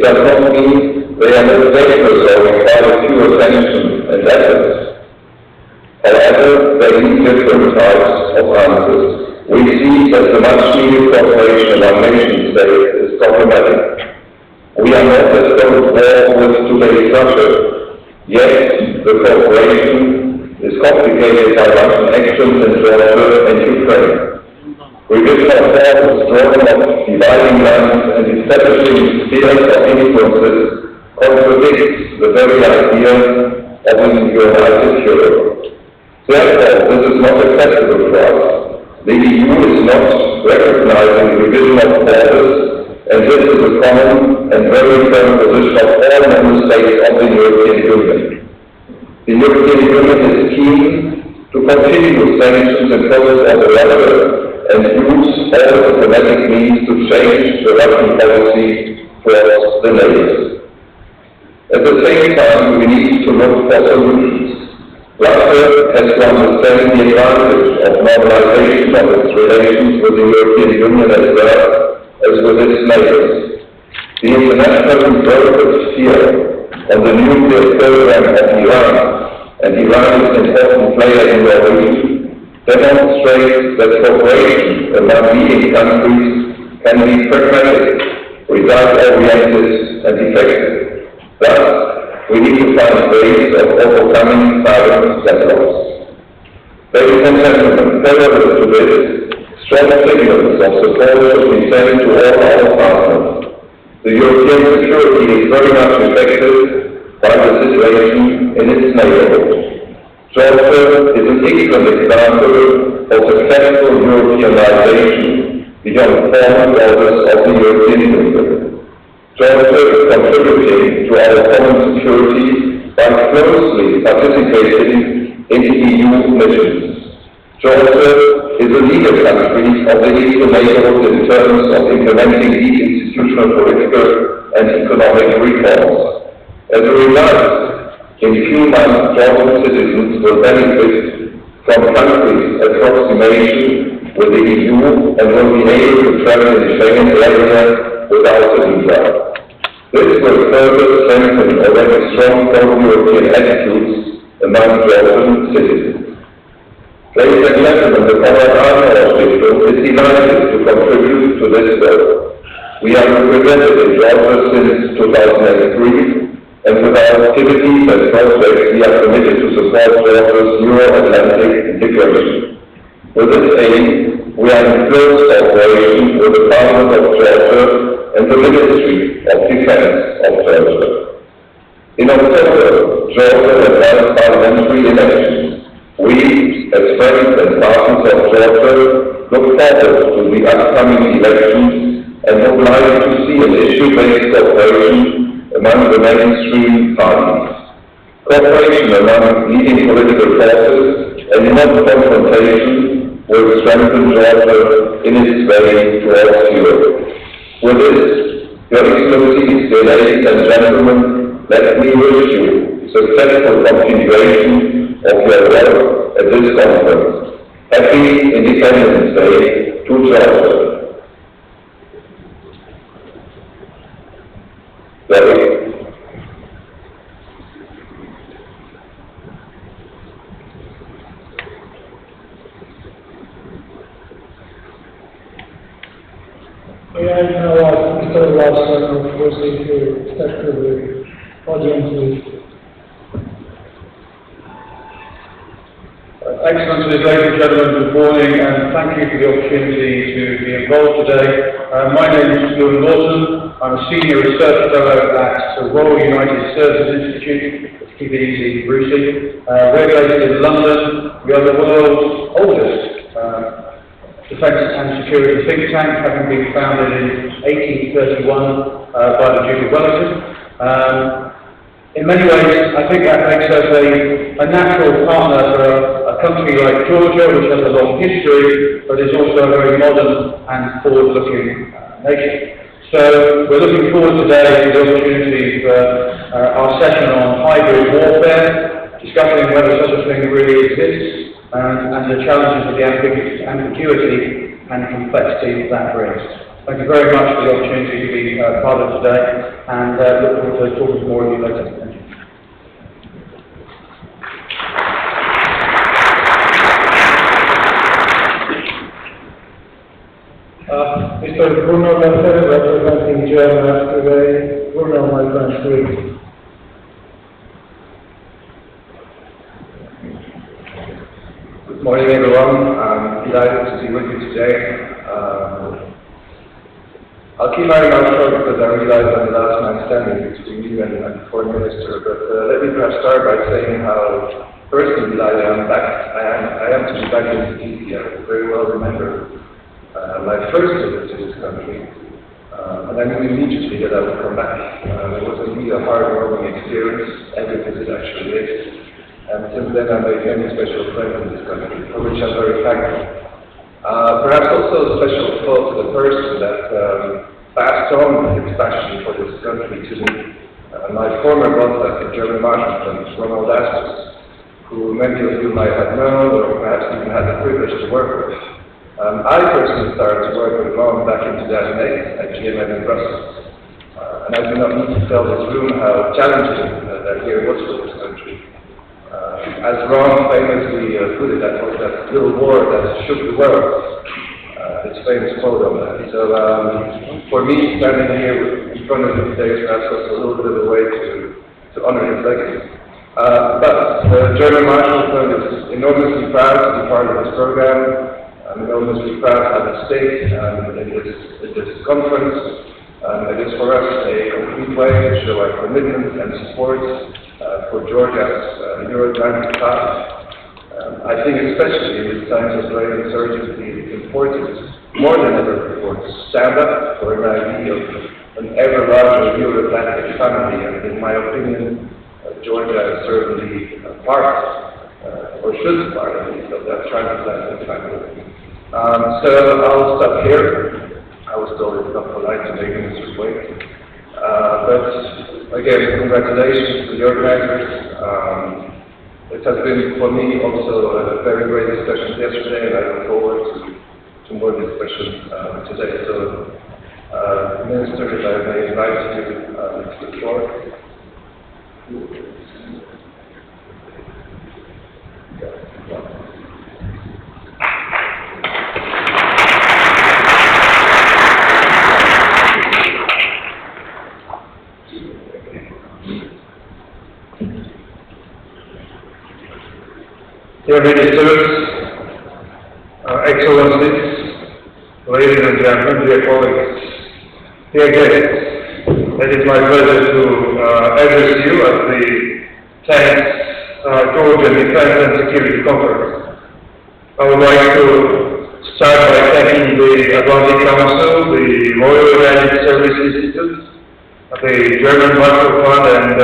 does not mean they are not dangerous or require fewer sanctions and efforts. However, they need different types of answers. We see that the much-needed cooperation among nation-states is problematic. We are not at war with today's Russia, yet the cooperation is complicated by Russian actions in Georgia and Ukraine. Revision of forces drawing up dividing lines and establishing spheres of influences contradicts the very idea of a united Europe. Therefore, this is not acceptable for us. The EU is not recognizing the revision of borders, and this is a common and very firm position of all member states of the European Union. The European Union is keen to continue sanctions imposed on the Russia and use all diplomatic means to change the Russian policy towards the neighbors. At the same time, we need to look for solutions. Russia has to understand the advantage of normalization of its relations with the European Union as well as with its neighbors. The internationally brokered fear on the nuclear program of Iran, and Iran is an important player in the region, demonstrates that cooperation among leading countries can be pragmatic, result-oriented, and effective. Thus, we need to find ways of overcoming silent deadlocks. Ladies and gentlemen, parallel to this, strong signals of support should be sent to all our partners. The European security is very much affected by the situation in its neighborhood. Georgia is an excellent example of successful Europeanization beyond former borders of the European Union. Georgia is contributing to our common security by closely participating in EU missions. Georgia is a leader country of the Eastern neighborhood in terms of implementing deep institutional, political, and economic reforms. As a result, in few months, Georgian citizens will benefit from countries' approximation with the EU and will be able to travel in the Schengen area without a visa. This will further strengthen already strong pro-European attitudes among Georgian citizens. Ladies and gentlemen, the Konrad Adenauer Stiftung is delighted to contribute to this work. We are represented in Georgia since 2003, and with our activities and projects, we are committed to support Georgia's Euro-Atlantic integration. With this aim, we are in close cooperation with the Parliament of Georgia and the Ministry of Defense of Georgia. In October, Georgia has held parliamentary elections. We, as friends and partners of Georgia, look forward to the upcoming elections and would like to see an issue-based cooperation among the mainstream parties. Cooperation among leading political forces and not confrontation will strengthen Georgia in its way towards Europe. With this, Your Excellencies, dear ladies and gentlemen, let me wish you successful continuation of your work at this conference. Happy Independence Day to Georgia. May I now ask Mr. Larson of Proceed to step to the podium, please. Excellencies, ladies and gentlemen, good morning, and thank you for the opportunity to be involved today. My name is Stuart Lawson. I'm a Senior Research Fellow at the Royal United Services Institute. Let's keep it easy, Brucey. We're based in London. We are the world's oldest defence and security think tank, having been founded in 1831 by the Duke of Wellington. In many ways, I think that makes us a natural partner for a country like Georgia, which has a long history, but is also a very modern and forward-looking nation. So we're looking forward today to the opportunity for our session on hybrid warfare, discussing whether such a thing really exists, and the challenges of the ambiguity and complexity that brings. Thank you very much for the opportunity to be part of today, and look forward to talking more with you later. Thank you. Mr. Bruno Leffer, representing GMF today. Bruno, my friend, please. Good morning, everyone. I'm delighted to be with you today. I'll keep my mouth short because I realize I'm the last man standing between you and the Foreign Minister, but let me perhaps start by saying how personally delighted I am to be back in the DC. I very well remember my first visit to this country, and I knew immediately that I would come back. It was indeed a heartwarming experience, every visit actually is, and since then I made many special friends in this country, for which I'm very thankful. Perhaps also a special thought to the person that passed on his passion for this country to me, my former boss at the German Marshall Fund, Ronald Astus, who many of you might have known or perhaps even had the privilege to work with. I personally started to work with Ron back in 2008 at GMF in Brussels, and I do not need to tell this room how challenging that year was for this country. As Ron famously put it, that was that little war that shook the world, his famous quote on that. So for me, standing here in front of you today is perhaps also a little bit of a way to honor his legacy. But the German Marshall Fund is enormously proud to be part of this program. I'm enormously proud to have a stake in this conference. It is for us a complete way to show our commitment and support for Georgia's Euro-Atlantic path. I think especially in these times of great uncertainty, it's important, more than ever before, to stand up for an idea of an ever larger Euro-Atlantic family, and in my opinion, Georgia is certainly part, or should be part at least, of that transatlantic family. So I'll stop here. I was told it's not polite to make ministers wait. But again, congratulations to the organizers. It has been for me also a very great discussion yesterday, and I look forward to more discussion today. So, Minister, if I may invite you to the floor. Dear Ministers, Excellencies, ladies and gentlemen, dear colleagues, dear guests, it is my pleasure to address you at the 10th Georgian Defense and Security Conference. I would like to start by thanking the Atlantic Council, the Royal Atlantic Service Institute, the German Marshall Fund, and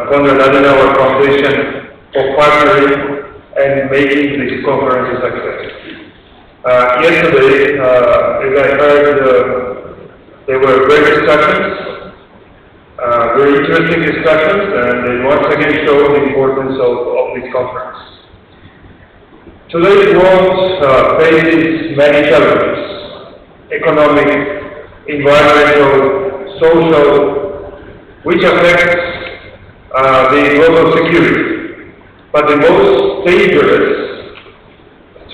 Konrad Adenauer Foundation for partnering and making this conference a success. Yesterday, as I heard, there were great discussions, very interesting discussions, and it once again showed the importance of this conference. Today's world faces many challenges: economic, environmental, social, which affects the global security. But the most dangerous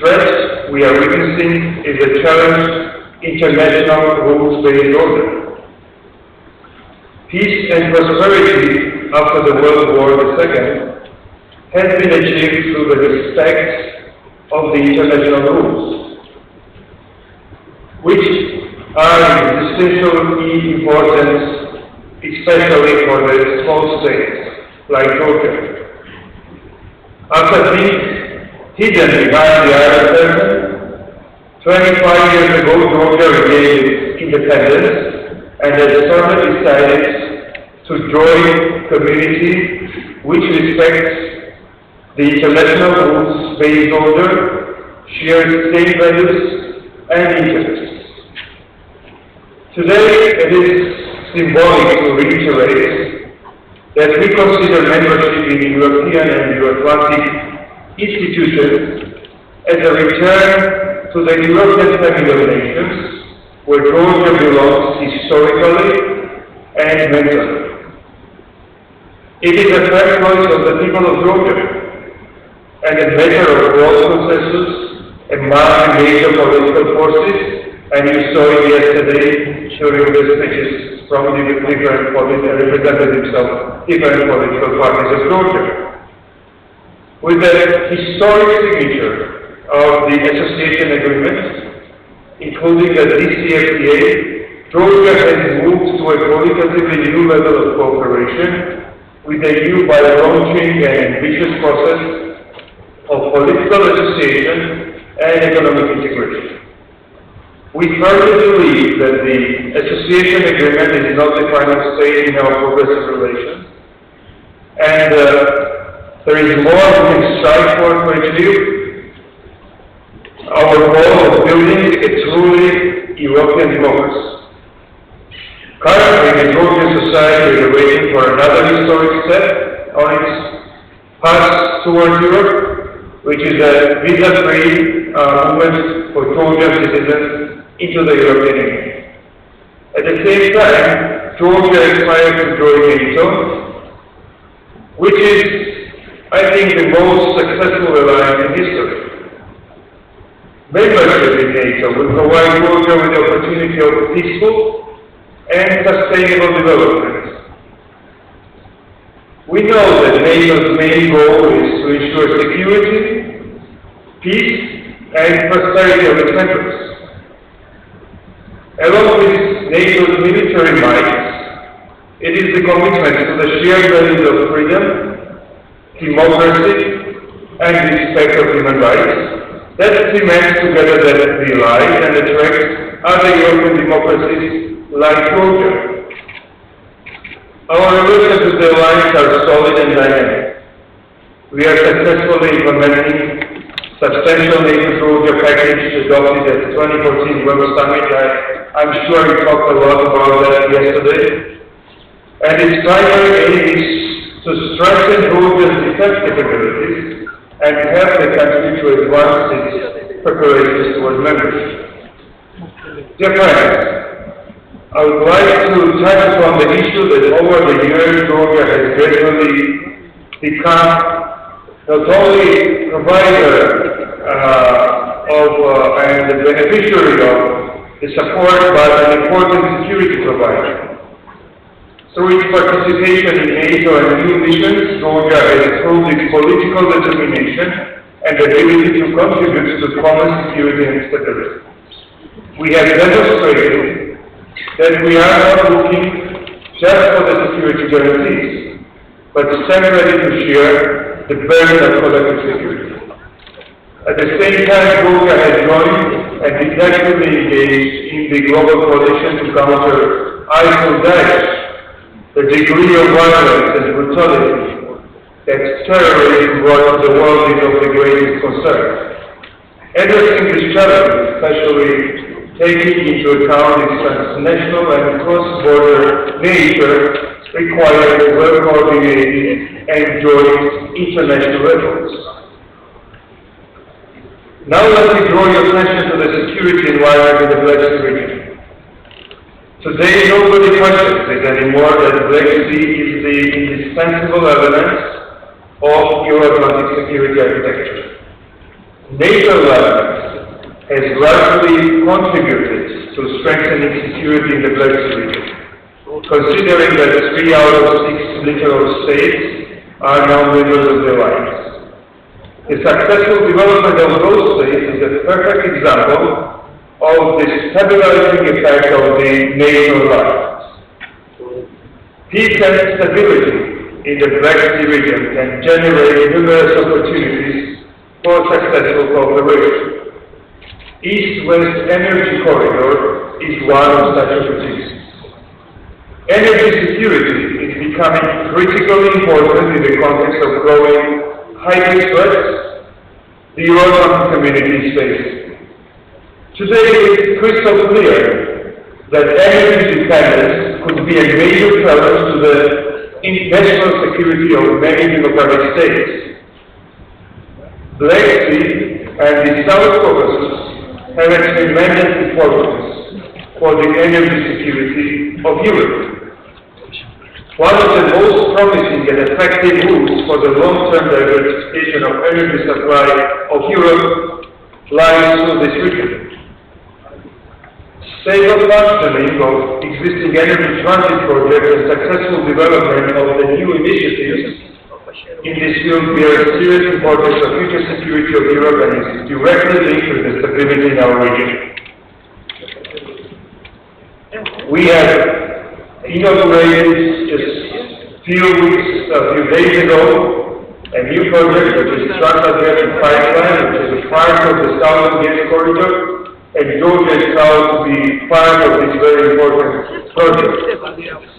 threat we are witnessing is a challenged international rules-based order. Peace and prosperity after the World War II has been achieved through the respect of the international rules, which are of existential importance, especially for the small states like Georgia. After being hidden behind the Iron Curtain, 25 years ago Georgia regained independence and has further decided to join a community which respects the international rules-based order, shares same values and interests. Today it is symbolic to reiterate that we consider membership in European and Euro-Atlantic institutions as a return to the European family of nations, where Georgia belongs historically and mentally. It is a fair choice of the people of Georgia, and a matter of broad consensus among major political forces, and you saw it yesterday during the speeches from the different representatives of different political parties of Georgia. With the historic signature of the association agreement, including the DCFTA, Georgia has moved to a qualitatively new level of cooperation with the EU by launching an ambitious process of political association and economic integration. We firmly believe that the association agreement is not the final stage in our progressive relations, and there is more we can strive for to achieve our goal of building a truly European democracy. Currently, the Georgian society is waiting for another historic step on its path towards Europe, which is a visa-free movement for Georgian citizens into the European Union. At the same time, Georgia aspires to join NATO, which is, I think, the most successful alliance in history. Membership in NATO will provide Georgia with the opportunity of peaceful and sustainable development. We know that NATO's main goal is to ensure security, peace, and prosperity of its members. Along with NATO's military might, it is the commitment to the shared values of freedom, democracy, and respect of human rights that cements together the allies and attracts other European democracies like Georgia. Our relations with the alliance are solid and dynamic. We are successfully implementing substantial NATO Georgia package adopted at the 2014 World Summit. I'm sure you talked a lot about that yesterday. And its primary aim is to strengthen Georgia's defense capabilities and help the country to advance its preparations toward membership. Dear friends, I would like to touch upon the issue that over the years Georgia has gradually become not only provider and the beneficiary of the support, but an important security provider. Through its participation in NATO and new missions, Georgia has proved its political determination and ability to contribute to common security and stability. We have demonstrated that we are not looking just for the security guarantees, but stand ready to share the burden of collective security. At the same time, Georgia has joined and is actively engaged in the global coalition to counter ISIL Daesh, the degree of violence and brutality that terrorism brought to the world is of the greatest concern. Addressing this challenge, especially taking into account its transnational and cross-border nature, requires well-coordinated and joint international efforts. Now let me draw your attention to the security environment in the Black Sea region. Today, nobody questions it anymore that the Black Sea is the indispensable element of Euro-Atlantic security architecture. NATO alliance has largely contributed to strengthening security in the Black Sea region, considering that 3 out of 6 littoral states are now members of the alliance. The successful development of those states is a perfect example of the stabilizing effect of the NATO alliance. Peace and stability in the Black Sea region can generate numerous opportunities for successful cooperation. East-West energy corridor is one of such opportunities. Energy security is becoming critically important in the context of growing hybrid threats the European community is facing. Today it is crystal clear that energy dependence could be a major challenge to the national security of many democratic states. Black Sea and the South Caucasus have a tremendous importance for the energy security of Europe. One of the most promising and effective routes for the long-term diversification of energy supply of Europe lies through this region. Stable functioning of existing energy transit projects and successful development of the new initiatives in this field bear serious importance for future security of Europe and is directly linked to the stability in our region. We have inaugurated just a few days ago, a new project which is Trans-Adriatic Pipeline, which is a part of the Southern Gate Corridor, and Georgia is proud to be part of this very important project.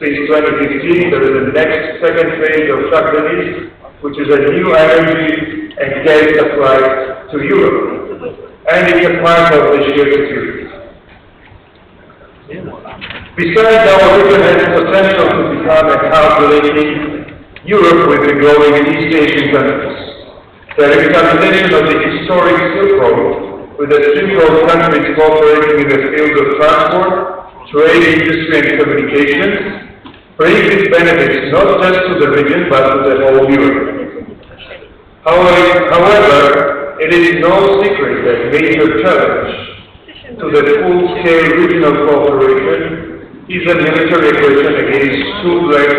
Since 2015, there is the next second phase of Trans-Adriatic, which is a new energy and gas supply to Europe, and it's a part of the shared security. Besides, our region has potential to become a hub linking Europe with the growing East Asian countries. The revitalization of the historic Silk Road, with the Silk Road countries cooperating in the field of transport, trade, industry, and communications, brings its benefits not just to the region, but to the whole Europe. However, it is no secret that major challenge to the full-scale regional cooperation is a military aggression against two great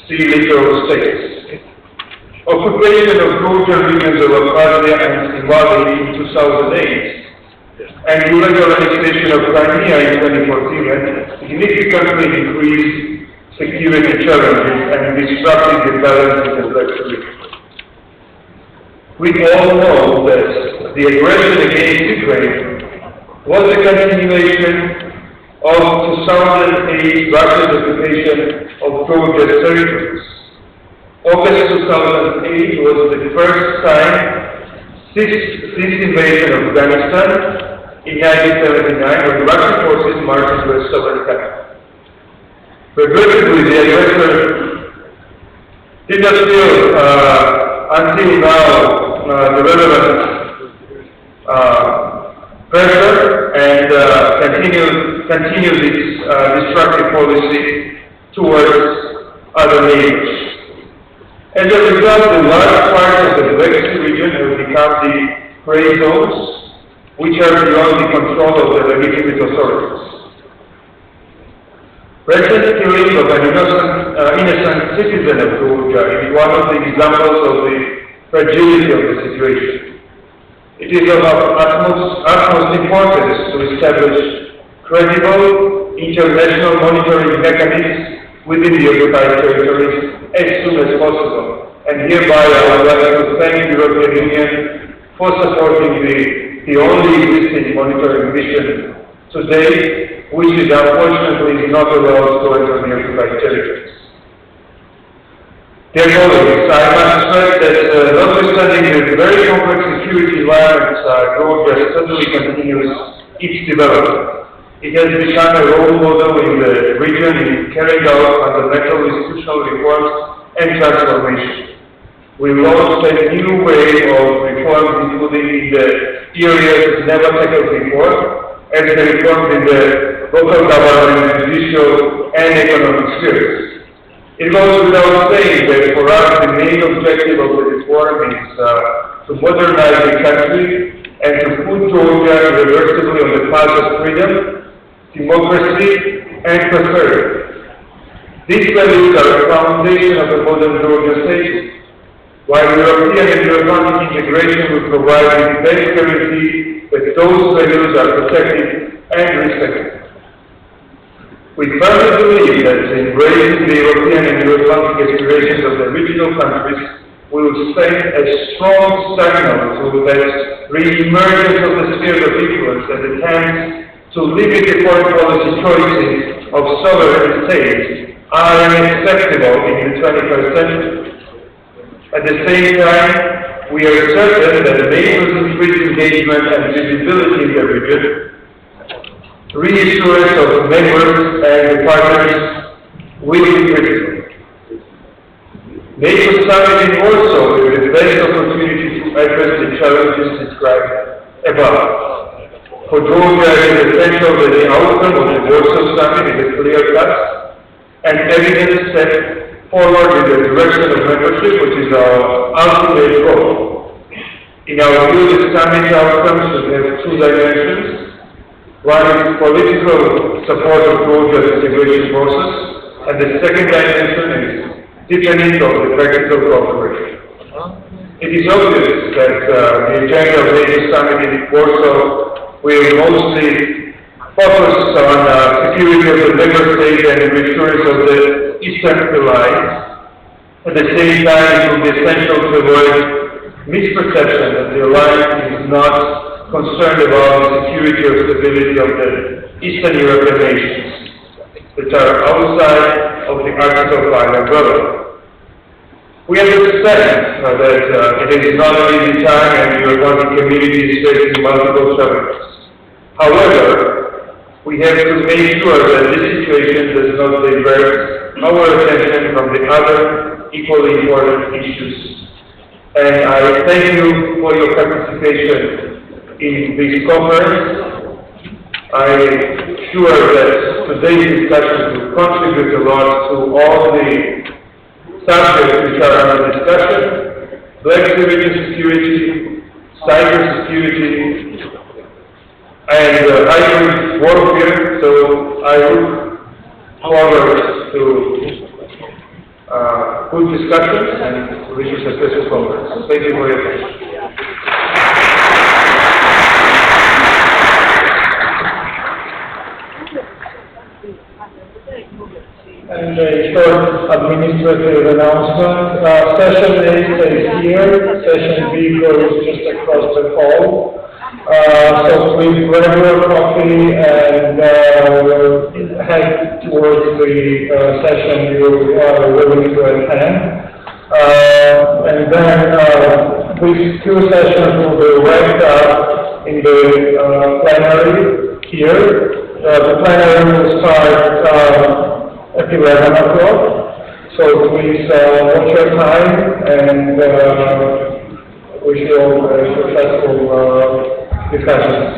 sea littoral states. Occupation of Georgian regions of Abkhazia and Zimbabwe in 2008 and illegal annexation of Crimea in 2014 significantly increased security challenges and disrupted the balance in the Black Sea. We all know that the aggression against Ukraine was a continuation of 2008 Russia's occupation of Georgia's territories. August 2008 was the first time since invasion of Afghanistan in 1979 when Russian forces marched into a sovereign country. Regrettably, the aggressor did not feel until now the relevant pressure and continues its destructive policy towards other neighbors. As a result, the large part of the Black Sea region has become the gray zones, which are beyond the control of the legitimate authorities. Recent killing of an innocent citizen of Georgia is one of the examples of the fragility of the situation. It is of utmost importance to establish credible international monitoring mechanisms within the occupied territories as soon as possible. And hereby I would like to thank the European Union for supporting the only existing monitoring mission today, which is unfortunately not allowed to enter the occupied territories. Dear colleagues, I must stress that notwithstanding the very complex security environment, Georgia steadily continues its development. It has become a role model in the region in carrying out fundamental institutional reforms and transformation. We launched a new wave of reforms, including in the areas never tackled before, as the reforms in the local government, judicial, and economic spheres. It goes without saying that for us the main objective of the reform is to modernize the country and to put Georgia irreversibly on the path of freedom, democracy, and prosperity. These values are the foundation of the modern Georgia state, while European and Euro-Atlantic integration will provide the best guarantee that those values are protected and respected. We firmly believe that embracing the European and Euro-Atlantic aspirations of the regional countries will send a strong signal to that re-emergence of the sphere of influence and attempts to limit the foreign policy choices of sovereign states are unacceptable in the 21st century. At the same time, we are certain that NATO's increased engagement and visibility in the region, reassurance of members and partners will be critical. NATO summit in Warsaw is the best opportunity to address the challenges described above. For Georgia, it is essential that the outcome of the Warsaw Summit is clear-cut and evidence set forward in the direction of membership, which is our ultimate goal. In our view, the summit outcomes should have two dimensions. One is political support of Georgia's integration process, and the second dimension is deepening of the practical cooperation. It is obvious that the agenda of the summit in Warsaw will mostly focus on security of the member state and reassurance of the Eastern alliance. At the same time, it will be essential to avoid misperception that the alliance is not concerned about the security or stability of the Eastern European nations that are outside of the Article 5 umbrella. We understand that it is not an easy time and the European community is facing multiple challenges. However, we have to make sure that this situation does not divert our attention from the other equally important issues. And I thank you for your participation in this conference. I am sure that today's discussion will contribute a lot to all the subjects which are under discussion: black security, cyber security, and hybrid warfare. So I look forward to good discussions and wish you a successful conference. Thank you for your attention. And a short administrative announcement. Session A stays here, Session B goes just across the hall. So please grab your coffee and head towards the session you are willing to attend. And then these two sessions will be wrapped up in the plenary here. The plenary will start at 11 o'clock. So please watch your time and wish you all a successful discussions.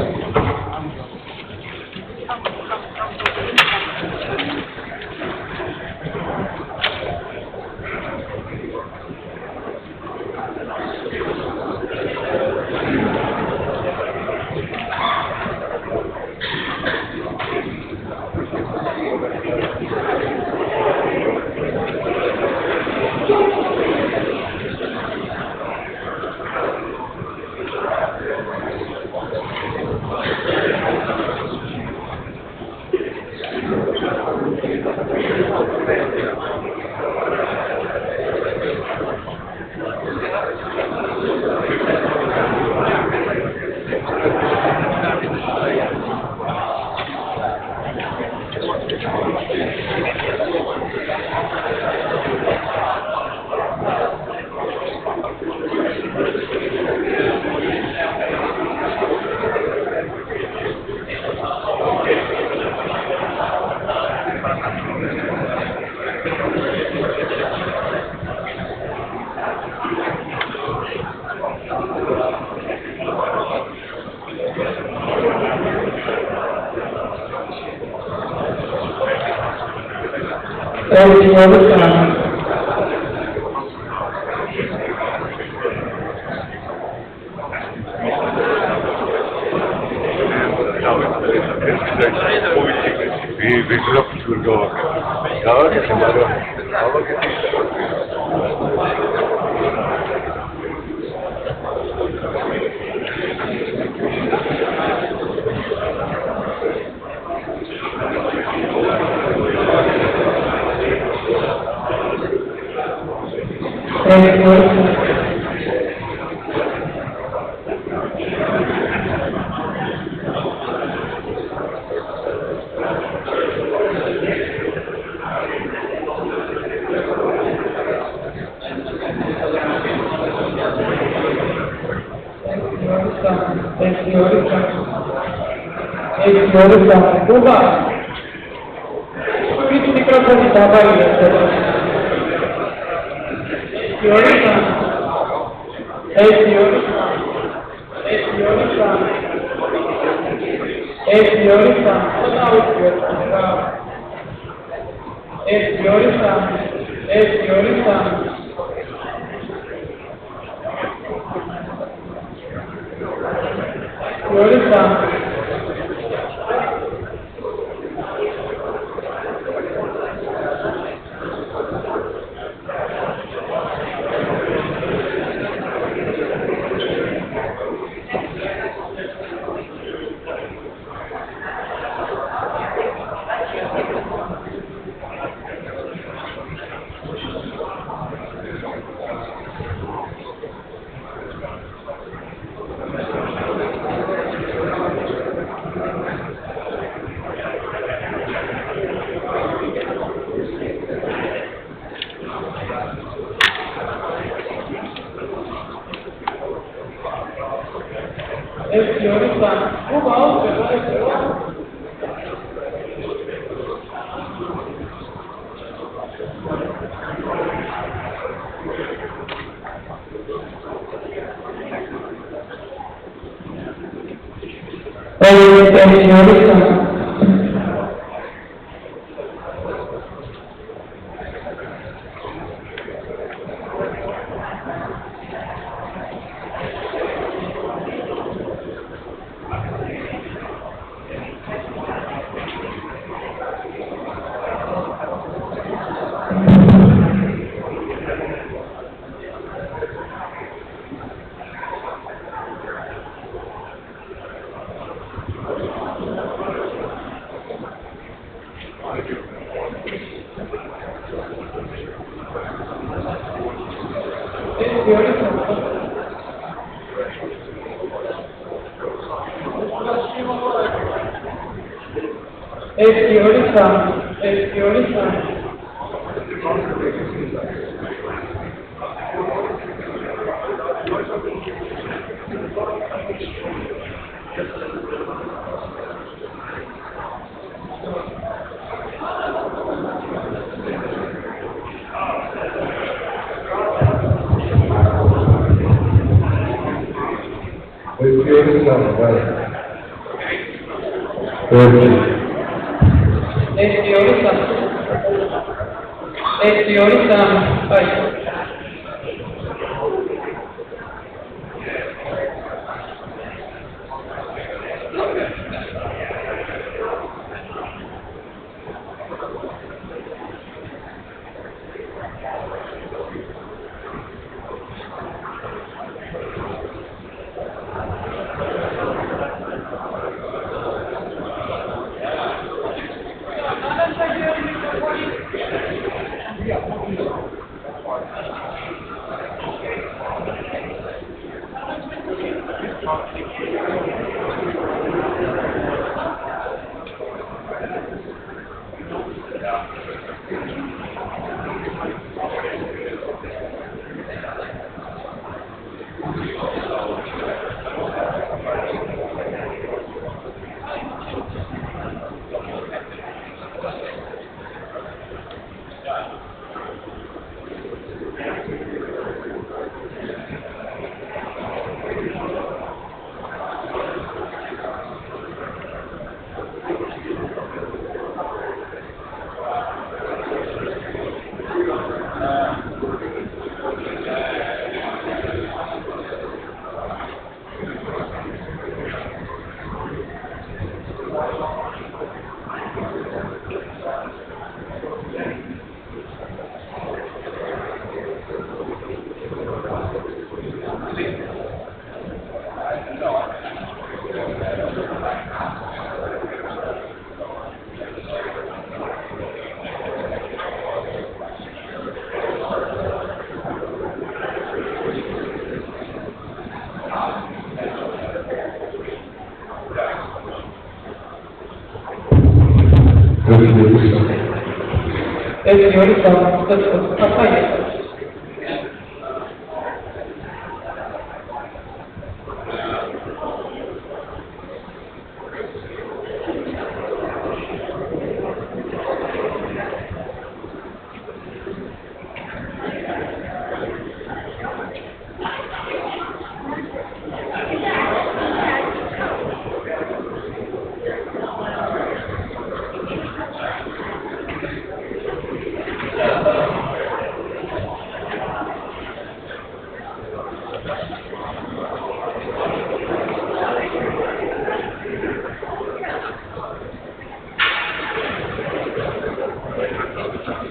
Thank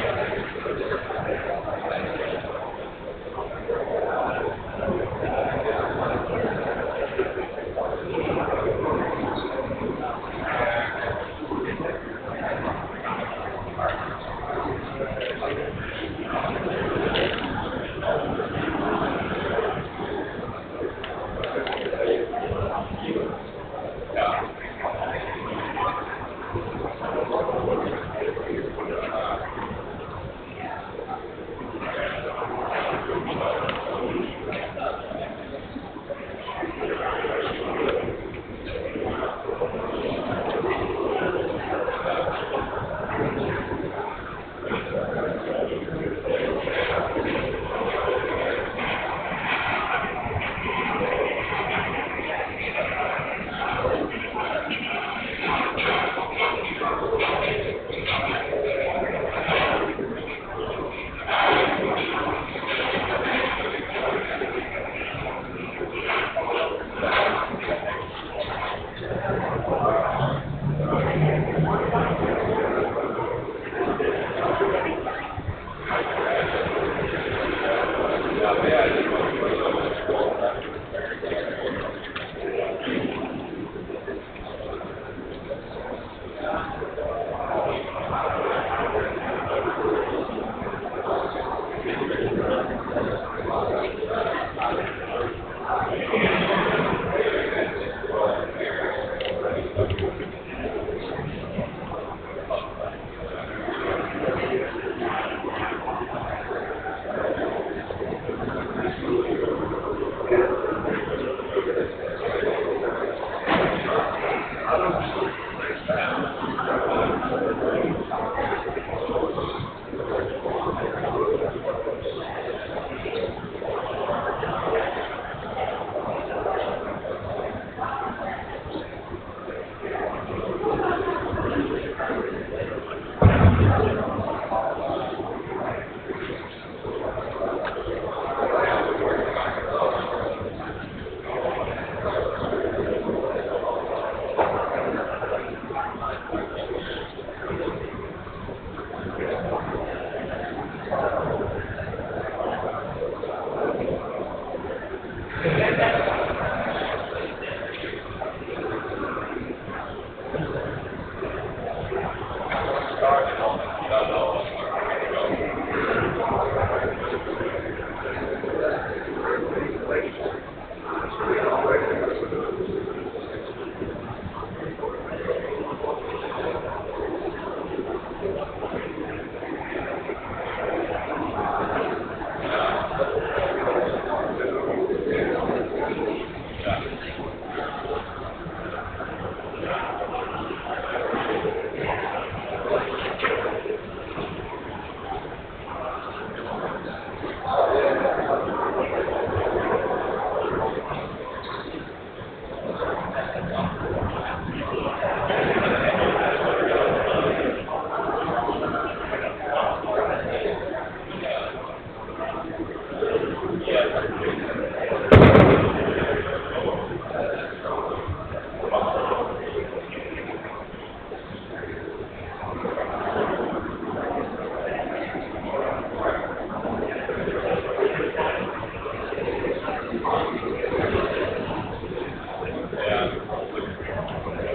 you.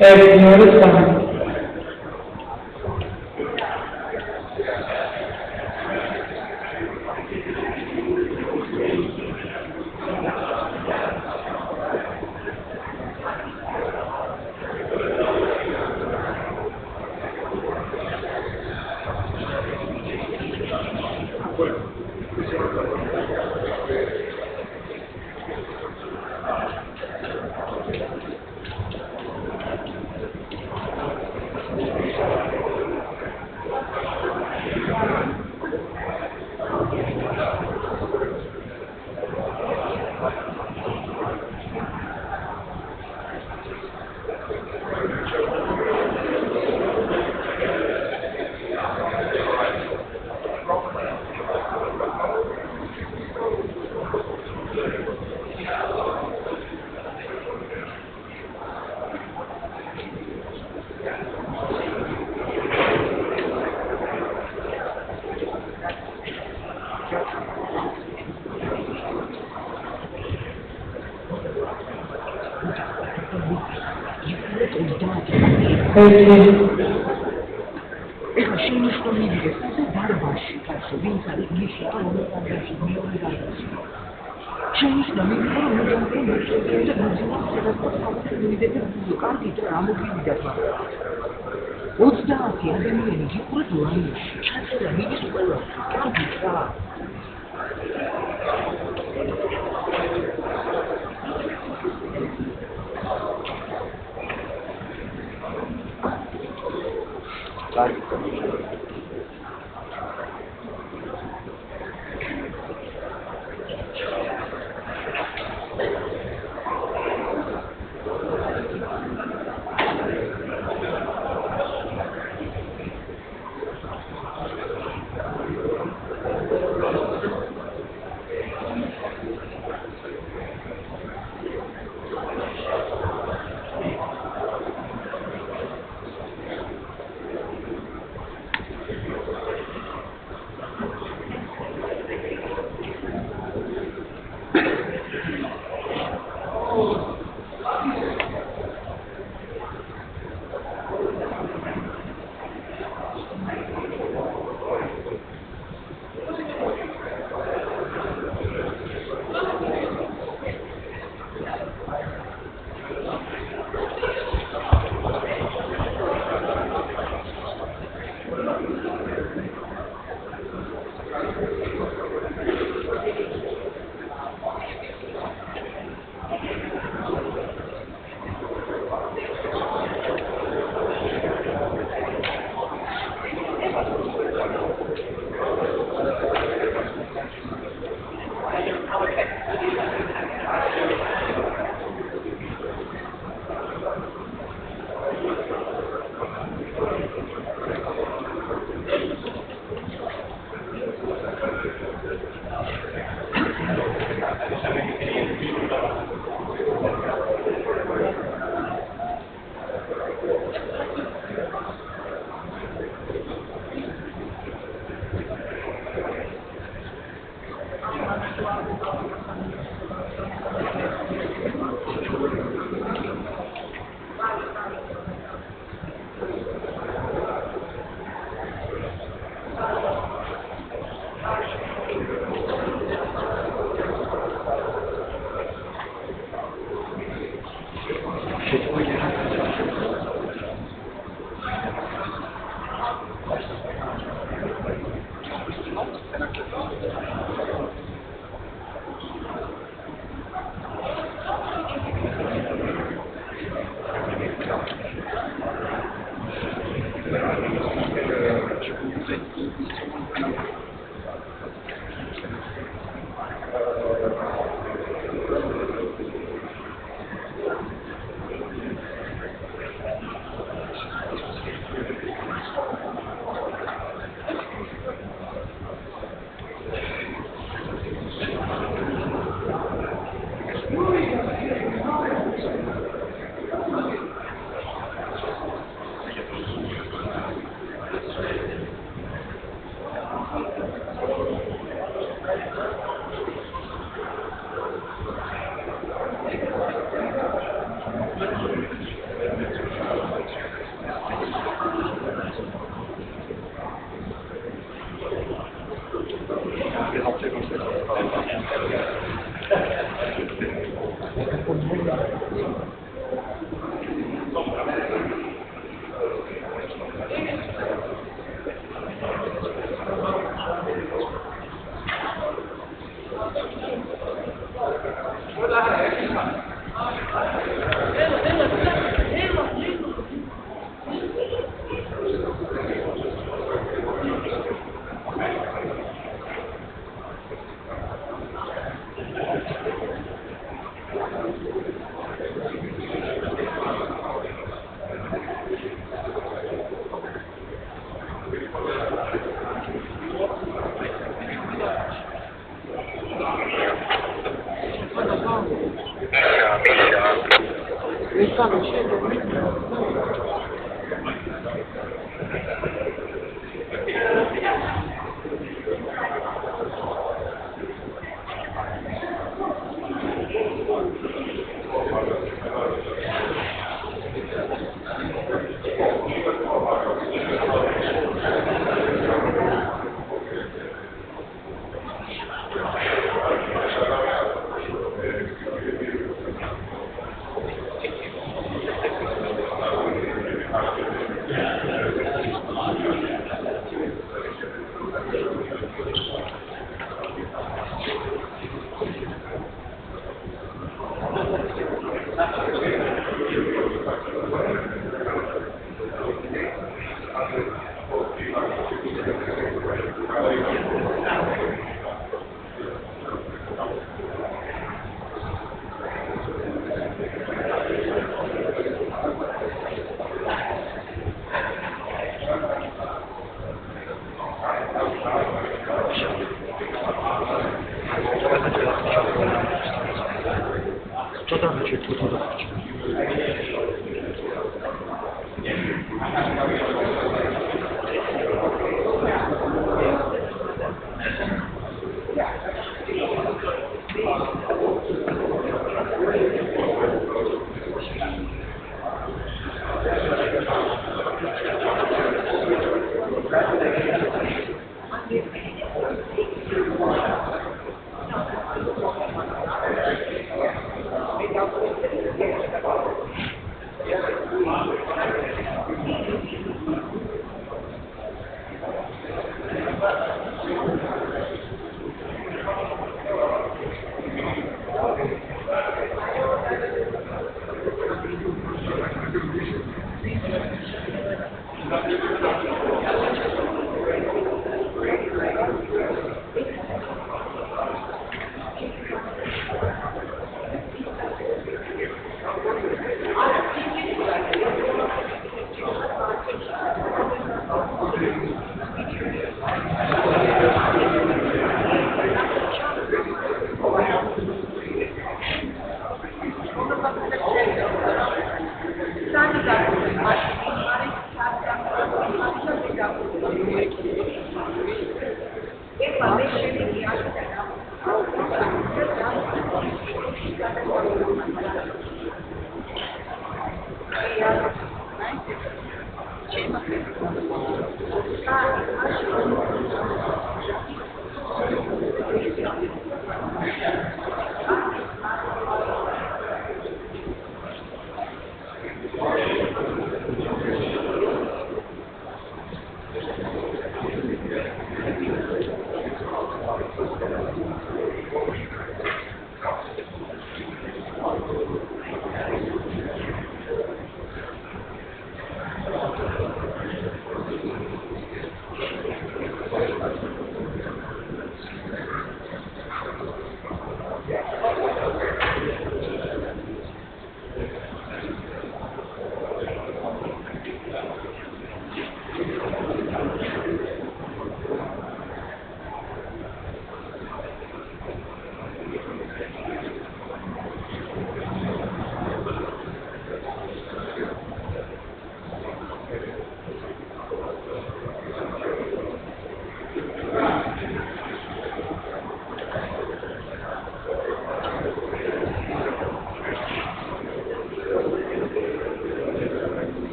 Evet, dinliyoruz tamam.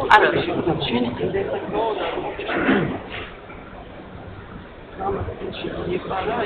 Alors, je continue. Je n'ai pas là.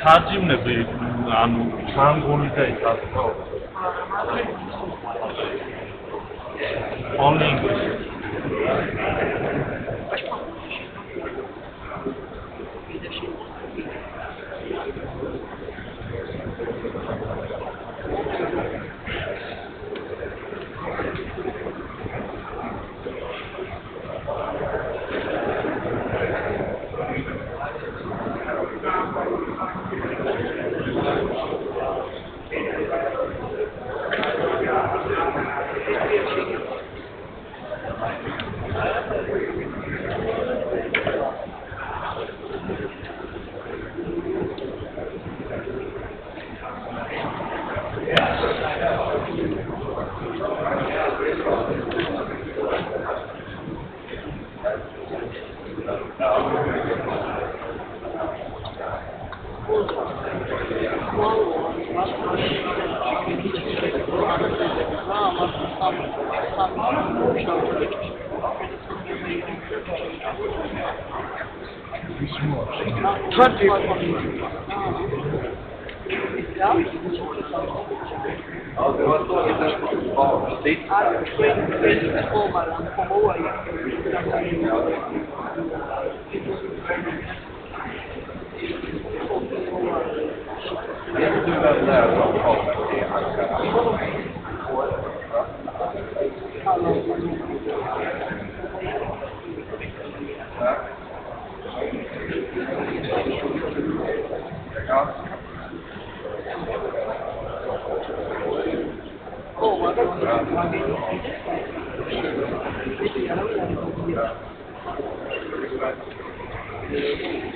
차집내비 안 장고리가 있어서 only English.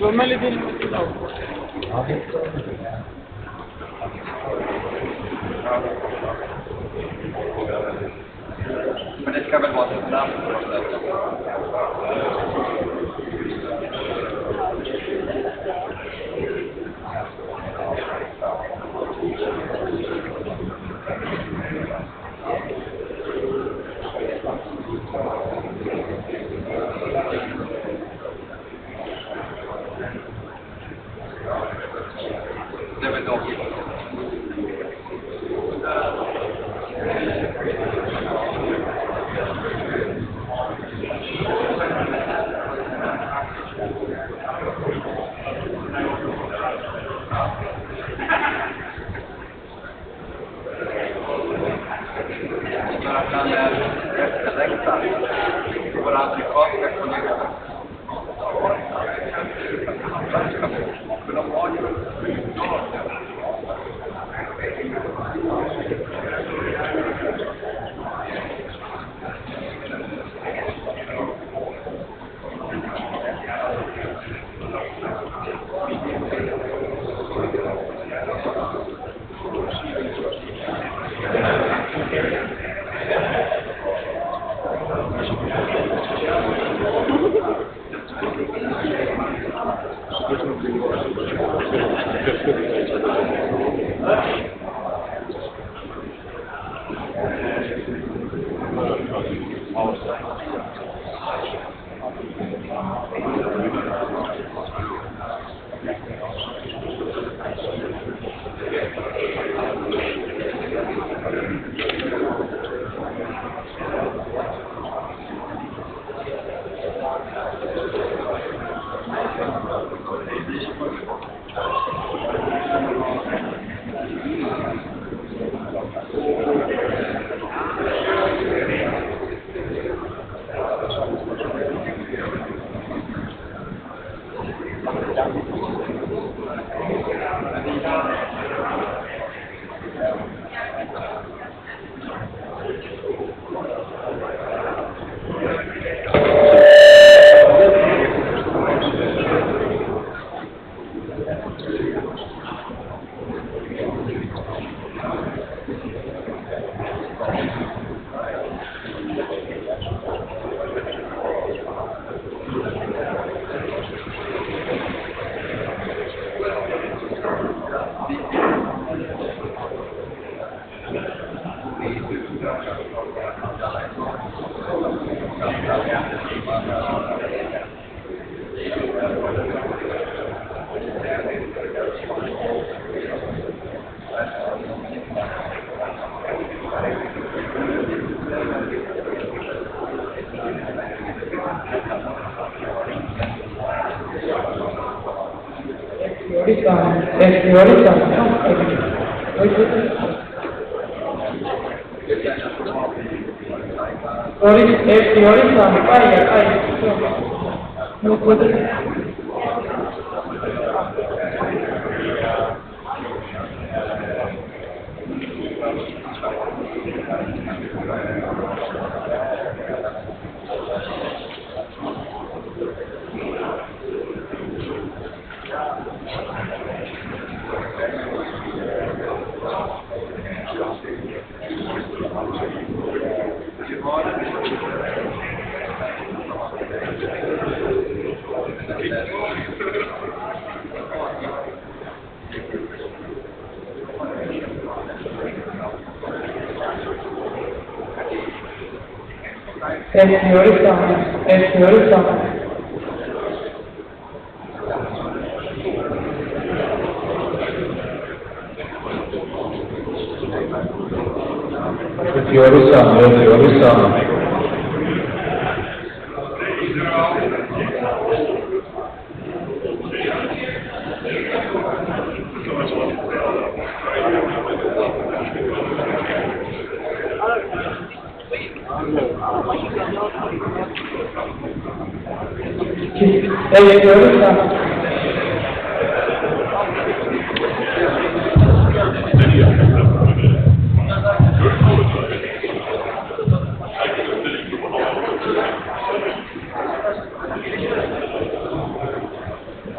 Normalde benim mesela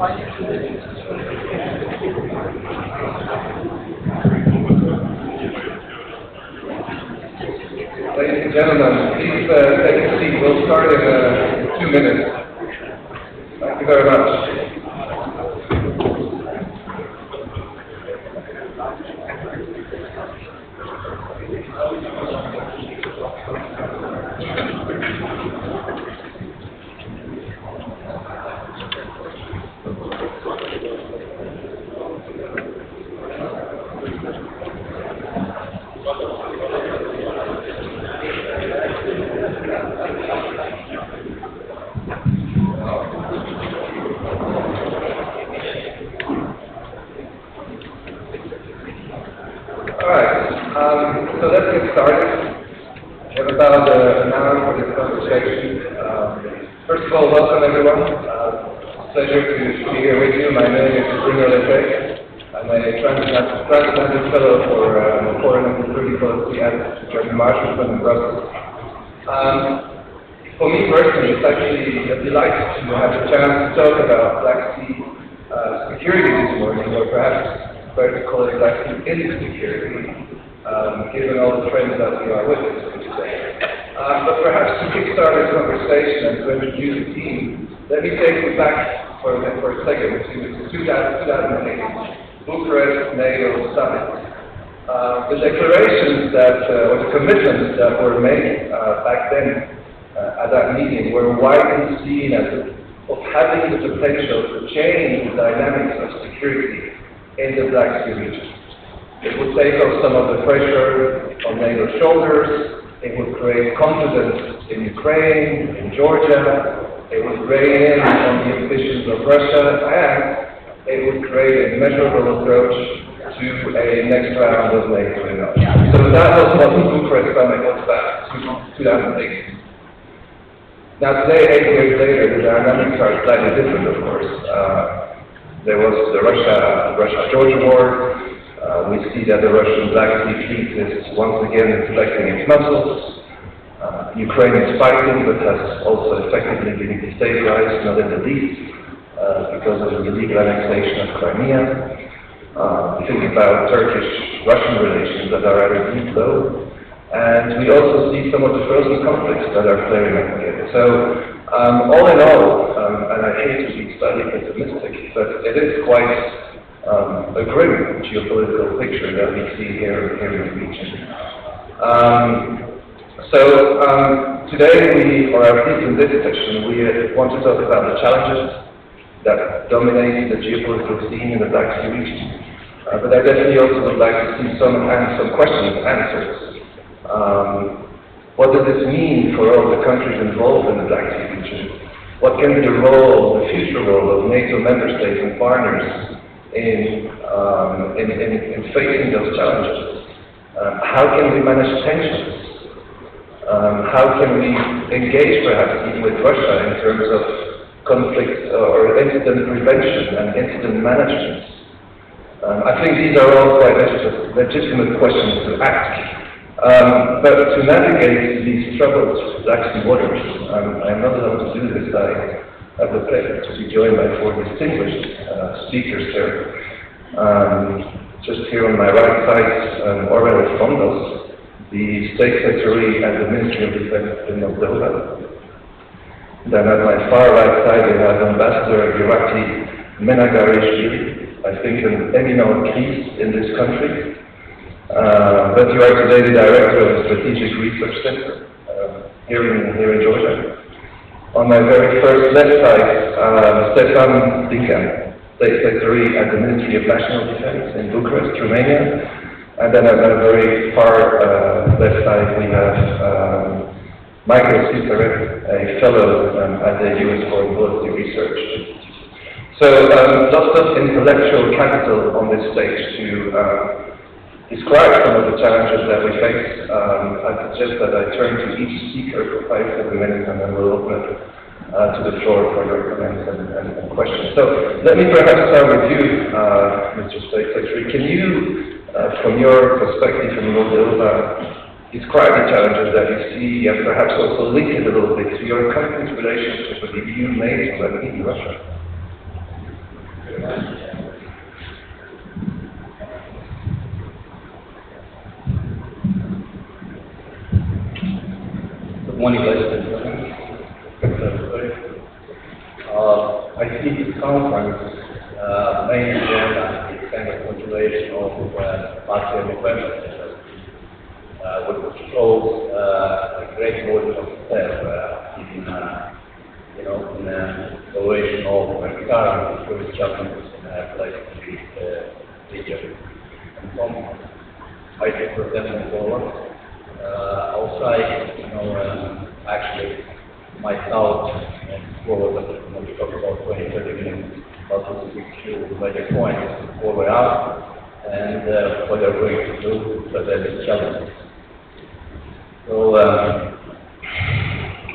Ladies and gentlemen, please take a seat. We'll start in 2 minutes. Thank you very much. So let's get started. We have about an hour for this conversation. First of all, welcome everyone. Pleasure to be here with you. My name is Bruno Lefebvre. I'm a transatlantic fellow for foreign and security policy at German Marshall in Brussels. For me personally, it's actually a delight to have the chance to talk about Black Sea security this morning, or perhaps better to call it Black Sea insecurity. Given all the trends that we are witnessing today. But perhaps to kickstart this conversation and to introduce the team, let me take you back for a second to 2008, Bucharest NATO Summit. The declarations or the commitments that were made back then at that meeting were widely seen as of having the potential to change the dynamics of security in the Black Sea region. It would take off some of the pressure on NATO's shoulders. It would create confidence in Ukraine, in Georgia. It would rein in on the ambitions of Russia, and it would create a measurable approach to a next round of NATO investment. So that was what the Bucharest Summit was about, 2008. Now today, 8 years later, the dynamics are slightly different, of course. There was the Russia-Georgia war. We see that the Russian Black Sea fleet is once again flexing its muscles. Ukraine is fighting, but has also effectively been destabilized, not in the least, because of the illegal annexation of Crimea. Think about Turkish-Russian relations that are at a deep low. And we also see some of the frozen conflicts that are flaring up again. So, all in all, and I hate to be slightly pessimistic, but it is quite a grim geopolitical picture that we see here in the region. Today or at least in this session, we want to talk about the challenges that dominate the geopolitical scene in the Black Sea region. But I definitely also would like to see some questions answered. What does this mean for all the countries involved in the Black Sea region? What can be the future role of NATO member states and partners in facing those challenges? How can we manage tensions? How can we engage perhaps even with Russia in terms of conflict or incident prevention and incident management? I think these are all quite legitimate questions to ask. But to navigate these troubled Black Sea waters, I'm not allowed to do this. I have the pleasure to be joined by 4 distinguished speakers here. Just here on my right side, Aurel Fondos, the State Secretary at the Ministry of Defense in Moldova. Then at my far right side, we have Ambassador Girati Menagarishvili, I think an eminent case in this country. But you are today the Director of the Strategic Research Center here in Georgia. On my very first left side, Stefan Dican, State Secretary at the Ministry of National Defense in Bucharest, Romania. And then at my very far left side, we have Michael Siparet, a fellow at the U.S. Foreign Policy Research. So lots of intellectual capital on this stage to describe some of the challenges that we face. I suggest that I turn to each speaker for 5-7 minutes, and then we'll open it to the floor for your comments and questions. So let me perhaps start with you, Mr. State Secretary. Can you, from your perspective from Moldova, describe the challenges that you see, and perhaps also link it a little bit to your country's relationship with the EU, NATO, and even Russia? morning, ladies and gentlemen. I see this conference, main agenda is kind of continuation of last year's event, which shows a great volume of staff in evaluation of current security challenges related to this region. And from I can present them forward. Outside, actually, my thoughts forward, we talk about 20-30 minutes, but to speak to the major points where we are and what they're going to do to address these challenges. So,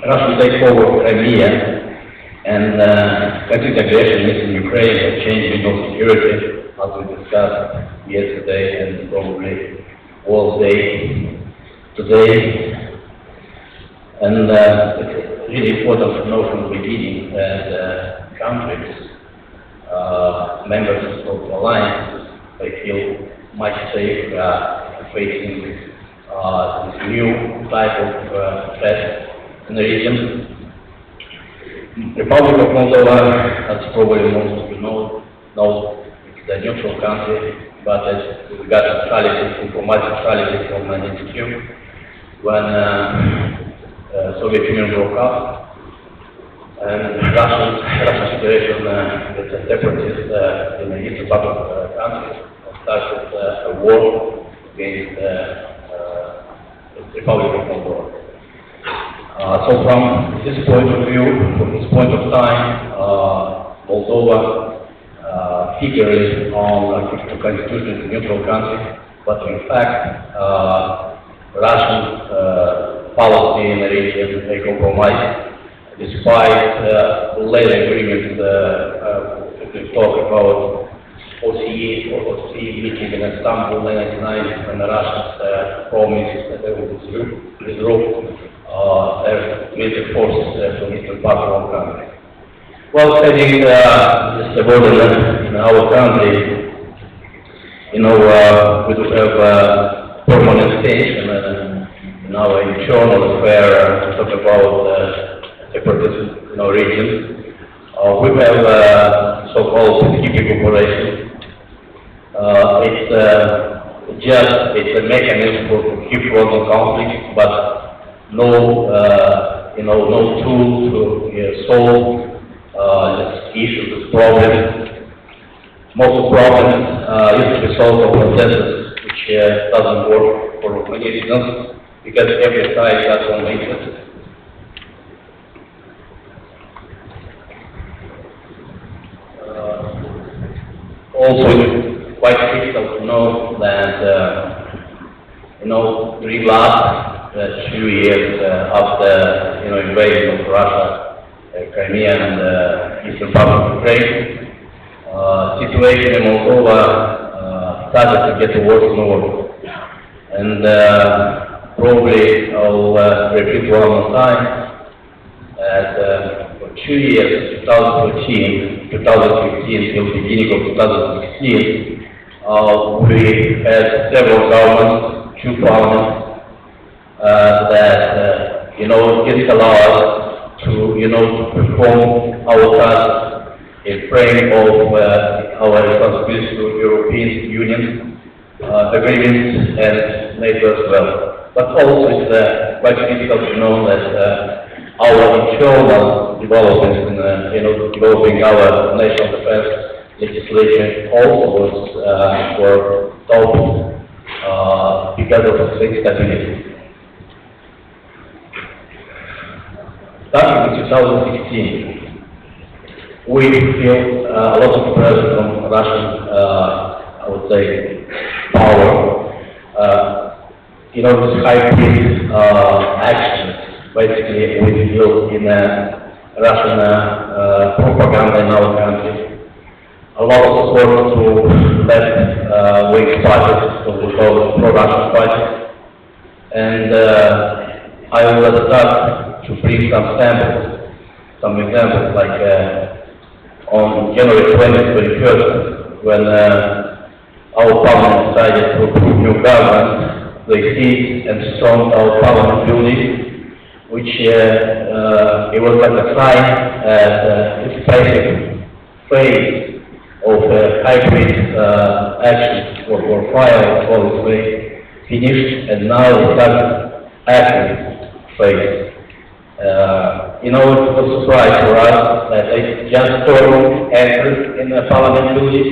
Russia takes over Crimea and country aggression in Ukraine has changed regional security, as we discussed yesterday and probably all day today. And it's really important to know from the beginning that countries, members of the alliance, they feel much safer facing this new type of threat in the region. Republic of Moldova, as probably most of you know, it's a neutral country, but we got neutrality, diplomatic neutrality from 1992 when Soviet Union broke up, and Russian Federation, it's a separatist in the eastern part of the country, started a war against the Republic of Moldova. So from this point of view, from this point of time, Moldova figures on a constitution in neutral country, but in fact, Russian policy in the region may compromise, despite later agreement, we talk about OCE or OCE meeting in Istanbul in 1999, when the Russians promised that they would withdraw their military forces from eastern part of our country. Well, studying this subordinate in our country, we do have permanent station in our internal affair, talk about separatist region. We have so-called peacekeeping operation. It's a mechanism for keep closing conflict, but no tool to solve this issue, this problem. Most of the problems used to be solved by consensus, which doesn't work for many reasons, because every side has own interest. Also, it's quite critical to know that during last 2 years after invasion of Russia, Crimea and eastern part of Ukraine, situation in Moldova started to get worse and worse. And probably I'll repeat one more time that for 2 years, 2014, 2015 till beginning of 2016, we had several governments, 2 parliaments, that didn't allow us to perform our tasks in frame of our responsibilities to European Union agreements and NATO as well. But also it's quite difficult to know that our internal developments in developing our national defense legislation also were stopped because of instability. Starting in 2016, we feel a lot of pressure from Russian, I would say, power. This high-speed actions, basically, we feel in Russian propaganda in our country. A lot of support to left-wing parties, so we call it pro-Russian parties. And I will start to bring some samples, some examples, like on January 20th, 21st, when our parliament decided to approve new government, they seized and stormed our parliament building which it was like a sign as expressive phrase of hybrid action or trial all this way finished, and now it started active phase. It was a surprise for us that I just entered in the parliament building.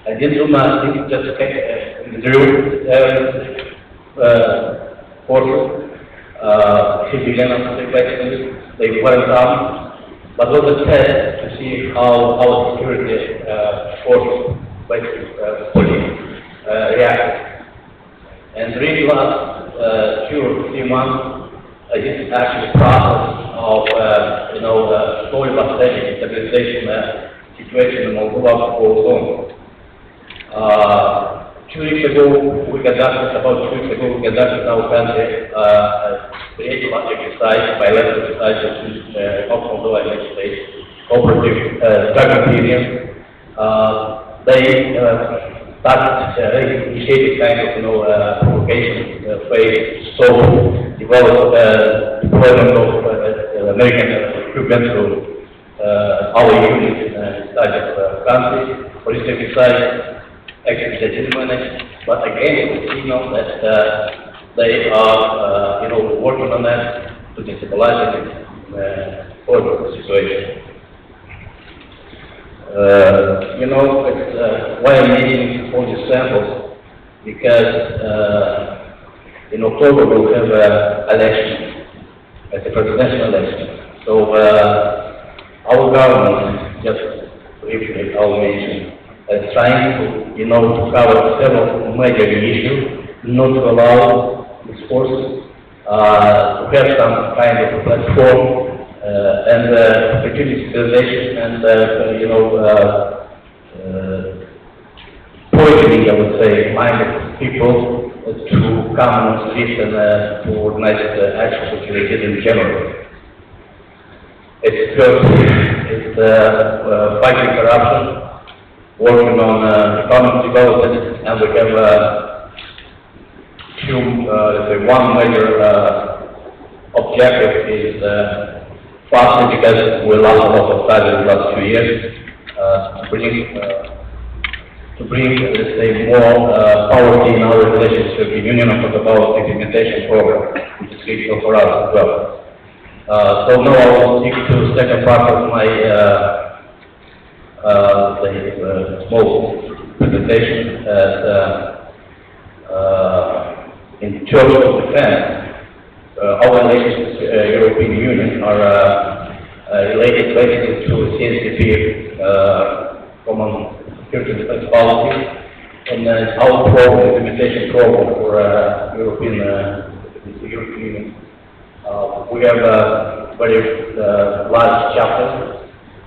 I didn't do nothing, just drew portrait. He began on the questions, they went up, but was a test to see how our security forces, police, reacted. And during the last 2 or 3 months, I did actually process of, slowly but steady stabilization situation in Moldova goes on. 2 weeks ago, about 2 weeks ago, we conducted our country creative exercise, bilateral exercise of Moldova and United States, cooperative strategy union. They started initiated kind of provocation phase, so developed deployment of American equipment to our units inside of country. For this exercise, actually they didn't manage, but again it's a signal that they are working on that to destabilize the situation. It's why I'm making all these samples, because in October we'll have election, the presidential election. So our government, just briefly I'll mention, is trying to cover several major issues, not to allow these forces to have some kind of platform and opportunity civilization and poisoning, I would say, mind of people to come on the streets and to organize actions which they did in general. It's first, it's fighting corruption, working on economic development, and we have one major objective is partly because we lost a lot of time in the last 2 years to bring, let's say, more poverty in our relations with the Union and talk about the implementation program, which is critical for us as well. So now I will stick to the second part of my small presentation in terms of defense. Our relations with the European Union are related basically to CSDP, Common Security and Defense Policy, and our program, implementation program for European Union. We have a very large chapter,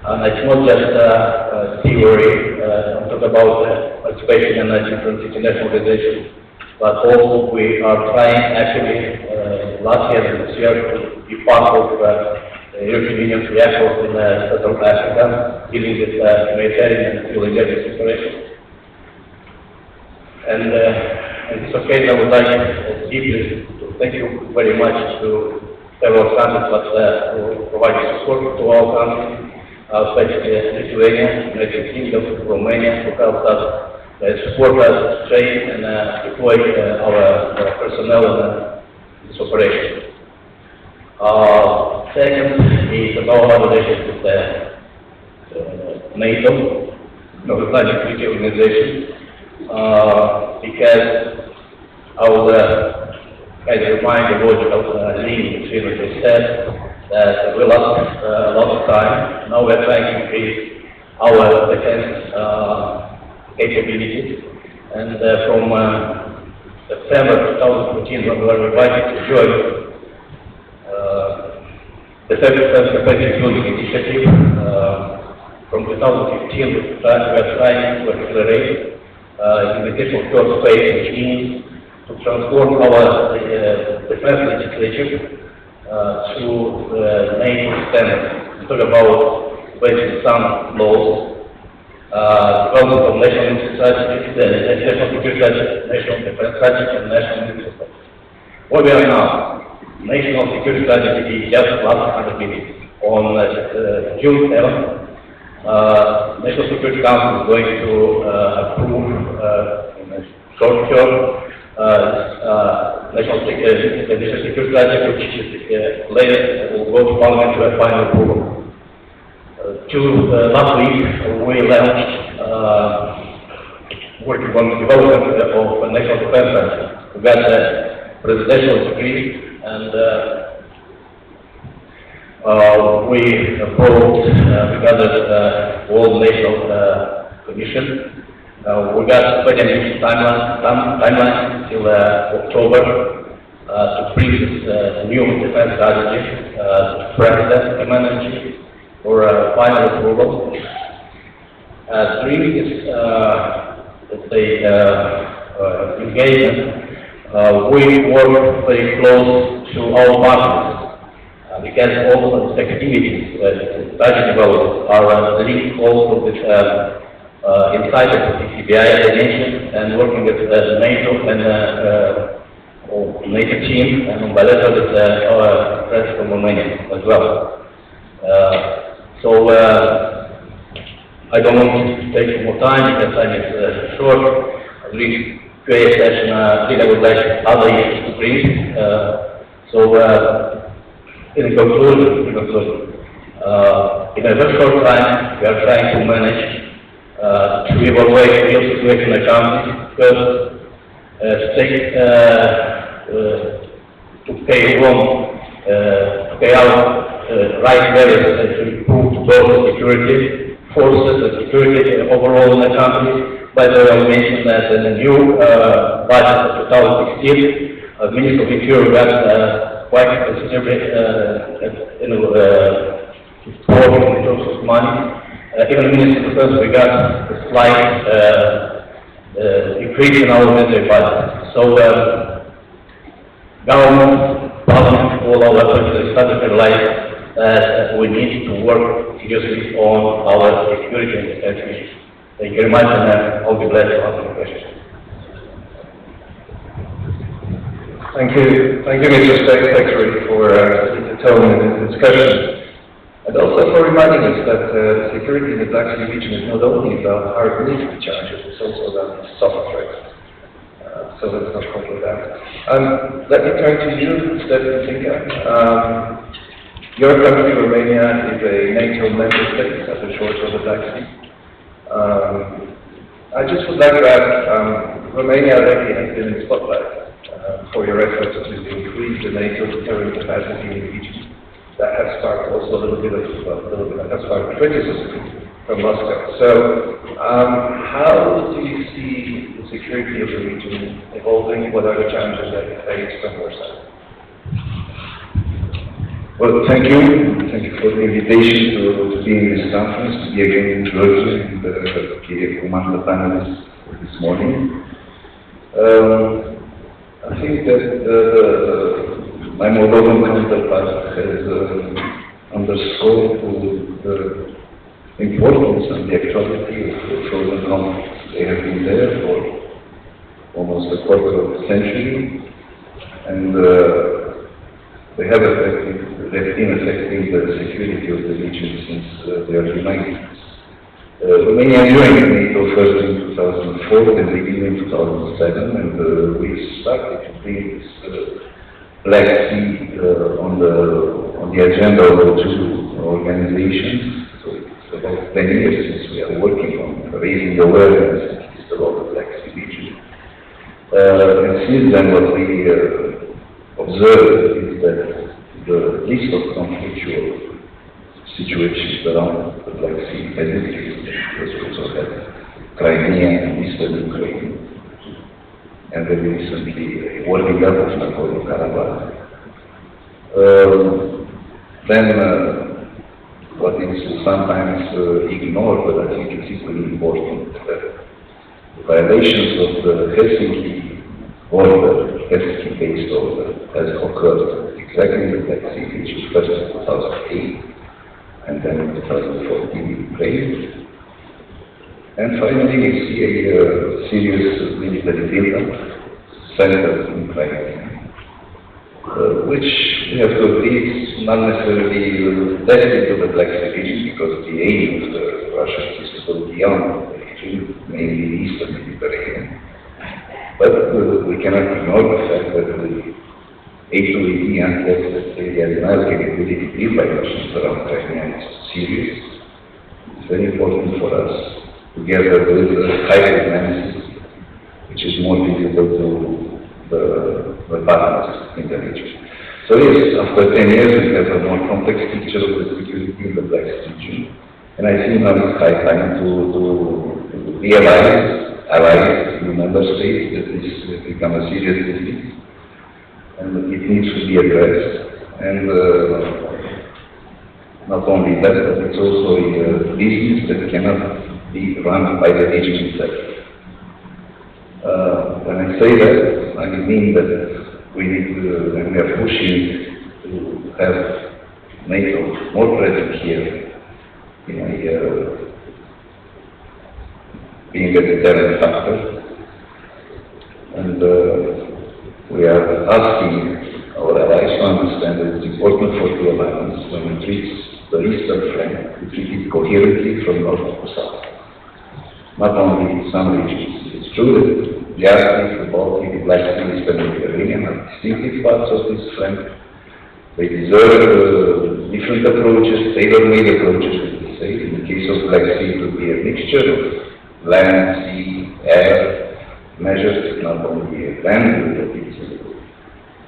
and it's not just theory. I'm talking about participation in different international organizations, but also we are trying actually last year and this year to be part of the European Union's reactors in Central Africa, dealing with humanitarian and humanitarian operations. And in this occasion, I would like deeply to thank you very much to several countries that provide support to our country, especially Lithuania, United Kingdom, Romania, who helped us support us, train and deploy our personnel in this operation. Second is about our relations with NATO, the Atlantic Treaty Organization, because I will kind of remind the logical link between what they said, that we lost a lot of time. Now we're trying to increase our defense capabilities, and from September 2014, when we were invited to join the Defense Capacity Building Initiative, from 2015 we are trying to accelerate implementation of first phase, which means to transform our defense legislation to NATO standards. We talk about basically some laws, development of national strategy, national security strategy, national defense strategy, and national military strategy. Where we are now, national security strategy just last meeting on June 7th. National Security Council is going to approve in a short term national security strategy, which is later will go to Parliament to a final approval. Last week we launched working on the development of a national defense strategy. We got a presidential decree and we approved, we gathered World National Commission. We got quite an interesting timeline till October to bring this new defense strategy to President Commander for final approval. During this, let's say, engagement, we work very close to our partners. Because all of the activities strategy development are linked also with inside of the CBI as I mentioned, and working with NATO and NATO team, and bilateral with our friends from Romania as well. I don't want to take more time because time is short. During Q&A session, I would like other issues to bring. In conclusion, in a very short time, we are trying to manage to evaluate real situation in the country. First, to pay out right values to improve border security, forces and security overall in the country. By the way, I mentioned that in the new budget of 2016, Minister of Interior got quite considerably support in terms of money. Even Minister of Defense, we got a slight increase in our military budget. So, government, parliament, all our efforts started to realize that we need to work seriously on our security and defense issues. Thank you very much, and I'll be glad to answer your questions. Thank you, Mr. Secretary, for the tone in the discussion. And also for reminding us that security in the Black Sea region is not only about hard military challenges, it's also about soft threats. So let's not forget that. Let me turn to you, Stefan Tinka. Your country, Romania, is a NATO member state at the shores of the Black Sea. I just would like to ask, Romania lately has been in the spotlight for your efforts to increase the NATO deterrent capacity in the region. That has sparked also a little bit of criticism from Moscow. So, how do you see the security of the region evolving? What are the challenges that you face from your side? Well, thank you. Thank you for the invitation to be in this conference, to be again in Georgia, and to be among the panelists this morning. I think that my Moldovan counterpart has underscored the importance and the actuality of the frozen conflicts. They have been there for almost a quarter of a century, and they have been affecting the security of the region since the early 90s. Romania joined NATO first in 2004 and beginning in 2007, and we started to bring this Black Sea on the agenda of the two organizations. So it's about 10 years since we are working on raising awareness at least about the Black Sea region. And since then, what we observed is that the list of conflictual situations around the Black Sea has increased, because we also had Crimea and Eastern Ukraine, and very recently warming up of Nagorno-Karabakh. Then what is sometimes ignored, but I think it's equally important, that violations of the Helsinki order, Helsinki-based order, has occurred exactly in the Black Sea region, first in 2008, and then in 2014 in Ukraine. And finally, we see a serious military build-up centered in Crimea. which we have to agree is not necessarily destined to the Black Sea region, because the aim of the Russians is to go beyond the region, mainly the Eastern Mediterranean. But we cannot ignore the fact that the A2AD anti-aerial capability built by Russians around Crimea is serious. It's very important for us, together with hybrid analysis, which is more visible to the partners in the region. So yes, after 10 years we have a more complex picture of the security in the Black Sea region. And I think now it's high time to realize, allies in member states, that this has become a serious disease and it needs to be addressed. And not only that, but it's also a business that cannot be run by the region itself. When I say that, I mean that we need to, and we are pushing to have NATO more present here in being a deterrent factor. And we are asking our allies to understand that it's important for the alliance when it treats the eastern flank to treat it coherently from north to south, not only some regions. It's true that the Arctic, the Baltic, the Black Sea, Eastern Mediterranean are distinctive parts of this flank. They deserve different approaches, tailor-made approaches, as we say. In the case of Black Sea, it will be a mixture of land, sea, air measures, not only land, but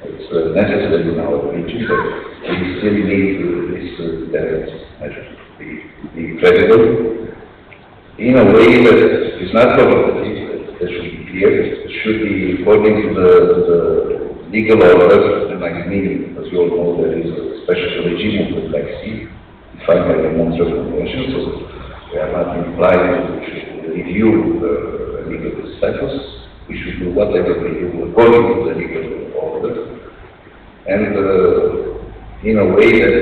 it's necessary in our region, but we still need this direct measure to be credible in a way that is not provocative. That should be clear. It should be according to the legal order, and I mean, as you all know, there is a special regime of the Black Sea, defined by the Montreal Convention, so we are not implied we should review the legal status. We should do whatever we do according to the legal order, and in a way that,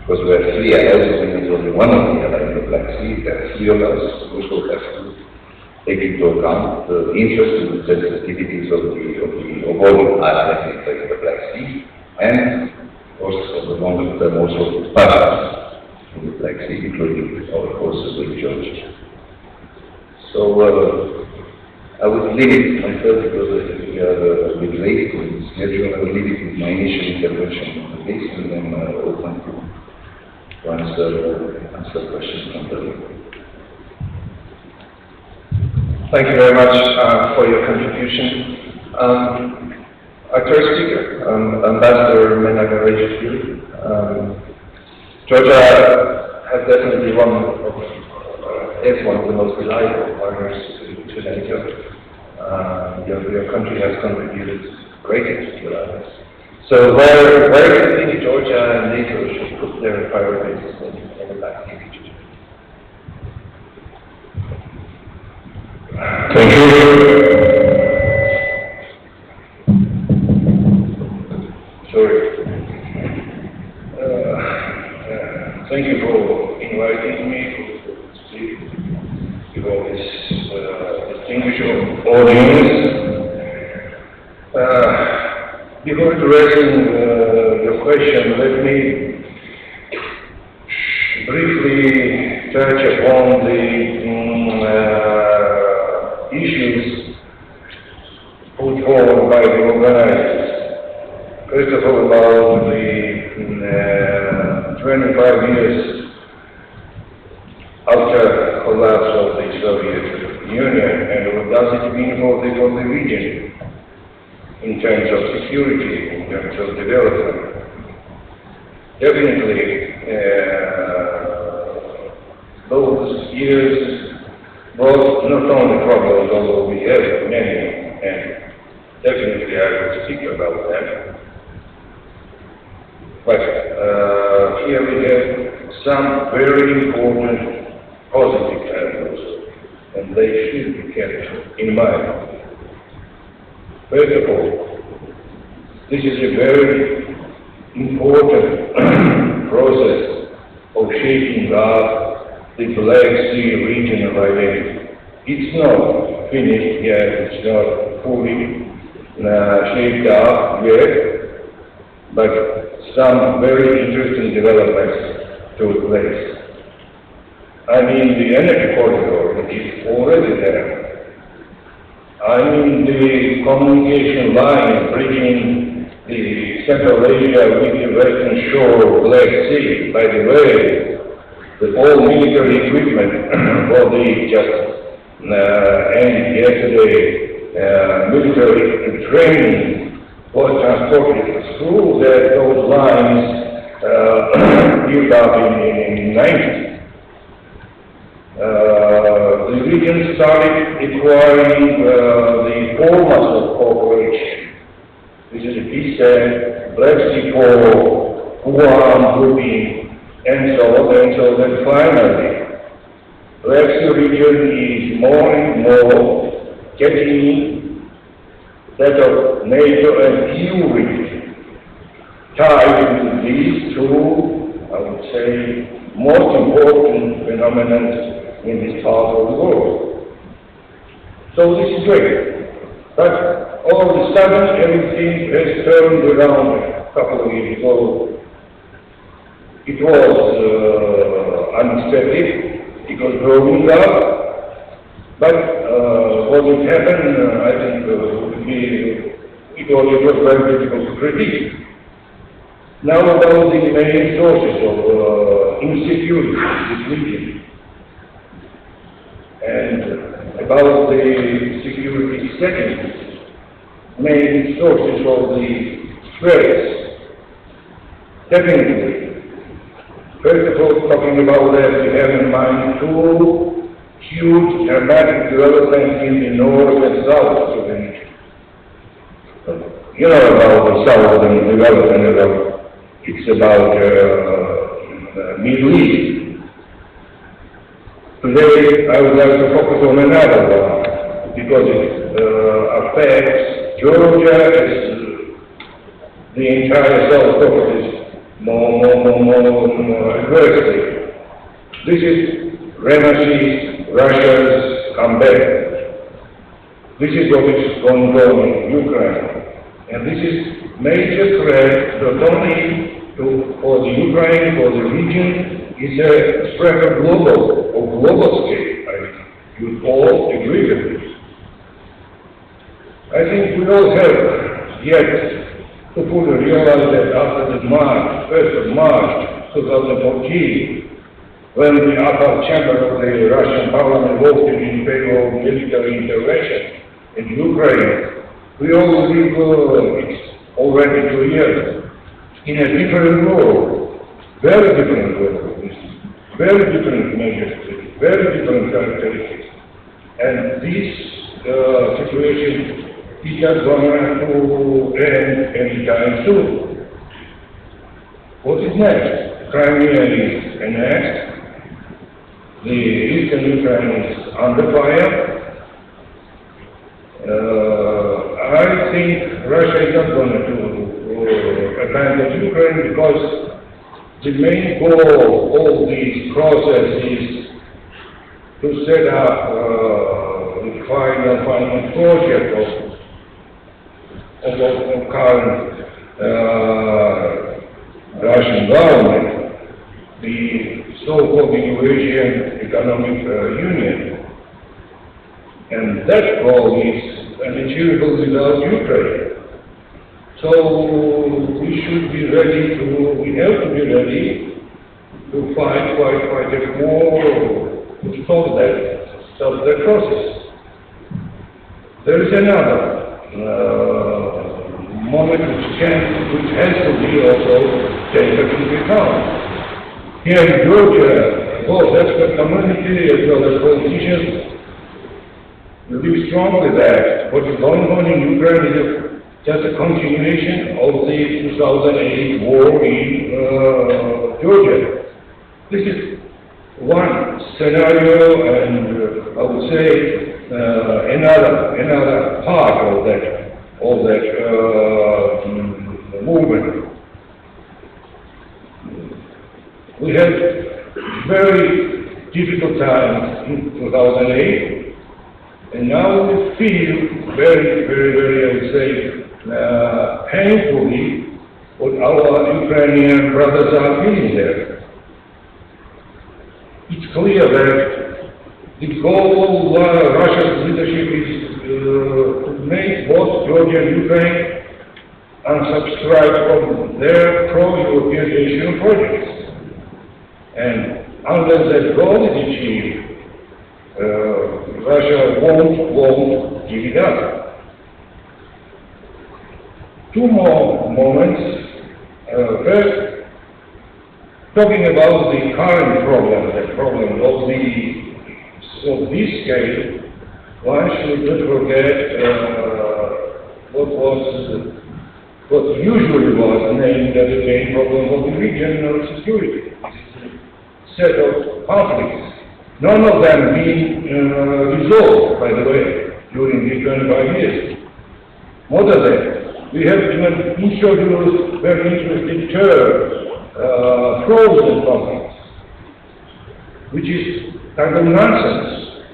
because we are three allies, when there is only one of the allies in the Black Sea, there are three of us, we also have to take into account the interest and the sensitivities of all aspects of the Black Sea, and of course, for the longer term, also the partners in the Black Sea, including our forces in Georgia. So I would limit myself, because we are a bit late in the schedule. I will leave it with my initial intervention on this, and then open to answer questions from the room. Thank you very much for your contribution. Our third speaker, Ambassador Menagarejishvili. Georgia has definitely is one of the most reliable partners to NATO. Your country has contributed greatly to the alliance. So where do you think Georgia and NATO should put their priorities in the Black Sea region? Thank you. Sorry. Thank you for inviting me to speak before this distinguished audience. Before addressing your question, let me briefly touch upon the issues put forward by the organizers. First of all, about the 25 years after collapse of the Soviet Union, and what does it mean for the region in terms of security, in terms of development. Definitely, those years brought not only problems, although we have many, and definitely I will speak about them. But here we have some very important positive elements, and they should be kept in mind. First of all, this is a very important process of shaping up the Black Sea region of identity. It's not finished yet, it's not fully shaped up yet, but some very interesting developments took place. I mean the energy corridor, which is already there. I mean the communication line bridging the Central Asia with the western shore of Black Sea. By the way, the all military equipment for the just and yesterday military training was transported through those lines built up in 90s. The region started acquiring the formats of cooperation. This is PSEN, Black Sea Corps, Guam, grouping, and so on and so on. And finally, Black Sea region is more and more getting that of NATO and EU region, tied into these two, I would say, most important phenomena in this part of the world. So this is great. But all of a sudden everything has turned around a couple of years ago. It was unexpected, it was growing up, but what would happen, I think, it was very difficult to predict. Now about the main sources of insecurity in this region, and about the security settings, main sources of the threats. Definitely, first of all, talking about that, we have in mind two huge dramatic developments in the north and south of the region. You know about the southern development, it's about Middle East. Today, I would like to focus on another one, because it affects Georgia as the entire South Caucasus more adversely. This is Renaissance, Russia's comeback. This is what is going on in Ukraine. And this is major threat not only for the Ukraine, for the region. It's a threat of global scale. You all agree with this. I think we all have yet to fully realize that after the 1st of March 2014, when the upper chamber of the Russian parliament voted in favor of military intervention in Ukraine, we all believe it's already 2 years in a different world, very different world. Very different measures, very different characteristics. And this situation is not going to end anytime soon. What is next? Crimea is annexed. The eastern Ukraine is under fire. I think Russia is not going to abandon Ukraine because the main goal of all these processes to set up the final project of current Russian government, the so-called Eurasian Economic Union. And that goal is unachievable without Ukraine. So we should be ready we have to be ready to fight a war to stop that process. There is another moment which has to be also taken into account. Here in Georgia, both expert community as well as politicians believe strongly that what is going on in Ukraine is just a continuation of the 2008 war in Georgia. This is one scenario, and I would say another part of that movement. We had very difficult times in 2008, and now we feel very, I would say, painfully what our Ukrainian brothers are feeling there. It's clear that the goal of Russia's leadership is to make both Georgia and Ukraine unsubscribe from their pro-European national projects. And unless that goal is achieved, Russia won't give it up. Two more moments. First, talking about the current problem, the problem of this scale, one should not forget what usually was named as the main problem of the regional security. Set of conflicts, none of them being resolved, by the way, during these 25 years. More than that, we have even introduced very interesting term, frozen conflicts, which is kind of nonsense,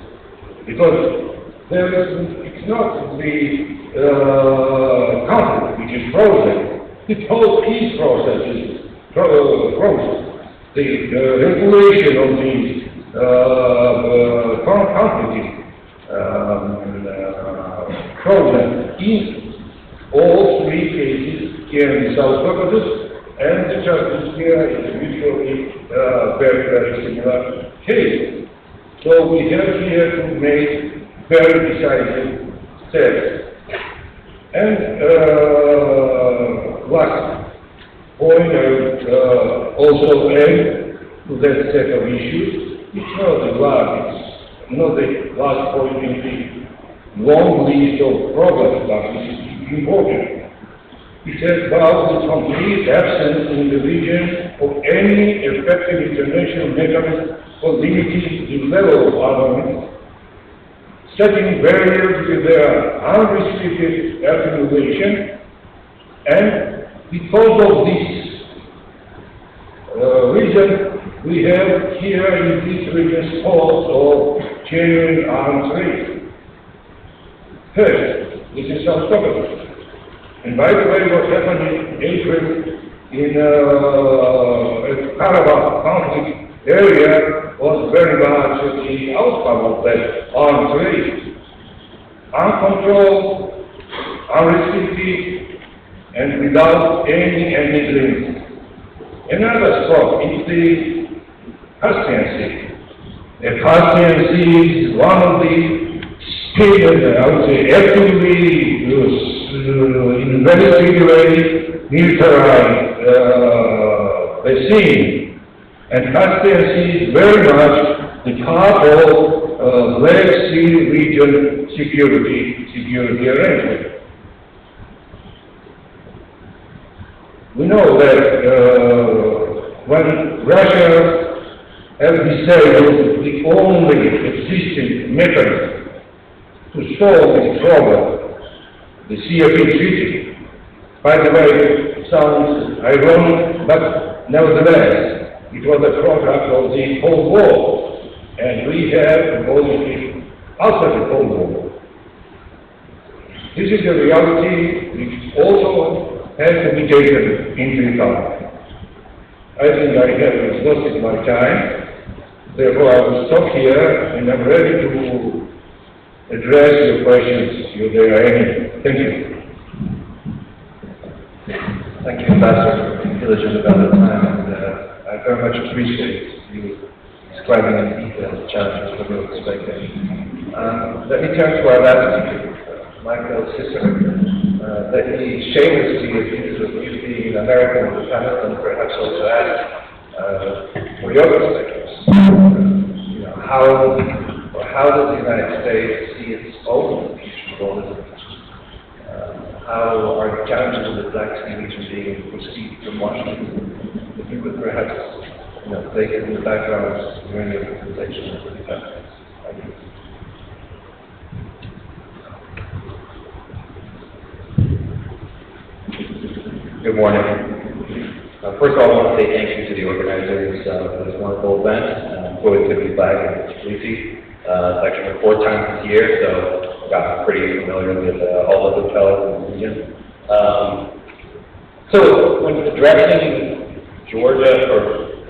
because it's not the conflict which is frozen, the whole peace process is frozen. The regulation of the conflict is frozen in all three cases here in the South Caucasus, and the justice here is usually very, very similar case. So we have here to make very decisive steps. And last point I would also add to that set of issues, it's not the last point in the long list of problems, but it's important. It's about the complete absence in the region of any effective international mechanism for limiting the level of armament, setting barriers to their unrestricted accumulation, and because of this reason, we have here in this region spots of genuine arms race. First, this is South Caucasus. And by the way, what happened in April in the Karabakh conflict area was very much the outcome of that arms race. Uncontrolled, unrestricted, and without any limits. Another spot is the Caspian Sea. The Caspian Sea is one of the stated, I would say, actively, in very speedy way, militarized scene. And Caspian Sea is very much the part of Black Sea region security arrangement. We know that when Russia has disabled the only existing mechanism to solve this problem, the CFE treaty, by the way, sounds ironic, but nevertheless, it was a product of the Cold War, and we have abolished it after the Cold War. This is a reality which also has to be taken into account. I think I have exhausted my time, therefore I will stop here, and I'm ready to address your questions if there are any. Thank you. Thank you, Ambassador, for being diligent about the time, and I very much appreciate you describing in detail the challenges that we're expecting. Let me turn to our last speaker, Michael Cicero. Let me shamelessly accuse of you being an American on the panel, and perhaps also ask for your perspectives. How does the United States see its own future role in the region? How are the challenges of the Black Sea region being perceived from Washington? If you could perhaps, take it in the background during your presentation, that would be fantastic. Thank you. Good morning. First of all, I want to say thank you to the organizers for this wonderful event. I'm always good to be back in Tbilisi. It's actually my fourth time this year, so I got pretty familiar with all the hotels in the region. So when addressing Georgia or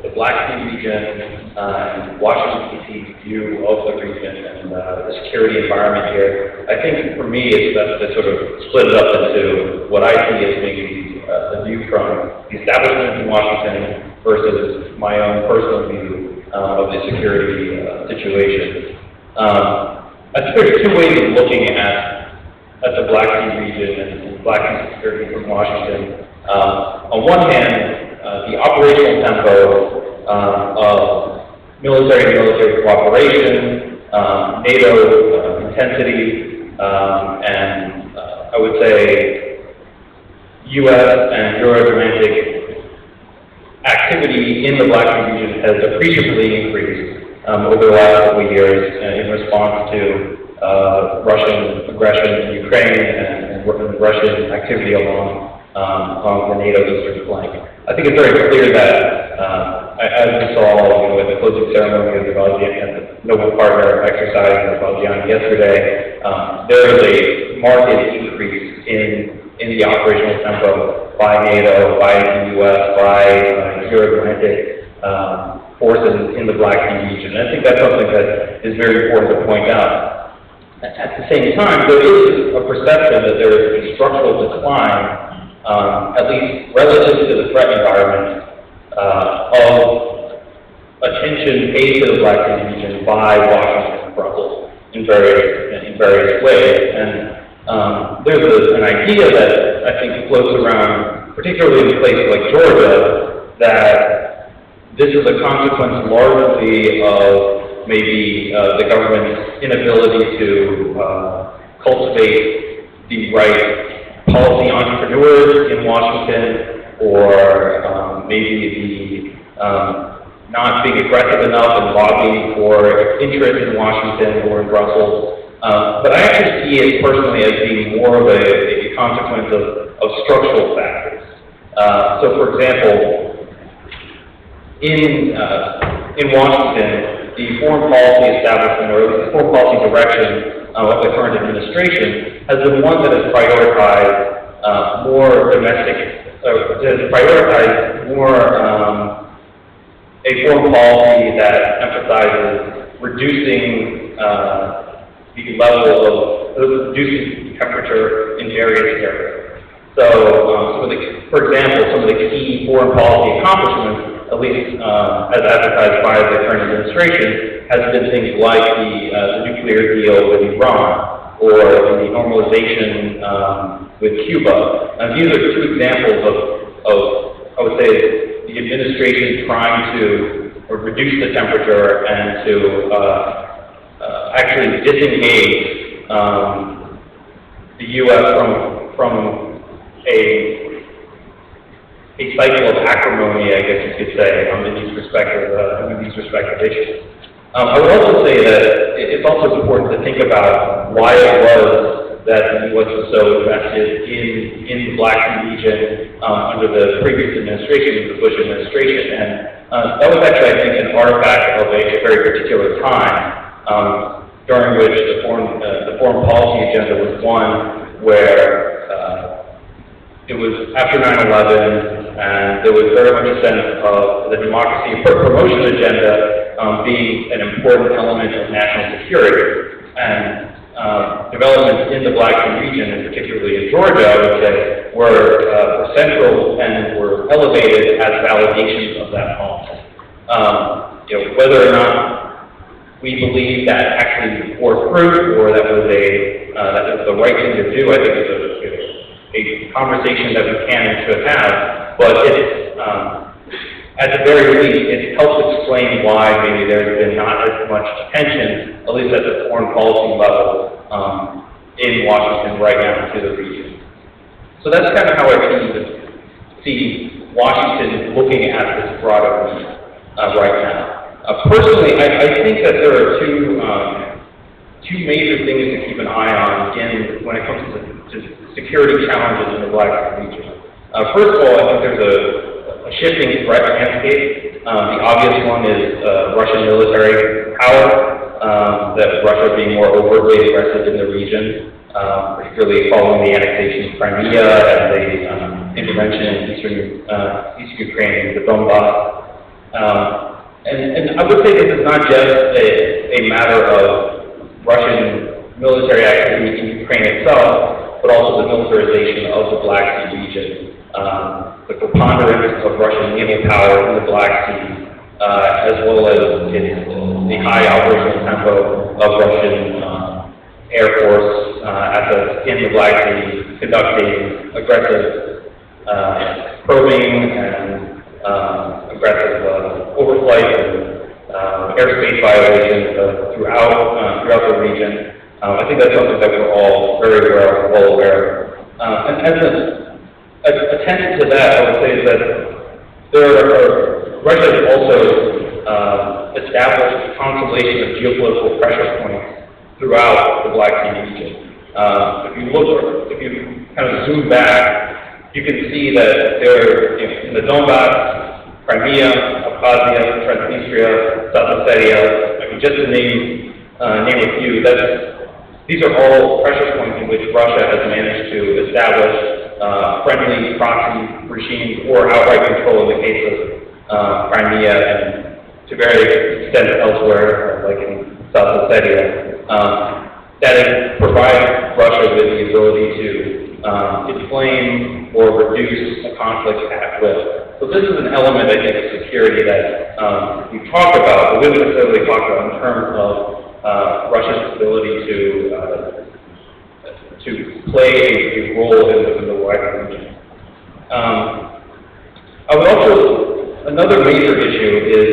the Black Sea region, and Washington D.C. view of the region and the security environment here, I think for me it's best to sort of split it up into what I see as being the view from the establishment in Washington versus my own personal view of the security situation. I think there's two ways of looking at the Black Sea region and Black Sea security from Washington. On one hand, the operational tempo of military cooperation, NATO intensity, and I would say U.S. and Euro-Atlantic activity in the Black Sea region has appreciably increased over the last couple of years in response to Russian aggression in Ukraine and Russian activity along the NATO eastern flank. I think it's very clear that, as we saw, at the closing ceremony of the Valdiani, the Nobel Partner exercise in Valdiani yesterday, there is a marked increase in the operational tempo by NATO, by the U.S., by Euro-Atlantic forces in the Black Sea region. And I think that's something that is very important to point out. At the same time, there is a perception that there is a structural decline, at least relative to the threat environment, of attention paid to the Black Sea region by Washington and Brussels in various ways. And there's an idea that I think floats around, particularly in a place like Georgia, that this is a consequence largely of maybe the government's inability to cultivate the right policy entrepreneurs in Washington, or maybe the not being aggressive enough in lobbying for interest in Washington or in Brussels. But I actually see it personally as being more of a consequence of structural factors. So, for example, in Washington, the foreign policy establishment, or the foreign policy direction of the current administration, has been one that has prioritized more domestic, has prioritized more a foreign policy that emphasizes reducing the level of reducing temperature in various areas. So, for example, some of the key foreign policy accomplishments, at least as advertised by the current administration, has been things like the nuclear deal with Iran, or the normalization with Cuba. And these are two examples of I would say, the administration trying to reduce the temperature and to actually disengage the U.S. from a cycle of acrimony, I guess you could say, in these respective issues. I would also say that it's also important to think about why it was that the U.S. was so invested in the Black Sea region under the previous administration, the Bush administration. And that was actually, I think, an artifact of a very particular time, during which the foreign policy agenda was one where it was after 9/11, and there was very much a sense of the democracy promotion agenda being an important element of national security. And developments in the Black Sea region, and particularly in Georgia, I would say, were central and were elevated as validations of that policy. Whether or not we believe that actually bore fruit, or that was the right thing to do, I think is a conversation that we can and should have. But it's at the very least, it helps explain why maybe there's been not as much attention, at least at the foreign policy level, in Washington right now to the region. So that's kind of how I see Washington looking at this broader need right now. Personally, I think that there are two major things to keep an eye on, again, when it comes to security challenges in the Black Sea region. First of all, I think there's a shifting threat landscape. The obvious one is Russian military power, that Russia being more overtly aggressive in the region. particularly following the annexation of Crimea and the intervention in Eastern Ukraine, the Donbass. And I would say this is not just a matter of Russian military activity in Ukraine itself, but also the militarization of the Black Sea region. The preponderance of Russian naval power in the Black Sea, as well as the high operational tempo of Russian Air Force assets in the Black Sea, conducting aggressive probing and aggressive overflight and airspace violations throughout the region. I think that's something that we're all very well aware of. And as attention to that, I would say that Russia has also established a constellation of geopolitical pressure points throughout the Black Sea region. If you kind of zoom back, you can see that there, in the Donbass, Crimea, Abkhazia, Transnistria, South Ossetia, I mean, just to name a few, these are all pressure points in which Russia has managed to establish friendly proxy regimes or outright control in the case of Crimea and to various extent elsewhere, like in South Ossetia. That provides Russia with the ability to inflame or reduce a conflict at will. So this is an element, I think, of security that we talk about, but we wouldn't necessarily talk about in terms of Russia's ability to play a role in the wider region. I would also, another major issue is,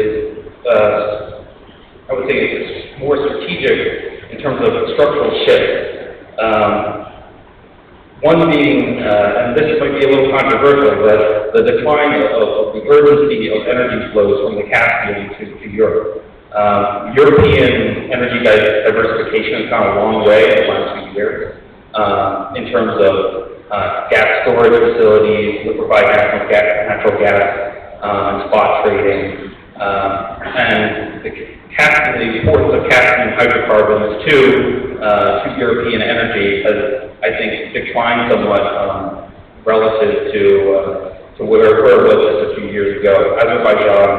I would say it's more strategic in terms of structural shifts. One being, and this might be a little controversial, but the decline of the urgency of energy flows from the Caspian to Europe. European energy diversification has gone a long way in the last few years in terms of gas storage facilities, liquefied natural gas, and spot trading. And the importance of Caspian hydrocarbons to European energy has, I think, declined somewhat relative to where it was just a few years ago. Azerbaijan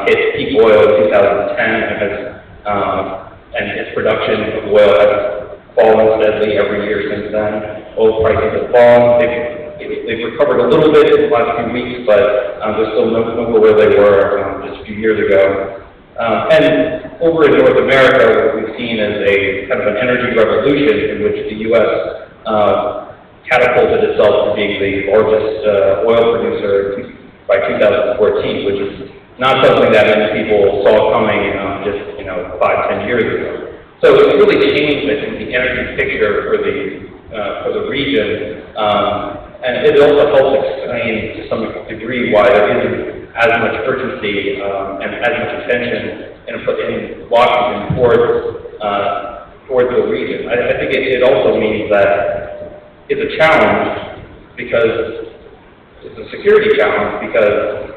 hit peak oil in 2010 and its production of oil has fallen steadily every year since then. Oil prices have fallen. They've recovered a little bit in the last few weeks, but they're still nowhere where they were just a few years ago. And over in North America, what we've seen is a kind of an energy revolution in which the U.S. catapulted itself to being the largest oil producer by 2014, which is not something that many people saw coming just 5-10 years ago. So it's really changed, I think, the energy picture for the region, and it also helps explain to some degree why there isn't as much urgency and as much attention in Washington towards the region. I think it also means that it's a challenge because it's a security challenge because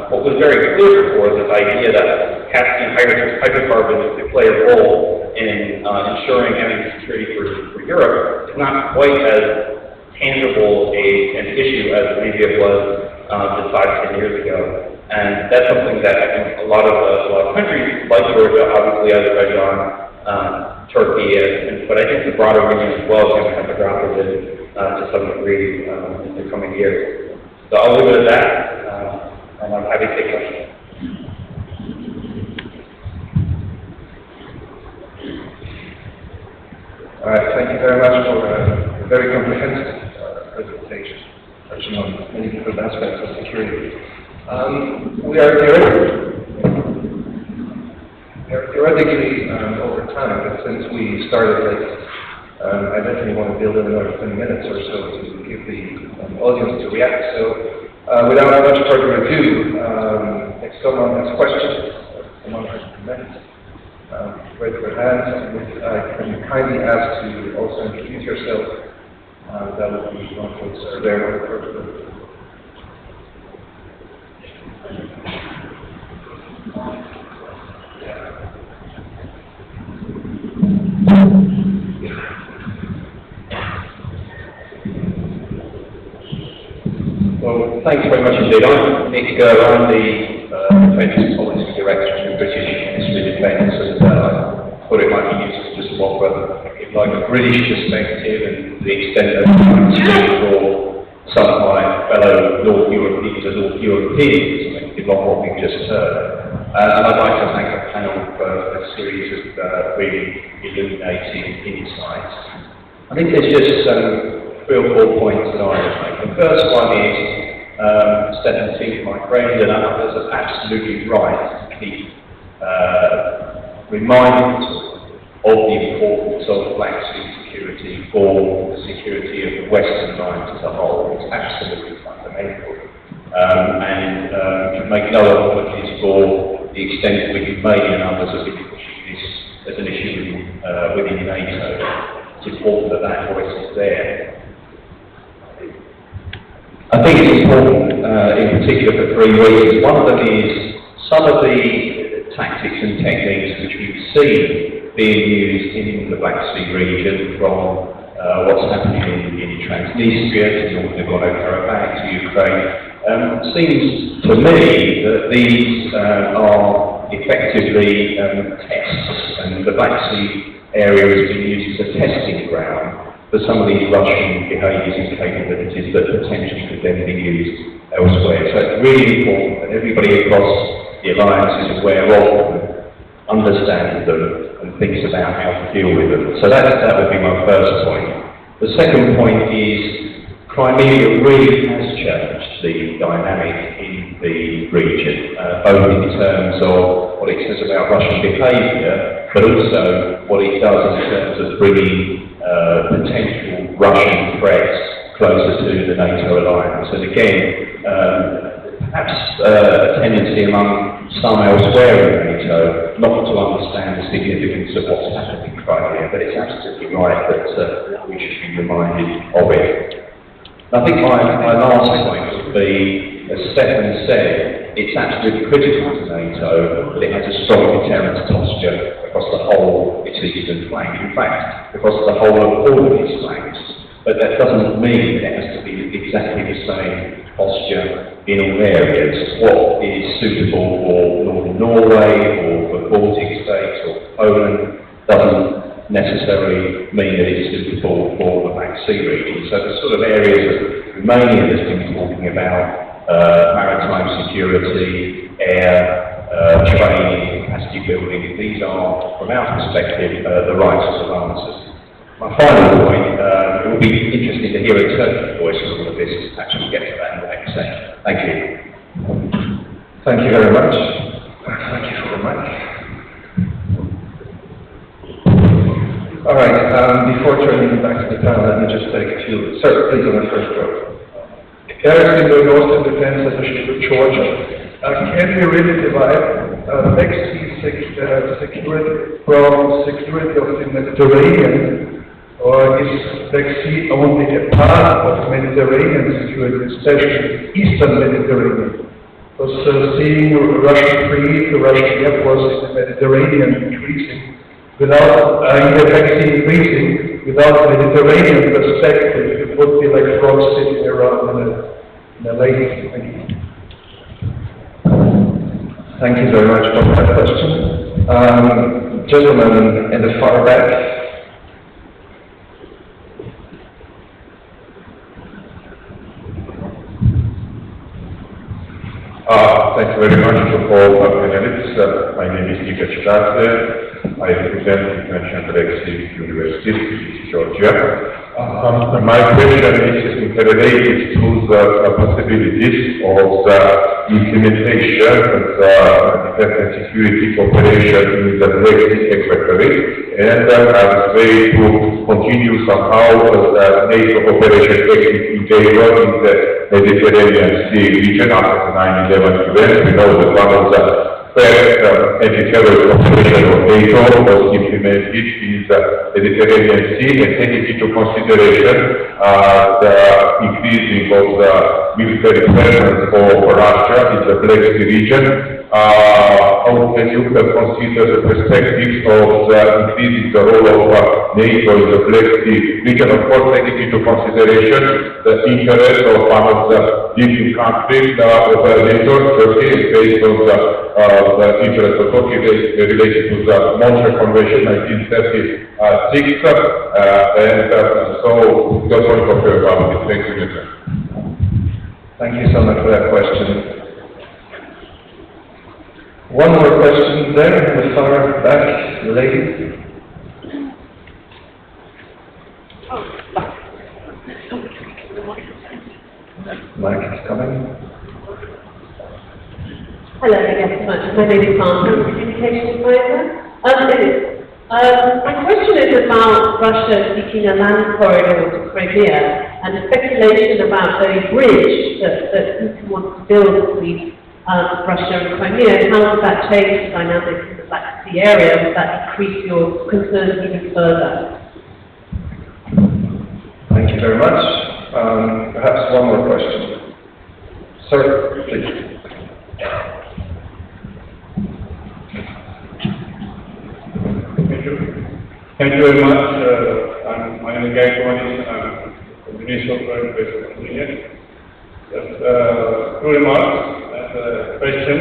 what was very clear before, this idea that Caspian hydrocarbons could play a role in ensuring energy security for Europe, is not quite as tangible an issue as maybe it was just 5-10 years ago. And that's something that I think a lot of countries, like Georgia, obviously Azerbaijan, Turkey, but I think the broader region as well is going to have to grapple with to some degree in the coming years. So I'll leave it at that, and I'm happy to take questions. All right, thank you very much for a very comprehensive presentation, touching on many different aspects of security. We are theoretically over time, but since we started late, I definitely want to build in another 20 minutes or so to give the audience to react. So, without much further ado, if someone has questions, someone has comments, raise your hands, and I can kindly ask to also introduce yourself. That would be wonderful, sir. There, first. Thanks very much indeed. I'm Nick Gurr. I'm the Defence Policy Director for British Ministry of Defence, and I thought it might be useful just to offer, if like, a British perspective and the extent of for some of my fellow North Europeans and North Europeans, if on what we've just heard. And I'd like to thank the panel for a series of really illuminating insights. I think there's just 3 or 4 points that I would make. The first one is, Stephen T, my friend, and others are absolutely right to keep reminding of the importance of Black Sea security for the security of the Western lines as a whole. It's absolutely fundamental. And to make no apologies for the extent to which May and others have been pushing this as an issue within NATO. It's important that that voice is there. I think it's important, in particular, for 3 reasons. One of them is some of the tactics and techniques which we've seen being used in the Black Sea region, from what's happening in Transnistria to Nagorno-Karabakh to Ukraine, seems to me that these are effectively tests, and the Black Sea area has been used as a testing ground for some of these Russian behaviours and capabilities that potentially could then be used elsewhere. So it's really important that everybody across the alliance is aware of them, understands them, and thinks about how to deal with them. So that would be my first point. The second point is Crimea really has changed the dynamic in the region, both in terms of what it says about Russian behaviour, but also what it does in terms of bringing potential Russian threats closer to the NATO alliance. And again, perhaps a tendency among some elsewhere in NATO not to understand the significance of what's happening in Crimea, but it's absolutely right that we should be reminded of it. I think my last point would be, as Stefan said, it's absolutely critical to NATO that it has a strong deterrence posture across the whole of its eastern flank, in fact, across the whole of all of its flanks. But that doesn't mean it has to be exactly the same posture in all areas. What is suitable for Northern Norway or for Baltic states or Poland doesn't necessarily mean that it's suitable for the Black Sea region. So the sort of areas that Romania has been talking about, maritime security, air, training, capacity building, these are, from our perspective, the right sort of answers. My final point, it will be interesting to hear a Turkish voice on all of this, perhaps we'll get to that in the next session. Thank you. Thank you very much. Thank you for the mic. All right, before turning back to the panel, let me just take a few. Sir, please on the first row. Eric in the Northern Defense Association of Georgia. Can we really divide Black Sea security from security of the Mediterranean, or is Black Sea only a part of Mediterranean security, especially Eastern Mediterranean? Because seeing Russian fleet, the Russian air force in the Mediterranean increasing, without in the Black Sea increasing, without Mediterranean perspective, it would be like frogs sitting around in a lake. Thank you. Thank you very much for that question. Gentleman in the far back. Thank you very much to all panelists. My name is Nika Chikadze. I represent the International Black Sea University, Georgia. My question is related to the possibilities of the implementation of the defense and security cooperation in the Black Sea Equatory, and as a way to continue somehow the NATO cooperation in the Mediterranean Sea region after the 9/11 events. We know that one of the first anti-terrorist operation of NATO was implemented in the Mediterranean Sea, and taking into consideration the increasing of the military presence of Russia in the Black Sea region, how can you consider the perspectives of increasing the role of NATO in the Black Sea region, of course taking into consideration the interest of one of the leading countries of NATO, Turkey, based on the interest of Turkey related to the Montreal Convention 1936, so your point of view about it. Thank you, Mr. Thank you so much for that question. One more question there, in the far back, the lady. Mike is coming. Hello, yes, my name is Martha, Communications Advisor. My question is about Russia seeking a land corridor to Crimea and speculation about a bridge that Putin wants to build between Russia and Crimea. How does that change the dynamics in the Black Sea area? Would that increase your concerns even further? Thank you very much. Perhaps one more question. Sir, please. Thank you very much. My name is Guy Kovanis. I'm from the Ministry of Foreign Affairs of Romania. Just two remarks and a question.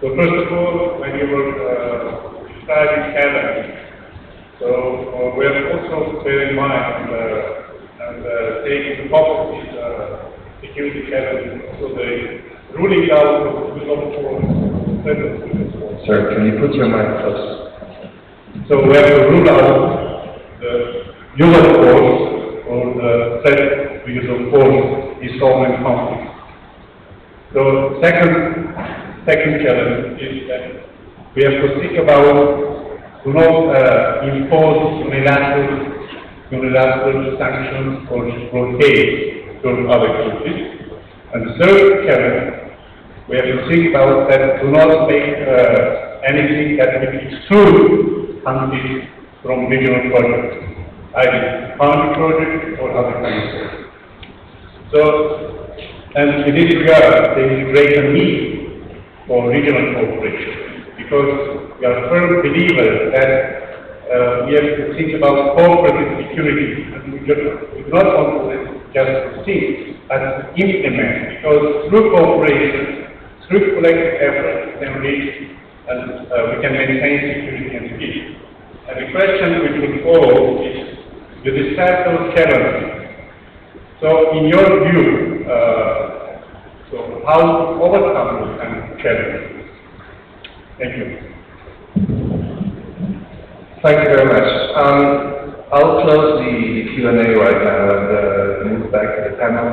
So first of all, when you were describing challenge, so we have also to bear in mind and taking top of this security challenge, so the ruling out of use of force. Sir, can you put your mic closer? So we have to rule out the use of force or the threat to use of force in solving conflict. So second challenge is that we have to think about do not impose unilateral sanctions or blockades to other countries. And the third challenge, we have to think about that do not make anything that will exclude countries from regional projects, either country projects or other countries. So, and in this regard, there is a greater need for regional cooperation, because we are firm believers that we have to think about cooperative security, and we do not want to just think and implement, because through cooperation, through collective effort, we can reach and we can maintain security and peace. And the question which would follow is the societal challenge. So in your view, so how to overcome this kind of challenge? Thank you. Thank you very much. I'll close the Q&A right now and move back to the panel.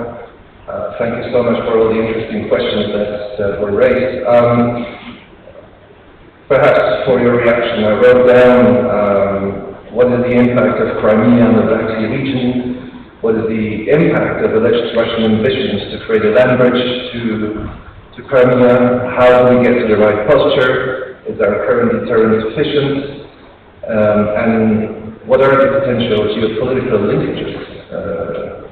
Thank you so much for all the interesting questions that were raised. Perhaps for your reaction, I wrote down what is the impact of Crimea on the Black Sea region, what is the impact of alleged Russian ambitions to create a land bridge to Crimea, how do we get to the right posture, is our current deterrent sufficient, and what are the potential geopolitical linkages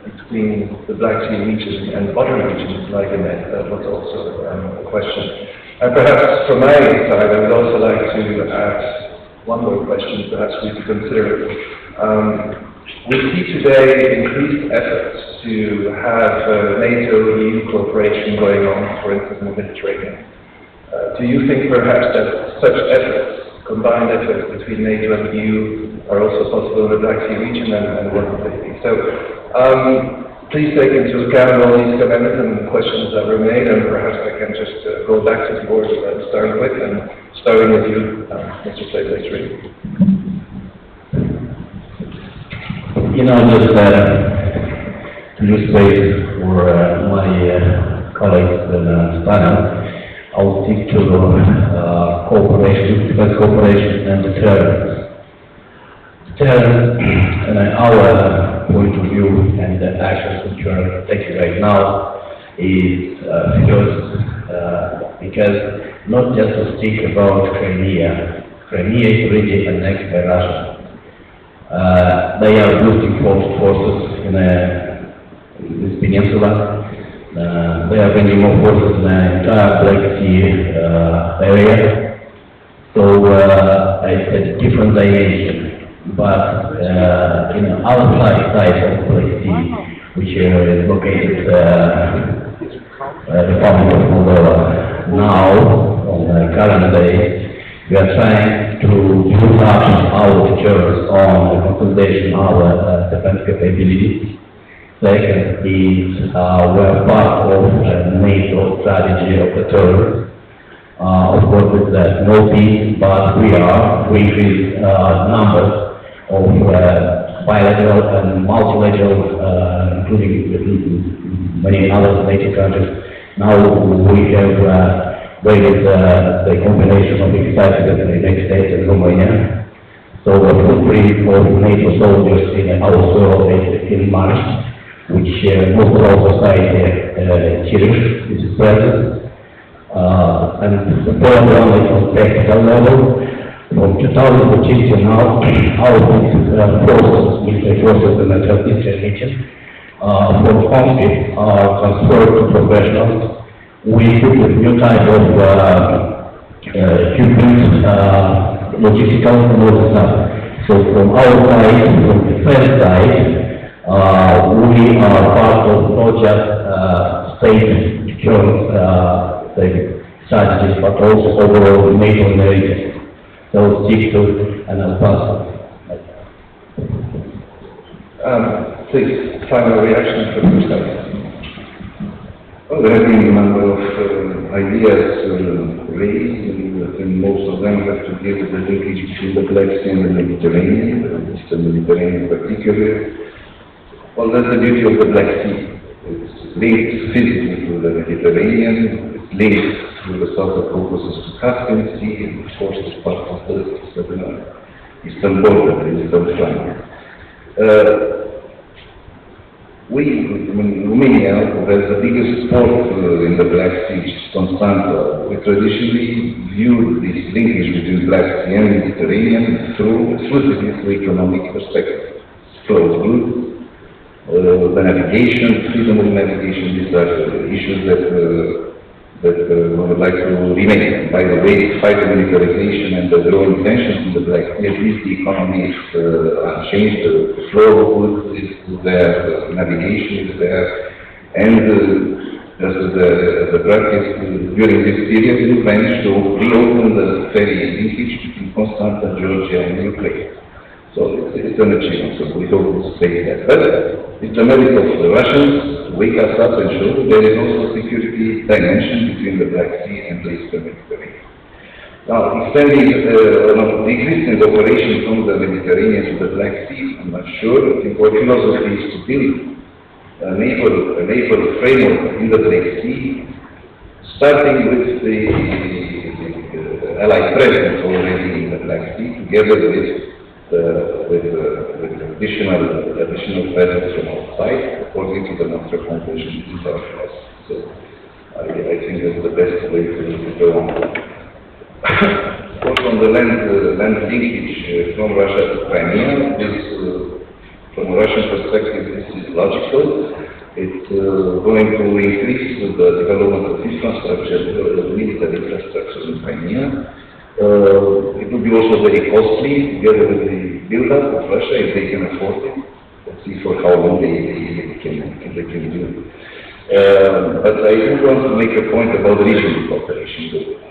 between the Black Sea region and other regions like the Med? That was also a question. And perhaps from my side, I would also like to ask one more question, perhaps we could consider. We see today increased efforts to have NATO-EU cooperation going on, for instance, in the Mediterranean. Do you think perhaps that such efforts, combined efforts between NATO and EU, are also possible in the Black Sea region, and what would they be? So, please take into account all these comments and questions that were made, and perhaps I can just go back to the board starting with you, Mr. Secretary. You know, just to use space for my colleagues in the panel, I'll stick to cooperation, because cooperation and deterrence. In our point of view and the actions which are taken right now is because not just to speak about Crimea. Crimea is already annexed by Russia. They are boosting forces in this peninsula. They are bringing more forces in the entire Black Sea area. So it's a different dimension. But in the other side of Black Sea, which is located Republic of Moldova, now, on the current day, we are trying to build up our features on the consolidation of our defense capabilities. Second is we are part of the NATO strategy of the terror. Of course, it's no peace, but we increase numbers of bilateral and multilateral, including many other NATO countries. Now we have raised the combination of excited in the United States and Romania. So the footprint of NATO soldiers in our soil in March, which most of our society cherish, is present. And the third one is on practical level. From 2014 to now, our forces, military forces in the Transnistria region, from conflict are transferred to professionals. We put a new type of equipment, logistical and all the stuff. So from our side, from the defense side, we are part of not just state strategies, but also overall NATO narrative. So stick to and I'll pass. Please, final reaction from your side. Well, there have been a number of ideas raised, and most of them have to do with the linkage between the Black Sea and the Mediterranean, the Eastern Mediterranean in particular. Well, that's the beauty of the Black Sea. It's linked physically to the Mediterranean, it's linked through the south of Caucasus to Caspian Sea, and of course it's part of the eastern border, the eastern flank. Romania has the biggest port in the Black Sea, which is Constanta. We traditionally view this linkage between Black Sea and Mediterranean through economic perspective. Flow of goods, the navigation, freedom of navigation, these are issues that we would like to remain. By the way, despite the militarization and the growing tensions in the Black Sea, at least the economy is unchanged, the flow of goods is there, the navigation is there, and as a practice, during this period, we managed to reopen the ferry linkage between Constanta, Georgia, and Ukraine. So it's an achievement, so we hope to stay there. But it's the merit of the Russians to wake us up and show there is also a security dimension between the Black Sea and the Eastern Mediterranean. Now, extending the existing operation from the Mediterranean to the Black Sea, I'm not sure. I think our philosophy is to build a naval framework in the Black Sea, starting with the Allied presence already in the Black Sea, together with additional presence from outside, according to the master conclusion in our class. So I think that's the best way to go on. Also on the land linkage from Russia to Crimea, from a Russian perspective, this is logical. It's going to increase the development of infrastructure, the military infrastructure in Crimea. It will be also very costly, together with the build-up of Russia, if they can afford it. Let's see for how long they can do it. But I do want to make a point about regional cooperation.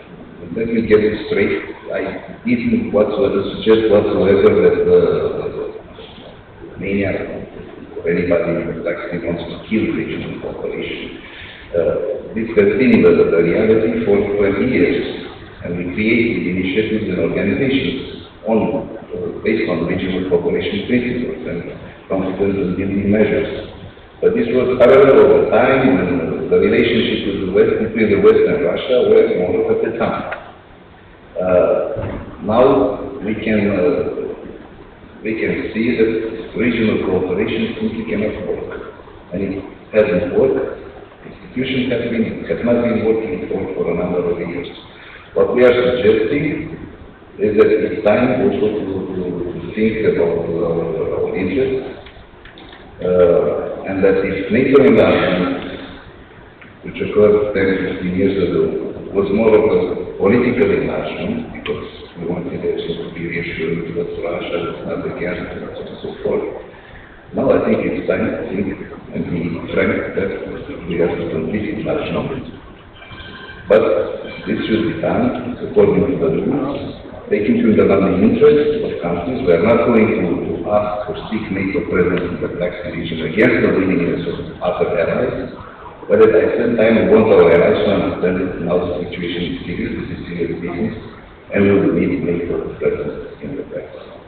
Let me get it straight. I didn't suggest whatsoever that Romania or anybody in the Black Sea wants to kill regional cooperation. This has been the reality for 20 years. And we created initiatives and organizations based on regional cooperation principles and confidence and building measures. But this was parallel over time, and the relationship with the West, between the West and Russia, was more at the time. Now we can see that regional cooperation simply cannot work, and it hasn't worked. Institutions have not been working for a number of years. What we are suggesting is that it's time also to think about our interests, and that if NATO enlargement which occurred 10, 15 years ago, was more of a political enlargement, because we wanted also to be reassured that Russia was not against us and so forth. Now I think it's time to think and be frank that we have to complete enlargement. But this should be done according to the rules, taking into account the interests of countries. We are not going to ask for seek NATO presence in the Black Sea region against the willingness of other allies. But at the same time, we want our allies to understand that now the situation is serious, this is serious business, and we will need NATO presence in the Black Sea.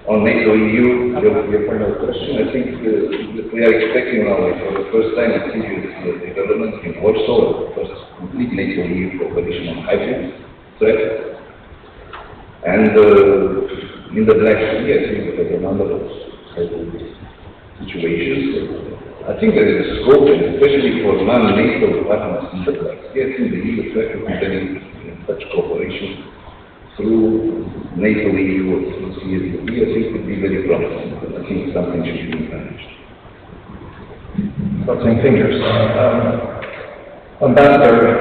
On NATO-EU, your final question, I think that we are expecting now for the first time a serious development in Warsaw, first complete NATO-EU cooperation on hybrid threat. And in the Black Sea, I think there are a number of situations. I think there is a scope, and especially for non-NATO partners in the Black Sea, I think the EU try to continue in such cooperation through NATO-EU or through CSDP. I think would be very promising. I think something should be managed. Crossing fingers. Ambassador,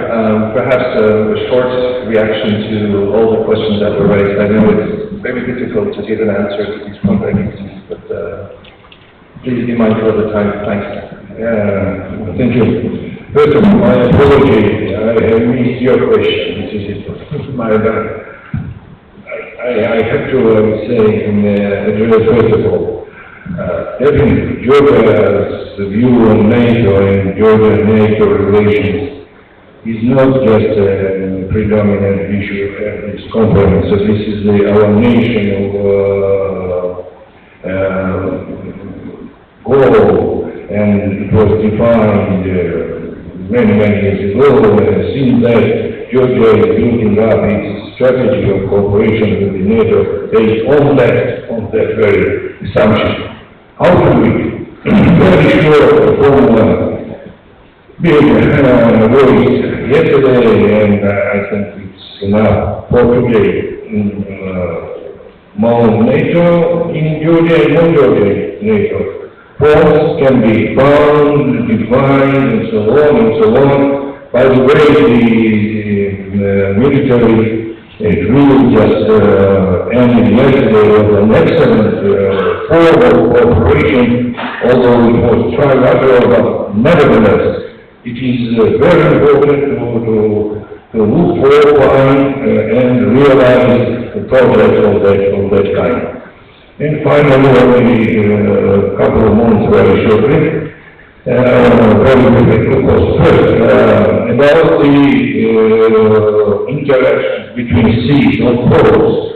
perhaps a short reaction to all the questions that were raised. I know it's very difficult to give an answer to these complexities, but please be mindful of the time. Thanks. Thank you. First of all, my apology. I have missed your question. This is my bad. I have to say, address first of all, definitely Georgia's view on NATO and Georgia-NATO relations is not just a predominant issue at this conference. So this is our national goal, and it was defined many years ago. Since that, Georgia is building up its strategy of cooperation with the NATO based on that very assumption. How do we very sure from big voice yesterday, and I think it's enough for today, more NATO in Georgia and non-Georgia NATO. Forms can be found, defined, and so on. By the way, the military drill just ended yesterday with an excellent form of cooperation, although it was trilateral, but nevertheless, it is very important to look forward and realize the projects of that kind. And finally, only a couple of months very shortly, first, about the interaction between seas or poles.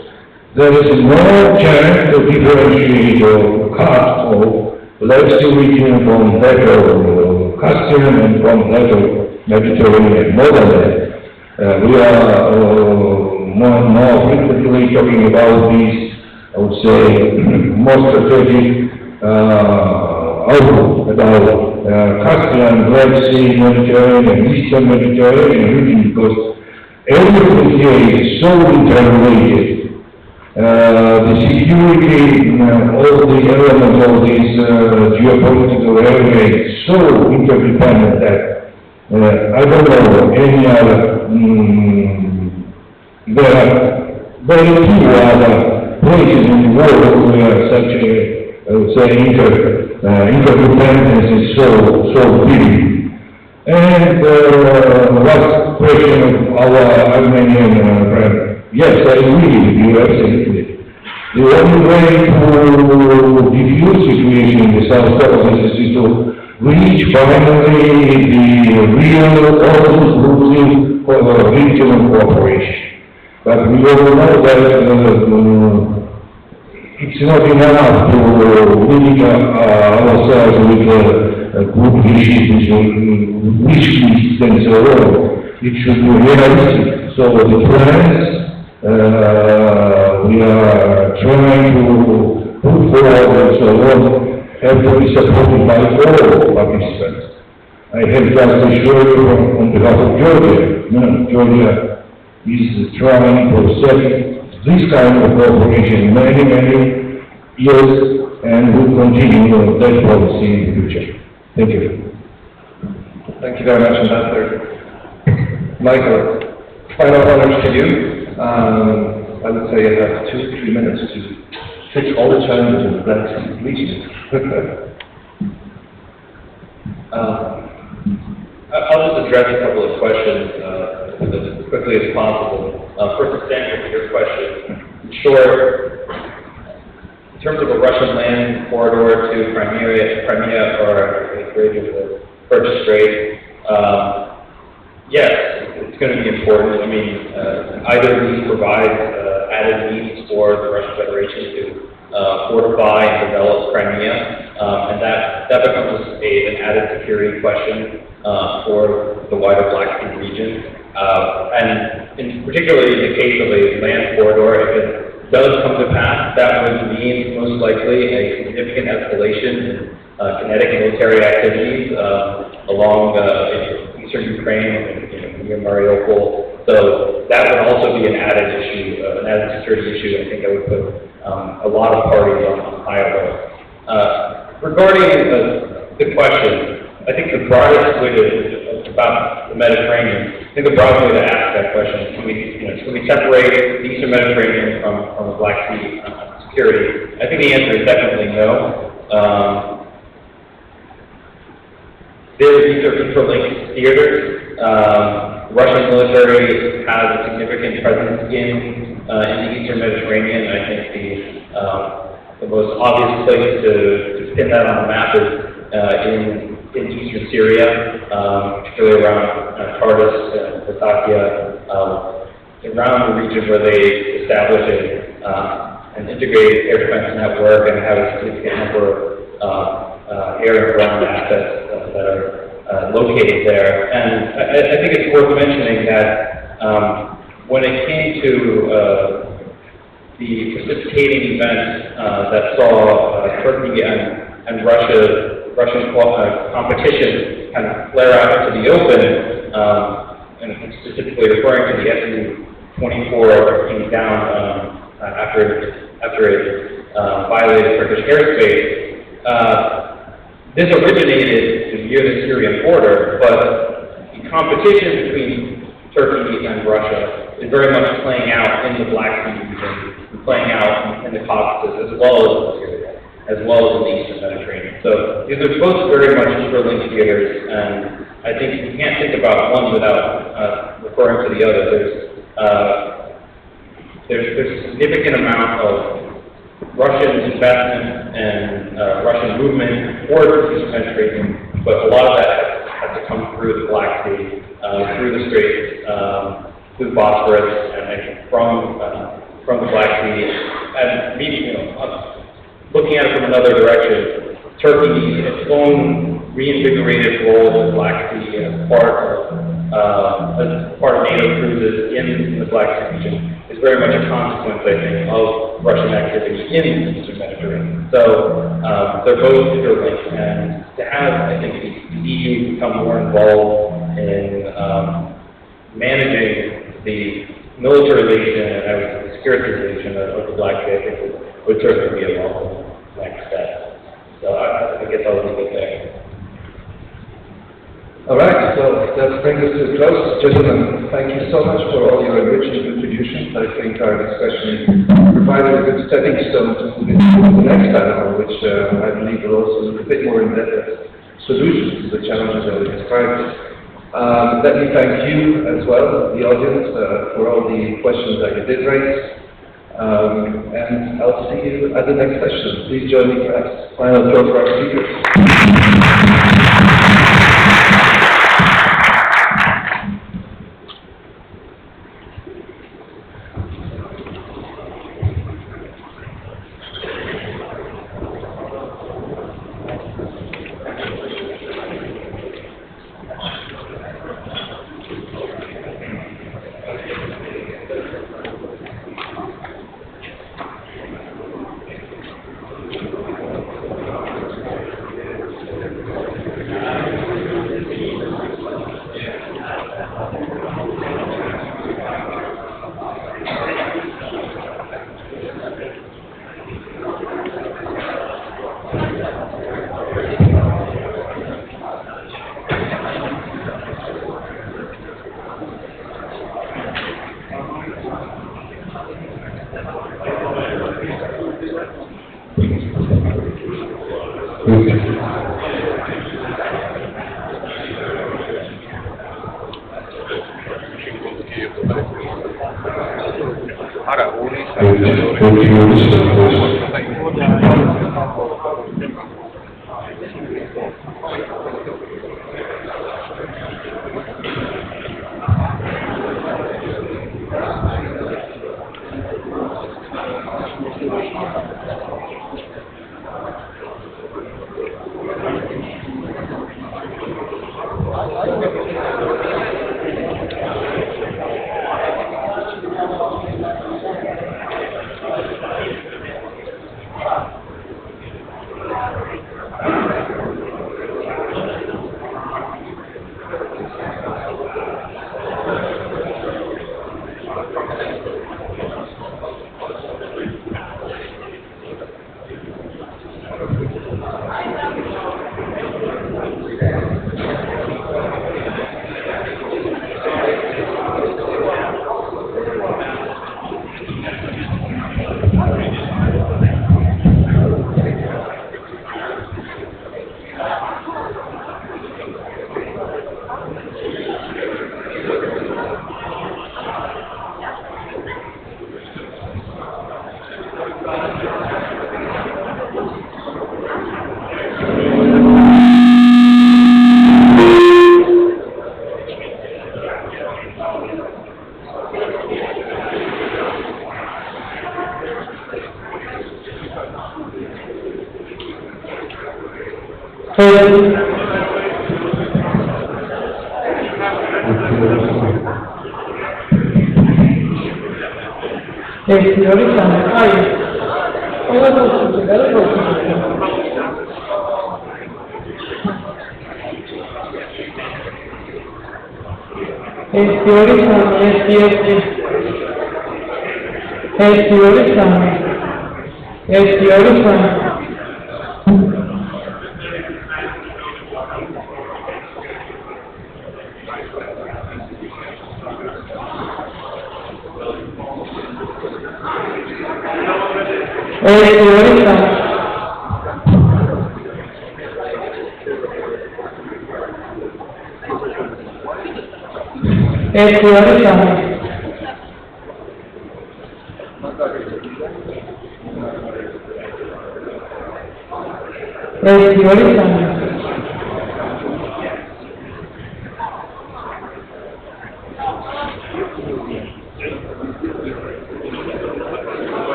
There is no chance to differentiate or cut of Black Sea region from that of Caspian and from that of Mediterranean. More than that, we are more frequently talking about these, I would say, more strategic outlook about Caspian, Black Sea, Mediterranean, Eastern Mediterranean region, because everything here is so interrelated. The security all the elements of this geopolitical area is so interdependent that I don't know any other, there are very few other places in the world where such a, I would say, interdependence is so big. And last question of our Armenian friend. Yes, I agree with you, absolutely. The only way to diffuse situation in the South Caucasus is to reach finally the real all-inclusive regional cooperation. But we all know that it's not enough to limit ourselves with good wish lists and so on. It should be realistic. So the plans we are trying to put forward and so on have to be supported by all participants. I have just assured you on behalf of Georgia. Georgia is trying to set this kind of cooperation many years and will continue that policy in the future. Thank you. Thank you very much, Ambassador. Michael, final honors to you. I would say you have 2-3 minutes to fix all the challenges in the Black Sea region. I'll just address a couple of questions as quickly as possible. First, to answer your question, sure, in terms of a Russian land corridor to Crimea or a bridge of the Kerch Strait, yes, it's going to be important. I mean, either of these provide added needs for the Russian Federation to fortify and develop Crimea, and that becomes an added security question for the wider Black Sea region. And in particularly in the case of a land corridor, if it does come to pass, that would mean most likely a significant escalation in kinetic military activities along eastern Ukraine and near Mariupol. So that would also be an added issue, an added security issue. I think that would put a lot of parties on high alert. Regarding the question, I think the broadest way about the Mediterranean, I think the broadest way to ask that question is, can we separate the Eastern Mediterranean from the Black Sea security? I think the answer is definitely no. These are interlinked theaters. Russian military has a significant presence in the Eastern Mediterranean. I think the most obvious place to pin that on the map is in eastern Syria, particularly around Tartus, Latakia, around the region where they establish an integrated air defense network and have a significant number of air and ground assets that are located there. And I think it's worth mentioning that when it came to the precipitating events that saw Turkey and Russian competition kind of flare out into the open, and specifically referring to the Su-24 came down after it violated Turkish airspace. This originated near the Syrian border, but the competition between Turkey and Russia is very much playing out in the Black Sea region, and playing out in the Caucasus, as well as in Syria, as well as in the Eastern Mediterranean. So these are both very much interlinked theaters, and I think you can't think about one without referring to the other. There's a significant amount of Russian investment and Russian movement toward the Eastern Mediterranean, but a lot of that has to come through the Black Sea, through the Straits, through Bosphorus, and I think from the Black Sea. And looking at it from another direction, Turkey, its own reinvigorated role in the Black Sea as part of NATO cruises in the Black Sea region is very much a consequence, I think, of Russian activity in the Eastern Mediterranean. So they're both interlinked, and to have, I think, the EU become more involved in managing the militarization and securitization of the Black Sea, I think would certainly be a welcome next step. So I guess I'll leave it there. All right, so that brings us to a close. Gentlemen, thank you so much for all your enriching contributions. I think our discussion provided a good stepping stone to move into the next panel, which I believe will also look a bit more in depth at solutions to the challenges that we described. Let me thank you as well, the audience, for all the questions that you did raise. And I'll see you at the next session. Please join me for a final throw for our speakers.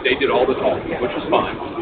They did all the talking, which was fine.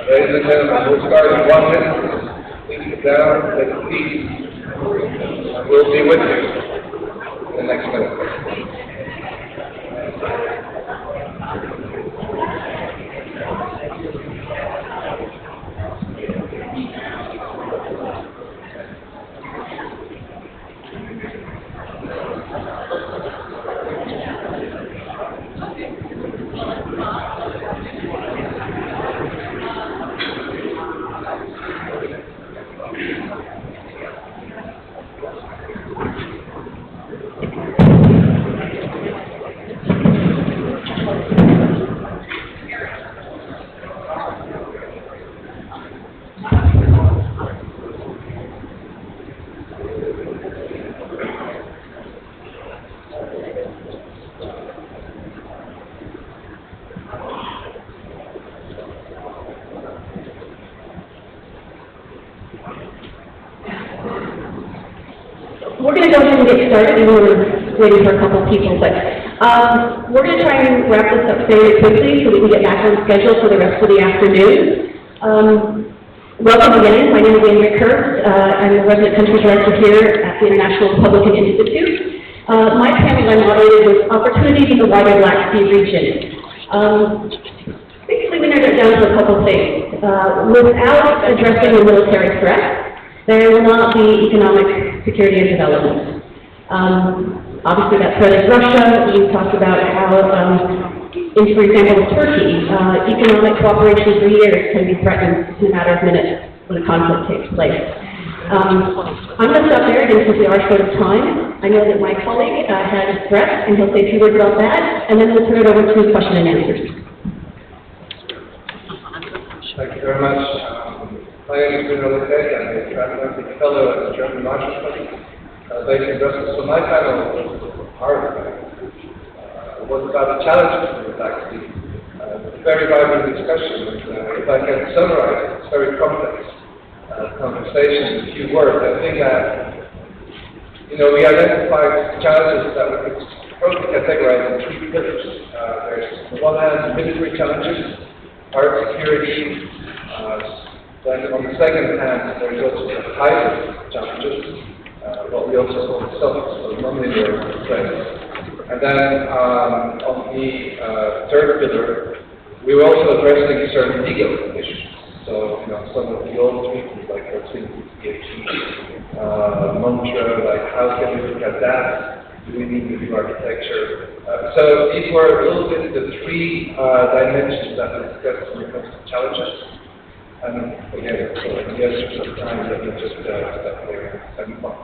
Ladies and gentlemen, we'll start in 1 minute. Please sit down, take a seat. We'll be with you in the next minute. We're going to go ahead and get started. We were waiting for a couple of people, but we're going to try and wrap this up very quickly so we can get back on schedule for the rest of the afternoon. Welcome again. My name is Andrea Kurtz. I'm the resident country director here at the International Republican Institute. My panel I moderated was Opportunities in the Wider Black Sea Region. Basically, we narrowed it down to a couple of things. Without addressing the military threat, there will not be economic security and development. Obviously, that threat is Russia. We talked about how, for example, with Turkey, economic cooperation for years can be threatened in a matter of minutes when a conflict takes place. I'm going to stop there because we are short of time. I know that my colleague had a threat, and he'll say a few words about that, and then we'll turn it over to question and answers. Thank you very much. My name is Bruno Leclerc. I'm a transatlantic fellow at the German Marshall Fund, based in Brussels. So my panel was about the challenges of the Black Sea. Very vibrant discussion. If I can summarize this very complex conversation in a few words, I think that, we identified challenges that we could probably categorize in 3 pillars. There's, on the one hand, military challenges, hard security. Then on the second hand, there's also the hybrid challenges, what we also call the soft, so non-linear threats. And then on the third pillar, we were also addressing certain legal issues. So, some of the old treaties, like Helsinki, Mantra, like how can we look at that? Do we need new architecture? So these were a little bit the 3 dimensions that we discussed when it comes to challenges. And again, so in the interest of time, let me just stop there and move on.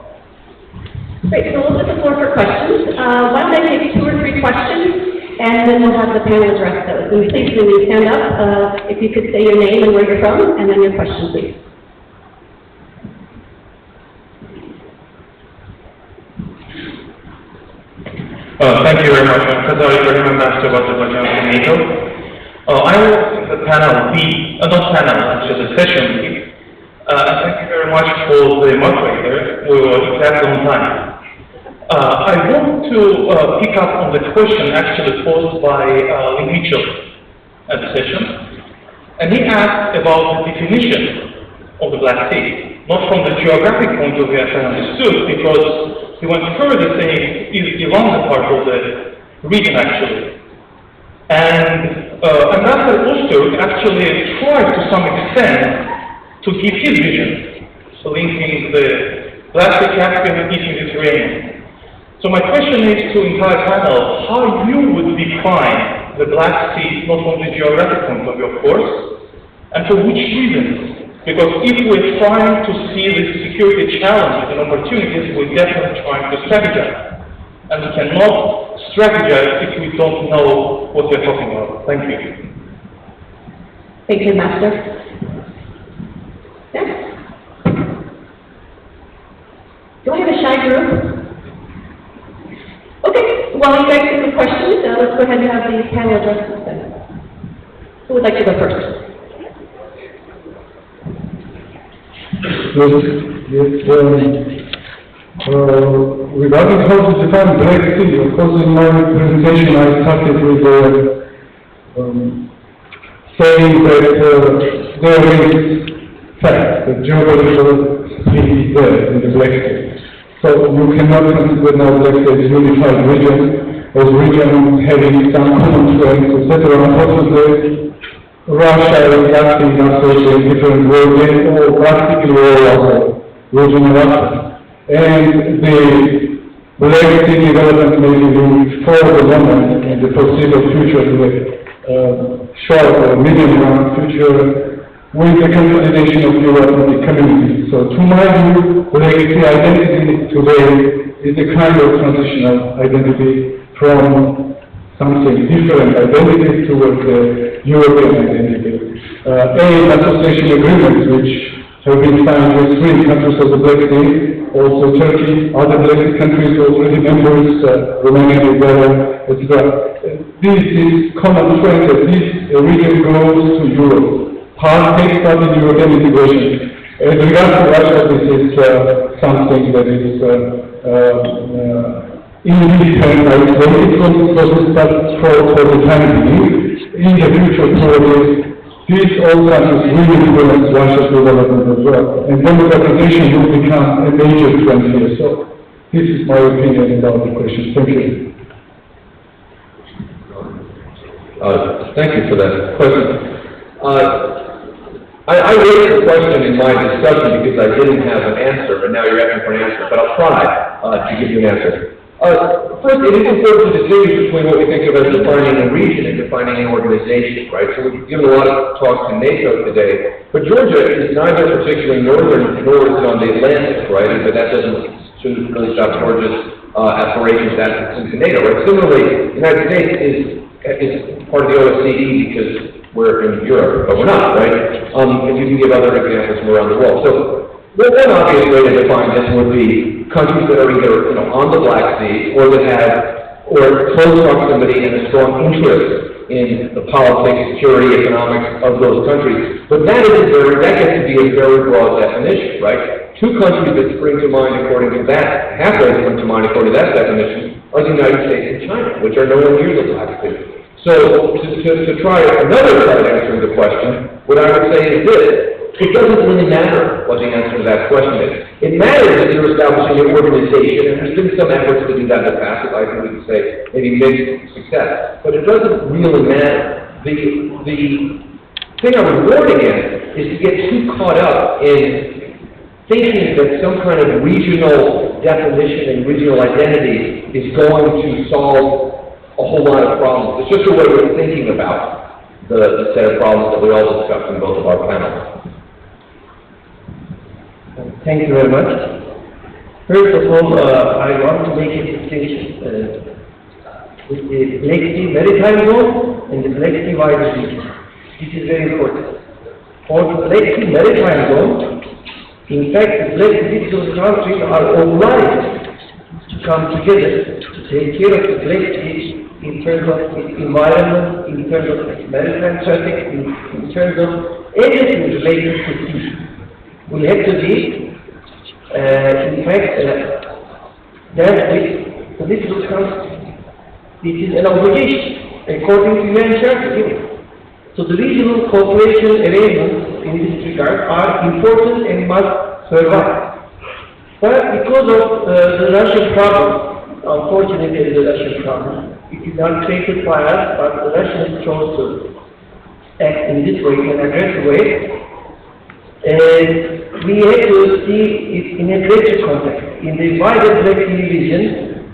Great, so we'll put the floor for questions. Why don't I take 2 or 3 questions, and then we'll have the panel address those. And please, when you stand up, if you could say your name and where you're from, and then your question, please. Thank you very much. I'm Kazari Ibrahim, Ambassador of Azerbaijan to NATO. I was in the panel B, not panel, actually the session B. Thank you very much for the moderator. We were exactly on time. I want to pick up on the question actually posed by Lee Mitchell at the session. And he asked about the definition of the Black Sea, not from the geographic point of view as I understood, because he went further saying Iran is part of the region actually. And Ambassador Oster actually tried to some extent to give his vision, so linking the Black Sea, Caspian, and East Mediterranean. So my question is to the entire panel, how you would define the Black Sea, not from the geographic point of view, of course, and for which reasons? Because if we're trying to see the security challenges and opportunities, we're definitely trying to strategize. And we cannot strategize if we don't know what we're talking about. Thank you. Thank you, Master. Yes? Do I have a shy group? Okay, while you guys get the questions, let's go ahead and have the panel address them. Who would like to go first? Regarding how to define Black Sea, of course, in my presentation I started with saying that there is fact that geopolitical sea is there in the Black Sea. So you cannot consider now Black Sea as a unified region, as a region having some common trends, etc. Unfortunately, Russia and Black Sea are in different regions, or practically all also regional aspects. And the Black Sea development may be for the moment in the foreseeable future, the short or medium run future, with the consolidation of Europe and the community. So to my view, Black Sea identity today is a kind of transitional identity from something different identity towards the European identity. Association agreements which have been signed with 3 countries of the Black Sea, also Turkey, other Black Sea countries already members, Romania, Bulgaria, etc. This is common trend that this region goes to Europe. Takes part in European integration. As regards to Russia, this is something that is independent, isolated from the process, but for the time being. In the future, probably, these all countries will influence Russia's development as well. And democratization will become a major trend here. So, this is my opinion about the question. Thank you. Thank you for that question. I raised the question in my discussion because I didn't have an answer, and now you're asking for an answer, but I'll try to give you an answer. First, it is important to distinguish between what we think of as defining a region and defining an organization, right? So we've given a lot of talks to NATO today, but Georgia is neither particularly northern nor is it on the Atlantic, right? But that shouldn't really stop Georgia's aspirations into NATO, right? Similarly, the United States is part of the OSCE because we're in Europe, but we're not, right? And you can give other examples from around the world. So, one obvious way to define this would be countries that are either, on the Black Sea, or that have, or close proximity and a strong interest in the politics, security, economics of those countries. But that gets to be a very broad definition, right? 2 countries that spring to mind according to that, halfway spring to mind according to that definition, are the United States and China, which are nowhere near the Black Sea. So, to try another side of answering the question, what I would say is this: it doesn't really matter what the answer to that question is. It matters if you're establishing an organization, and there's been some efforts to do that in the past, I think we could say maybe mixed success, but it doesn't really matter. The thing I would warn against is to get too caught up in thinking that some kind of regional definition and regional identity is going to solve a whole lot of problems. It's just a way of thinking about the set of problems that we all discussed in both of our panels. Thank you very much. First of all, I want to make a distinction with the Black Sea Maritime Zone and the Black Sea Wider Region. This is very important. For the Black Sea Maritime Zone, in fact, the Black Sea countries are obliged to come together to take care of the Black Sea in terms of its environment, in terms of its maritime traffic, in terms of everything related to sea. We have to be, in fact, dealt with political countries. It is an obligation, according to UN Charter, So the regional cooperation arrangements in this regard are important and must survive. But because of the Russian problem, unfortunately there is a Russian problem. It is not created by us, but the Russians chose to act in this way, in an aggressive way. And we have to see it in a greater context, in the wider Black Sea region.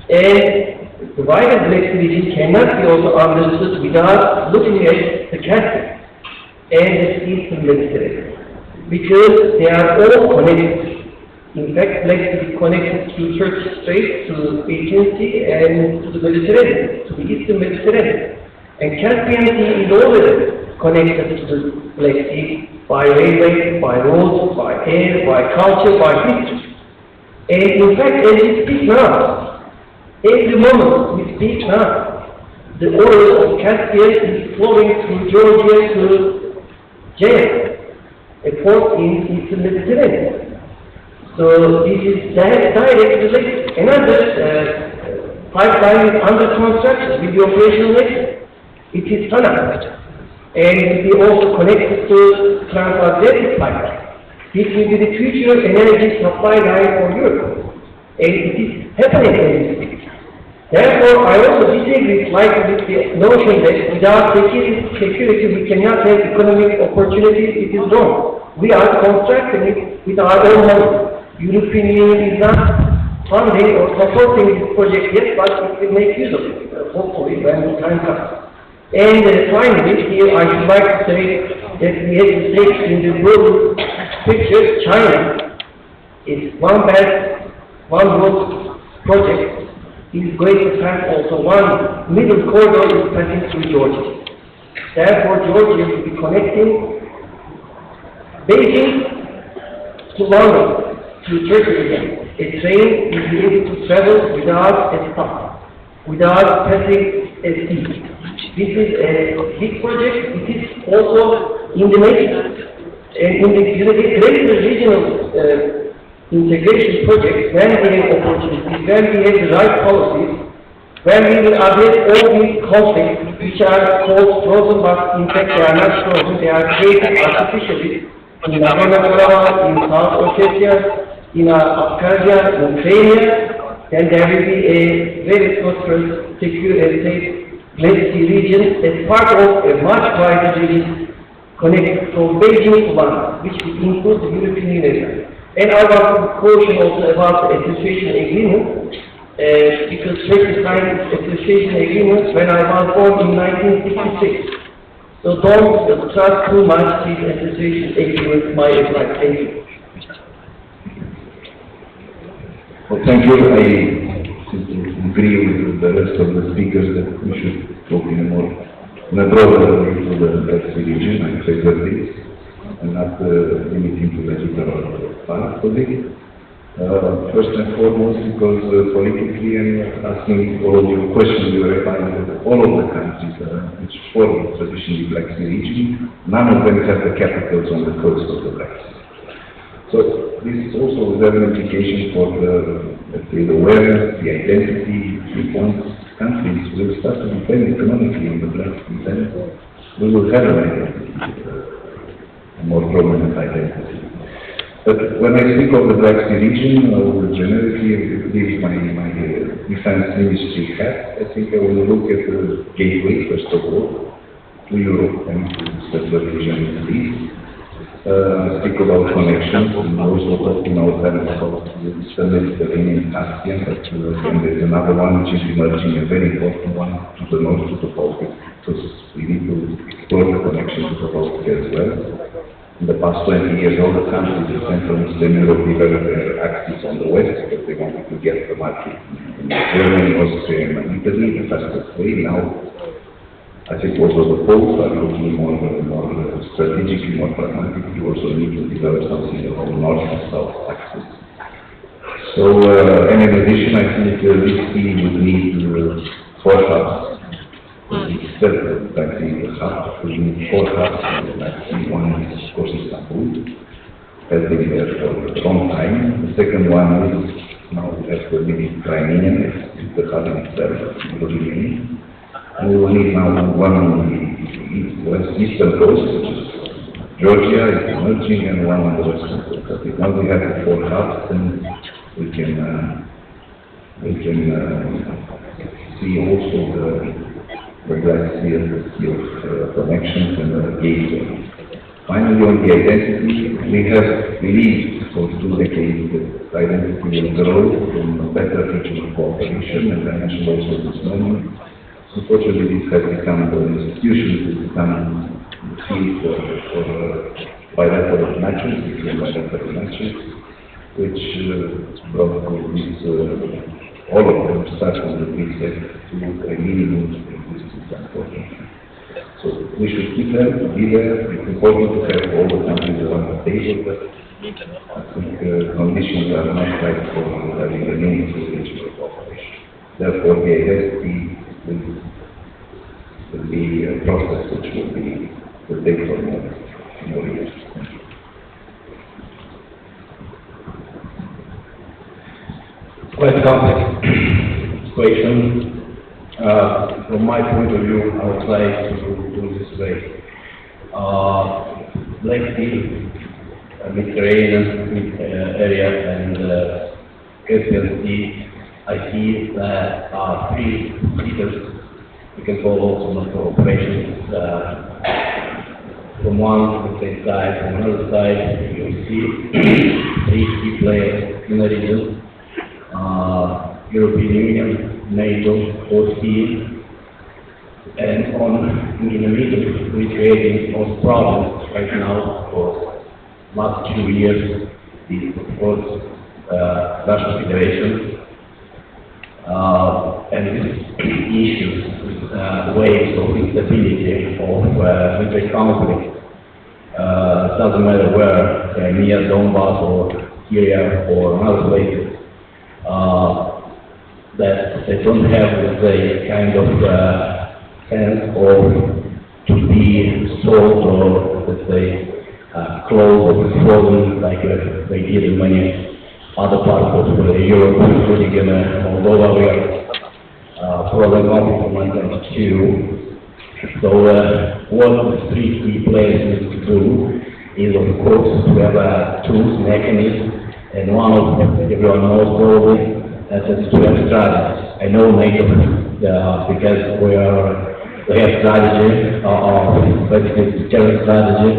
And the wider Black Sea region cannot be also understood without looking at the Caspian and the Eastern Mediterranean, because they are all connected. In fact, Black Sea is connected to Turkish Strait, to Aegean Sea, and to the Mediterranean, to the Eastern Mediterranean. And Caspian Sea is already connected to the Black Sea by railway, by roads, by air, by culture, by history. And in fact, as we speak now, every moment we speak now, the oil of Caspian is flowing through Georgia to Jeddah, a port in Eastern Mediterranean. So this is direct related. Another pipeline is under construction with the operational exit. It is tunnel. And it will be also connected to Trans-Atlantic pipeline. This will be the future energy supply line for Europe. And it is happening as we speak. Therefore, I also disagree slightly with the notion that without security we cannot have economic opportunities. It is wrong. We are constructing it with our own money. European Union is not funding or supporting this project yet, but it will make use of it, hopefully, when the time comes. And finally, here I would like to say that we have to take in the broad picture, China is one belt, one road project is going to pass also one middle corridor is passing through Georgia. Therefore, Georgia will be connecting Beijing to London, to Turkey again. A train will be able to travel without a stop, without passing a sea. This is a big project. It is also in the making. And in the greater regional integration project, when we have opportunities, when we have the right policies, when we will address all these conflicts, which are called frozen, but in fact they are not frozen, they are created artificially in Nagorno-Karabakh, in South Ossetia, in Abkhazia, in Crimea, then there will be a very prosperous, secure and safe Black Sea region as part of a much wider region connected from Beijing to London, which will include the European Union. And I want to caution also about the association agreement, because Turkey signed its association agreement when I was born in 1966. So don't trust too much these association agreements, my advice. Thank you. Well, thank you. I agree with the rest of the speakers that we should talk in a broader way to the Black Sea region, I say that this, and not limiting to the littoral part of it. First and foremost, because politically and asking all of your questions, you are finding that all of the countries which form traditionally Black Sea region, none of them have the capitals on the coast of the Black Sea. So this also has an implication for let's say, the awareness, the identity, once countries will start to depend economically on the Black Sea, then we will have an identity, a more prominent identity. But when I speak of the Black Sea region, I will generically leave my defense ministry hat. I think I will look at the gateway, first of all, to Europe and to Central Asia and Middle East. Speak about connections, and also talking all time about the Mediterranean Caspian, but there's another one which is emerging, a very important one, to the north, to the Baltic, because we need to explore the connection to the Baltic as well. In the past 20 years, all the countries in Central and Eastern Europe developed their axis on the west because they wanted to get the market in Germany, Austria, and Italy the fastest way. Now, I think also the Poles are looking more strategically, more pragmatic. You also need to develop something called north and south axis. So, and in addition, I think this sea would need 4 hubs. Instead of Black Sea hub, we need 4 hubs. Black Sea, one is, of course, Istanbul, has been there for a long time. The second one is now we have the Mediterranean, it's the hub in itself, and we will need now one eastern coast, which is Georgia is emerging, and one on the western coast. Now we have the four hubs, and we can see also the Black Sea and the sea of connections and the gateway. Finally, on the identity, we have believed for 2 decades that identity will grow from a better regional cooperation, and I mentioned also this moment. Unfortunately, this has become the institution, has become the field for bilateral matches, between bilateral matches, which brought this, all of them, starting with the Greek to a minimum existence, unfortunately. So we should keep them, be there. It's important to have all the countries around the table, but I think conditions are not right for having a meaningful regional cooperation. Therefore, the identity will be a process which will take for more years. It's quite a complex situation. From my point of view, I would like to do this way. Black Sea, Mediterranean area, and Caspian Sea, I see that are 3 leaders. We can call also not cooperations. From one side, from another side, you see 3 key players in the region. European Union, NATO, OSCE, and in the middle, we're creating most problems right now for last 2 years, is of course Russian Federation, and these issues, waves of instability, of military conflict, doesn't matter where, Crimea, Donbass, or Syria, or other places, that they don't have, let's say, kind of sense of to be sold or, let's say, closed or frozen like they did in many other parts of Europe, including in Moldova, where frozen conflict from 1992. So what the 3 key players need to do is, of course, to have tools, mechanisms, and one of them, everyone knows probably, that's a strategy. I know NATO because we have strategy, basically terror strategy,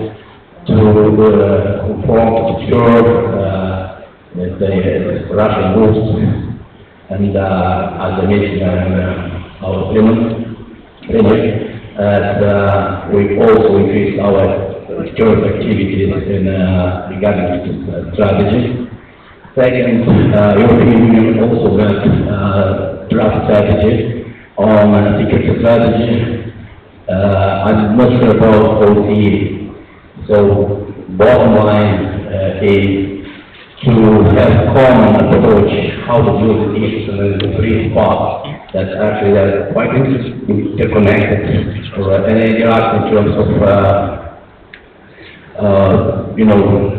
to form, to secure, let's say, Russian moves. And as I mentioned in our plenary, we also increased our security activities in regarding this strategy. Second, European Union also got draft strategy on security strategy. I'm not sure about OCE. So bottom line is to have common approach how to deal with issues in the 3 spots that actually are quite interconnected. And they are in terms of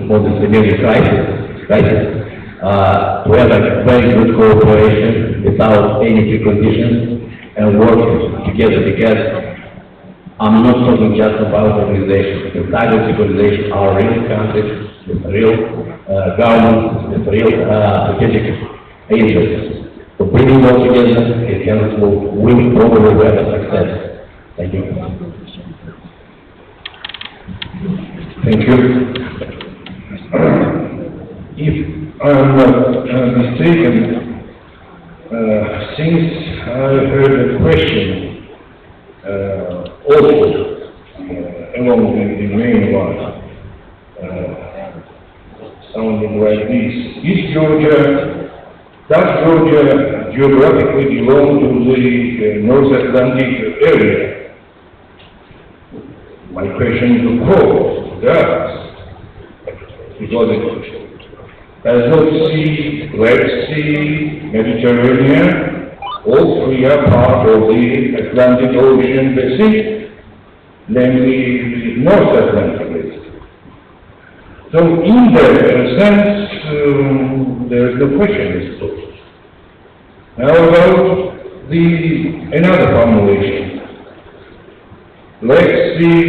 for the civilian crisis. To have a very good cooperation without any preconditions and work together, because I'm not talking just about organizations. The cybersecurity are real countries with real governments, with real strategic interests. So bringing them together, it will probably have a success. Thank you. Thank you. If I'm not mistaken, since I heard a question also along the main one, sounding like this: does Georgia geographically belong to the North Atlantic area? My question is, of course, it does, because it has North Sea, Red Sea, Mediterranean, all 3 are part of the Atlantic Ocean Pacific, namely the North Atlantic Basin. So in that sense, there is no question, I suppose. Now about another formulation. Black Sea,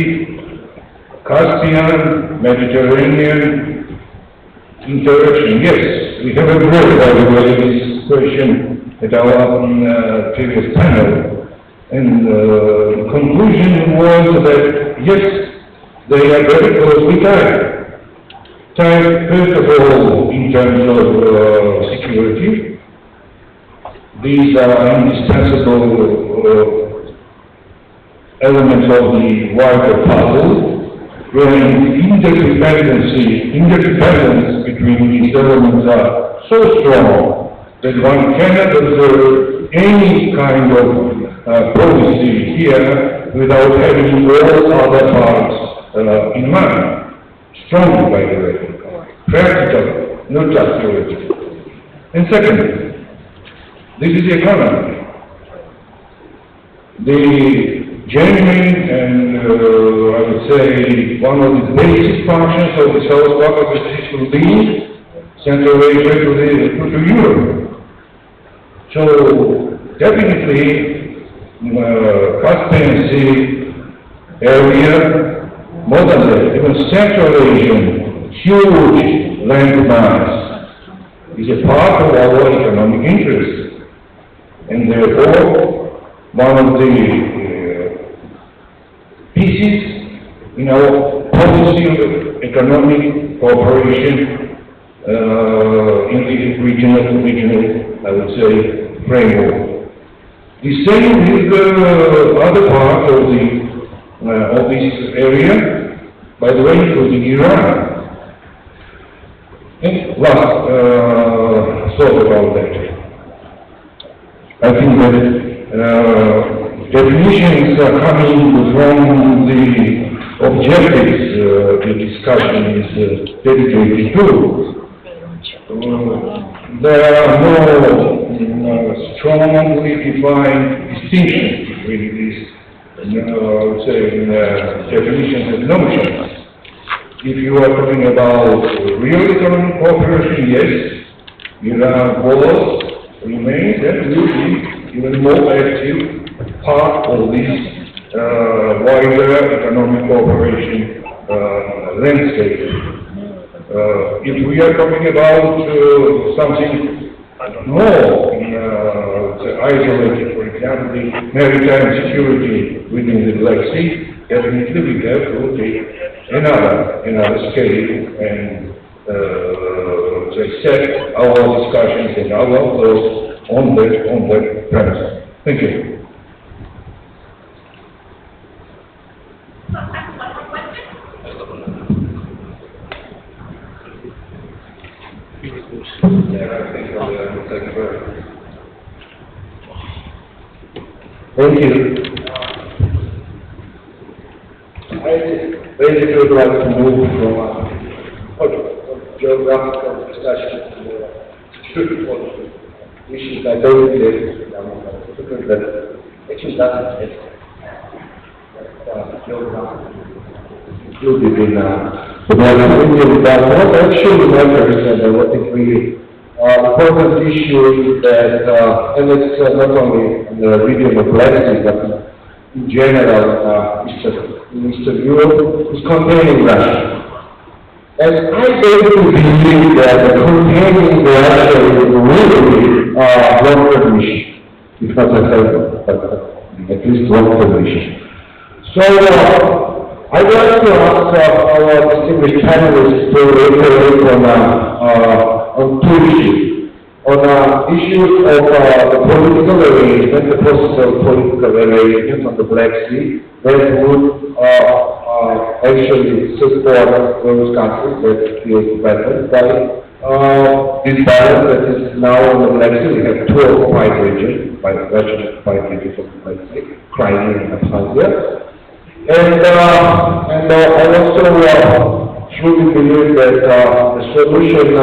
Caspian, Mediterranean interaction. Yes, we have agreed, by the way, this question at our previous panel. And the conclusion was that, yes, they are very closely tied. Tied, first of all, in terms of security. These are indispensable elements of the wider puzzle, wherein interdependence between these elements are so strong that one cannot observe any kind of policy here without having all other parts in mind. Strongly, by the way, practical, not just theoretical. And second, this is the economy. The genuine and I would say one of the basic functions of the South Caucasus will be Central Asia to Europe. So definitely Caspian Sea area, modern day, even Central Asian, huge landmass is a part of our economic interest. And therefore, one of the pieces in our policy of economic cooperation in the regional, I would say, framework. The same with the other part of this area, by the way, including Iran. And last thought about that. I think that definitions are coming from the objectives the discussion is dedicated to. There are no strongly defined distinctions between these, I would say, definitions and notions. If you are talking about real economic cooperation, yes, Iran was, remains, and will be even more active part of this wider economic cooperation landscape. If we are talking about something more isolated, for example, the maritime security within the Black Sea, definitely we have to take another scale and set our discussions and our thoughts on that premise. Thank you. Thank you. I basically would like to move from geographical discussion to security policy issues that don't relate to that actually doesn't exist. Geographical included in the opinion, but what actually matters and what is really important issue is that, and it's not only in the region of Black Sea, but in general, Eastern Europe, is containing Russia. And I basically believe that containing Russia is really long-term issue. It's not a second, but at least long-term issue. So, I'd like to ask our distinguished panelists to elaborate on two issues. On issues of the political arrangement, the process of political arrangement on the Black Sea, that would actually support those countries that feel threatened by this balance that is now on the Black Sea. We have two occupied regions, by Russian occupied regions of the Black Sea, Crimea and Abkhazia. And I also truly believe that the solution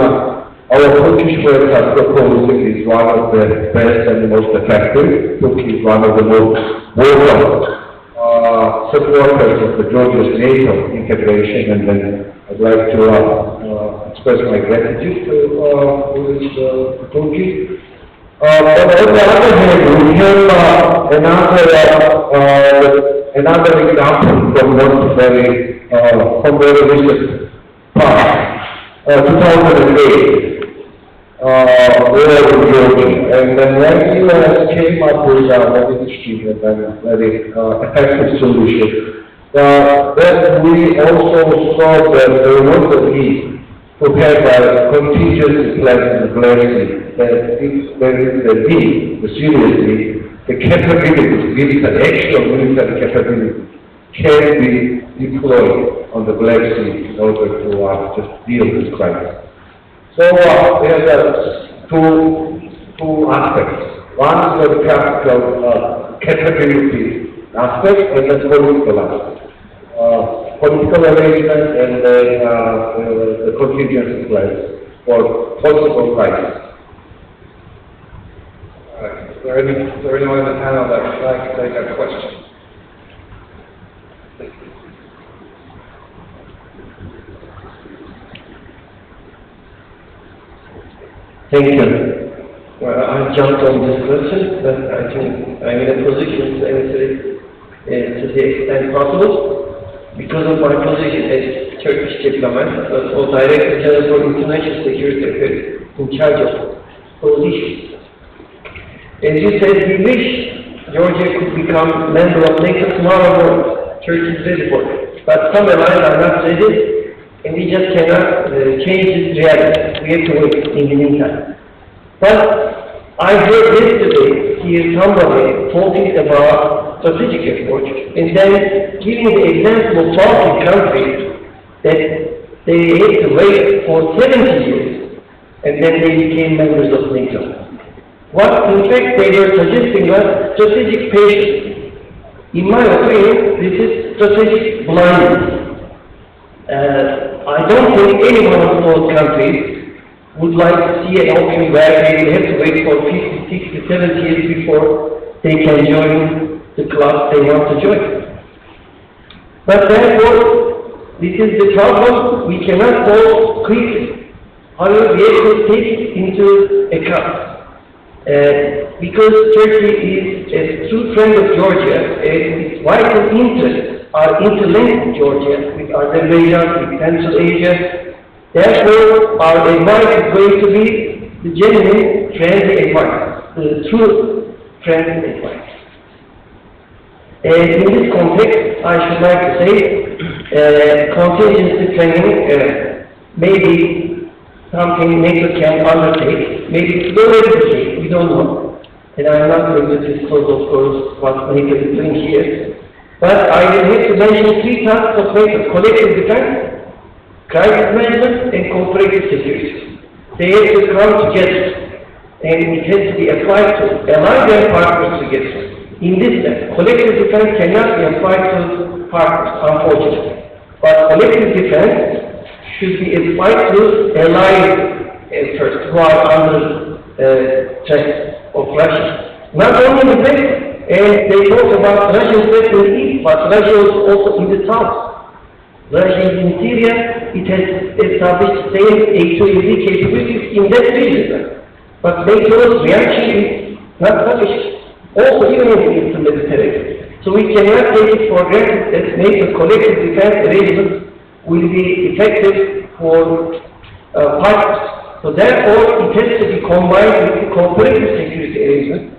our Turkish friends are proposing is one of the best and most effective. Turkey is one of the most vocal supporters of the Georgia's NATO integration, and then I'd like to express my gratitude to Turkey. But on the other hand, we have another another example from very recent past, 2008. War in Georgia, and then when U.S. came up with a very extreme and very effective solution, then we also saw that there was a need to have a contingency plan in the Black Sea, that if there is a need, seriously, the capabilities, actual military capability, can be deployed on the Black Sea in order to just deal with this crisis. So we have two aspects. One is the capital capability aspect and the political aspect. Political arrangement and the contingency plans for possible crisis. Is there anyone in the panel that would like to take a question? Thank you. Well, I jumped on this question, but I think I'm in a position to answer it to the extent possible. Because of my position as Turkish diplomat, or Director General for International Security Affairs, in charge of those issues. As you said, we wish Georgia could become member of NATO tomorrow morning. Turkey is ready for it. But some allies are not ready, and we just cannot change this reality. We have to wait in the meantime. But I heard yesterday here somebody talking about strategic approach, and then giving the example of Baltic countries that they had to wait for 70 years, and then they became members of NATO. What in fact they were suggesting was strategic patience. In my opinion, this is strategic blindness. I don't think any one of those countries would like to see an option where they will have to wait for 50, 60, 70 years before they can join the club they want to join. But therefore, this is the problem. We cannot go quickly. However, we have to take it into account. Because Turkey is a true friend of Georgia, and its vital interests are interlinked with Georgia, with Azerbaijan, with Central Asia. Therefore, our advice is going to be the genuine friendly advice, the true friendly advice. And in this context, I should like to say, contingency planning may be something NATO can undertake. Maybe it's already the case, we don't know. And I'm not going to disclose, of course, what NATO is doing here. But I will have to mention three tasks of NATO: collective defense, crisis management, and cooperative security. They have to come together, and it has to be applied to align their partners together. In this sense, collective defense cannot be applied to partners, unfortunately. But collective defense should be applied to allied efforts who are under threat of Russia. Not only in the West, and they talk about Russian threat in the East, but Russia is also in the South. Russia is in Syria, it has established same A2AD capabilities in that region. But NATO's reaction is not sufficient. Also, even if it is military. So we cannot take it for granted that NATO collective defense arrangements will be effective for partners. So therefore, it has to be combined with the cooperative security arrangement.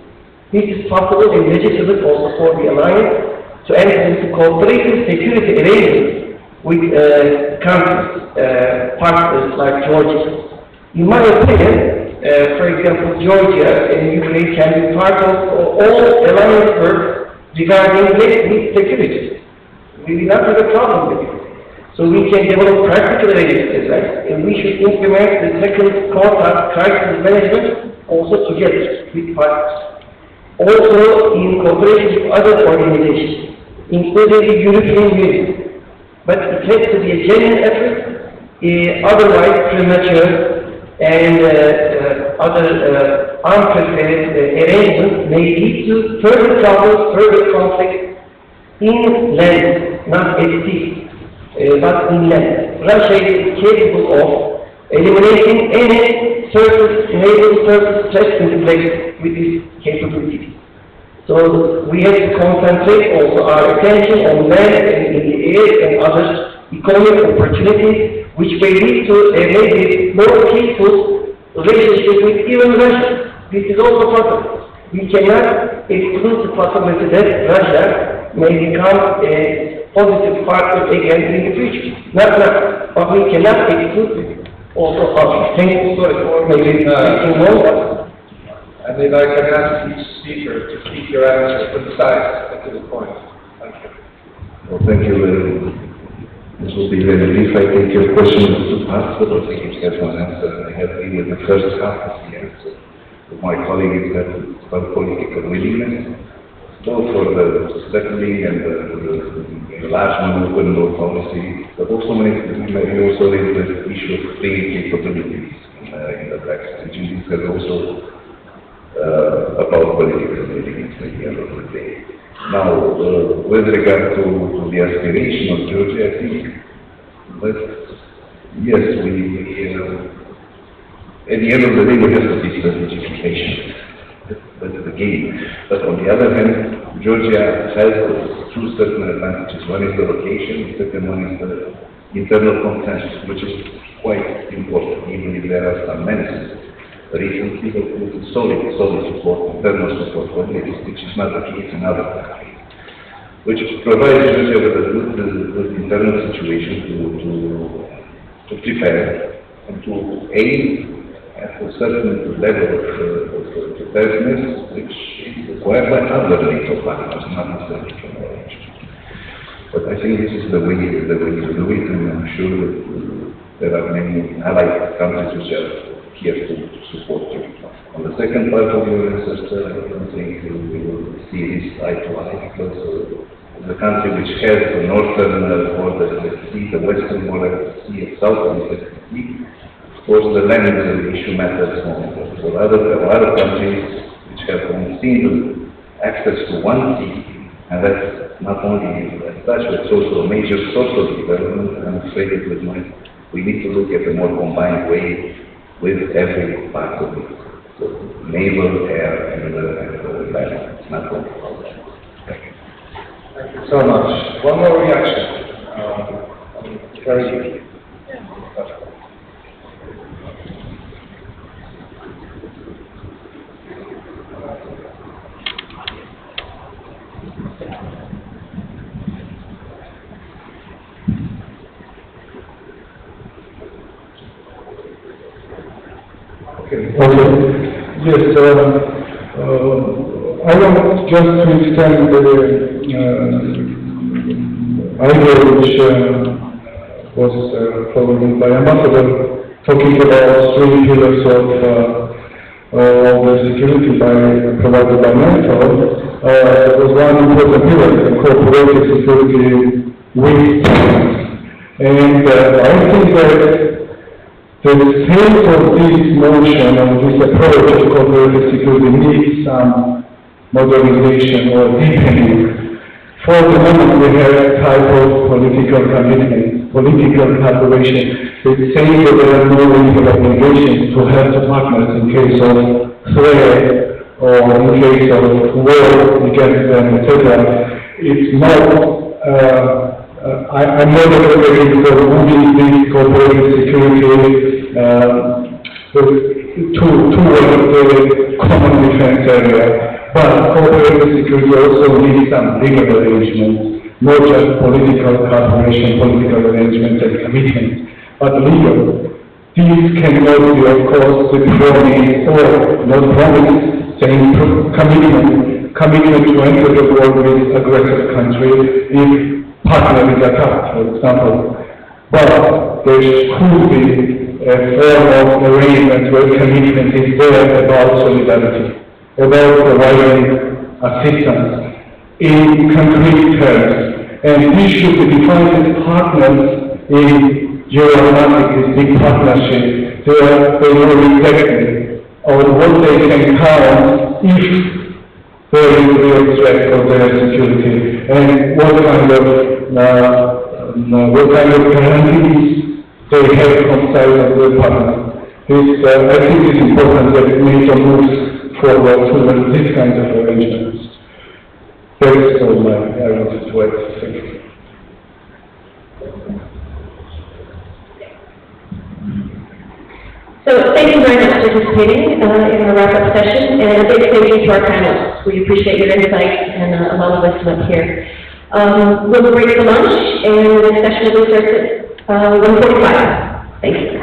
This is possible and legitimate also for the alliance to enter into cooperative security arrangements with countries, partners like Georgia. In my opinion, for example, Georgia and Ukraine can be part of all alliance work regarding security. We will not have a problem with it. So we can develop practical arrangements, and we should implement the second quarter crisis management also together with partners. Also in cooperation with other organizations, including the European Union. But it has to be a genuine effort, otherwise premature and other unprepared arrangements may lead to further troubles, further conflict in land, not at sea, but in land. Russia is capable of eliminating any naval surface threat in the place with its capabilities. So we have to concentrate also our attention on land and in the air and other economic opportunities which may lead to a maybe more peaceful relationship with even Russia. This is also possible. We cannot exclude the possibility that Russia may become a positive partner again in the future. Not now, but we cannot exclude it. Also, thank you for maybe speaking more. And if I can ask each speaker to keep your answer concise and to the point. Thank you. Well, thank you. This will be very brief. I think your question was two parts, but I think you have one answer. I have been with the first half of the answer. My colleague is that about political willingness, both for the settling and the large movement or policy, but also we also raise the issue of training capabilities in the Black Sea region. This is also about political willingness at the end of the day. Now, with regard to the aspiration of Georgia, I think that yes, at the end of the day, we have to be strategification. That's the game. But on the other hand, Georgia has two certain advantages. One is the location, the second one is the internal consensus, which is quite important, even if there are some menaces. Recently, there is solid support, internal support for this, which is not the case in other countries, which provides Georgia with a good internal situation to prepare and to aim at a certain level of preparedness, which is required by other NATO partners, not necessarily from our region. But I think this is the way to do it, and I'm sure that there are many allied countries which are here to support you. On the second part of your answer, I don't think we will see this eye to eye, because the country which has the northern border of the sea, the western border of the sea, and southern of the sea, of course the land issue matters more. For other countries which have only single access to one sea, and that's not only as such, but it's also a major source of development, I'm afraid it would not. We need to look at a more combined way with every part of it. So naval, air, and land. It's not going to hold that. Thank you. Thank you so much. One more reaction. Very easy. Okay. Yes, I want just to extend the idea which was forwarded by Ambassador, talking about three pillars of the security provided by NATO. There was one important pillar, the cooperative security with France. And I think that the sense of this notion and this approach to cooperative security needs some modernization or deepening. For the moment, we have a type of political commitment, political cooperation. It's saying that there are no legal obligations to help the partners in case of threat or in case of war against them, etc. It's not. I'm not advocating for moving this cooperative security towards the common defense area, but cooperative security also needs some legal arrangements, not just political cooperation, political arrangements and commitment, but legal. These cannot be, of course, the promise or not promise, saying commitment to enter the war with aggressive country if partner is attacked, for example. But there could be a form of arrangement where commitment is there about solidarity, about providing assistance in concrete terms. And we should be defined as partners in Euro-Atlantic, this big partnership. They will reflect on what they can count if there is a real threat for their security, and what kind of guarantees they have from side of the partners. I think it's important that NATO moves forward towards this kind of arrangements. That's all I wanted to add. Thank you. So thank you very much for participating in our wrap-up session, and a big thank you to our panelists. We appreciate your insight and a lot of wisdom up here. We'll break for lunch, and the next session will start at 1:45. Thank you.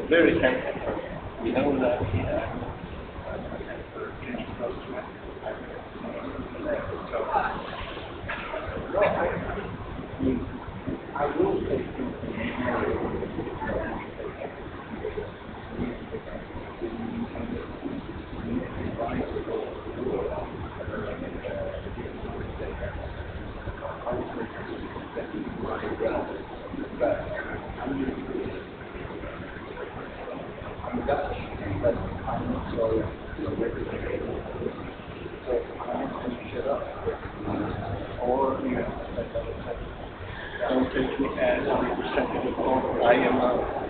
Very thankful. We know that I will take don't take me as a representative of I am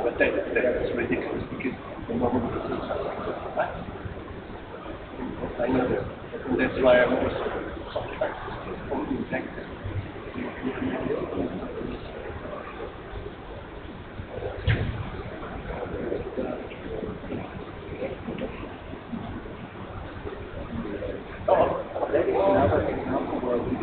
but that's ridiculous because the moment I know that. And that's why I'm also contracted for infected. Oh, that is another example where we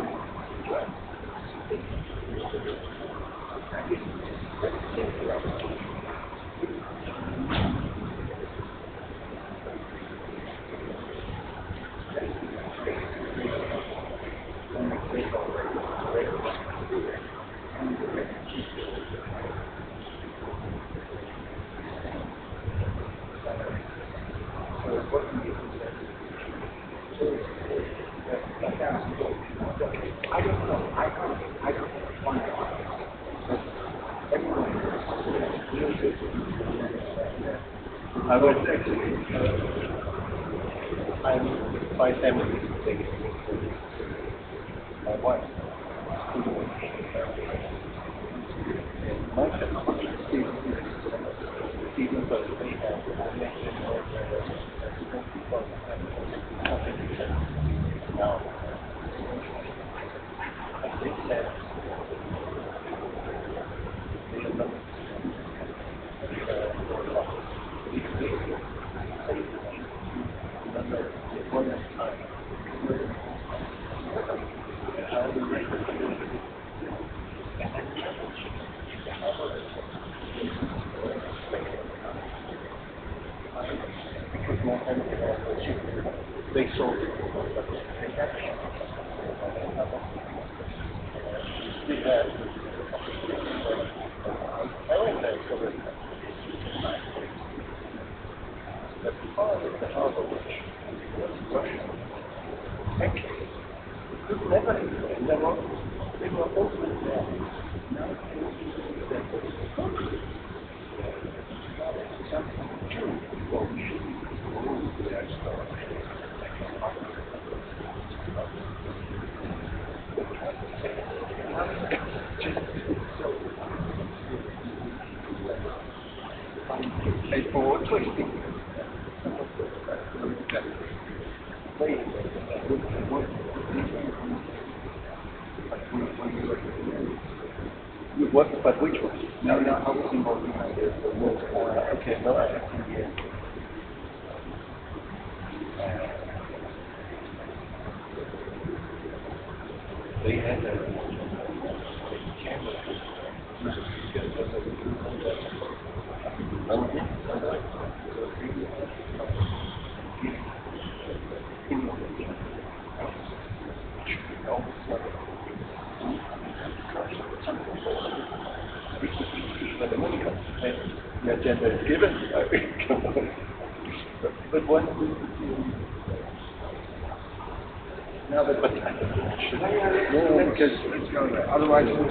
I was actually, I'm 5'7", my wife, and my family, even though they have mentioned now, I think that they are not they sold it. I went there for the part of the harbor which was Russian. Actually, could never explain. They were open there. Now something true. Well, we should be there. a forward twisting. But which one? No, I was involved in that. Okay, well, I have to, they had that camera. The agenda is given. But what? Now that, but should I? No, because it's going to, otherwise we'll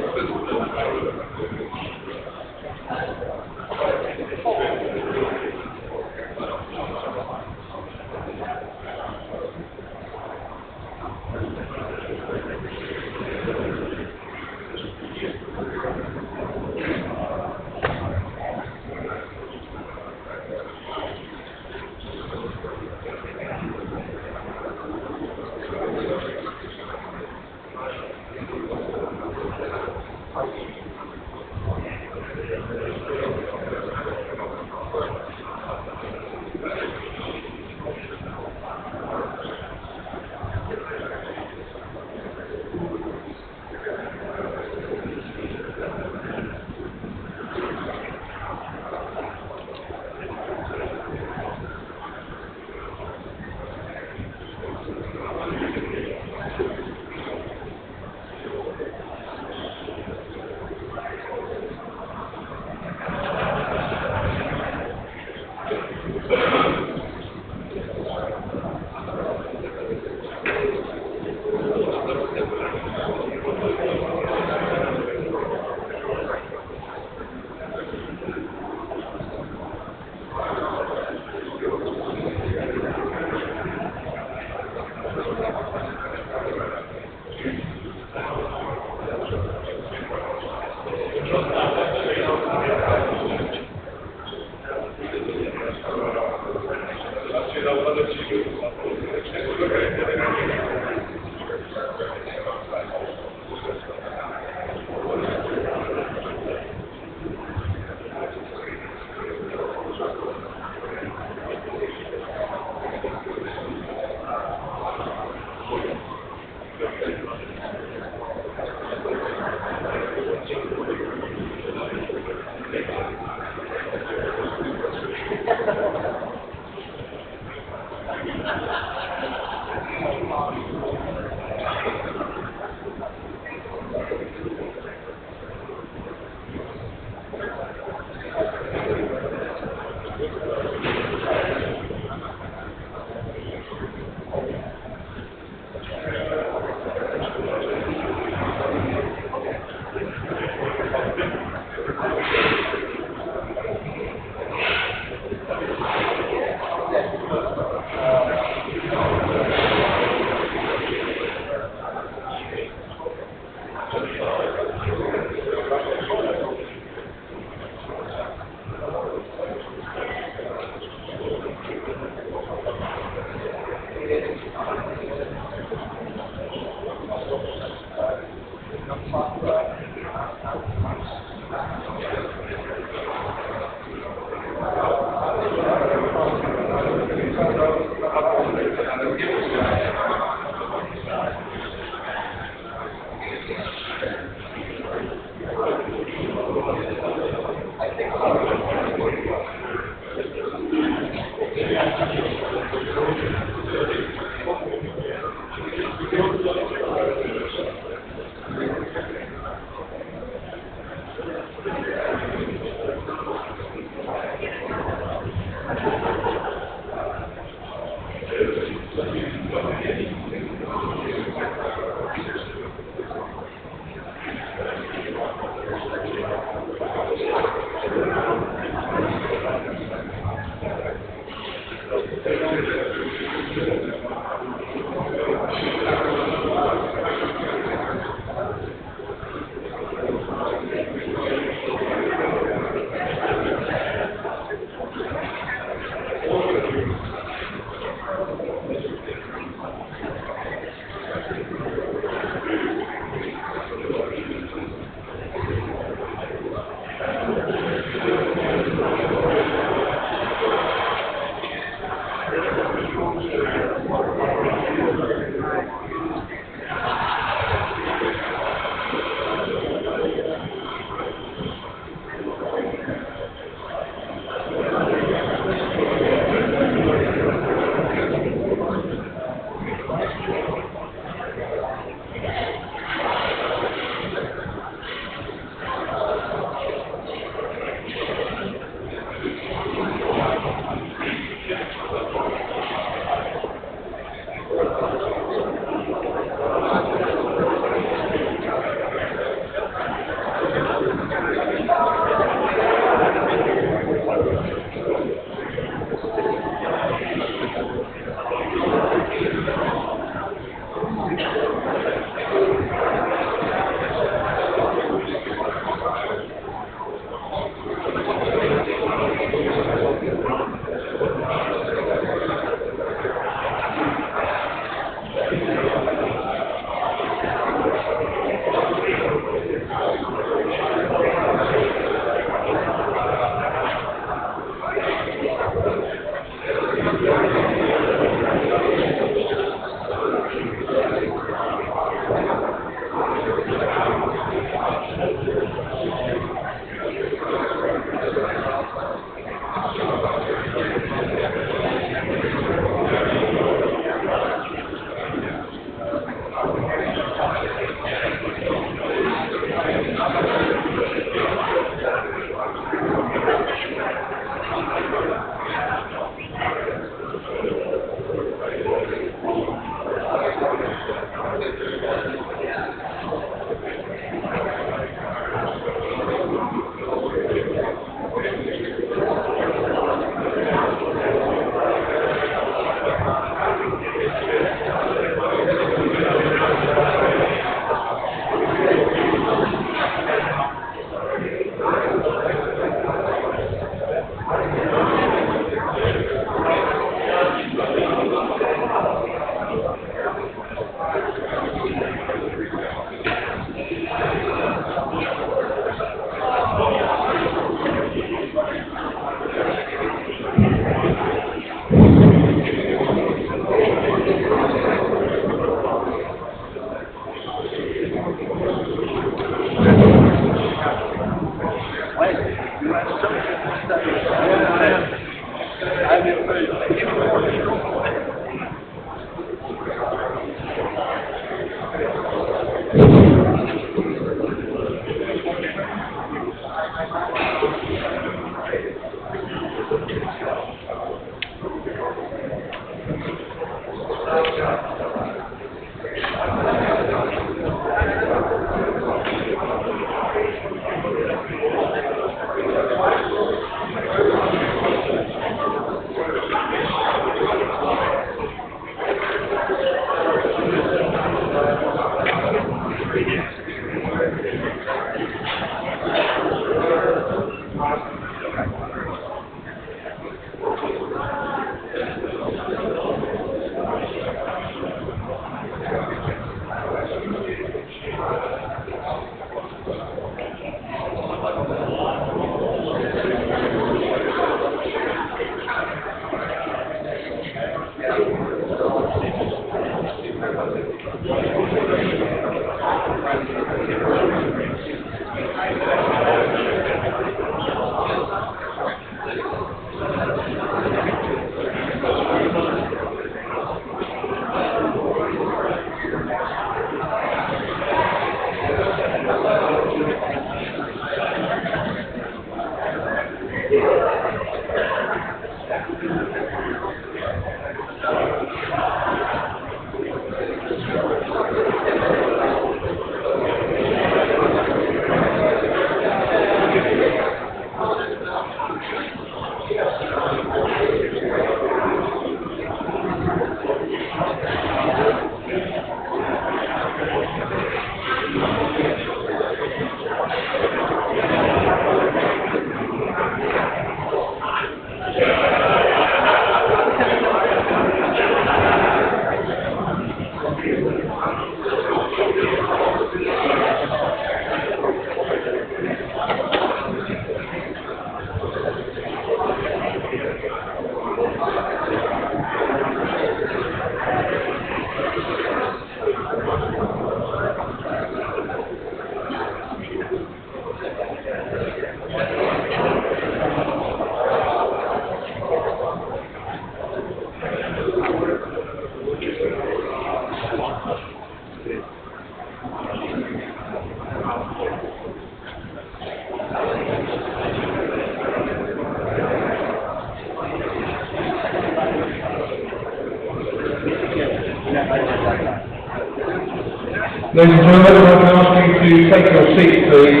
Ladies and gentlemen, I can ask you to take your seats, please.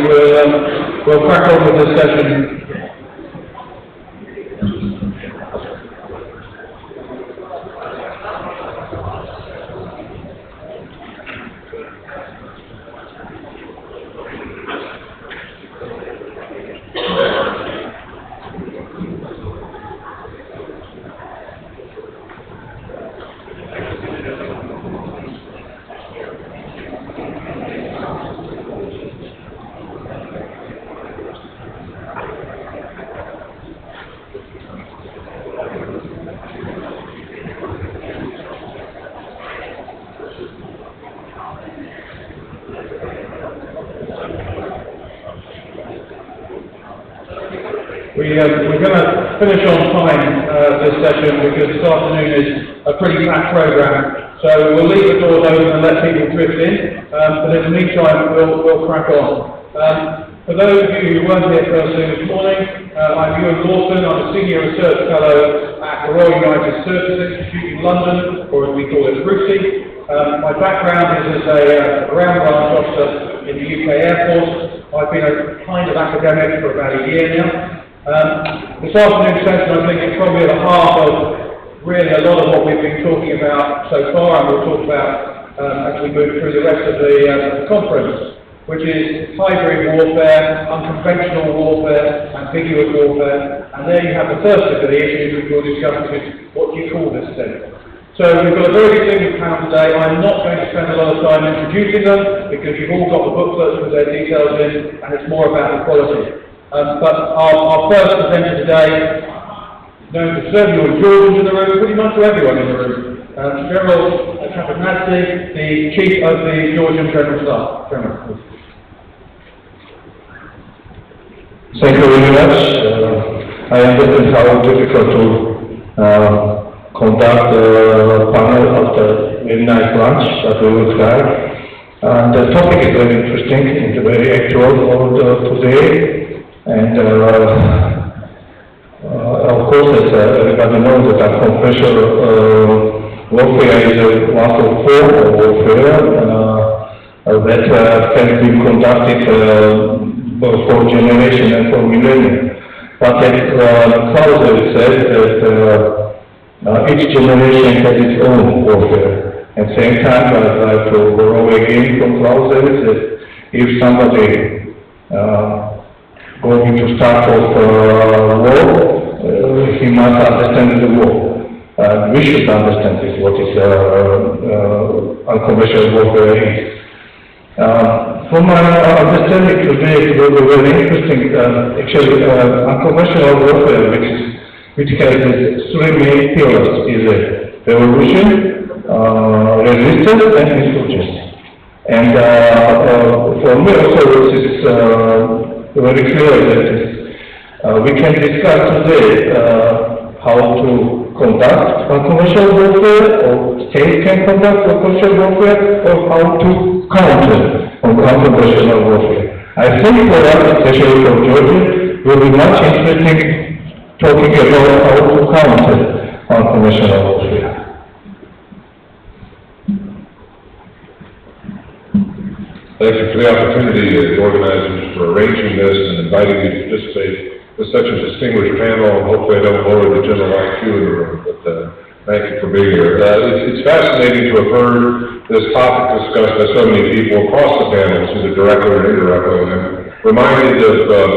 We'll crack on with the session. We're going to finish on time this session because this afternoon is a pretty packed program. So we'll leave the doors open and let people drift in. But in the meantime, we'll crack on. For those of you who weren't here first thing this morning, I'm Ewan Lawson. I'm a Senior Research Fellow at the Royal United Services Institute in London, or as we call it, RUSI. My background is as a ground branch officer in the UK Air Force. I've been a kind of academic for about a year now. This afternoon's session, I think, is probably at the heart of really a lot of what we've been talking about so far, and we'll talk about as we move through the rest of the conference, which is hybrid warfare, unconventional warfare, ambiguous warfare, and there you have the first of the issues which we'll discuss, which is what do you call this thing? So we've got a very distinguished panel today. I'm not going to spend a lot of time introducing them, because you've all got the booklets with their details in, and it's more about the quality. But our first presenter today, known to several Georgians in the room, pretty much to everyone in the room, General Kapernazzi, the Chief of the Georgian General Staff. General, please. Thank you very much. I understand how difficult to conduct a panel after very nice lunch that we will have. And the topic is very interesting, it's very actual for today. And of course, as everybody knows, that unconventional warfare is one of form of warfare that can be conducted for generation and for millennia. But as Clausewitz said, that each generation has its own warfare. At the same time, I'd like to borrow again from Clausewitz that if somebody going to start off war, he must understand the war. We should understand this, what is unconventional warfare is. From my understanding today, it will be very interesting. Actually, unconventional warfare, which has three main pillars, is revolution, resistance, and insurgency. And for me also, it is very clear that we can discuss today how to conduct unconventional warfare, or state can conduct unconventional warfare, or how to counter unconventional warfare. I think for us, especially for Georgia, will be much interesting talking about how to counter unconventional warfare. Thank you for the opportunity, the organizers, for arranging this and inviting me to participate with such a distinguished panel. Hopefully I don't lower the general IQ in the room, but thank you for being here. It's fascinating to have heard this topic discussed by so many people across the panels, either directly or indirectly, and I'm reminded of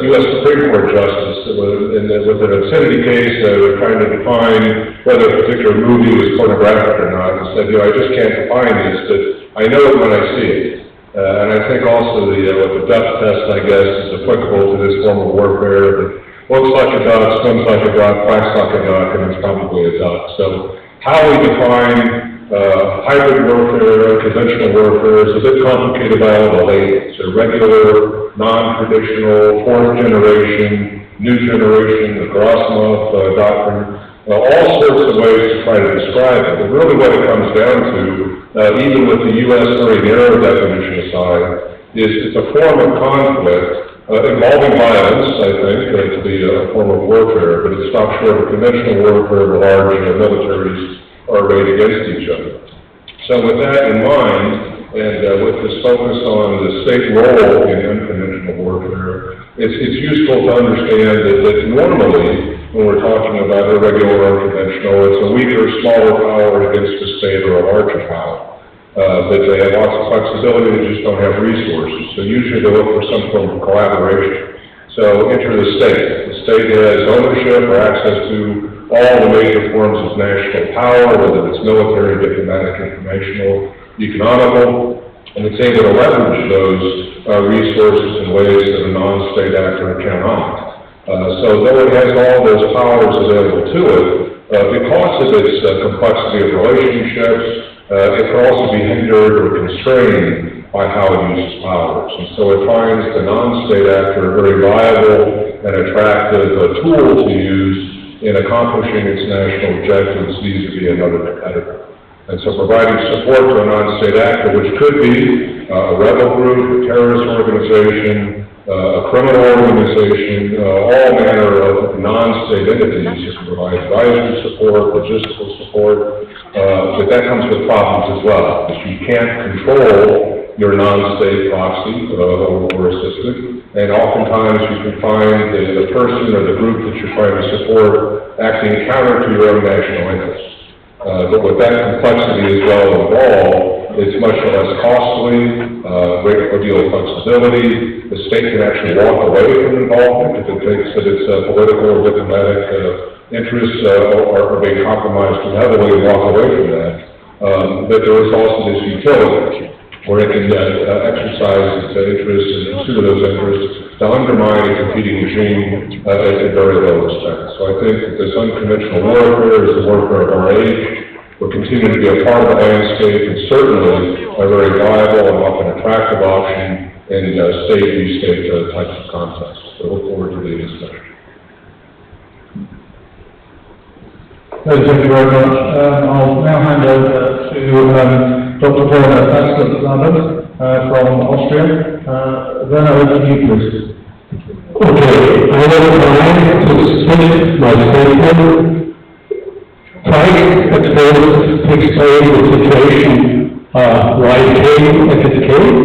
U.S. Supreme Court Justice with an obscenity case trying to define whether a particular movie was pornographic or not, and said, I just can't define this, but I know it when I see it. And I think also what the Dutch test, I guess, is applicable to this form of warfare that looks like a duck, swims like a duck, quacks like a duck, and it's probably a duck. So how we define hybrid warfare, conventional warfare, is a bit complicated by all the labels. So regular, non-traditional, fourth generation, new generation, the Gerasimov doctrine, all sorts of ways to try to describe it. But really what it comes down to, even with the U.S. very narrow definition aside, is it's a form of conflict involving violence, I think, to be a form of warfare, but it's not short of conventional warfare where large militaries are arrayed against each other. So with that in mind, and with this focus on the state role in unconventional warfare, it's useful to understand that normally, when we're talking about irregular or unconventional, it's a weaker, smaller power against a state or a larger power. But they have lots of flexibility, they just don't have resources. So usually they look for some form of collaboration. So enter the state. The state has ownership or access to all the major forms of national power, whether it's military, diplomatic, informational, economical, and it's able to leverage those resources in ways that a non-state actor cannot. So though it has all those powers available to it, because of its complexity of relationships, it can also be hindered or constrained by how it uses powers. And so it finds the non-state actor a very viable and attractive tool to use in accomplishing its national objectives vis-a-vis another competitor. And so providing support to a non-state actor, which could be a rebel group, a terrorist organization, a criminal organization, all manner of non-state entities. You can provide advisory support, logistical support, but that comes with problems as well, because you can't control your non-state proxy or assistant, and oftentimes you can find the person or the group that you're trying to support acting counter to your own national interests. But with that complexity as well involved, it's much less costly, great deal of flexibility. The state can actually walk away from involvement if it thinks that its political or diplomatic interests are being compromised too heavily, and walk away from that. But there is also this utility, where it can exercise its interests and pursue those interests to undermine a competing regime at very low expense. So I think that this unconventional warfare is the warfare of our age. Will continue to be a part of the landscape, and certainly a very viable and often attractive option in state-v-state types of contests. So I look forward to the discussion. Thank you very much. I'll now hand over to Dr. Werner London from Austria. Werner, over to you, please. Okay, I will try to split my statement. Try at first to explain the situation, why it came as it came,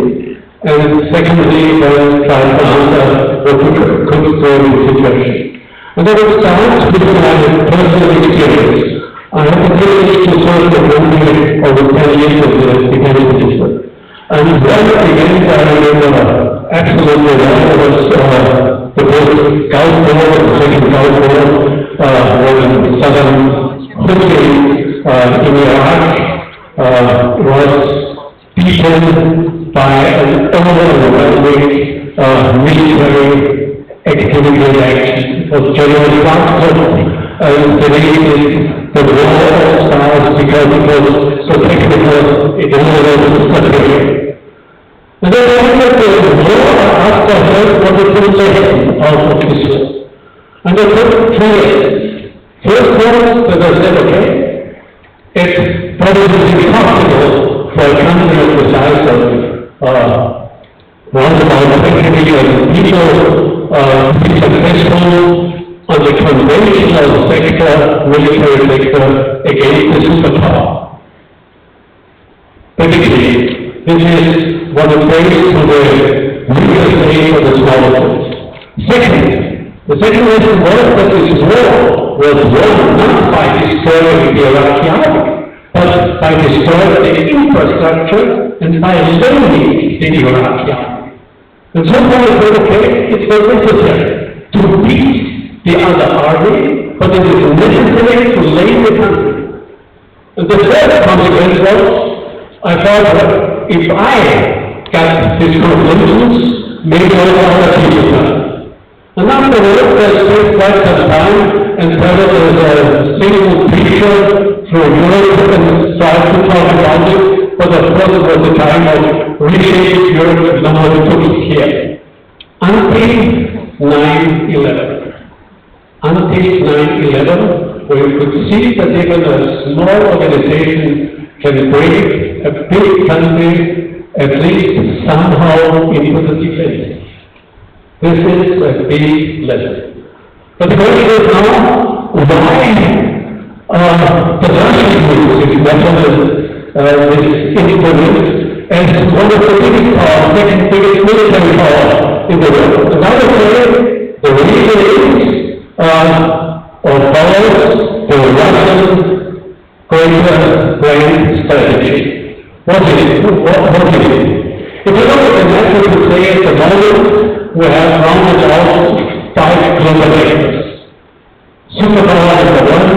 and secondly, try to answer what we could say in the situation. And I will start with my personal experience. I have the privilege to serve the country over 10 years as the defense minister. And then again, I remember absolutely well was the first Gulf War, the second Gulf War, when Saddam Hussein in Iraq was beaten by an overwhelming military activity action. It was January 1st, and the reason the war all starts because it was so technical, it was strategic. And then after the war, after heard what it will say out of this war. And I put 3 years. First one, that I said, okay, it's probably impossible for a country of the size of round about 20 million people be successful on the conventional sector, military sector, against the superpower. Basically, this is what it brings to the weaker state of the smaller states. Second, the second reason was that this war was won not by destroying the Iraqi army, but by destroying the infrastructure and by learning the Iraqi army. And somebody said, okay, it's not necessary to beat the other army, but it is necessary to lay the country. And the third consequence was, I thought that if I got these conclusions, maybe other people can. And afterwards, I spent quite some time and traveled as a single preacher through Europe and tried to talk about it. But of course, it was a time of reshaping Europe and nobody took it here. Until 9/11. Until 9/11, where you could see that even a small organization can bring a big country at least somehow into the defense. This is a big lesson. But the question is now, why the Russian use is not this influence as one of the biggest powers, second biggest military power in the world. Another way, the reason is, or follows the Russian greater grand strategy. What is it? What is it? If you look at the map, you say at the moment we have rounded out 5 global actors. Superpower number 1,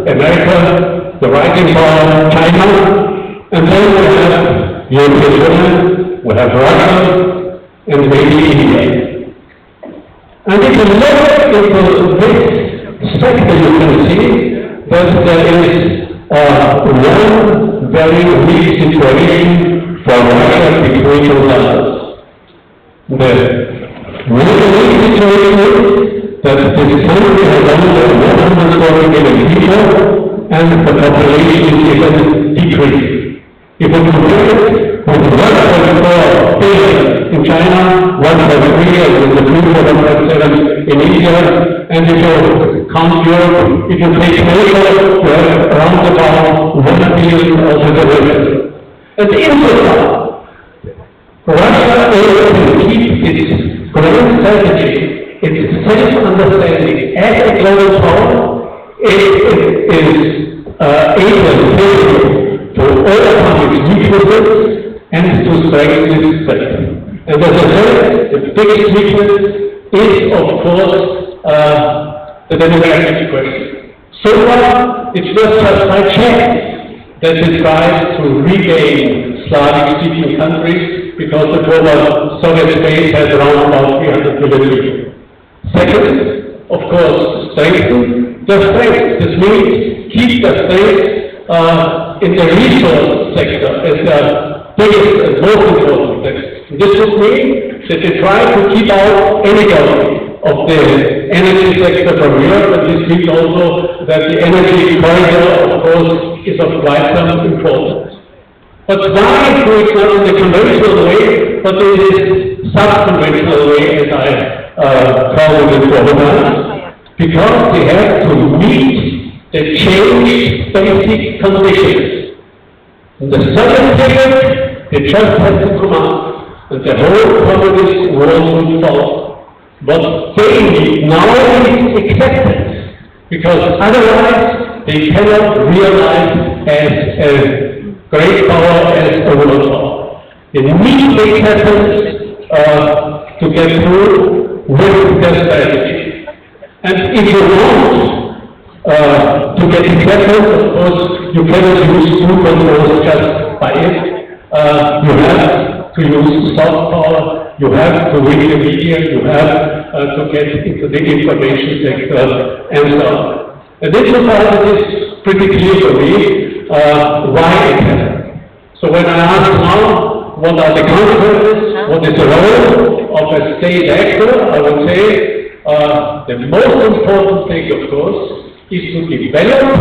America, the rising power, China, and then we have European Union, we have Russia, and maybe India. And if you look into this sector, you can see that there is one very weak situation for Russia between two others. The really weak situation is that this country has only 140 million people, and the population is even decreasing. If you compare it with 1.4 billion in China, 1.3 and the 1.7 in India, and if you count Europe, if you take Asia, you have around about 1 billion altogether. And insofar, Russia will keep its grand strategy, its self-understanding as a global power, it is able to overcome its weaknesses and to strengthen its strength. And as I said, the biggest weakness is, of course, the demographic question. So far, it's not just by chance that it tries to regain Slavic-speaking countries, because the former Soviet space has around about 300 million people. Second, of course, strengthen the strength. This means keep the strength in the resource sector as the biggest and most important sector. This would mean that they try to keep out any government. of the energy sector from Europe, and this means also that the energy corridor, of course, is of vital importance. But why do it not in the conventional way, but in this sub-conventional way, as I call it in Florida? Because they have to meet the changed basic conditions. In the Soviet period, they just had to come out, and the whole communist world would follow. But they need now is acceptance, because otherwise they cannot realize as a great power as a world power. They need acceptance to get through with their strategy. And if you want to get acceptance, of course, you cannot use two controls just by it. You have to use soft power, you have to win the media, you have to get into the information sector, and so on. And this is pretty clear for me why it happened. So when I ask now, what are the consequences, what is the role of a state actor, I would say the most important thing, of course, is to develop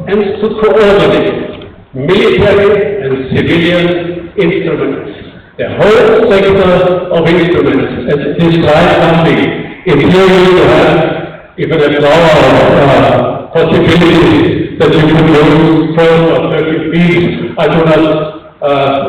and to coordinate military and civilian instruments. The whole sector of instruments, and describe something. In theory, you have even a flower of possibilities that you can use 12 or 30 feet. I do not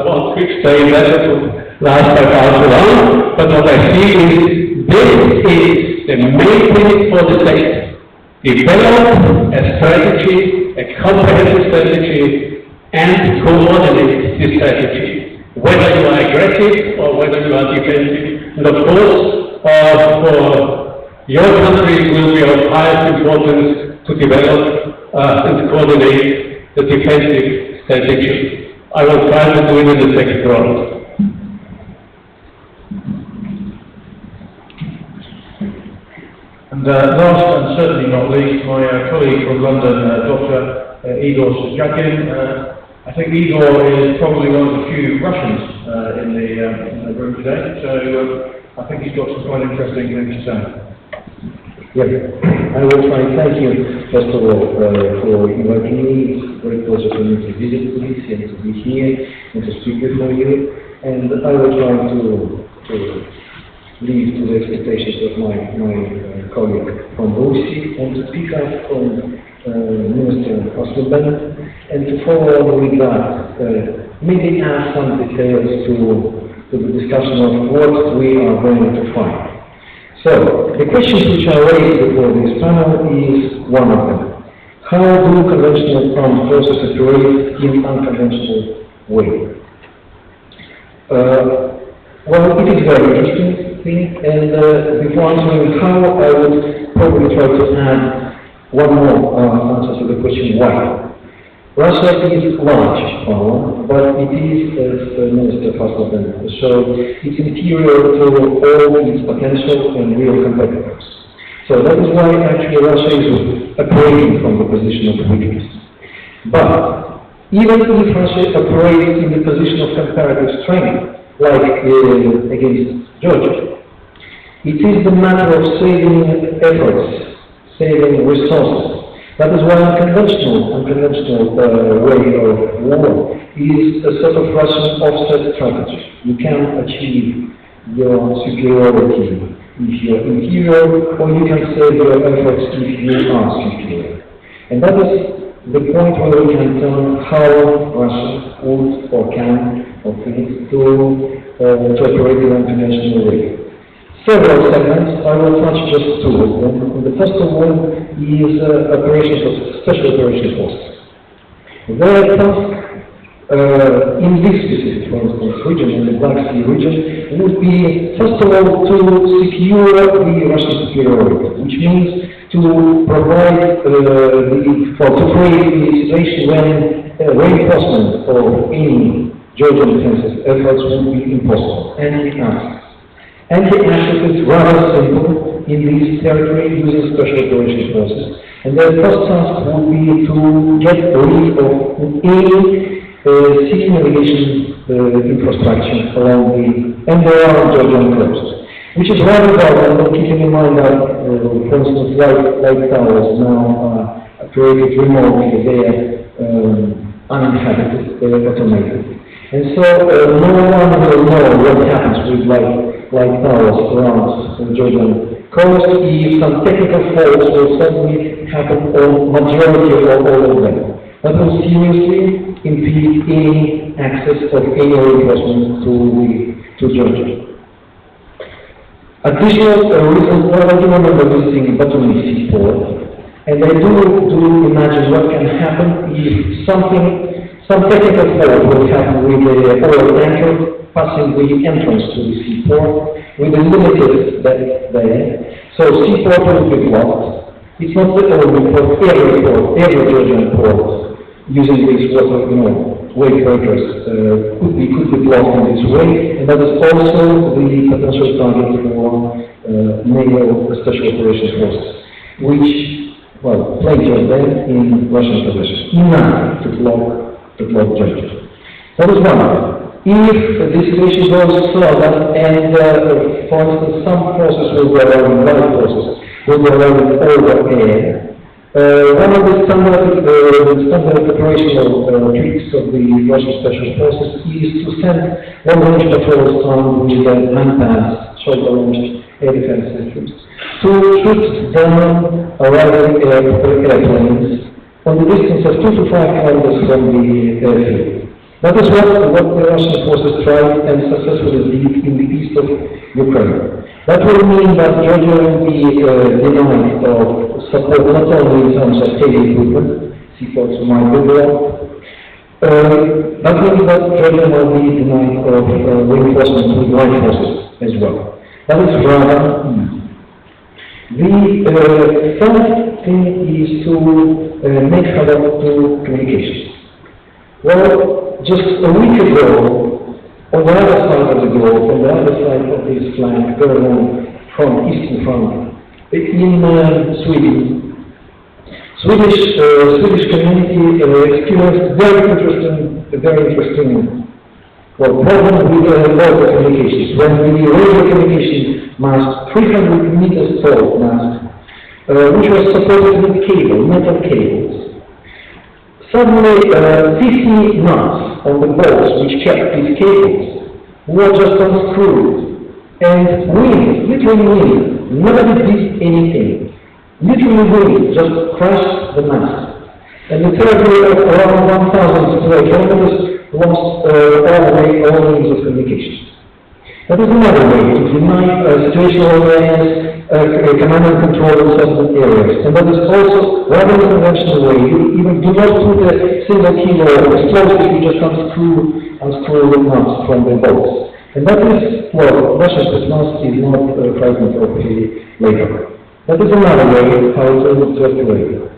want to explain that, it would last by far too long, but what I see is this is the main thing for the state. Develop a strategy, a comprehensive strategy, and coordinate this strategy, whether you are aggressive or whether you are defensive. And of course, for your country, it will be of highest importance to develop and coordinate the defensive strategy. I will try to do it in the second round. And last and certainly not least, my colleague from London, Dr. Igor Shchakin. I think Igor is probably one of the few Russians in the room today, so I think he's got some quite interesting things to say. Yeah, I will try and thank you, first of all, for inviting me. It's a great pleasure for me to visit Greece and to be here and to speak before you. And I will try to live to the expectations of my colleague from Russia and to pick up from Minister Osman and to follow on with that, maybe add some details to the discussion of what we are going to find. So, the questions which are raised before this panel is one of them. How do conventional armed forces operate in unconventional way? Well, it is very interesting thing, and before answering how, I would probably try to add one more answer to the question why. Russia is large power, but it is, as Minister Faslovan showed, it's inferior to all its potential and real competitors. So that is why actually Russia is operating from the position of weakness. But even if Russia operates in the position of comparative strength, like against Georgia, it is the matter of saving efforts, saving resources. That is why unconventional way of war is a sort of Russian offset strategy. You can achieve your superiority if you are inferior, or you can save your efforts if you are superior. And that is the point where we can tell how Russia would or can or thinks to operate in unconventional way. Several segments, I will touch just two of them. The first one is special operations forces. Their task in this specific, for instance, region, in the Black Sea region, would be, first of all, to secure the Russian superiority, which means to provide to create the situation when reinforcement of any Georgian defensive efforts would be impossible. Anti-airship is rather simple in this territory using special operations forces, and their first task would be to get rid of any sea navigation infrastructure along the Georgian coast. which is rather relevant, keeping in mind that, for instance, light towers now are created remotely, they are uninhabited, automated. And so no one will know what happens with light towers around the Georgian coast if some technical faults will suddenly happen on majority or all of them. That will seriously impede any access of any reinforcement to Georgia. Additional reasons why I do remember visiting Batumi seaport, and I do imagine what can happen if some technical fault will happen with the oil tanker passing the entrance to the seaport with a limited depth there. So seaport will be blocked. It's not the only port, every Georgian port using these water, wave breakers could be blocked in this way, and that is also the potential target for naval special operations forces, which, well, plenty of them in Russian possession, enough to block Georgia. That is one. If the situation goes further and, for instance, some forces will go around, light forces will go around over air, one of the standard operational tricks of the Russian Special Forces is to send long-range patrols armed with manpads, shoulder-launched air defense systems, to shoot down arriving airplanes on the distance of 2 to 5 kilometers from the airfield. That is what the Russian forces tried and successfully did in the east of Ukraine. That will mean that Georgia will be denied of support not only in terms of heavy equipment, seaports might be blocked, that means that Georgia will be denied of reinforcement with light forces as well. That is rather The third thing is to make havoc to communications. Well, just a week ago, on the other side of the globe, on the other side of this flank, going on from eastern front, in Sweden, Swedish community experienced very interesting problem with local communications. When the radio communication mast, 300 meters tall mast, which was supported with metal cables, suddenly 50 nuts on the bolts which kept these cables were just unscrewed. And literally wind, nobody did anything. Literally wind just crushed the mast. And the territory of around 1,000 square kilometers lost all means of communication. That is another way to deny situational awareness, command and control in certain areas. And that is also rather unconventional way. You even do not put a single kilo of explosives, you just unscrew the nuts from the bolts. And that is, well, Russian Spetsnaz is not frightened of labor. That is another way how to operate.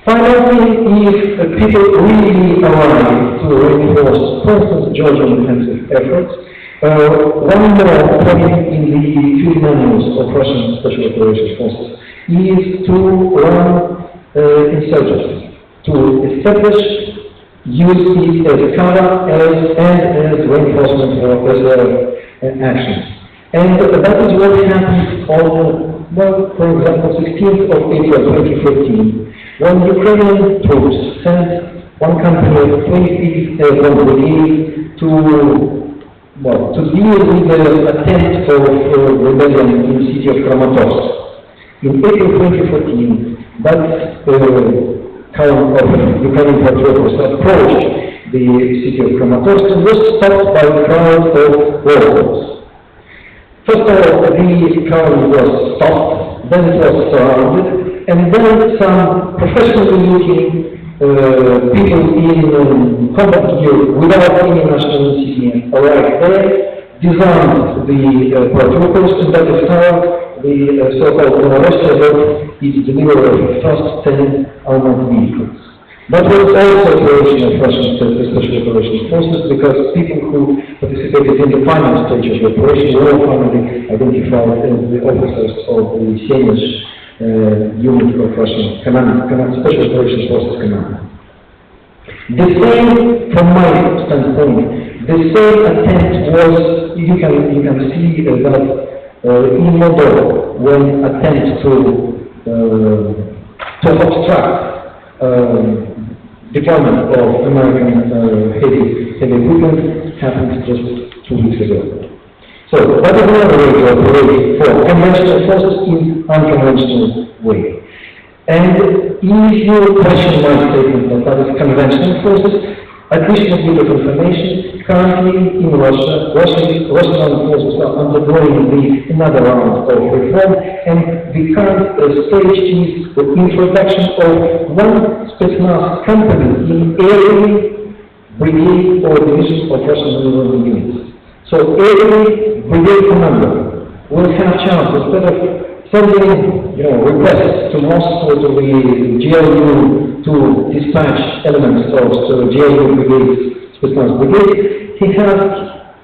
Finally, if people really arrive to reinforce, for instance, Georgian defensive efforts, one more point in the field manuals of Russian Special Operations Forces is to run insurgency, to establish, use it as a cover and as reinforcement for other actions. And that is what happened on, well, for example, 16th of April 2014, when Ukrainian troops sent one company of 20 brigade to deal with the attempt of rebellion in the city of Kramatorsk. In April 2014, that column of Ukrainian patriots approached the city of Kramatorsk and was stopped by a crowd of locals. First of all, the column was stopped, then it was surrounded, and then some professionally looking people in combat gear without any national insignia arrived there, disarmed the paratroopers, and that is how the so-called Novorossiysk is delivered of the first 10 armored vehicles. That was also operation of Russian Special Operations Forces, because people who participated in the final stage of the operation were finally identified as the officers of the Semish unit of Russian Special Operations Forces Command. The same, from my standpoint, the same attempt was, you can see that in Moldova, when attempts to obstruct deployment of American heavy equipment happened just 2 weeks ago. So that is another way to operate for conventional forces in unconventional way. And if you question my statement that is conventional forces, additional bit of information, currently in Russia, Russian armed forces are undergoing another round of reform, and the current stage is the introduction of one Spetsnaz company in every brigade or division of Russian military units. So every brigade commander will have chance, instead of sending requests to Moscow, to the GLU, to dispatch elements of the GLU brigade, Spetsnaz brigade, he has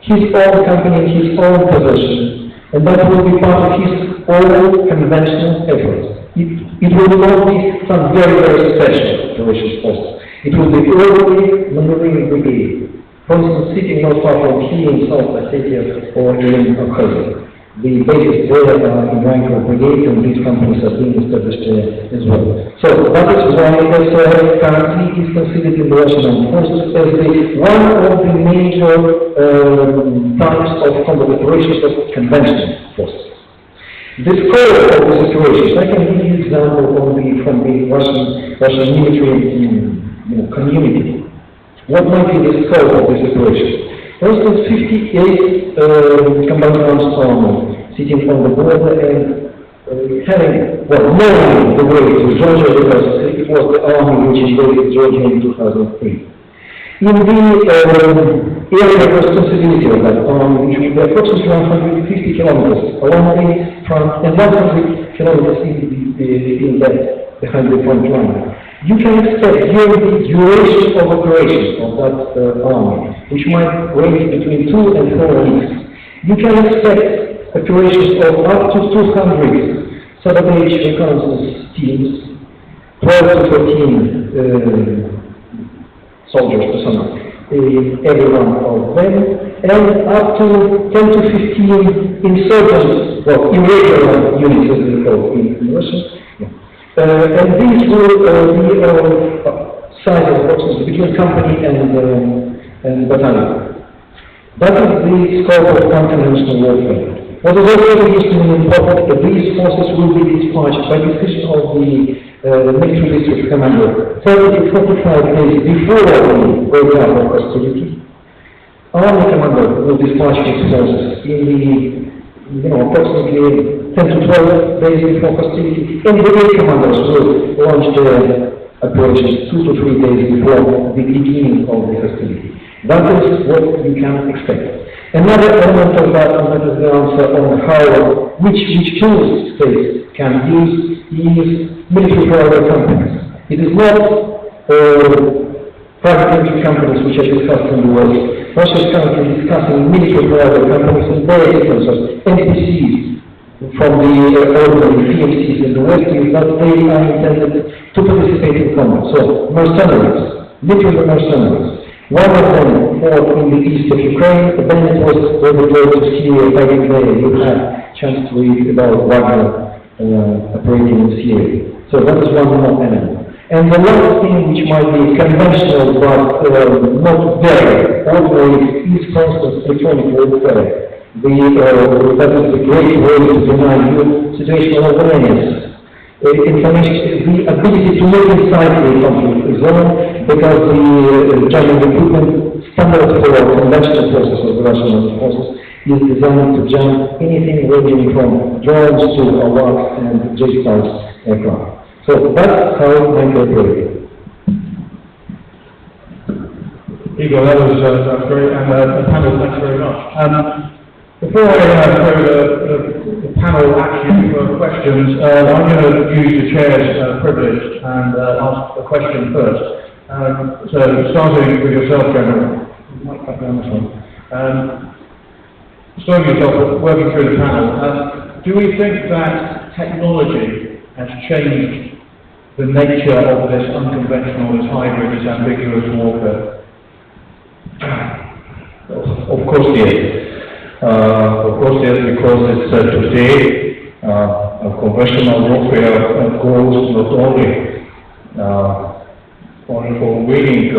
his own company, his own possession, and that will be part of his own conventional efforts. It will not be some very, very special operations force. It will be ordinary maneuvering brigade. For instance, sitting not far from here in South Ossetia or in Abkhazia. The bases there are in Rhine Brigade, and these companies are being established there as well. So that is why SRF currently is considered in the Russian armed forces as one of the major types of combat operations of conventional forces. The scope of the situations, I can give you an example from the Russian military community. What might be the scope of this operation? For instance, 58 combined arms army sitting on the border and knowing the way to Georgia, because it was the army which invaded Georgia in 2003. In the area of responsibility of that army, which will be approximately 150 kilometers along the front and 100 kilometers in depth behind the front line, you can expect during the duration of operation of that army, which might range between 2 and 4 weeks, you can expect operations of up to 200 Saturday reconnaissance teams, 12 to 14 soldiers to sum up, every one of them, and up to 10 to 15 insurgents, irregular units as they call in Russia. And these will be size of approximately between company and battalion. That is the scope of unconventional warfare. What is also interesting and important that these forces will be dispatched by decision of the military district commander 30 to 45 days before the breakup of hostility. Army commander will dispatch his forces in the approximately 10 to 12 days before hostility, and brigade commanders will launch their operations 2 to 3 days before the beginning of the hostility. That is what you can expect. Another element of that, and that is the answer on how, which tools states can use, is military private companies. It is not private military companies which are discussed in the West. Russia is currently discussing military private companies in various terms of NPCs from the ordinary PMCs in the West, is that they are intended to participate in combat. So, mercenaries, literally mercenaries. One of them fought in the east of Ukraine, then it was overthrown to Syria by there. You have a chance to read about Wagner operating in Syria. So that is one more element. And the last thing which might be conventional but not very ordinary is, for instance, electronic warfare. That is the great way to deny you situational awareness. Information, the ability to look inside the conflict zone, because the jamming equipment standard for conventional forces of the Russian armed forces is designed to jam anything ranging from drones to AWACS and J-stars aircraft. So that's how it might operate. Igor, that was great, and the panel, thanks very much. Before I throw the panel at you for questions, I'm going to use the chair's privilege and ask a question first. So, starting with yourself, General. You might cut down this one. Starting with yourself, working through the panel, do we think that technology has changed the nature of this unconventional, this hybrid, this ambiguous warfare? Of course, yes. Of course, yes, because it's today, conventional warfare goes not only for winning,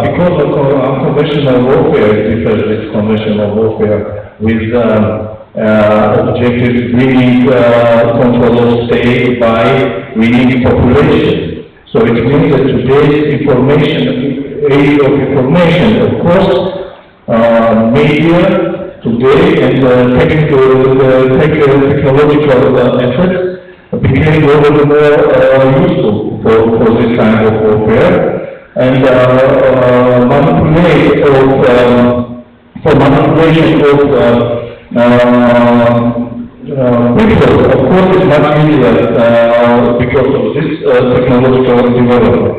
because of unconventional warfare, it differs with conventional warfare with objective winning control of state by winning population. So it means that today's age of information, of course, media today and technological efforts became more and more useful for this kind of warfare. And manipulation of people, of course, is much easier because of this technological development.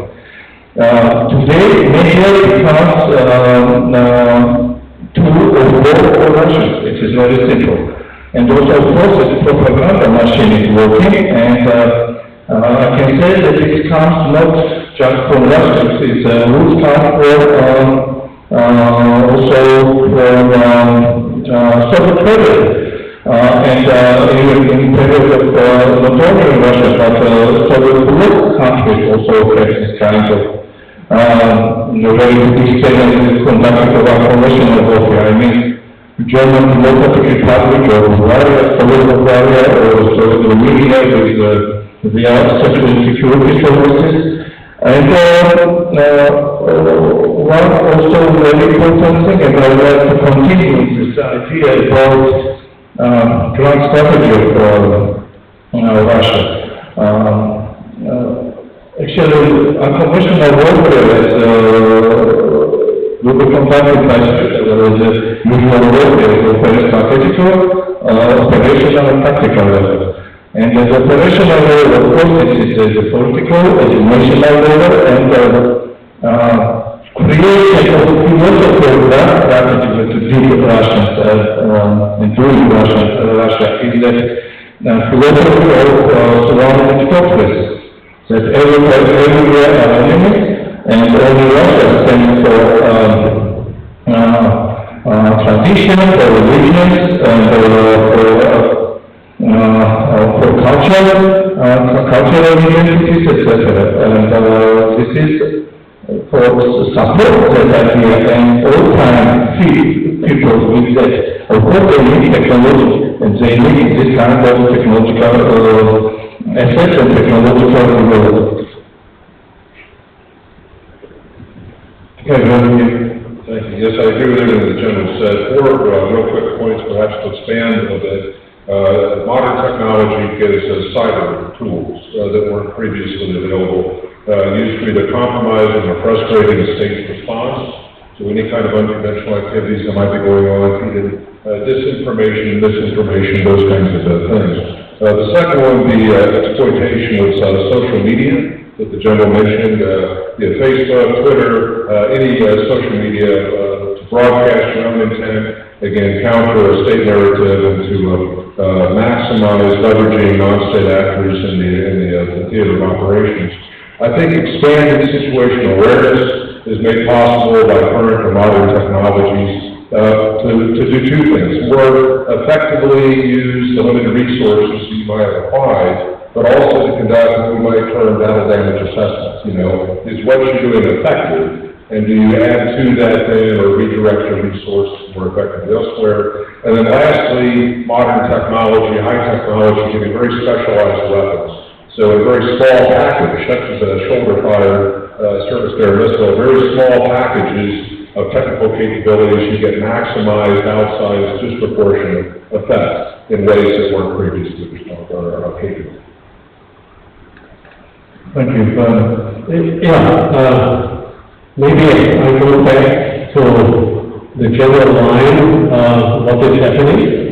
Today, media becomes tool of war for Russia. It is very simple. And also, of course, the propaganda machine is working, and I can say that it comes not just from Russia, it's a root cause also from Soviet period. Even in period of not only Russia, but Soviet bloc countries also have this kind of very good experience with conducting of unconventional warfare. I mean, German Democratic Republic or Bulgaria, Soviet Bulgaria, or Soviet Romania with their sexual security services. And one also very important thing, and I would like to continue with this idea about grand strategy of Russia. Actually, unconventional warfare will be conducted by the usual warfare, very strategical, operational and tactical level. And at the operational level, of course, it is the political, the national level, and creation of philosophical strategy to deal with Russians and doing Russia is the philosophy of surrounding fortress. That everywhere are enemies, and only Russia stands for tradition, for religions, and for cultural identities, etc. And this is for support that idea, and all time people with that. Of course, they need technology, and they need this kind of technological assets and technological development. Thank you. Yes, I agree with everything the General said. Four real quick points, perhaps to expand a little bit. Modern technology gives us cyber tools that weren't previously available. Used to either compromising or frustrating a state's response to any kind of unconventional activities that might be going on, feeding disinformation, misinformation, those kinds of things. The second one, the exploitation of social media that the General mentioned, Facebook, Twitter, any social media to broadcast your own intent, again, counter a state narrative and to maximize leveraging non-state actors in the theater of operations. I think expanded situational awareness is made possible by current or modern technologies to do two things. More effectively use the limited resources you might have applied, but also to conduct what we might term battle damage assessments. Is what you're doing effective? And do you add to that then or redirect your resources more effectively elsewhere? And then lastly, modern technology, high technology, can be very specialized weapons. So a very small package, such as a shoulder-fired surface-to-air missile, very small packages of technical capabilities, you get maximized, outsized, disproportionate effects in ways that weren't previously capable. Thank you. Maybe I go back to the general line, what is happening.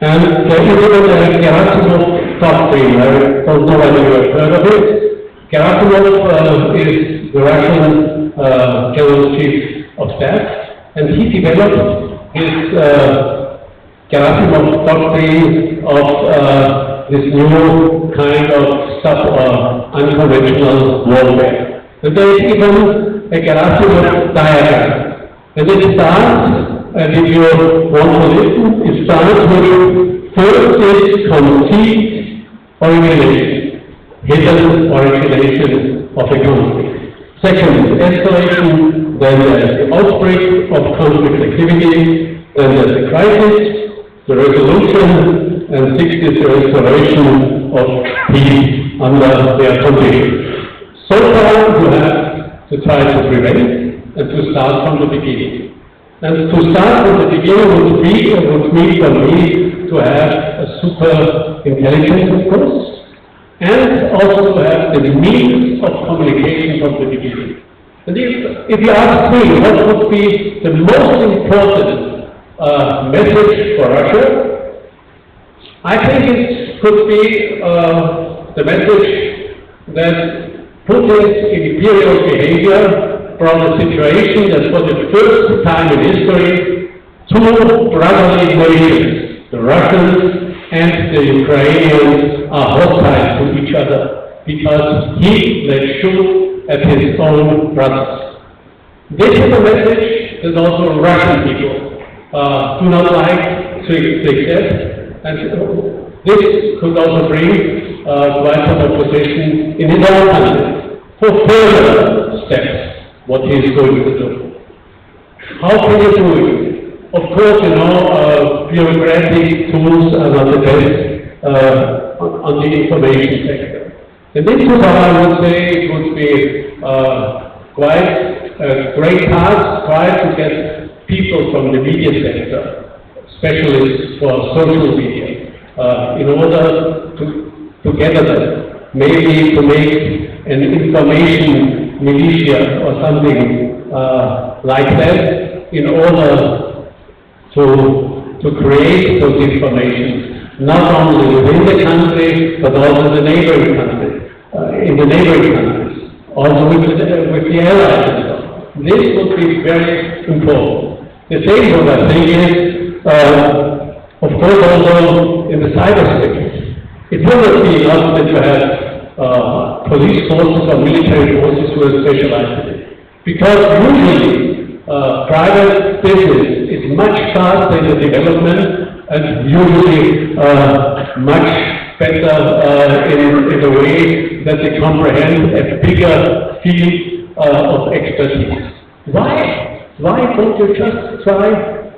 And there is a Gerasimov doctrine. I don't know whether you have heard of it. Gerasimov is the Russian General Chief of Staff, and he developed his Gerasimov doctrine of this new kind of unconventional warfare. And there is even a Gerasimov diagram. And it starts, and if you want to listen, it starts with first is conceit origination, hidden origination of a conflict. Second is escalation, then there is the outbreak of conflict activity, then there's the crisis, the resolution, and sixth is the restoration of peace under their conditions. So far, you have to try to prevent and to start from the beginning. And to start from the beginning would mean for me to have a super intelligence, of course, and also to have the means of communication from the beginning. And if you ask me what would be the most important message for Russia, I think it could be the message that Putin's imperial behavior brought a situation that for the first time in history, two brotherly nations, the Russians and the Ukrainians, are hostile to each other because he let shoot at his own brothers. This is a message that also Russian people do not like to accept, and this could also bring quite some opposition in his own country for further steps, what he is going to do. How can you do it? Of course, you know, bureaucratic tools are not the best on the information sector. And this is how I would say it would be quite a great task, try to get people from the media sector, specialists for social media, in order to gather them, maybe to make an information militia or something like that, in order to create those information, not only within the country, but also in the neighboring countries, also with the allies and so on. This would be very important. The same what I think is, of course, also in the cyberspace. It will not be enough that you have police forces or military forces who are specialized in it. Because usually private business is much faster in the development and usually much better in the way that they comprehend a bigger field of expertise. Why don't you just try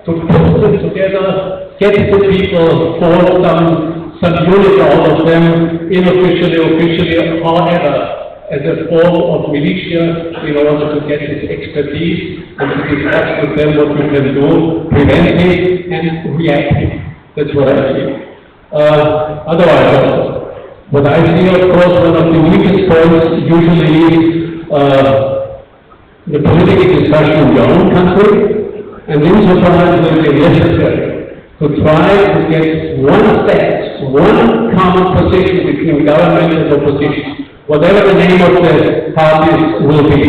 to put them together, get the people, form some unit out of them, unofficially, officially, however, as a form of militia in order to get this expertise and to discuss with them what we can do, preventive and reactive. That's what I see. Otherwise, also, what I see, of course, one of the weakest points usually is the political discussion in your own country, and insofar as it is necessary to try to get one common position between government and opposition, whatever the name of the parties will be,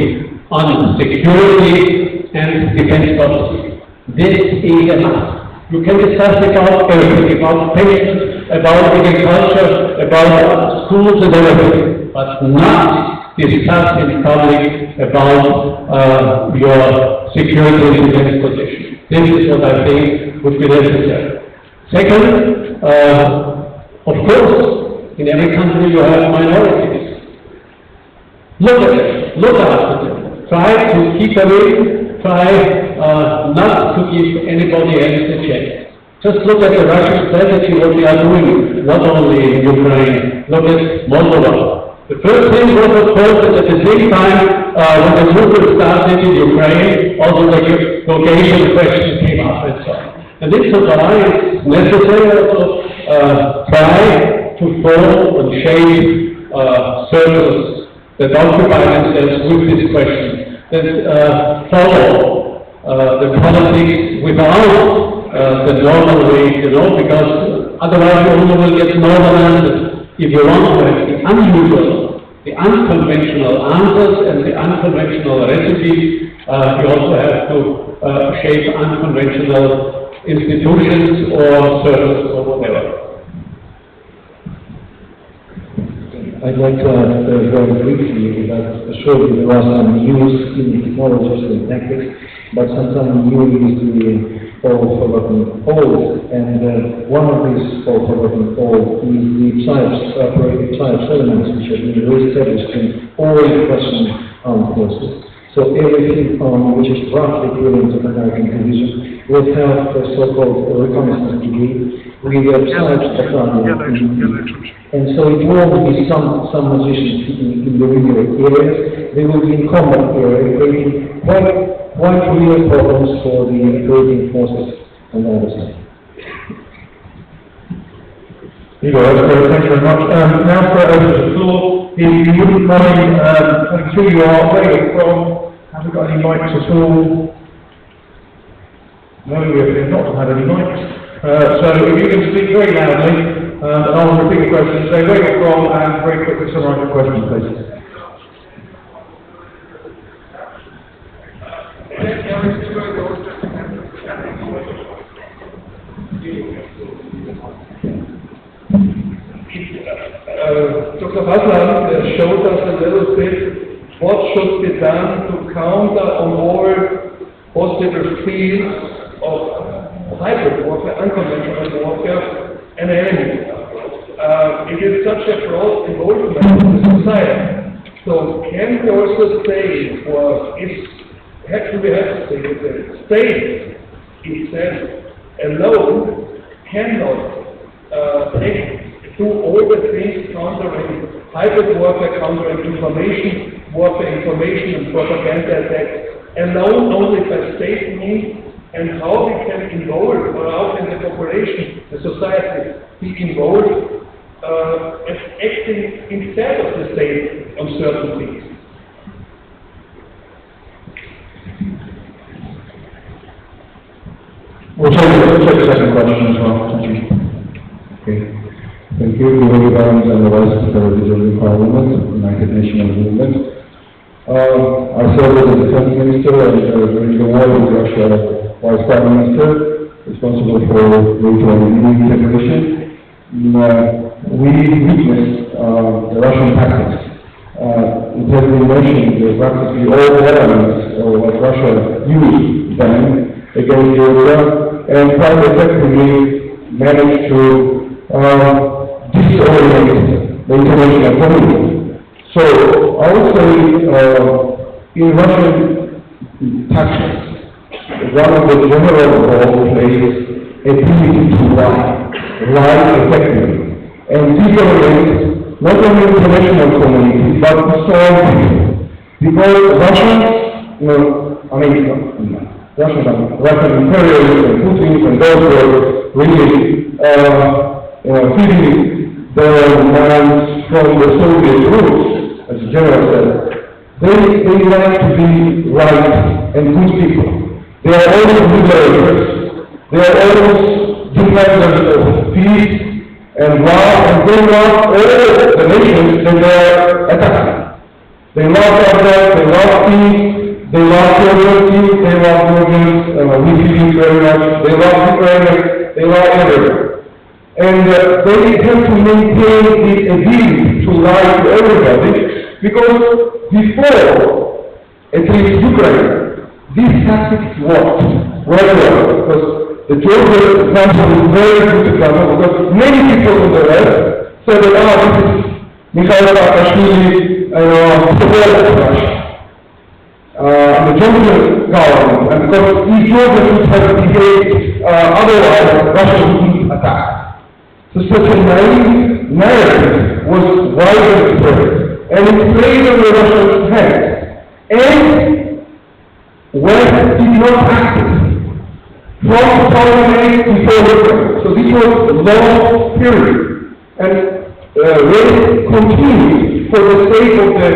on security and defense policy. This is a must. You can discuss about everything, about pensions, about agriculture, about schools and everything, but not discuss in public about your security and defense position. This is what I think would be necessary. Second, of course, in every country you have minorities. Look at them, look after them, try to keep them in, try not to give anybody else a chance. Just look at the Russian strategy, what they are doing, not only in Ukraine, look at Moldova. The first thing was, of course, that at the same time, when the movement started in Ukraine, also the Caucasian question came up and so on. And this is why it's necessary also try to form and shape circles that occupy themselves with this question, that follow the politics without the normal way, you know, because otherwise you only will get normal answers. If you want to have the unusual, the unconventional answers and the unconventional recipes, you also have to shape unconventional institutions or services or whatever. I'd like to add very briefly that surely there are some news in technologies and tactics. but sometimes new history all forgotten old, and one of these all forgotten old is the types elements which have been re-established in all Russian armed forces. So everything which is roughly equivalent to American division will have a so-called reconnaissance degree with the types that are and so it won't be some magicians sitting in the real areas, they will be in combat area, creating quite real problems for the operating forces on the other side. Igor, that's great, thank you very much. Now for over to the floor, if you wouldn't mind telling who you are, where you're from, have we got any mics at all? No, we have not had any mics. So if you can speak very loudly, and I'll repeat the question, say where you're from, and very quickly summarise your question, please. Dr. Hassan showed us a little bit what should be done to counter on all possible fields of hybrid warfare, unconventional warfare, and enemy. It is such a broad involvement in the society. So can we also say, or actually we have to say that the state itself alone cannot do all the things countering hybrid warfare, countering information warfare, information and propaganda attacks, alone only by state means, and how we can involve, or how can the population, the society, be involved as acting instead of the state on certain things. We'll take the second question as well. Thank you. Okay. Thank you. Guru Barnes and the Vice Secretary of the Parliament, United Nations Movement. I served as a Defense Minister and during the war with Russia, Vice Prime Minister, responsible for NATO and integration. We witnessed the Russian tactics. It has been mentioned that practically all elements of what Russia used then against Georgia, and quite effectively managed to disorient the international community. So I would say in Russian tactics, one of the general roles plays ability to lie effectively, and disorient not only the international community but the soil people. Because Russian imperialists and Putin and those who are really feeding their minds from the Soviet roots, as the general said, they like to be right and good people. They are always liberators. They are always defenders of peace and love, and they love all the nations that they are attacking. They love others, they love peace, they love sovereignty, they love Georgians, we feel it very much, they love Ukraine, they love everyone. And they have to maintain the ability to lie to everybody, because before, at least Ukraine, these tactics worked very well, because the Georgian example is a very good example, because many people in the West said that, this is Mikhail Saakashvili, supported Russia. The Georgian government, and because if Georgia would have behaved otherwise, Russia wouldn't attack. So such a naive narrative was widely spread, and it played on the Russian hands. And West did not act from 2008 before Ukraine. So this was a long period, and West continued for the sake of the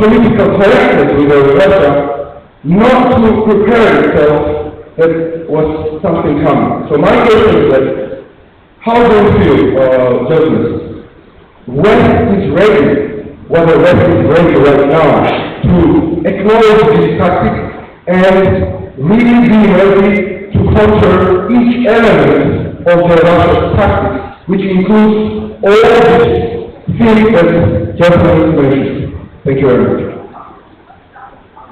political correctness with Russia, not to prepare itself that was something coming. So my question is that, how do you feel, journalists? West is ready, whether West is ready right now, to acknowledge this tactic and really be ready to counter each element of the Russian tactics, which includes all these things that Japanese mentioned. Thank you very much.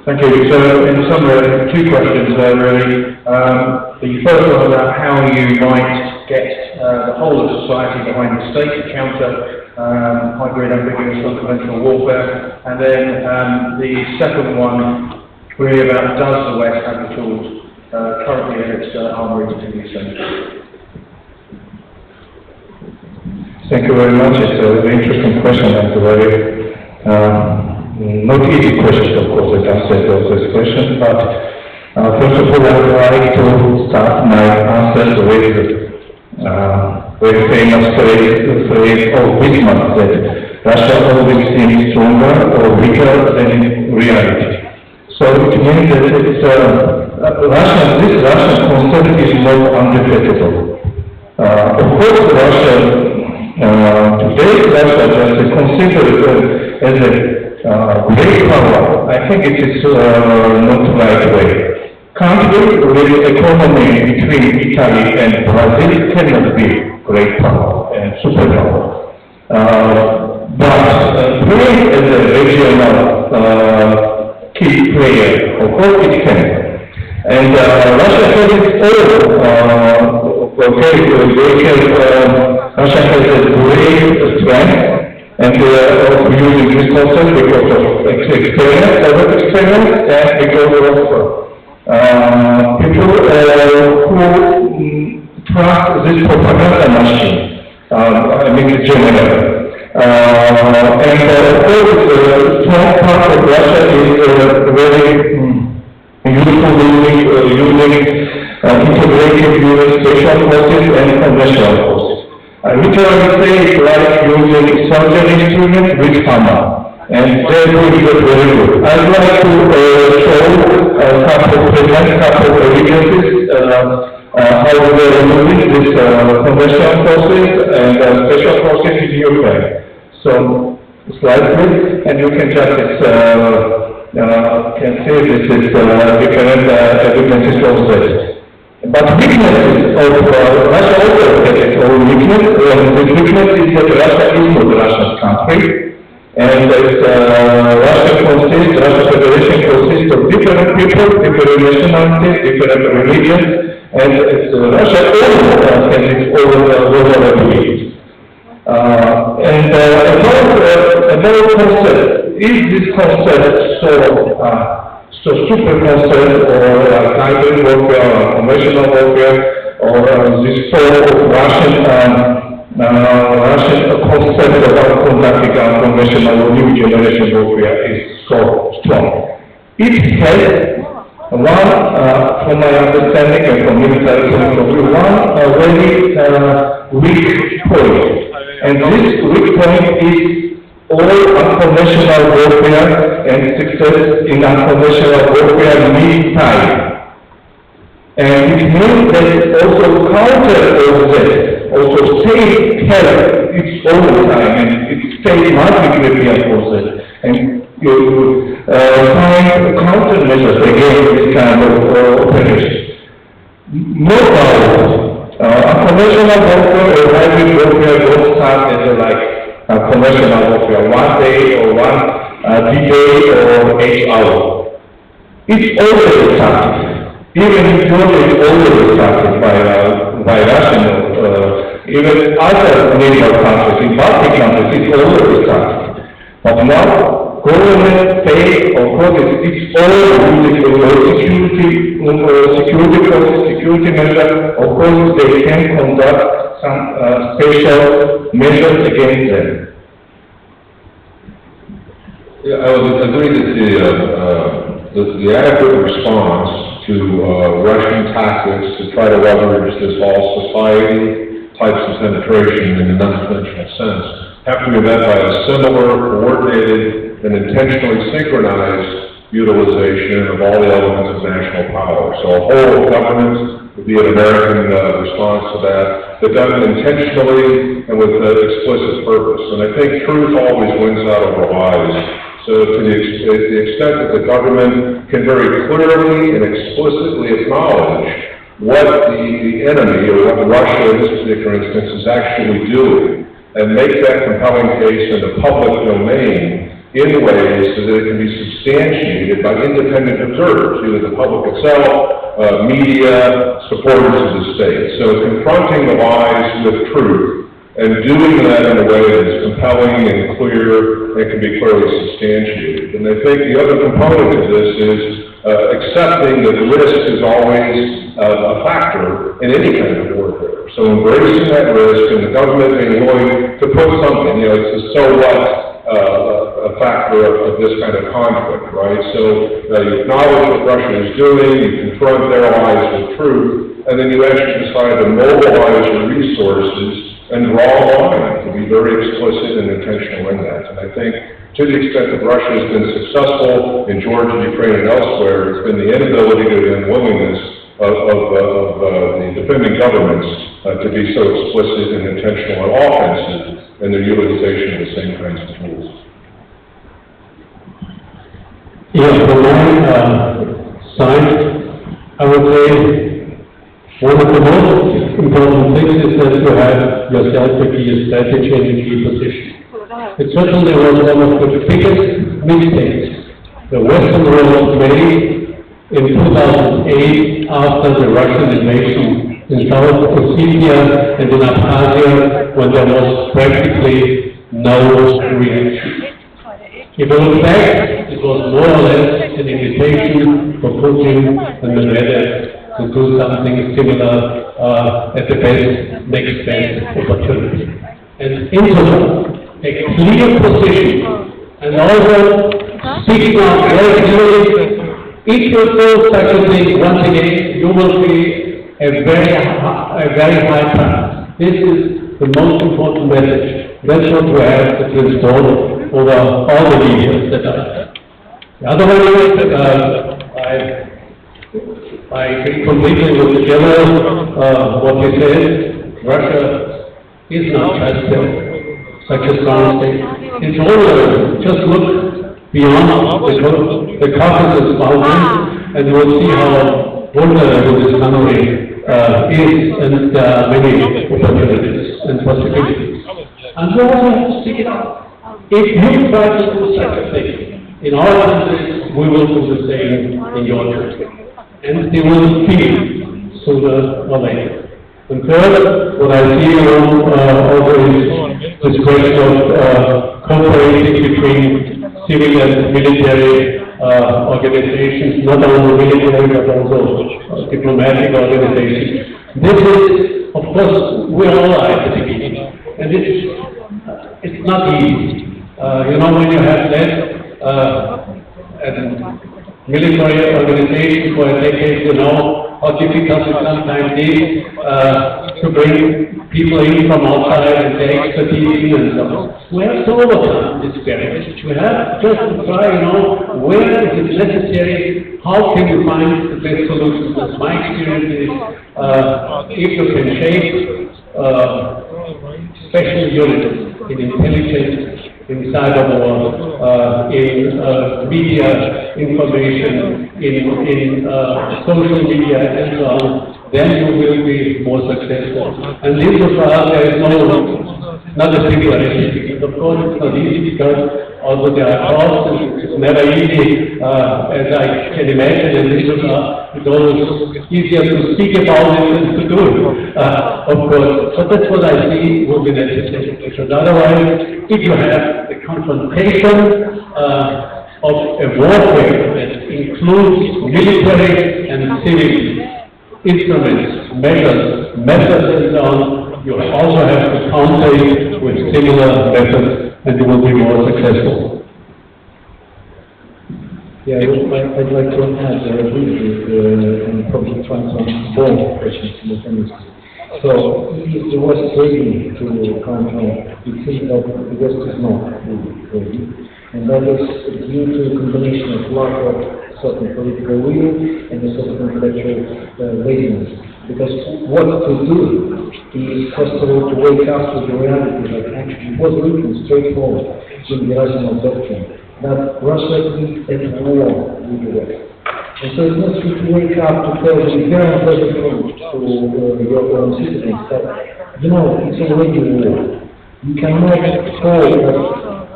Thank you. So, in summary, two questions there, really. The first one about how you might get the whole of society behind the state to counter hybrid, ambiguous, unconventional warfare. And then the second one, really about does the West have the tools currently in its armory to do the same? Thank you very much. It's a very interesting question and a very not easy question, of course, I can't say those questions, but first of all, I would like to start my answer with very famous phrase of Bismarck that Russia always seems stronger or weaker than in reality. So it means that it's, this Russian concept is not undefeatable. Of course, Russia, today Russia just considered as a great power. I think it is not the right way. Country with economy between Italy and Brazil cannot be great power and superpower. But playing as a regional key player, of course it can. And Russia has its own, Russia has a great strength and of using this concept because of experience and because of people who trust this propaganda machine, I mean in general. And of course, strong part of Russia is very useful using integrated using special forces and conventional forces. Literally say it's like using surgery instruments with hammer, and they're doing it very good. I'd like to show a couple of evidences how they're using this conventional forces and special forces in Ukraine. So, slide please, and you can just can see this is different evidences of this. But weaknesses of Russia also has its own weakness, and this weakness is that Russia is not a Russian country, and Russia Federation consists of different people, different nationalities, different religions, and Russia also has its own vulnerabilities. And another concept, is this concept so super concept or hybrid warfare or conventional warfare or this form of Russian concept of conducting conventional or new generation warfare is so strong. It has one, from my understanding and from military point of view, one very weak point. And this weak point is all unconventional warfare and success in unconventional warfare need time. And it means that also counter all that, also state help its own time and its state multi-European forces. And you find countermeasures against this kind of operation. No doubt, unconventional warfare or hybrid warfare don't start as a conventional warfare, 1 day or 1 D-Day or 8 hours. It's already started. Even in Georgia, it's already started by Russian, even other NATO countries, in Baltic countries, it's already started. But now, government, state, of course, it's all using security measures. Of course, they can conduct some special measures against them. Yeah, I would agree that the adequate response to Russian tactics to try to leverage this all society types of penetration in an unconventional sense have to be met by a similar, coordinated, and intentionally synchronized utilization of all the elements of national power. So a whole of government would be an American response to that, but done intentionally and with explicit purpose. And I think truth always wins out over lies. So to the extent that the government can very clearly and explicitly acknowledge what the enemy, or what Russia in this particular instance is actually doing, and make that compelling case in the public domain, in ways so that it can be substantiated by independent observers, either the public itself, media, supporters of the state. So confronting the lies with truth and doing that in a way that is compelling and clear and can be clearly substantiated. And I think the other component of this is accepting that risk is always a factor in any kind of warfare. So embracing that risk and the government being willing to put something, you know, it's a so what a factor of this kind of conflict, right? So you acknowledge what Russia is doing, you confront their lies with truth, and then you actually decide to mobilize your resources and draw a line to be very explicit and intentional in that. And I think to the extent that Russia has been successful in Georgia, Ukraine, and elsewhere, it's been the inability and willingness of the defending governments to be so explicit and intentional and offensive in their utilization of the same kinds of tools. Yeah, from my side, I would say one of the most important things is that you have yourself to be a strategy and a key position. It certainly was one of the biggest mistakes the Western world made in 2008 after the Russian invasion in South Ossetia and in Abkhazia, when there was practically no reaction. If you look back, it was more or less an invitation for Putin and Medvedev to do something similar at the next best opportunity. And into a clear position, and also speaking out very clearly, if you do such a thing once again, you will be a very high price. This is the most important message. That's what we have to install over all the leaders that are there. The other one is, I agree completely with the general, what he said. Russia is not just such a strong state. It's all just look beyond the Caucasus Mountains, and you will see how vulnerable this country is, and many opportunities and possibilities. And we also have to stick it out. If you try to do such a thing in our countries, we will do the same in your country. And they will feel sooner or later. And third, what I see also is this question of cooperating between civil and military organizations, not only military but also diplomatic organizations. This is, of course, we are all at the beginning, and it's not easy. You know, when you have led military organization for a decade, you know how difficult it sometimes is to bring people in from outside and their expertise and so on. We have to overcome this barrier. We have just to try, you know, where is it necessary, how can you find the best solutions. That's my experience is, if you can shape special units in intelligence, in cyber war, in media information, in social media and so on, then you will be more successful. And this is for us, there is not a simple recipe. Of course, it's not easy because although there are costs, it's never easy, as I can imagine, and this is it's always easier to speak about it than to do it, of course. But that's what I see will be necessary. Because otherwise, if you have the confrontation of a warfare that includes military and civil instruments, measures, methods and so on, you also have to counter it with similar methods and you will be more successful. Yeah, I'd like to add briefly and probably try to answer both questions simultaneously. So, if the West is ready to counter, it seems that the West is not ready, and that is due to a combination of lack of certain political will and a certain intellectual laziness. Because what to do is, first of all, to wake up to the reality that actually was written straightforward in the rational doctrine, that Russia is at war with the West. And so it's not to wake up to tell the very unpleasant truth to your own citizens that, you know, it's already war. You cannot call that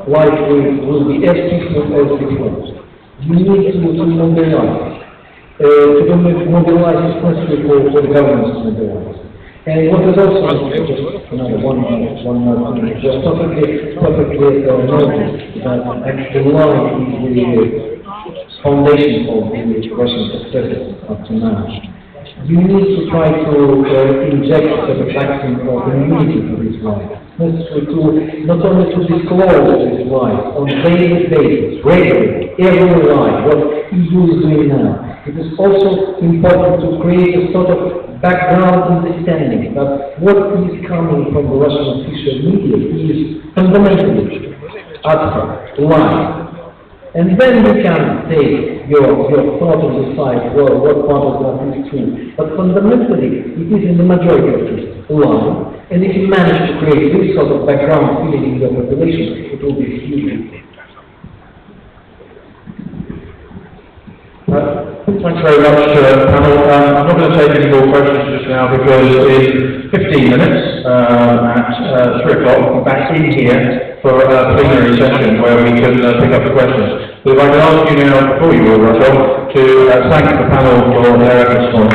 life will be as peaceful as before. You need to mobilize. To mobilize is necessary for the governments to mobilize. And what is also, just another one more thing, just perfectly noticed that actually life is the foundation of the Russian successes up to now. You need to try to inject the vaccine of immunity to this life. Necessary to not only to disclose this life on a daily basis, regularly, every life, what EU is doing now. It is also important to create a sort of background understanding that what is coming from the Russian official media is fundamentally abstract, lies. And then you can take your thought and decide, well, what part of that is true. But fundamentally, it is in the majority of cases a lie. And if you manage to create this sort of background feeling in your population, it will be huge. Thanks very much, panel. I'm not going to take any more questions just now because in 15 minutes at 3 o'clock we'll be back in here for a plenary session where we can pick up the questions. But if I can ask you now, before you all rush off, to thank the panel for their efforts on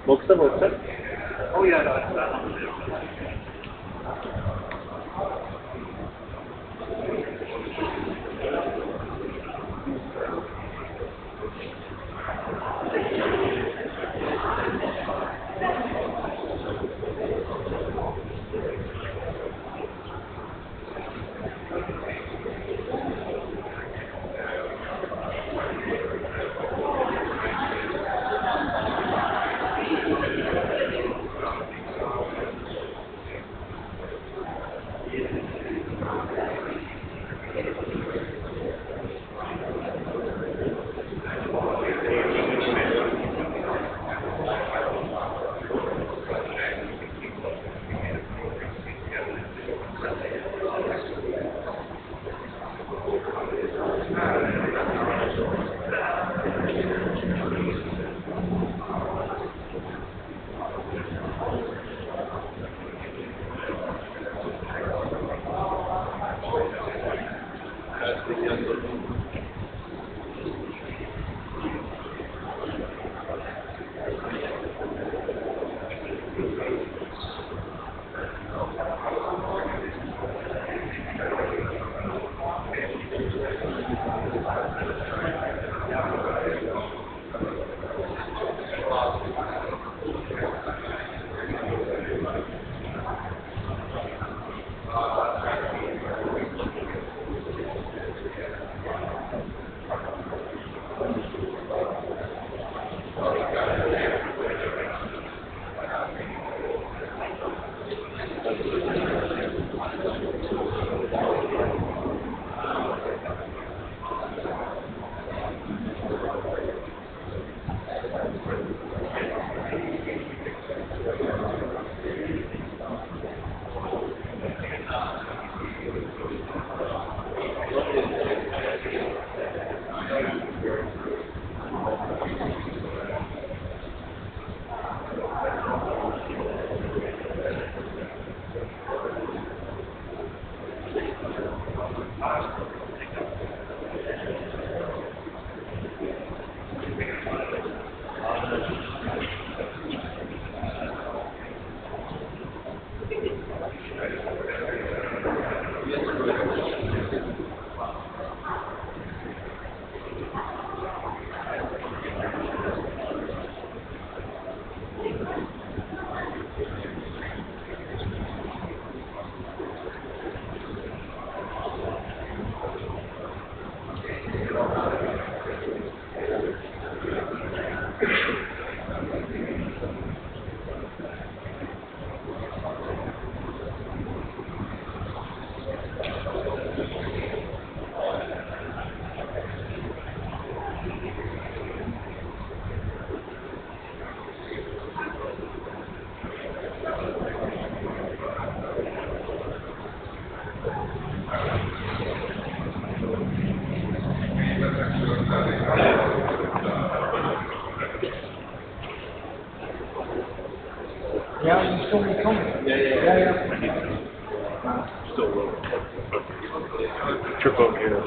Boxer. Oh yeah. Yeah, you still be coming. Yeah. Still low. Trip over here.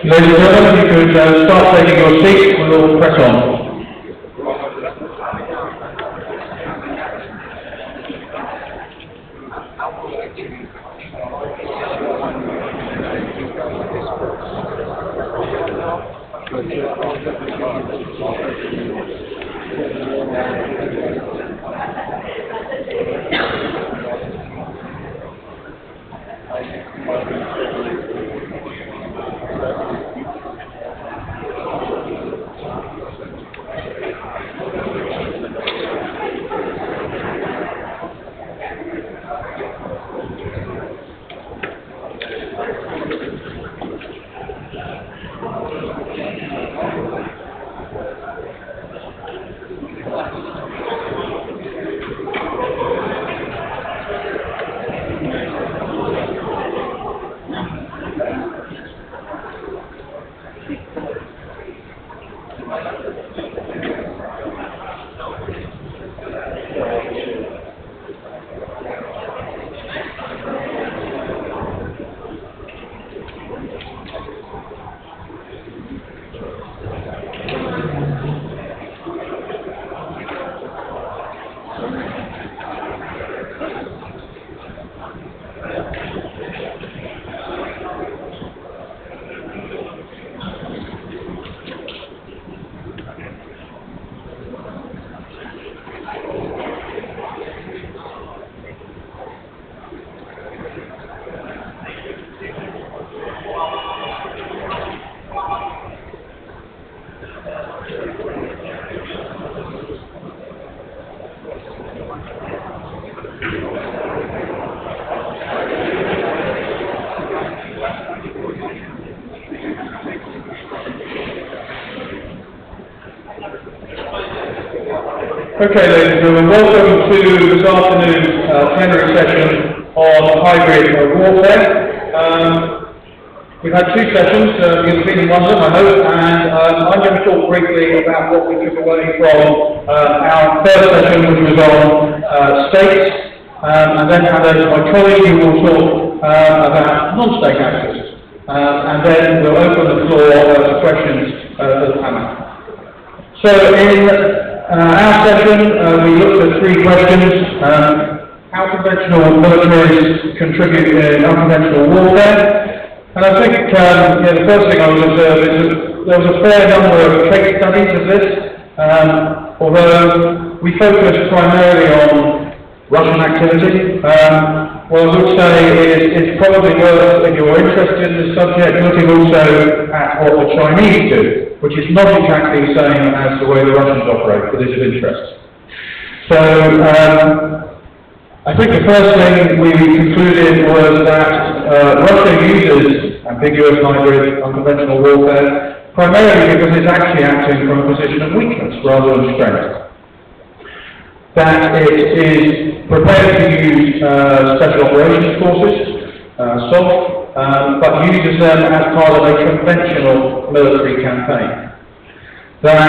Ladies and gentlemen, if you could start taking your seats, we'll press on. Okay, ladies and gentlemen, welcome to this afternoon's plenary session on hybrid warfare. We've had two sessions, you've been in one of them, I hope, and I'm going to talk briefly about what we took away from our first session, which was on states, and then hand over to my colleague who will talk about non-state actors. And then we'll open the floor to questions for the panel. So in our session, we looked at three questions. How conventional militaries contribute in unconventional warfare. And I think the first thing I would observe is that there was a fair number of case studies of this, although we focused primarily on Russian activity. What I would say is it's probably worth, if you're interested in the subject, looking also at what the Chinese do, which is not exactly the same as the way the Russians operate, but is of interest. So, I think the first thing we concluded was that Russia uses ambiguous hybrid unconventional warfare primarily because it's actually acting from a position of weakness rather than strength. That it is prepared to use special operations forces, SOF, but uses them as part of a conventional military campaign. That,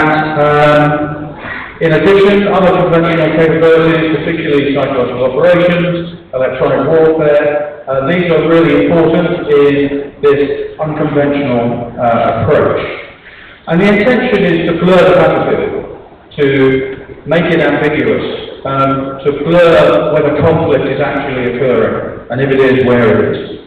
in addition, other conventional capabilities, particularly psychological operations, electronic warfare, these are really important in this unconventional approach. And the intention is to blur the battlefield, to make it ambiguous, to blur whether conflict is actually occurring, and if it is, where it is.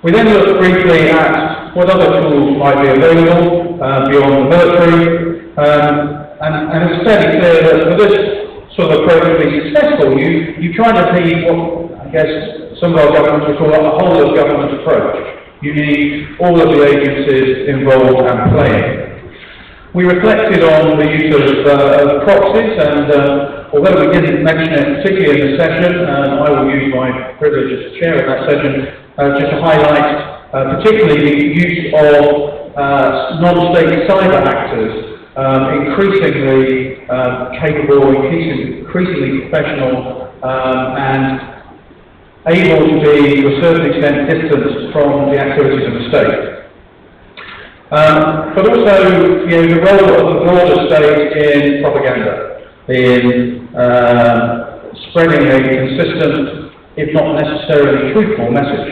We then look briefly at what other tools might be available beyond the military, and it's fairly clear that for this sort of approach to be successful, you try to be what I guess some of our governments would call a whole-of-government approach. You need all of the agencies involved and playing. We reflected on the use of proxies, and although we didn't mention it particularly in the session, I will use my privilege as chair of that session just to highlight particularly the use of non-state cyber actors, increasingly capable, increasingly professional, and able to be, to a certain extent, distanced from the activities of the state. But also, the role of the broader state in propaganda, in spreading a consistent, if not necessarily truthful, message.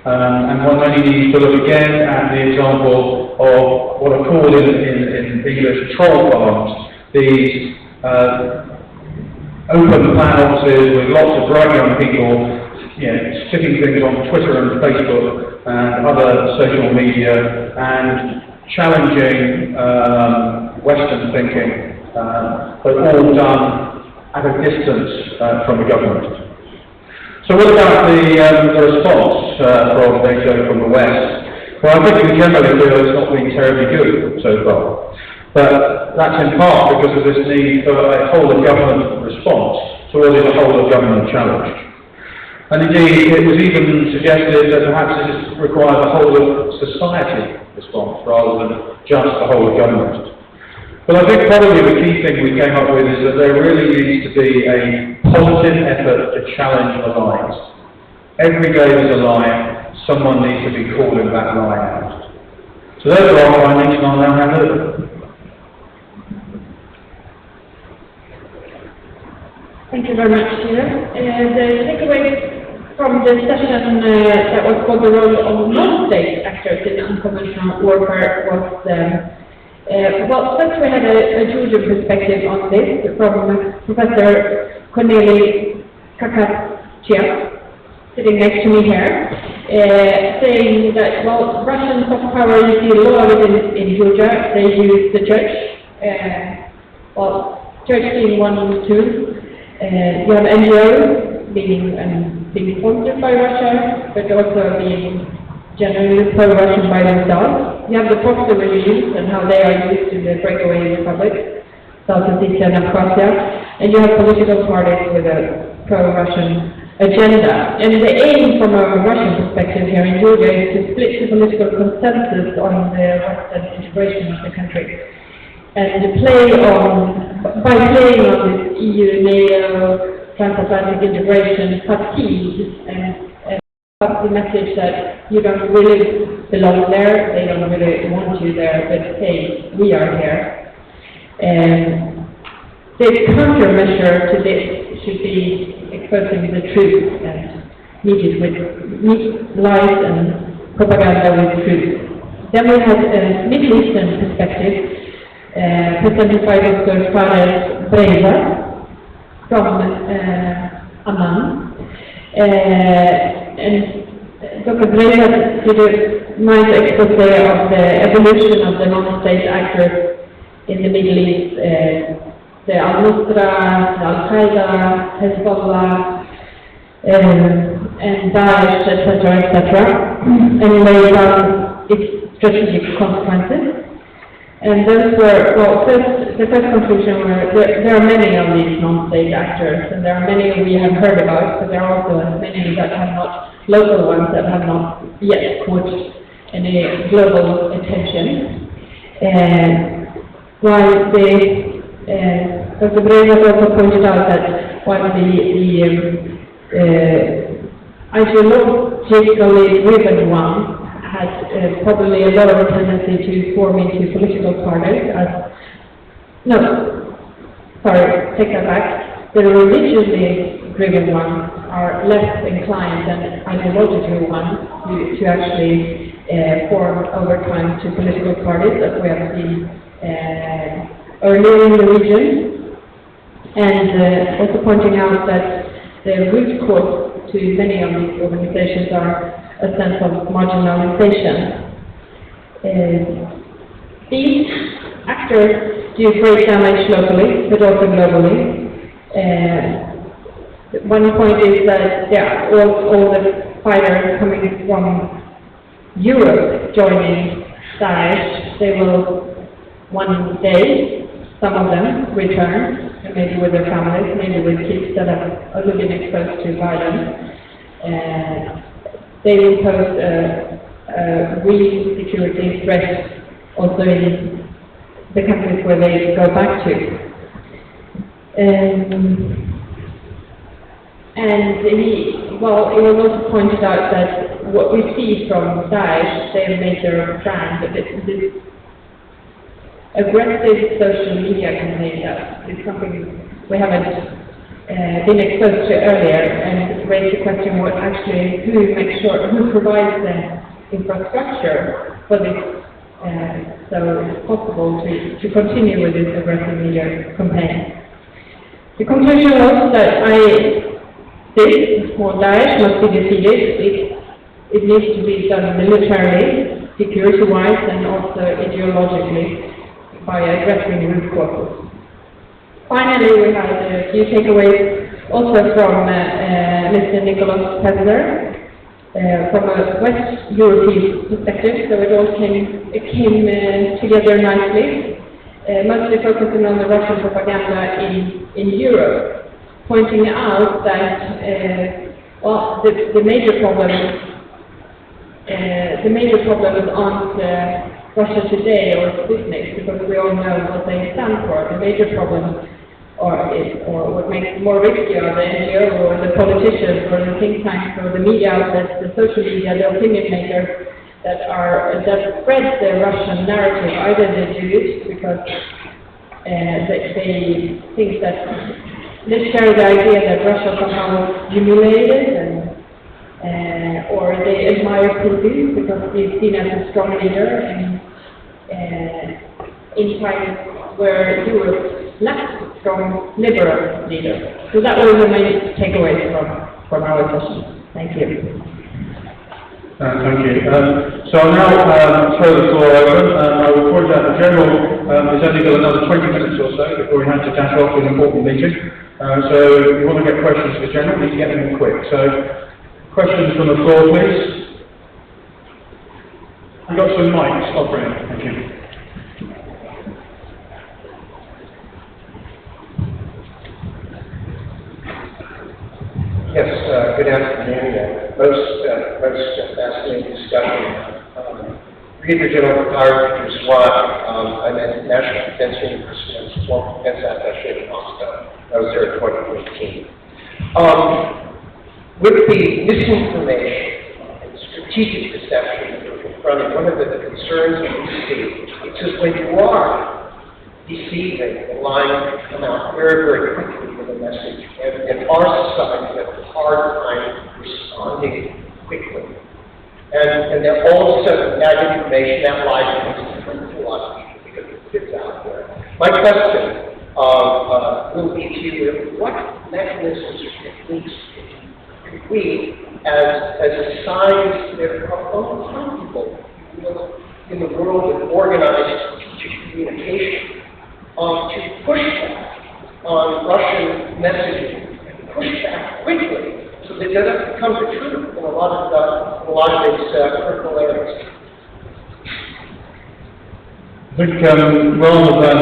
And one only needs to look again at the example of what are called in English troll farms, these open plan offices with lots of bright young people sticking things on Twitter and Facebook and other social media and challenging Western thinking, but all done at a distance from the government. So what about the response from NATO from the West? Well, I think we generally feel it's not been terribly good so far. But that's in part because of this need for a whole-of-government response to what is a whole-of-government challenge. And indeed, it was even suggested that perhaps this requires a whole-of-society response rather than just a whole-of-government. But I think probably the key thing we came up with is that there really needs to be a positive effort to challenge the lies. Every day there's a lie, someone needs to be calling that lie out. So those are our findings, and I'll now hand over. Thank you very much, Peter. The takeaway from the session that was called the role of non-state actors in unconventional warfare was well, first we had a Georgian perspective on this from Professor Corneli Kakatchia, sitting next to me here, saying that, well, Russian soft power, you see a lot of it in Georgia. They use the church, well, church being one, two. You have NGOs being sponsored by Russia, but also being generally pro-Russian by themselves. You have the proxy regimes and how they are used in the breakaway republics, South Ossetia and Abkhazia, and you have political parties with a pro-Russian agenda. And the aim from a Russian perspective here in Georgia is to split the political consensus on the Western integration of the country and to play on by playing on this EU, NATO, transatlantic integration fatigue and got the message that you don't really belong there, they don't really want you there, but hey, we are here. The countermeasure to this should be exposing the truth and meet lies and propaganda with truth. Then we have a Middle Eastern perspective, presented by Dr. Fares Breza from Amman. And Dr. Breza did a nice expose of the evolution of the non-state actors in the Middle East, the Al-Nusra, the Al-Qaeda, Hezbollah, and Daesh, etc., and laid down its strategic consequences. And those were, well, the first conclusion were, there are many of these non-state actors, and there are many we have heard about, but there are also many that have not, local ones that have not yet caught any global attention. While Dr. Breza also pointed out that while the ideologically driven one had probably a lot of tendency to form into political parties. Take that back. The religiously driven ones are less inclined than ideological ones to actually form over time to political parties, as we have seen earlier in the region. And also pointing out that the root cause to many of these organizations are a sense of marginalization. These actors do great damage locally, but also globally. One point is that all the fighters coming from Europe joining Daesh, they will one day, some of them, return, maybe with their families, maybe with kids that have been exposed to violence. They will pose a real security threat also in the countries where they go back to. It was also pointed out that what we see from Daesh, their major brand, this aggressive social media campaign that is something we haven't been exposed to earlier, and raised the question who provides the infrastructure for this, so it's possible to continue with this aggressive media campaign. The conclusion was that this small Daesh must be defeated. It needs to be done militarily, security-wise, and also ideologically by addressing root causes. Finally, we had a few takeaways also from Mr. Nicholas Pezler from a West European perspective, so it all came together nicely, mostly focusing on the Russian propaganda in Europe, pointing out that the major problems aren't Russia Today or Sputnik, because we all know what they stand for. The major problem, or what makes it more risky, are the NGO or the politicians or the think tanks or the media outlets, the social media, the opinion makers that spread the Russian narrative. Either they do it because they think that they share the idea that Russia somehow was humiliated, or they admire Putin because he's seen as a strong leader in times where Europe lacked strong liberal leaders. So that was the main takeaways from our session. Thank you. Thank you. So I'll now throw the floor open. I will point out the General has only got another 20 minutes or so before he has to dash off to an important meeting. So if you want to get questions to the General, you need to get them in quick. So questions from the floor, please. We've got some mics offering. Thank you. Yes, good afternoon. Most fascinating discussion. Brigadier General Picard, Peter Swat, I'm at National Defense University. former defense attaché in Moscow. I was there in 2015. With the misinformation and strategic deception that we're confronting, one of the concerns that we see is that when you are deceiving, the line can come out very, very quickly with a message. And our society has a hard time responding quickly. And then all of a sudden, that information, that lie becomes different to a lot of people because it fits out there. My question will be to you, what mechanisms or techniques could we, as societies that are uncomfortable in the world of organized strategic communication, to push back on Russian messaging, and push back quickly, so that it doesn't become the truth in a lot of its critical areas. I think rather than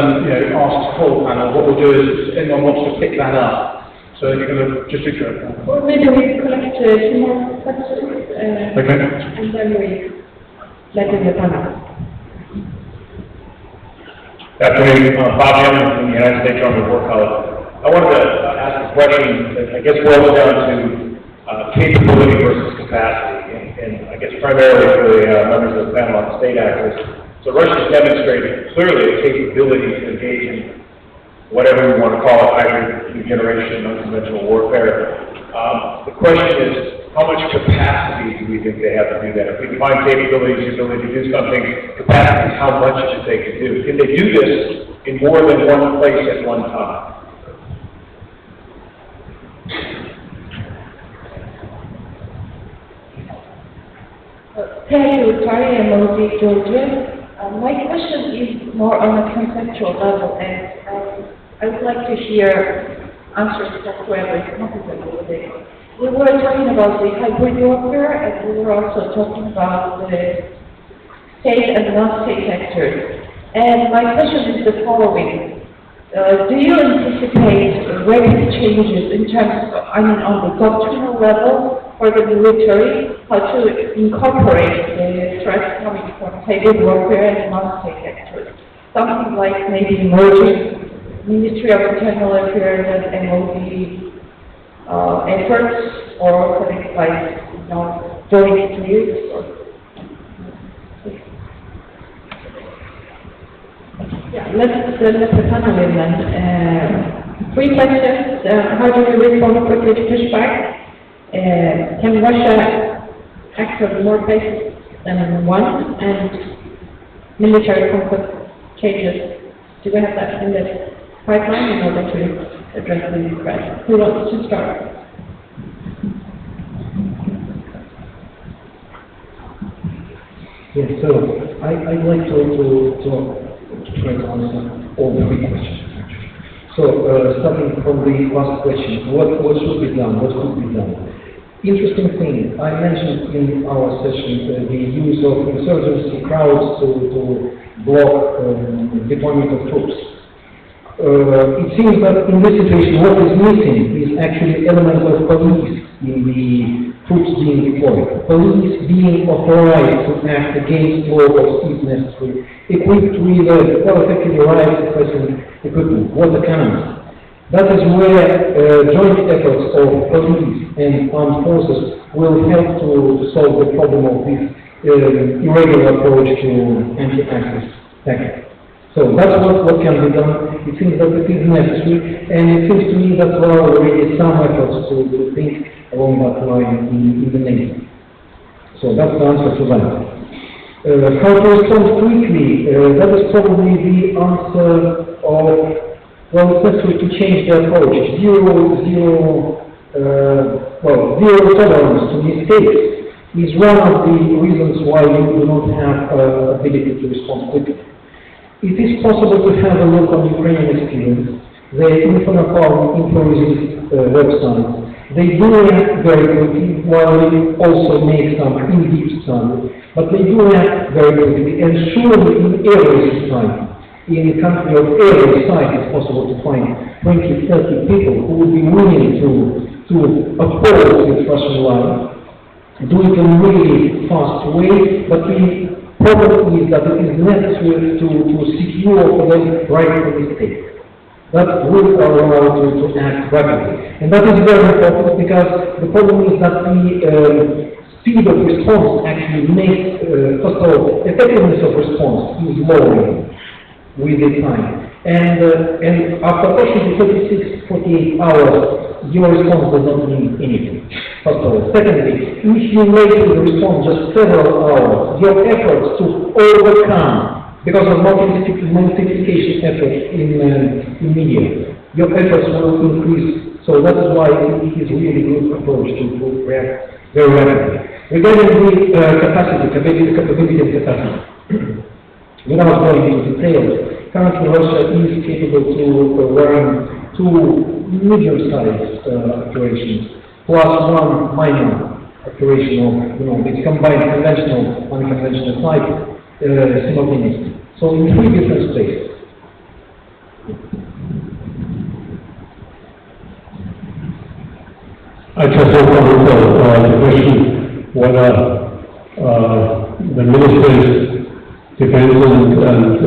ask the whole panel, what we'll do is if anyone wants to pick that up, so you're going to just address that. Well, maybe we collect two more questions, Okay. and then we let in the panel. Afternoon, Bob Young from the United States Army War College. I wanted to ask a question that I guess boils down to capability versus capacity, and I guess primarily for the members of the panel on state actors. So Russia's demonstrated clearly a capability to engage in whatever we want to call it, hybrid, new generation, unconventional warfare. The question is, how much capacity do we think they have to do that? If we define capability as the ability to do something, capacity is how much it they can do. Can they do this in more than one place at one time? Thank you, Tari MOD Georgia. My question is more on a conceptual level, and I would like to hear answers from whoever is comfortable with it. We were talking about the hybrid warfare, and we were also talking about the state and non-state actors. And my question is the following. Do you anticipate rapid changes in terms of, on the doctrinal level for the military, how to incorporate the threats coming from hybrid warfare and non-state actors? Something like maybe merging Ministry of Internal Affairs and MOD efforts, or something like, joint drills, or yeah, let's the panel in then. 3 questions. How do you respond quickly to pushback? Can Russia act on more bases than one? And military conflict changes. Do we have that in the pipeline in order to address the threat? Who wants to start? Yes, so I'd like to try to answer all 3 questions, actually. So, starting from the last question, what should be done, what could be done? Interesting thing, I mentioned in our session the use of insurgency crowds to block deployment of troops. It seems that in this situation what is missing is actually element of police in the troops being deployed. Police being authorized to act against locals if necessary, equipped with effectively right-suppressing equipment, water cannons. That is where joint efforts of police and armed forces will help to solve the problem of this irregular approach to anti-access tactics. So that's what can be done. It seems that it is necessary, and it seems to me that there are already some efforts to think along that line in the Navy. So that's the answer to that. How to respond quickly? That is probably the answer of, well, it's necessary to change the approach. Zero tolerance to mistakes is one of the reasons why you do not have ability to respond quickly. It is possible to have a look on Ukrainian experience. The InfoResist website. They do react very quickly, while they also make some in-deep studies, but they do react very quickly, and surely in every society, in a country of every size, it's possible to find 20, 30 people who would be willing to oppose this Russian line, do it in a really fast way, but the problem is that it is necessary to secure for them right for mistake. that will allow to act rapidly. And that is very important because the problem is that the speed of response actually makes, first of all, effectiveness of response is lowering with the time. And after approximately 36, 48 hours, your response does not mean anything, first of all. Secondly, if you make the response just several hours, your efforts to overcome, because of multiplication effort in media, your efforts will increase. So that is why it is really good approach to react very rapidly. Regarding the capability and capacity, without going into details, currently Russia is capable to run 2 medium-sized operations, plus 1 minor operation of, it's combined conventional, unconventional type, simultaneously. So in 3 different spaces. I just want to answer the question whether the ministers, defense and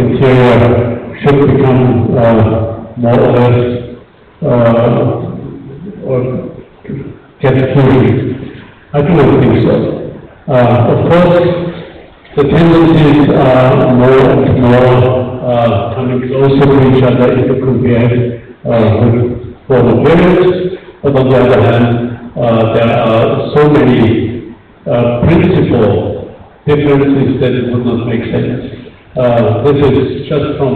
interior should become more or less or get free. I do not think so. Of course, the tendencies are more and more coming closer to each other if you compare with former periods. But on the other hand, there are so many principal differences that it would not make sense. This is just from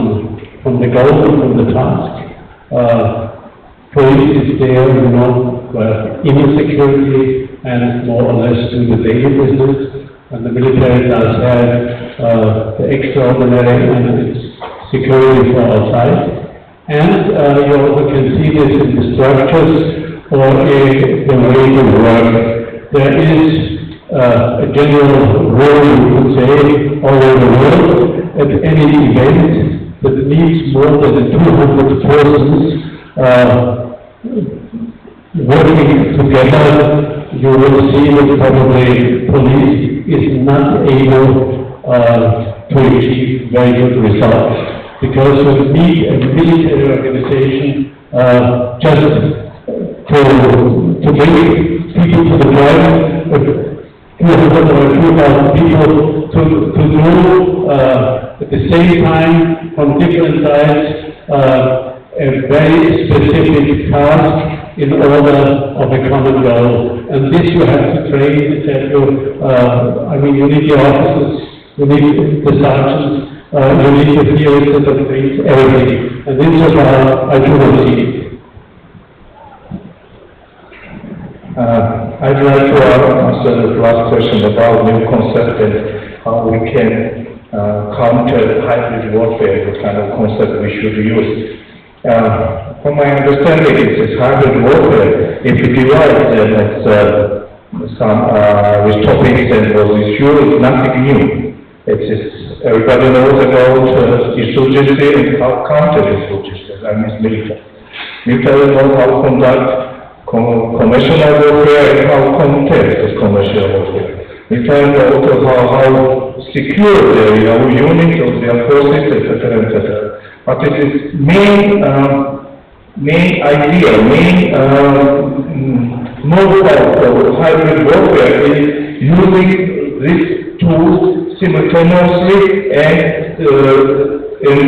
the goal, from the task. Police is there, inner security and more or less do the daily business. And the military does have the extraordinary and its security for outside. And you also can see this in the structures or in the way they work. There is a general rule, you could say, all over the world. At any event that needs more than 200 persons working together, you will see that probably police is not able to achieve very good results, because you need a military organization just to bring people to the point, 200 or 2,000 people to do at the same time from different sides a very specific task in order of a common goal. And this you have to train, you need the officers, you need the sergeants, you need the theorists that train everything. And this is how I do not see it. I'd like to answer the last question about new concept and how we can counter hybrid warfare, what kind of concept we should use. From my understanding, it is hybrid warfare. If you divide them as with topics and was issued, it's nothing new. It is, everybody knows about insurgency and how counter insurgency, military. Military knows how to conduct conventional warfare and how contest conventional warfare. Military knows how secure their unit or their forces, etc., etc. But it is main idea, know-how of hybrid warfare is using these tools simultaneously and in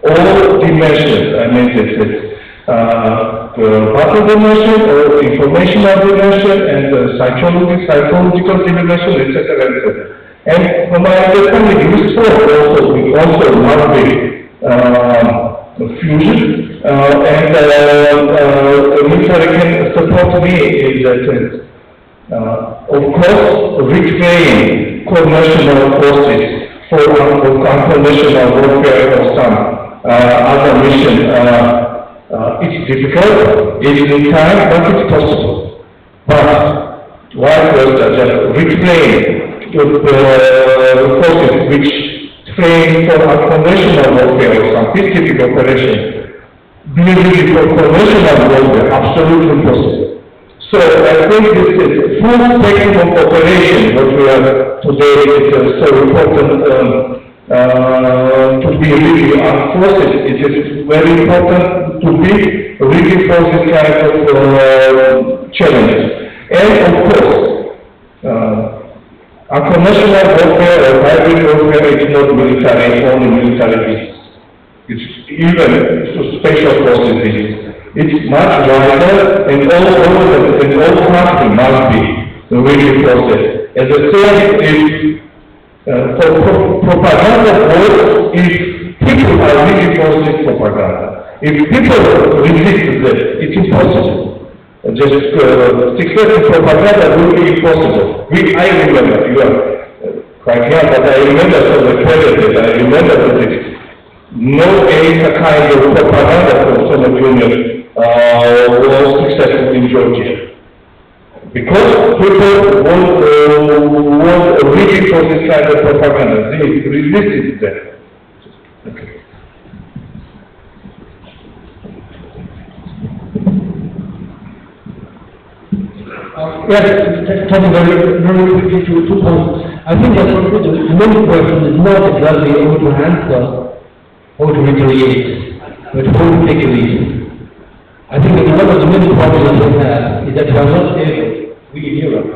all dimensions. Battle dimension or informational dimension and psychological dimension, etc., etc. And from my understanding, this also multi fusion, and the military can support me in that sense. Of course, reclaim conventional forces for unconventional warfare or some other mission. It's difficult, it's in time, but it's possible. But why just reclaim the forces which train for unconventional warfare or some peacekeeping operation, really for conventional warfare, absolutely possible. So I think this is full spectrum of operation, what we have today is so important to be really armed forces. It is very important to be ready for this kind of challenges. And of course, unconventional warfare or hybrid warfare is not military, only military business. It's even special forces business. It's much wider, and all country must be really processed. As I said, for propaganda works if people are really forcing propaganda. If people resist that, it's impossible. Just successful propaganda will be impossible. I remember, you are quite young, but I remember from the president, I remember that no any kind of propaganda from Soviet Union was successful in Georgia. Because people want really for this kind of propaganda, they resisted that. Okay. Yes, talking very quickly to 2 points. I think that the main question is not exactly how to answer, how to retaliate, but how to take a lead. I think that one of the main problems we have is that we are not able, we in Europe,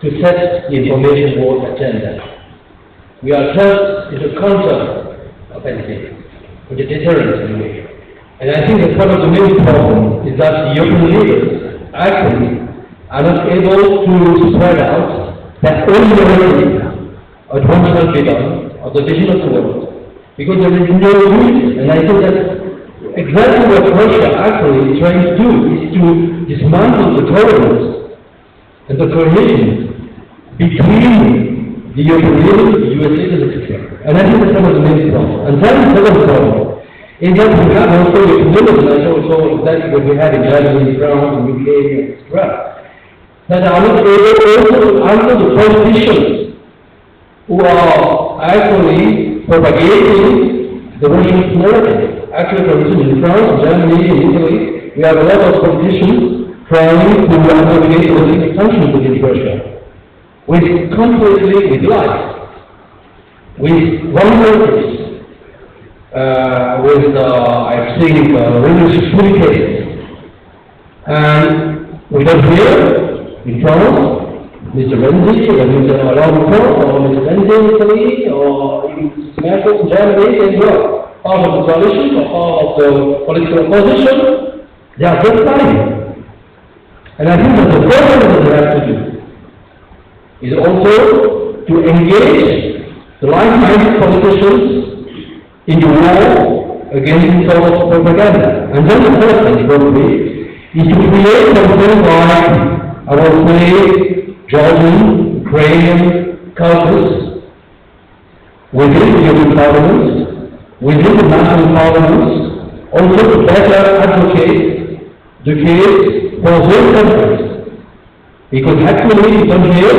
to set the information war agenda. We are just in the counter-offensive, with a deterrent in a way. And I think that one of the main problems is that the European leaders actually are not able to spread out their own narrative of what shall be done, of the vision of the world, because there is no unity. And I think that exactly what Russia actually is trying to do is to dismantle the governance and the coordination between the European Union, the USA, and etc. And I think that's one of the main problems. And then the second problem is that we have also the European Union, and also exactly what we had in Germany, France, UK, etc., that are not able also to answer the politicians who are actually propagating the Russian narrative. Actually, for instance, in France, Germany, and Italy, we have a lot of politicians trying to advocate political sanctions against Russia, with lies, with wrong motives, I think, really security. And we don't hear in France, Mr. Renzi, or Mr. Hollande, or Mr. Renzi in Italy, or even Merkel in Germany as well. Part of the coalition, or part of the political opposition, they are just lying. And I think that the first thing that they have to do is also to engage the like-minded politicians in the war against this sort of propaganda. And then the third thing, probably, is to create something like, I will say, Georgian, Ukrainian caucus within the European Parliament, within the national parliaments, also to better advocate the case for those countries. Because actually, you don't hear,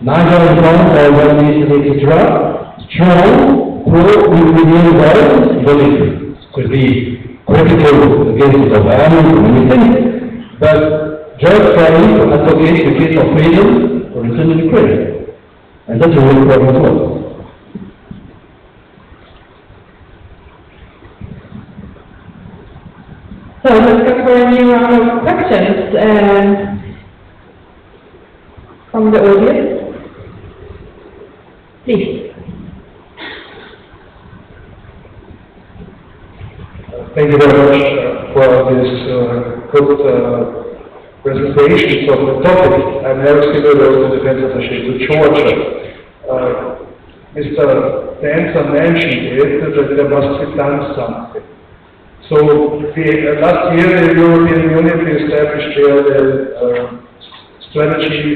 neither in France or Germany, etc., strong pro-Ukrainian voice, even if it could be critical against the government and anything, but just trying to advocate the case of freedom for instance in Ukraine. And that's a real problem as well. So let's go for a new round of questions from the audience. Please. Thank you very much for this good presentation of the topic. I'm very similar to the defense attaché to Georgia. Mr. Dancer mentioned it, that there must be done something. So last year the European Union established their strategic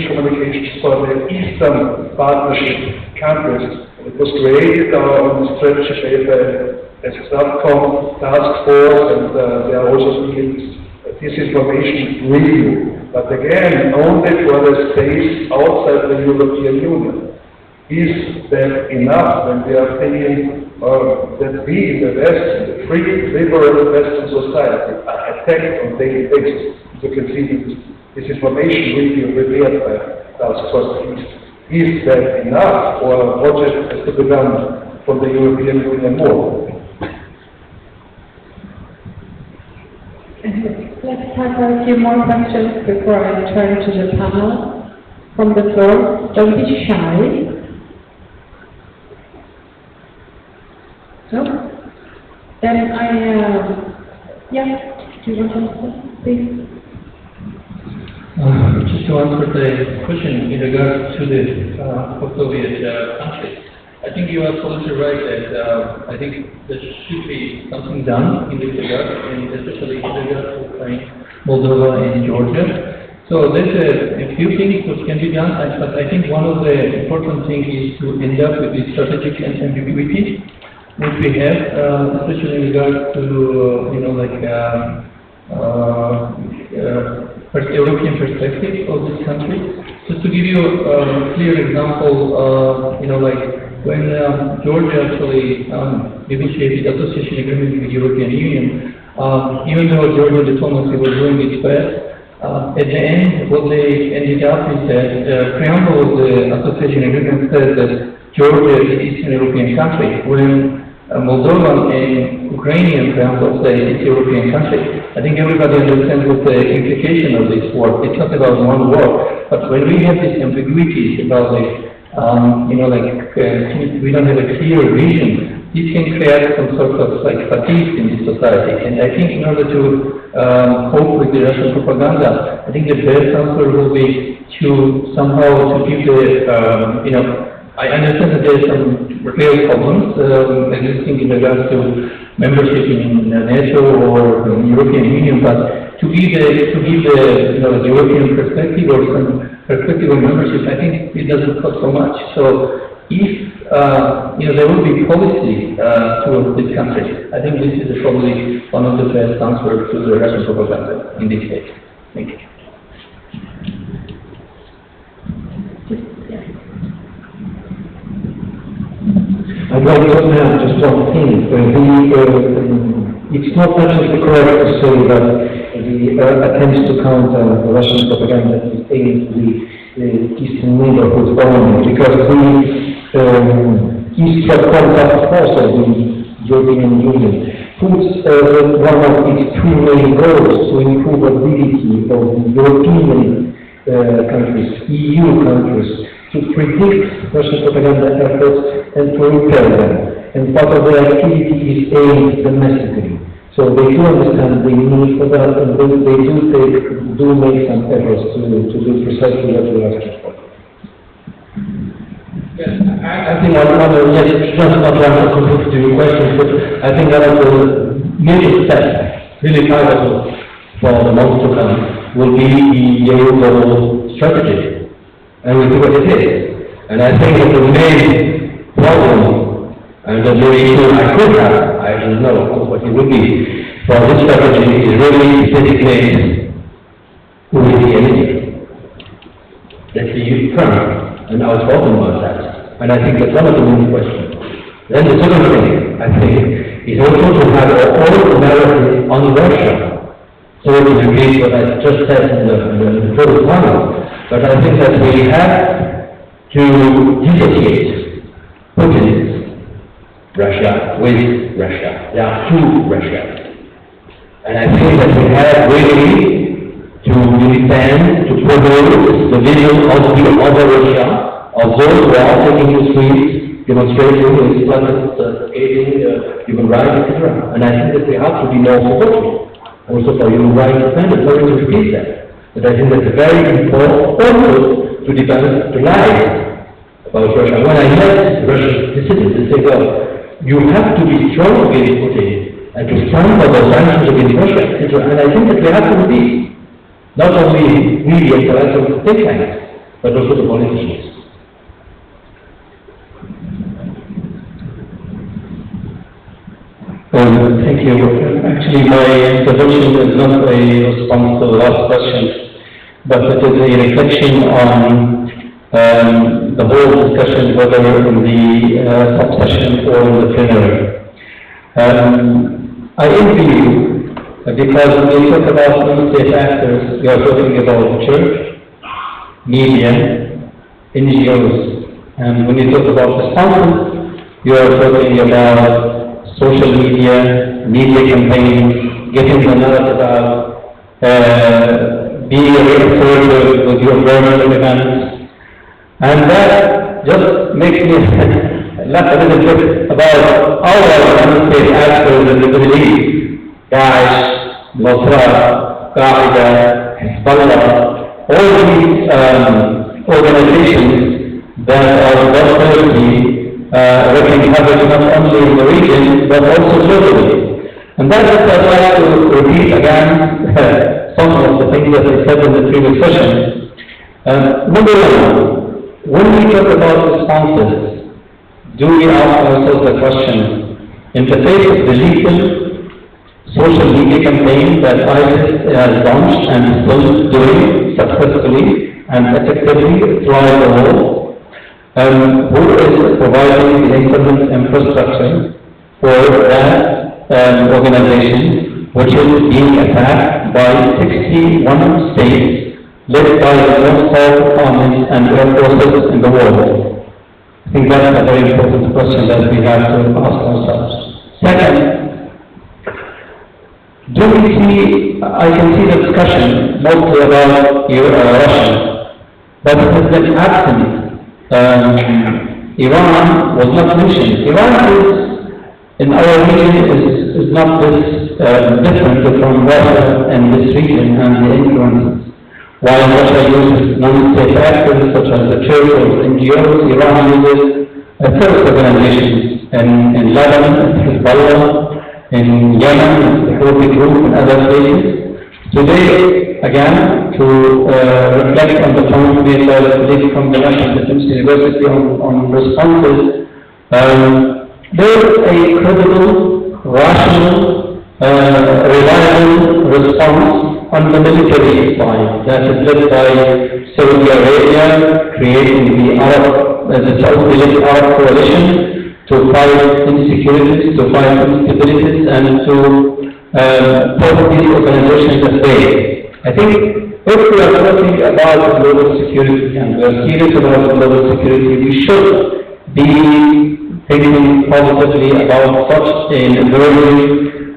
communications for the Eastern Partnership countries. It was created on the strategy paper as a SATCOM task force, and there are also doing disinformation review. But again, only for the states outside the European Union. Is that enough when we are thinking that we in the West, the free, liberal Western society, are attacked on a daily basis? You can see this information review prepared by Task Force East. Is that enough, or what has to be done from the European Union more? Let's have a few more questions before I turn to the panel from the floor. Don't be shy. No? Then do you want to answer, please? Just to answer the question in regards to the post-Soviet countries, I think you are absolutely right that I think there should be something done in this regard, and especially in regard to Ukraine, Moldova, and Georgia. So there's a few things which can be done, but I think one of the important things is to end up with the strategic ambiguity which we have, especially in regard to European perspective of this country. Just to give you a clear example, when Georgia actually negotiated association agreement with the European Union, even though Georgian diplomacy was doing its best, at the end, what they ended up is that the preamble of the association agreement says that Georgia is an Eastern European country, when Moldovan and Ukrainian preamble say it's a European country. I think everybody understands what the implication of this word. It's not about one word, but when we have these ambiguities about the we don't have a clear vision, this can create some sort of fatigue in this society. And I think in order to cope with the Russian propaganda, I think the best answer will be to somehow to give the, I understand that there are some real problems existing in regards to membership in NATO or the European Union, but to give the European perspective or some perspective of membership, I think it doesn't cost so much. So if there will be policy towards this country, I think this is probably one of the best answers to the Russian propaganda in this case. Thank you. I'd like to add just one thing. It's not absolutely correct to say that the attempts to counter the Russian propaganda is aimed at the eastern neighborhood only, because the Eastern Contact Force of the European Union puts one of its two main goals to improve ability of the European countries, EU countries, to predict Russian propaganda efforts and to repel them. And part of their activity is aimed domestically. So they do understand the need for that, and they do make some efforts to do precisely what you're asking for. Yes, I think just not to answer completely to your question, but I think that the major step, really pivotal for the months to come, will be the EU strategy. And we'll see what it is. And I think that the main problem, and the main issue I could have, I don't know of course what it would be, for this strategy is really to dedicate who is the enemy. That's the term, and I was talking about that. And I think that's one of the main questions. Then the second thing, I think, is also to have all the narrative on Russia. So it will repeat what I just said in the first panel. But I think that we have to dissociate Putin's Russia with Russia. There are two Russias. And I think that we have really to defend, to promote the vision of the other Russia, of those who are taking the streets, demonstrating, skating, human rights, etc. And I think that we have to be more supportive, also for human rights defenders. Let me repeat that. But I think that's very important also to defend the lies about Russia. When I met Russian dissidents, they say, well, you have to be strong against Putin and to stand for the sanctions against Russia, etc. And I think that we have to be, not only we as intellectual think tanks, but also the politicians. Thank you. Actually, my intervention is not a response to the last question, but it is a reflection on the whole discussion, whether in the sub-session or in the plenary. I envy you, because when we talk about unsafe actors, we are talking about church, media, NGOs. And when you talk about responses, you are talking about social media campaigns, getting the narrative out, being reassured with your verbal events. And that just makes me laugh a little bit about our state actors in the Middle East, Daesh, Mossad, Qaeda, Hezbollah, all these organizations that are desperately wreaking havoc not only in the region but also globally. And that's what I'd like to repeat again some of the things that I said in the previous session. Number one, when we talk about responses, do we ask ourselves the question, in the face of the lethal social media campaign that ISIS has launched and is still doing successfully and effectively throughout the world, who is providing the internet infrastructure for that organization, which is being attacked by 61 states led by the most powerful armies and air forces in the world? I think that's a very important question that we have to ask ourselves. Second, do we see, I can see the discussion mostly about Russia, but it has been absent. Iran was not mentioned. Iran is, in our region, is not this different from Russia in this region and the influences. While Russia uses non-state actors such as the church or NGOs, Iran uses terrorist organizations in Lebanon, Hezbollah, in Yemen, the Houthi group, and other places. Today, again, to reflect on the point made by the colleague from the National Defense University on responses, there is a credible, rational, reliable response on the military side that is led by Saudi Arabia, creating the Saudi-led Arab coalition to fight insecurities, to fight instabilities, and to put these organizations at bay. I think if we are talking about global security and we are serious about global security, we should be thinking positively about such an emerging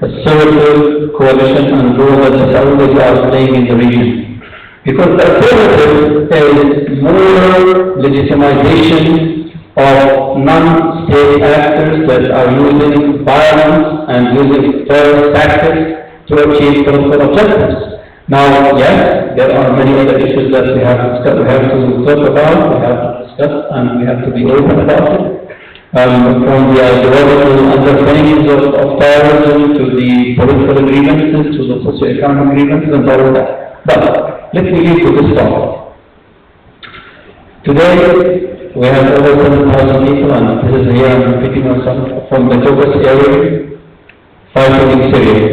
assertive coalition and role that the Saudis are playing in the region. Because the alternative is more legitimization of non-state actors that are using violence and using terrorist tactics to achieve political objectives. Now, yes, there are many other issues that we have to talk about, we have to discuss, and we have to be open about it. From the ideological underpinnings of terrorism to the political grievances to the socio-economic grievances and all of that. But let me leave with this thought. Today, we have over 7,000 people, and this is here I'm picking myself from the Caucasus area, fighting in Syria.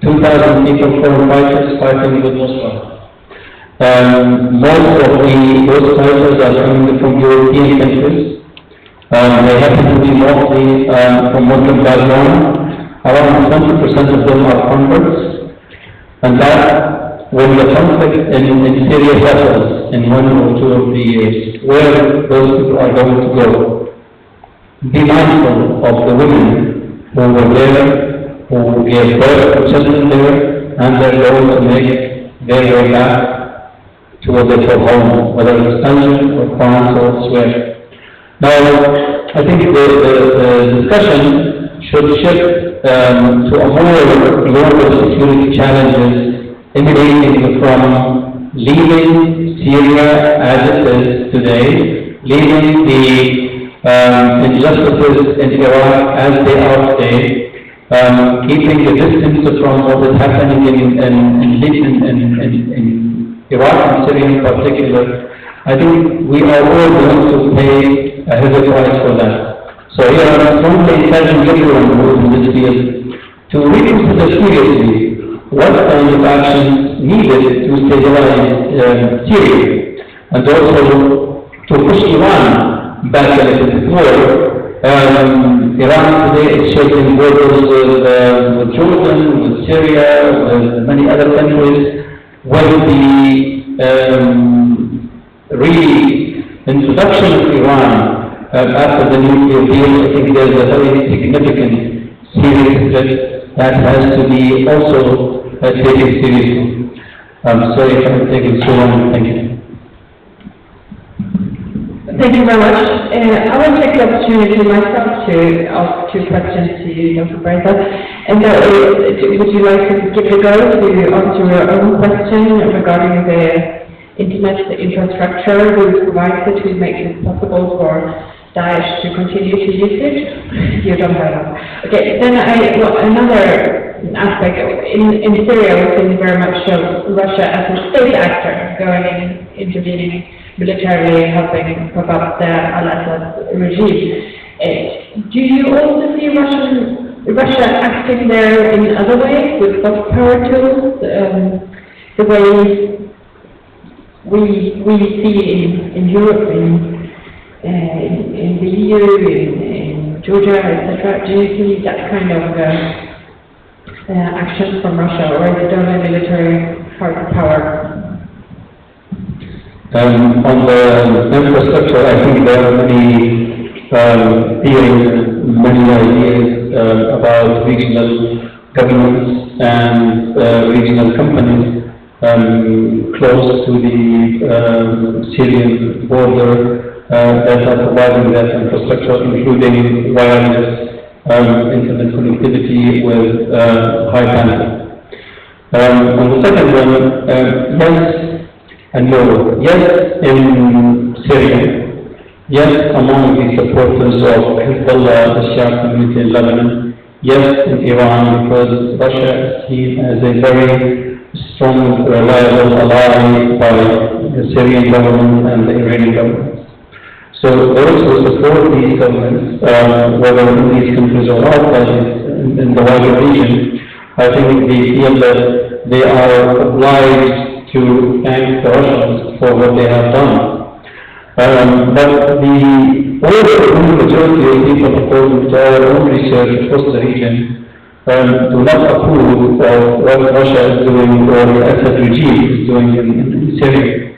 2,000 people, foreign fighters, fighting with Moscow. Most of those fighters are coming from European countries. They happen to be mostly from Muslim background. Around 20% of them are converts. And that, when the conflict in Syria settles in 1 or 2 or 3 years, where those people are going to go, be mindful of the women who were there, who gave birth to children there, and they're going to make their way back to what they call home, whether it's Belgium or France or elsewhere. Now, I think the discussion should shift to a more global security challenges emanating from leaving Syria as it is today, leaving the injustices in Iraq as they are today, keeping the distance from what is happening in Iraq and Syria in particular. I think we are all going to pay a heavy price for that. So here I'm strongly encouraging everyone who is in this field to reconsider seriously what kind of actions needed to stabilize Syria, and also to push Iran back a little bit more. Iran today is sharing borders with Jordan, with Syria, with many other countries, with the really introduction of Iran after the nuclear deal, I think there's a very significant serious threat that has to be also taken seriously. Sorry if I'm taking so long. Thank you. Thank you very much. I will take the opportunity myself to ask two questions to you, Dr. Brenda. And that is, would you like to give it a go to answer your own question regarding the internet infrastructure we provided to make it possible for Daesh to continue to use it? You don't have that. Okay, then another aspect, in Syria we've seen very much Russia as a state actor going in, intervening militarily, helping prop up the al-Assad regime. Do you also see Russia acting there in other ways with soft power tools, the way we see in Europe, in the EU, in Georgia, etc.? Do you see that kind of action from Russia, or is it only military hard power? On the infrastructure, I think there are many theories, many ideas about regional governments and regional companies close to the Syrian border that are providing that infrastructure, including wireless internet connectivity with high bandwidth. On the second one, yes and no. Yes, in Syria. Yes, among the supporters of Hezbollah, the Shia community in Lebanon. Yes, in Iran, because Russia is seen as a very strong, reliable ally by the Syrian government and the Iranian government. So those who support these governments, whether in these countries or outside in the wider region, I think they feel that they are obliged to thank the Russians for what they have done. But the overwhelming majority of people, according to our own research across the region, do not approve of what Russia is doing or the Assad regime is doing in Syria.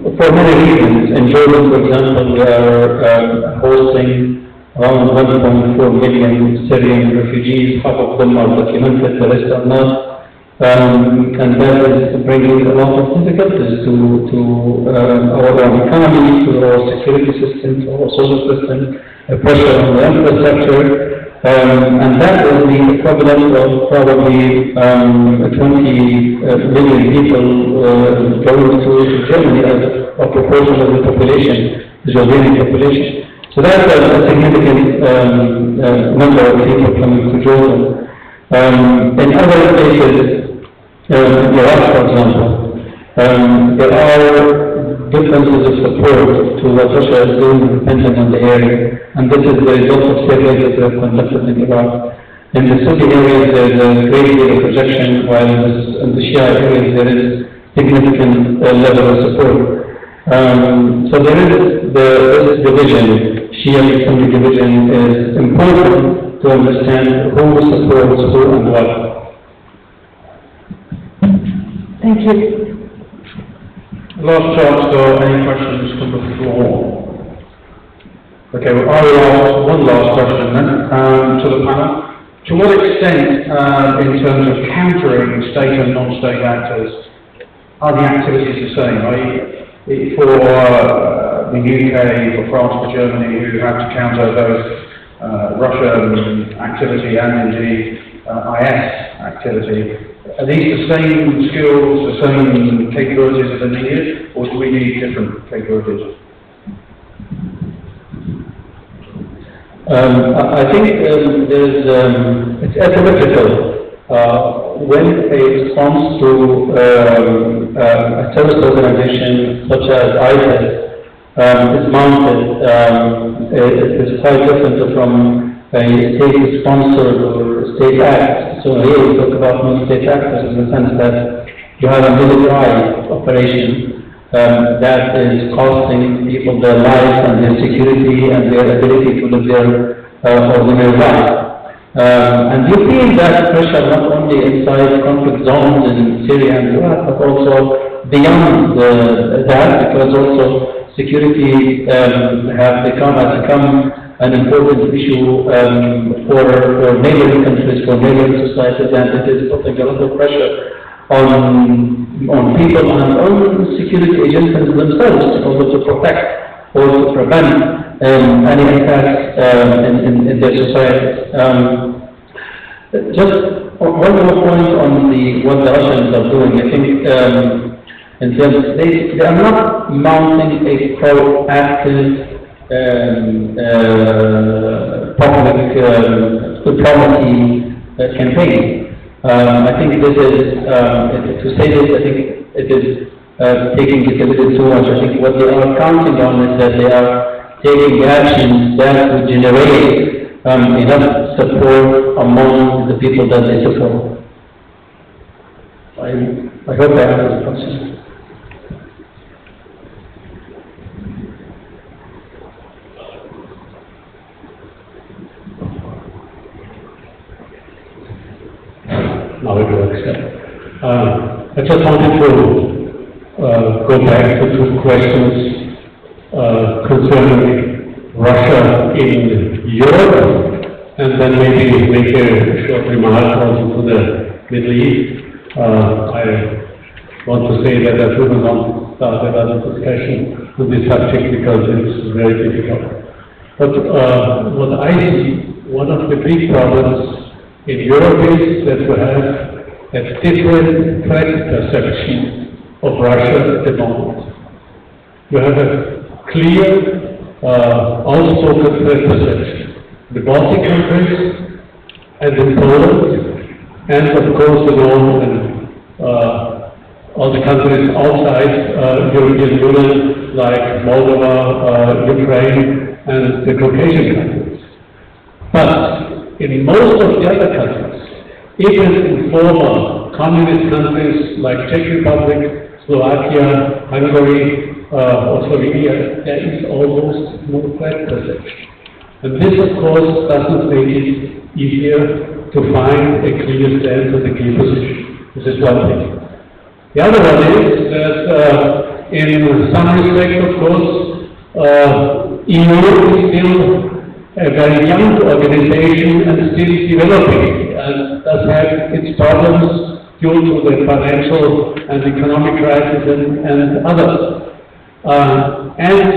For many reasons. In Jordan, for example, we are hosting around 1.4 million Syrian refugees. Half of them are documented, the rest are not. And that is bringing a lot of difficulties to our own economy, to our security system, to our social system, pressure on the infrastructure, and that is the equivalent of probably 20 million people going to Germany as a proportion of the population, the Jordanian population. So that's a significant number of people coming to Jordan. In other places, in Iraq, for example, there are differences of support to what Russia is doing depending on the area, and this is the result of surveys that we have conducted in Iraq. In the Sunni areas, there is a great deal of projection, while in the Shia areas, there is significant level of support. So there is this division, Shia-Sunni division, is important to understand who supports who and what. Thank you. Last chance for any questions from the floor. Okay, well, I will ask one last question then to the panel. To what extent, in terms of countering state and non-state actors, are the activities the same? For the UK, for France, for Germany, who have to counter both Russian activity and indeed IS activity, are these the same skills, the same capabilities that are needed, or do we need different capabilities? I think it's asymmetrical. When a response to a terrorist organization such as ISIS is mounted, it is quite different from a state-sponsored or state act. So here we talk about non-state actors in the sense that you have a militarized operation that is costing people their lives and their security and their ability to live their ordinary life. And you feel that pressure not only inside conflict zones in Syria and Iraq, but also beyond that, because also security has become an important issue for neighboring countries, for neighboring societies, and it is putting a lot of pressure on people and on security agencies themselves, also to protect or to prevent any attacks in their societies. Just one more point on what the Russians are doing. I think in terms, they are not mounting a proactive public diplomacy campaign. I think this is, to say this, I think it is taking it a little too much. I think what they are counting on is that they are taking actions that would generate enough support among the people that they support. I hope that answers the question. Now it works. I just wanted to go back to two questions concerning Russia in Europe, and then maybe make a short remark also to the Middle East. I want to say that I shouldn't want to start another discussion on this subject because it's very difficult. But what I see, one of the big problems in Europe is that we have a different threat perception of Russia at the moment. You have a clear, outspoken threat perception. The Baltic countries and in Poland, and of course all the countries outside European Union, like Moldova, Ukraine, and the Caucasian countries. But in most of the other countries, even in former communist countries like Czech Republic, Slovakia, Hungary, or Slovenia, there is almost no threat perception. And this, of course, doesn't make it easier to find a clear stance and a clear position. This is one thing. The other one is that in some respect, of course, EU is still a very young organization and still developing, and does have its problems due to the financial and economic crisis and others. And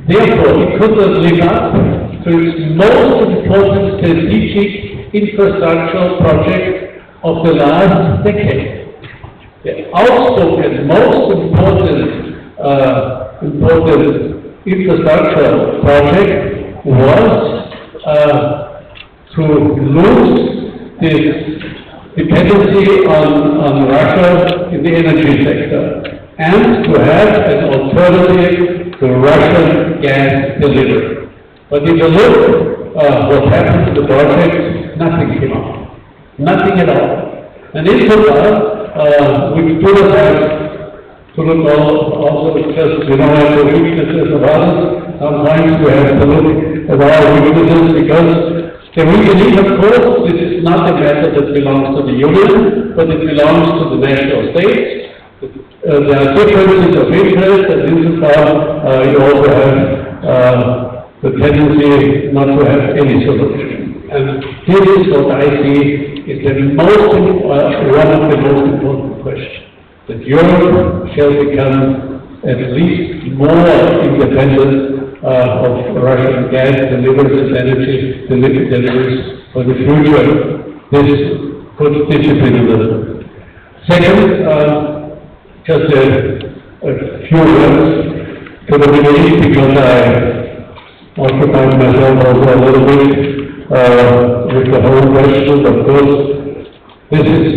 therefore, it could not live up to its most important strategic infrastructural project of the last decade. The outspoken, most important infrastructural project was to lose this dependency on Russia in the energy sector and to have an alternative to Russian gas delivery. But if you look what happened to the project, nothing came out. Nothing at all. And insofar, we do not have to look also just, at the weaknesses of others. Sometimes we have to look at our weaknesses because the reason is, of course, this is not a matter that belongs to the Union, but it belongs to the national states. There are differences of interest, and insofar you also have the tendency not to have any solution. And this is what I see is one of the most important questions. That Europe shall become at least more independent of Russian gas deliveries and energy deliveries for the future. This puts discipline in the second, just a few words to the Middle East, because I occupied myself also a little bit with the whole question. Of course, this is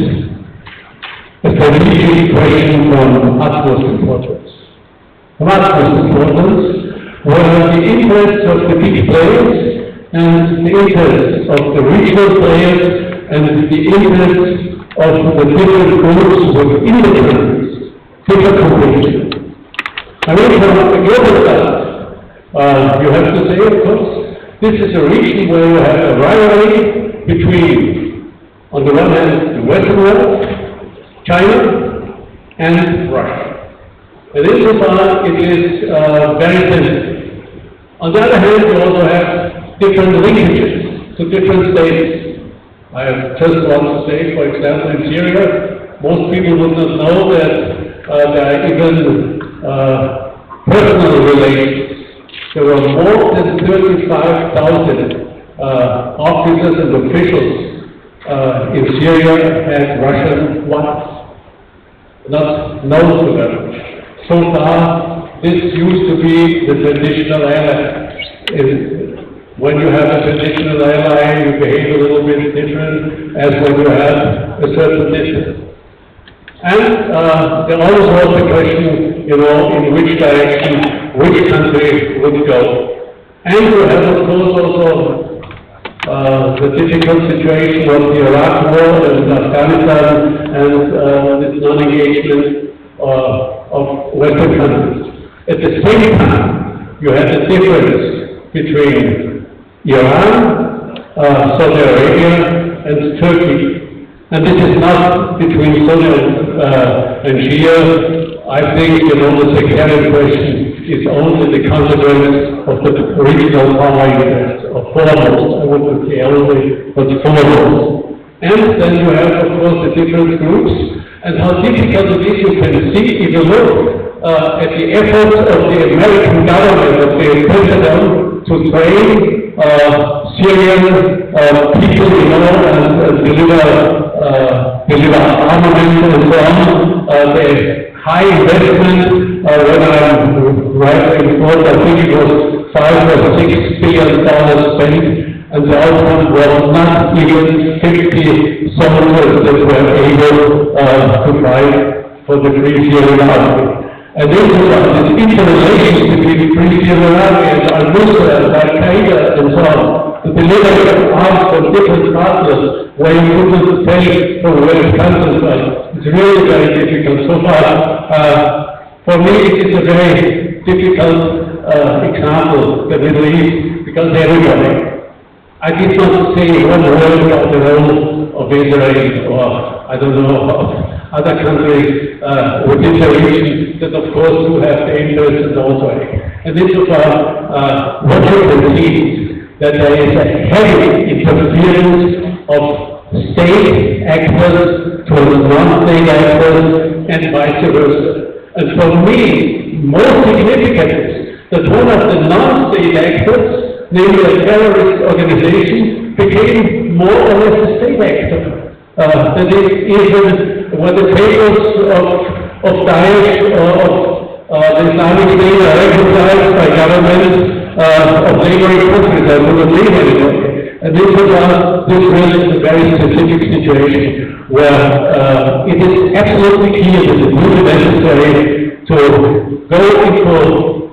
a strategic question from utmost importance. From utmost importance, where the interests of the big players and the interests of the regional players and the interests of the different groups within the countries differ completely. I mean, from the global side, you have to say, of course, this is a region where you have a rivalry between, on the one hand, the Western world, China, and Russia. And insofar, it is very sensitive. On the other hand, we also have different linkages to different states. I have just want to say, for example, in Syria, most people would not know that there are even personal relations. There were more than 35,000 officers and officials in Syria had Russian wives, not known to them. So far, this used to be the traditional ally. When you have a traditional ally, you behave a little bit different as when you have a certain distance. And there always was the question, in which direction, which country would go. And you have, of course, also the difficult situation of the Iraq War and Afghanistan and this non-engagement of Western countries. At the same time, you had the difference between Iran, Saudi Arabia, and Turkey. And this is not between Sunni and Shia. I think, the sectarian question is only the consequence of the regional power interests, or foremost, I wouldn't say only, but foremost. And then you have, of course, the different groups, and how difficult it is, you can see if you look at the efforts of the American government, of the president, to train Syrian people, and deliver armaments and so on. The high investment, when I'm rightly informed, I think it was $5 or $6 billion spent, and the outcome was not even 50 soldiers that were able to fight for the Free Syrian Army. And this interrelations between Free Syrian Army and Al-Nusra and Al-Qaeda and so on, to deliver arms from different partners where you couldn't tell from where it comes from. It's really very difficult. So far, for me, it is a very difficult example, the Middle East, because everybody. I did not say one word about the role of Israel or, I don't know, of other countries within the region that, of course, do have the interests and also. And insofar, what you can see is that there is a heavy interference of state actors towards non-state actors and vice versa. And for me, most significant is that one of the non-state actors, namely a terrorist organization, became more or less a state actor. That is, even when the papers of Daesh or of the Islamic State are recognized by governments of neighboring countries, I wouldn't leave anymore. And this is a very specific situation where it is absolutely clear that it will be necessary to go into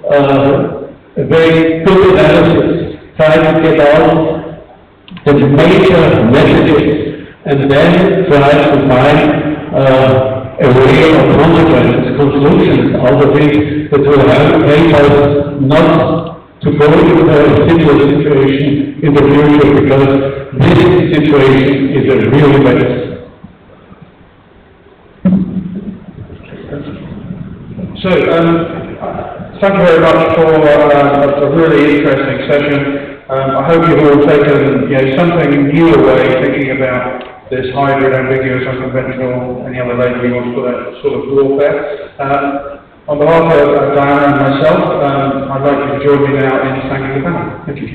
a very good analysis, try to get out the major messages, and then try to find a way of consequences, conclusions out of it that will help us not to go into a similar situation in the future, because this situation is a real menace. So, thank you very much for a really interesting session. I hope you've all taken something new away, thinking about this hybrid, ambiguous, unconventional, any other label you want to put that sort of warfare. On behalf of Diana and myself, I'd like you to join me now in thanking the panel. Thank you.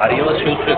Ariela Schulze.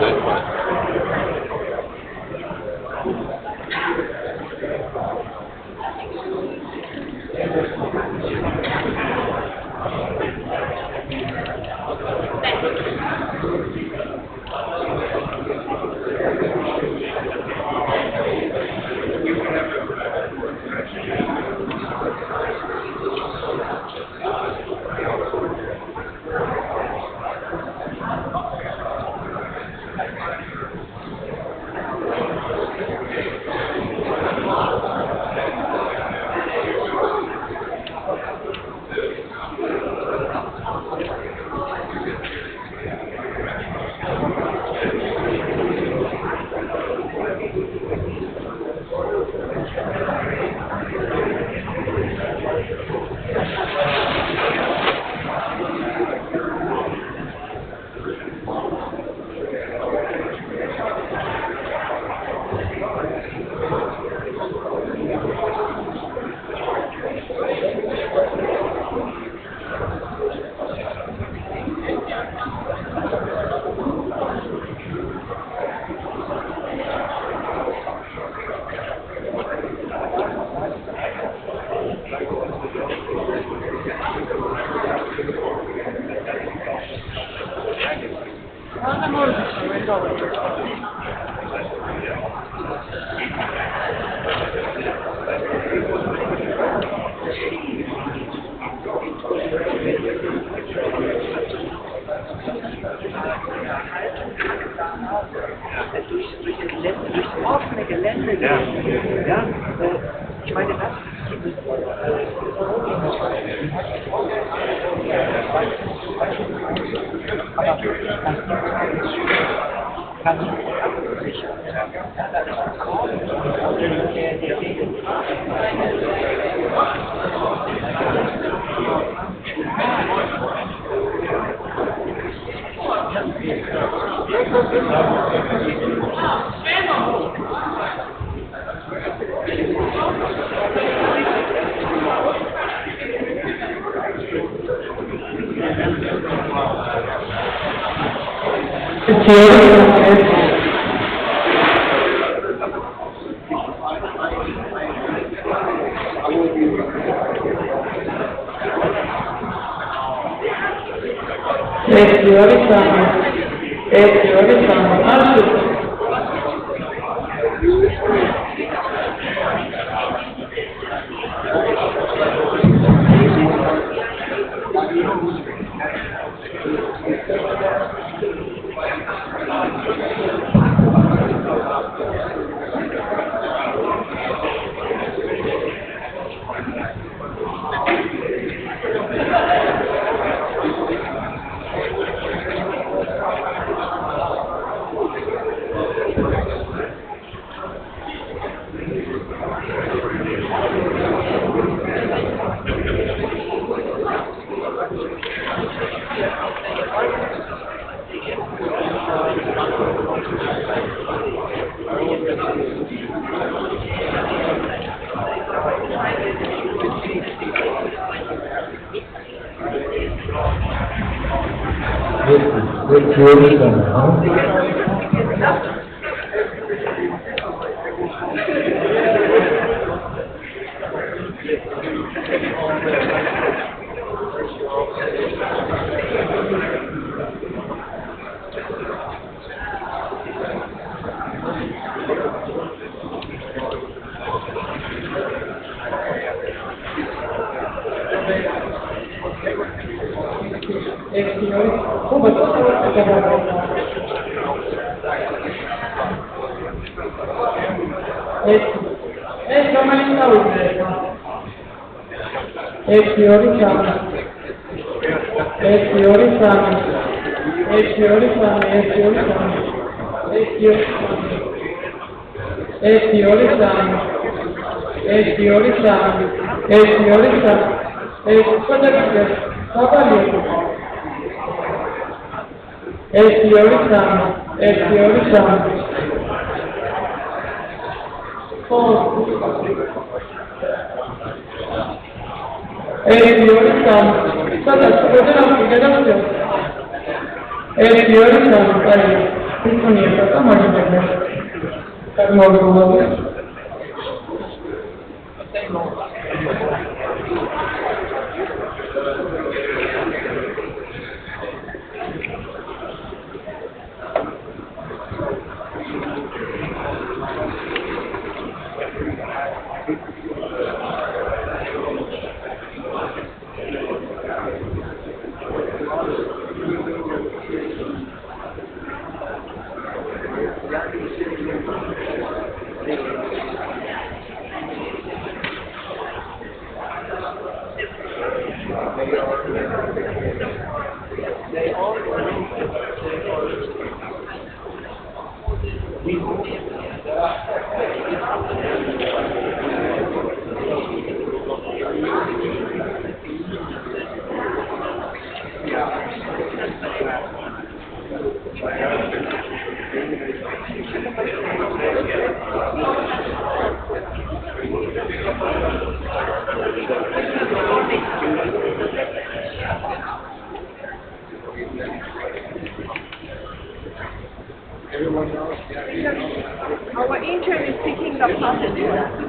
Our intern is picking the passenger.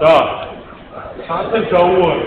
자, 4점 정원.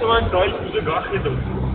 Someone told me to not get them.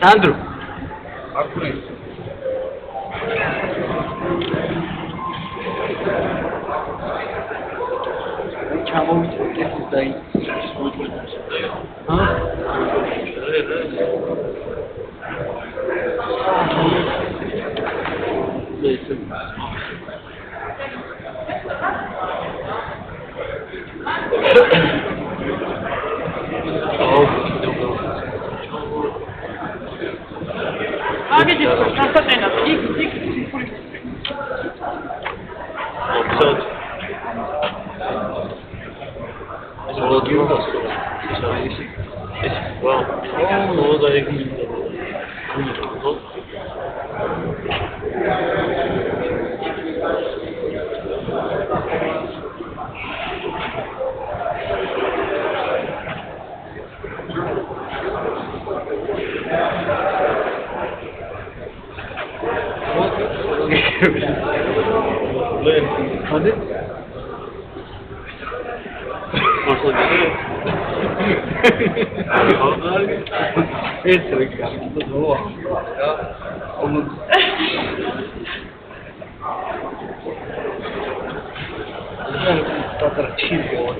Andrew. Anche se sta facendo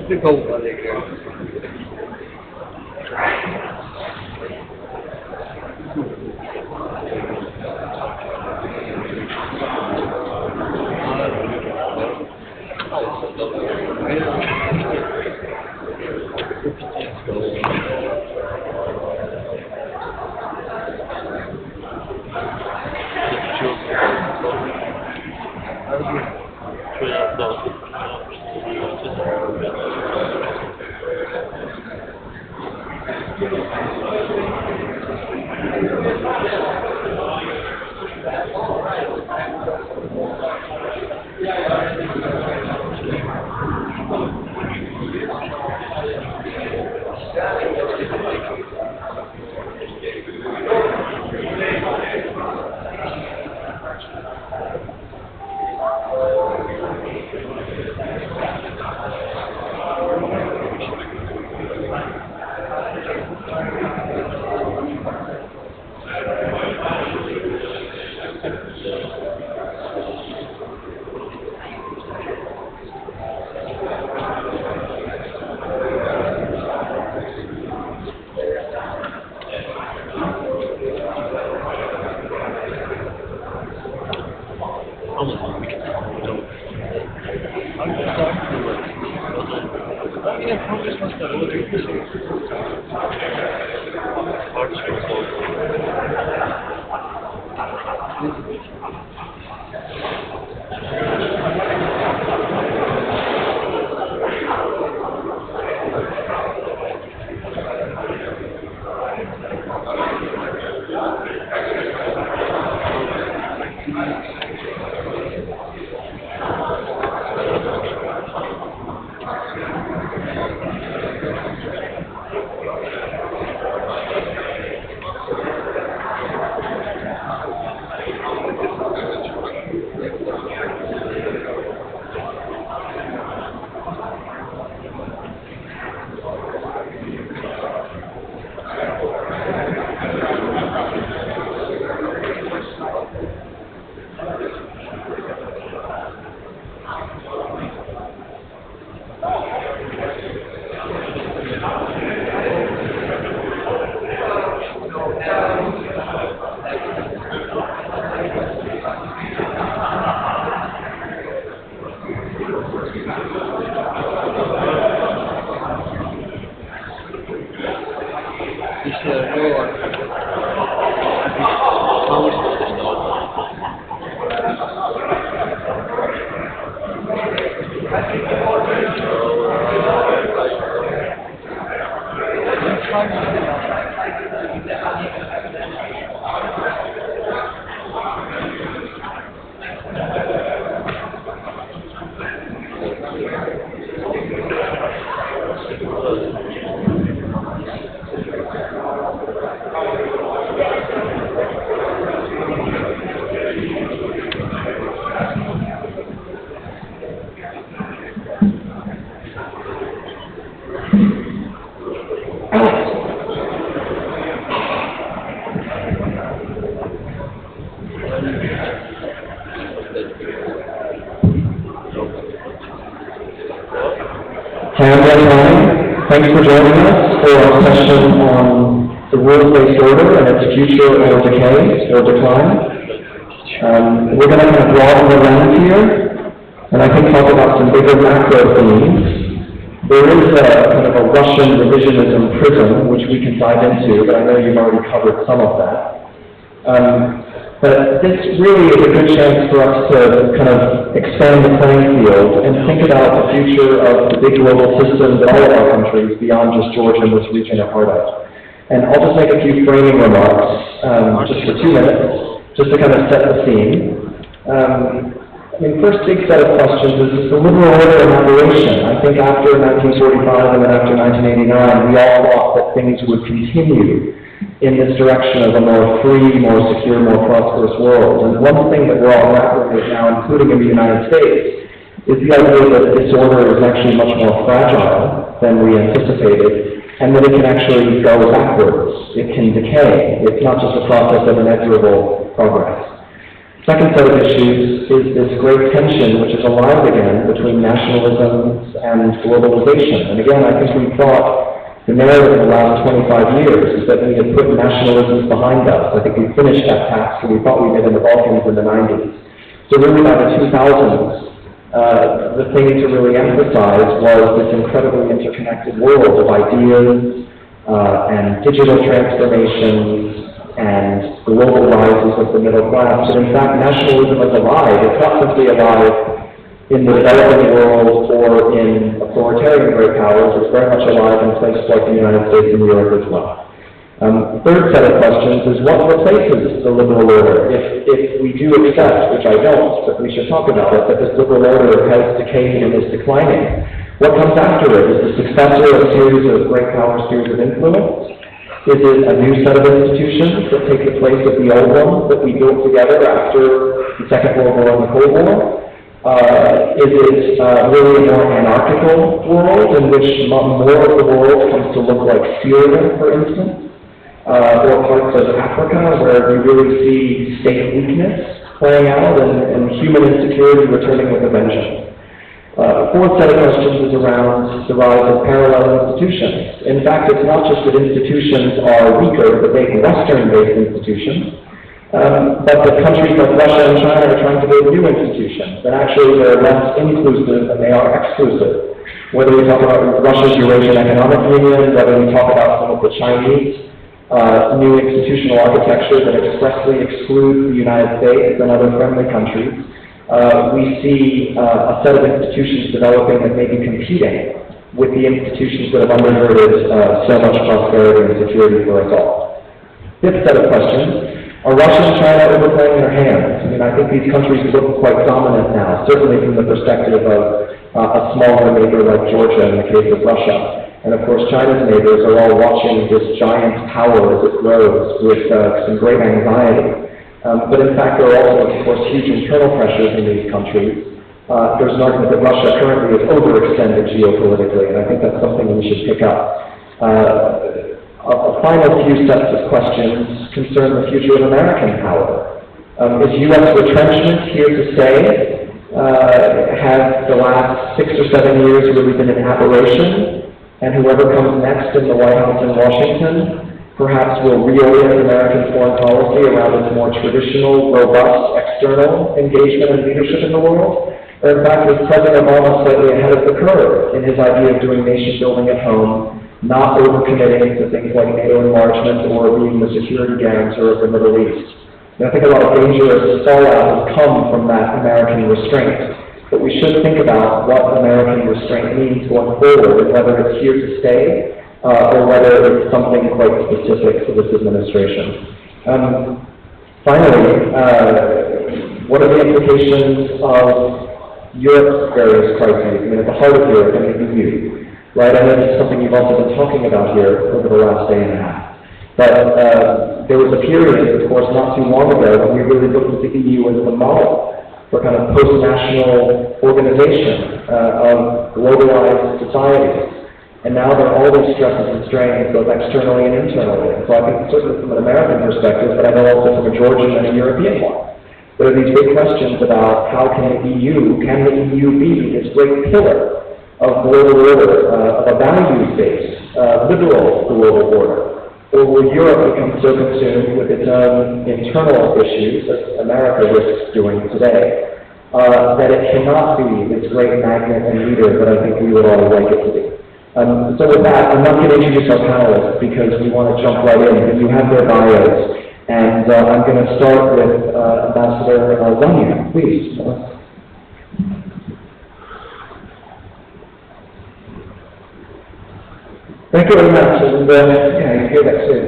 Hi, I'm Dan Ryan. Thanks for joining us for our session on the rules-based order and its future or decay or decline. We're going to kind of broaden the lens here, and I think talk about some bigger macro themes. There is a kind of a Russian revisionism prism, which we can dive into, but I know you've already covered some of that. But this really is a good chance for us to kind of expand the playing field and think about the future of the big global systems in all of our countries beyond just Georgia and this region are part of. And I'll just make a few framing remarks, just for 2 minutes, just to kind of set the scene. First big set of questions is the liberal order and aberration. I think after 1945 and then after 1989, we all thought that things would continue in this direction of a more free, more secure, more prosperous world. And one thing that we're all grappling with now, including in the United States, is the idea that this order is actually much more fragile than we anticipated, and that it can actually go backwards. It can decay. It's not just a process of inexorable progress. Second set of issues is this great tension, which is alive again, between nationalisms and globalization. And again, I think we thought the narrative of the last 25 years is that we had put nationalisms behind us. I think we finished that task, and we thought we did in the Balkans in the 90s. So really by the 2000s, the thing to really emphasize was this incredibly interconnected world of ideas and digital transformations and global rises of the middle class. But in fact, nationalism is alive. It's not simply alive in the developing world or in authoritarian great powers. It's very much alive in places like the United States and Europe as well. Third set of questions is what replaces the liberal order? If we do accept, which I don't, but we should talk about it, that this liberal order has decayed and is declining, what comes after it? Is the successor a series of great power spheres of influence? Is it a new set of institutions that take the place of the old ones that we built together after the Second World War and the Cold War? Is it really a more anarchical world in which more of the world comes to look like Syria, for instance, or parts of Africa where we really see state weakness playing out and human insecurity returning with a vengeance? The fourth set of questions is around the rise of parallel institutions. In fact, it's not just that institutions are weaker, the big Western-based institutions, but the countries like Russia and China are trying to build new institutions, and actually they're less inclusive than they are exclusive. Whether we talk about Russia's Eurasian Economic Union, whether we talk about some of the Chinese new institutional architecture that expressly excludes the United States and other friendly countries, we see a set of institutions developing that may be competing with the institutions that have undergirded so much prosperity and security for us all. Fifth set of questions. Are Russia and China overplaying their hands? I think these countries look quite dominant now, certainly from the perspective of a smaller neighbor like Georgia in the case of Russia. And of course, China's neighbors are all watching this giant power as it grows with some great anxiety. But in fact, there are also, of course, huge internal pressures in these countries. There's an argument that Russia currently is overextended geopolitically, and I think that's something we should pick up. A final few sets of questions concern the future of American power. Is U.S. retrenchment here to stay? Has the last 6 or 7 years really been an aberration? And whoever comes next in the White House in Washington perhaps will reorient American foreign policy around its more traditional, robust, external engagement and leadership in the world? Or in fact, is President Obama slightly ahead of the curve in his idea of doing nation building at home, not overcommitting to things like NATO enlargement or being the security guarantor of the Middle East? And I think a lot of dangerous fallout has come from that American restraint. But we should think about what American restraint means going forward, and whether it's here to stay, or whether it's something quite specific to this administration. Finally, what are the implications of Europe's various crises? At the heart of Europe, and the EU. Right, I know this is something you've also been talking about here over the last day and a half. But there was a period, of course, not too long ago when we really looked at the EU as the model for kind of post-national organization of globalized societies. And now there are all these stresses and strains, both externally and internally. And so I think certainly from an American perspective, but I know also from a Georgian and a European one, there are these big questions about how can the EU be this great pillar of global order, of a values-based, liberal global order, or will Europe become so consumed with its own internal issues, as America is doing today, that it cannot be this great magnet and leader that I think we would all like it to be? So with that, I'm not going to introduce our panelists because we want to jump right in, because you have their bios. And I'm going to start with Ambassador Zania, please. Thank you very much. And I hear that's a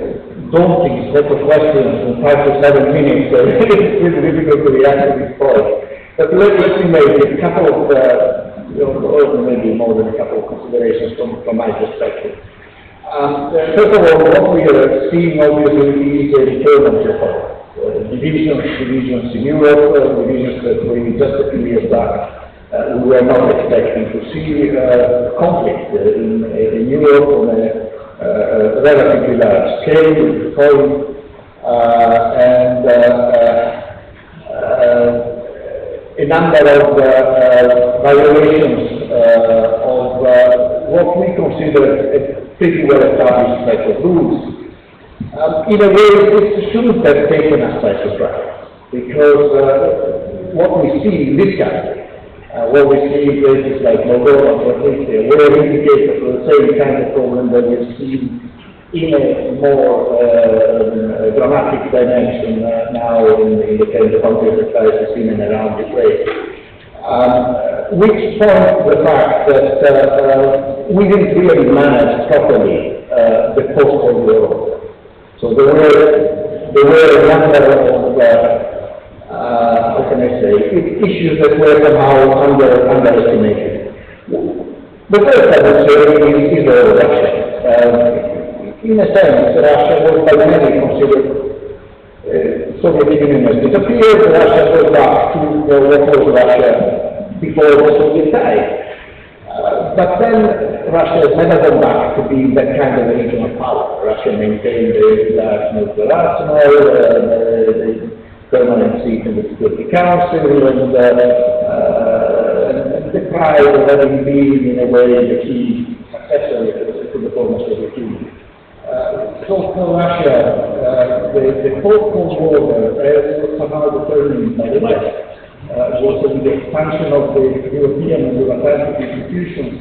daunting set of questions in 5 to 7 minutes. So it's really difficult to react to this point. But let me make a couple of, or maybe more than a couple of considerations from my perspective. First of all, what we are seeing obviously is a return of geopolitics. Divisions in Europe, divisions that we just a few years back we were not expecting to see conflict in Europe on a relatively large scale, and a number of violations of what we consider a pretty well-established set of rules. In a way, this shouldn't have taken us by surprise, because what we see in this country, what we see in places like Moldova, for Turkey, were indicators of the same kind of problem that we've seen in a more dramatic dimension now in the kind of conflict crisis in and around Ukraine. Which points to the fact that we didn't really manage properly the post-Cold War order. So there were a number of how can I say, issues that were somehow underestimated. The first I would say is Russia. In a sense, Russia was by many considered Soviet Union has disappeared. Russia goes back to what was Russia before the Soviet time. But then Russia has never gone back to being that kind of regional power. Russia maintained the large nuclear arsenal, the permanent seat in the Security Council, and the pride of having been, in a way, the key successor to the former Soviet Union. So for Russia, the post-Cold War was somehow determined by the West. Was the expansion of the European and Euro-Atlantic institutions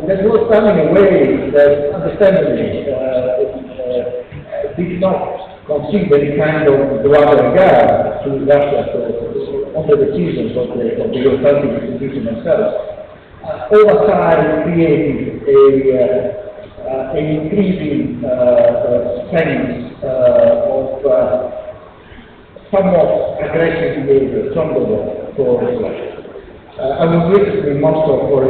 that was done in a way that, understandably, did not concede any kind of droit de regard to Russia on the decisions of the Euro-Atlantic institutions themselves. Over time, created an increasing sense of somewhat aggressive behavior from the West towards Russia. I was recently in Moscow for a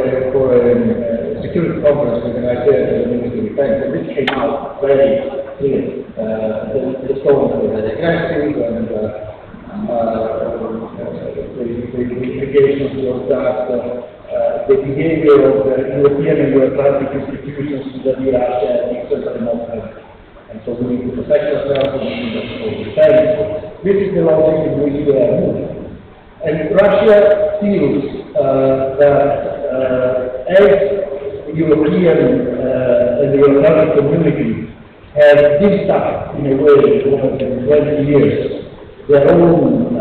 security conference with the United States and the Ministry of Defense, and this came out very clearly. The tone was aggressive, and the implications was that the behavior of the European and Euro-Atlantic institutions that Russia is certainly not having. And so we need to protect ourselves, we need to defend. This is the logic in which we are moving. And Russia feels that as the European and the Euro-Atlantic community have built up in a way over 20 years their own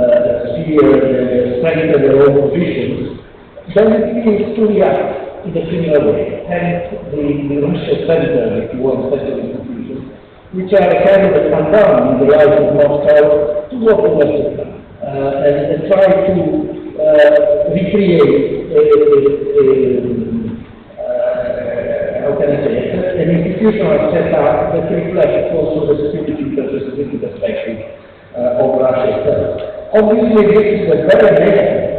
sphere, strengthened their own positions, then it feels to react in a similar way. And the Russia Center, if you want, central institutions, which are a kind of a countdown in the life of Moscow to what the West has done, and try to recreate how can I say, an institutional setup that reflects also the security perspective of Russia itself. Obviously, this is a very negative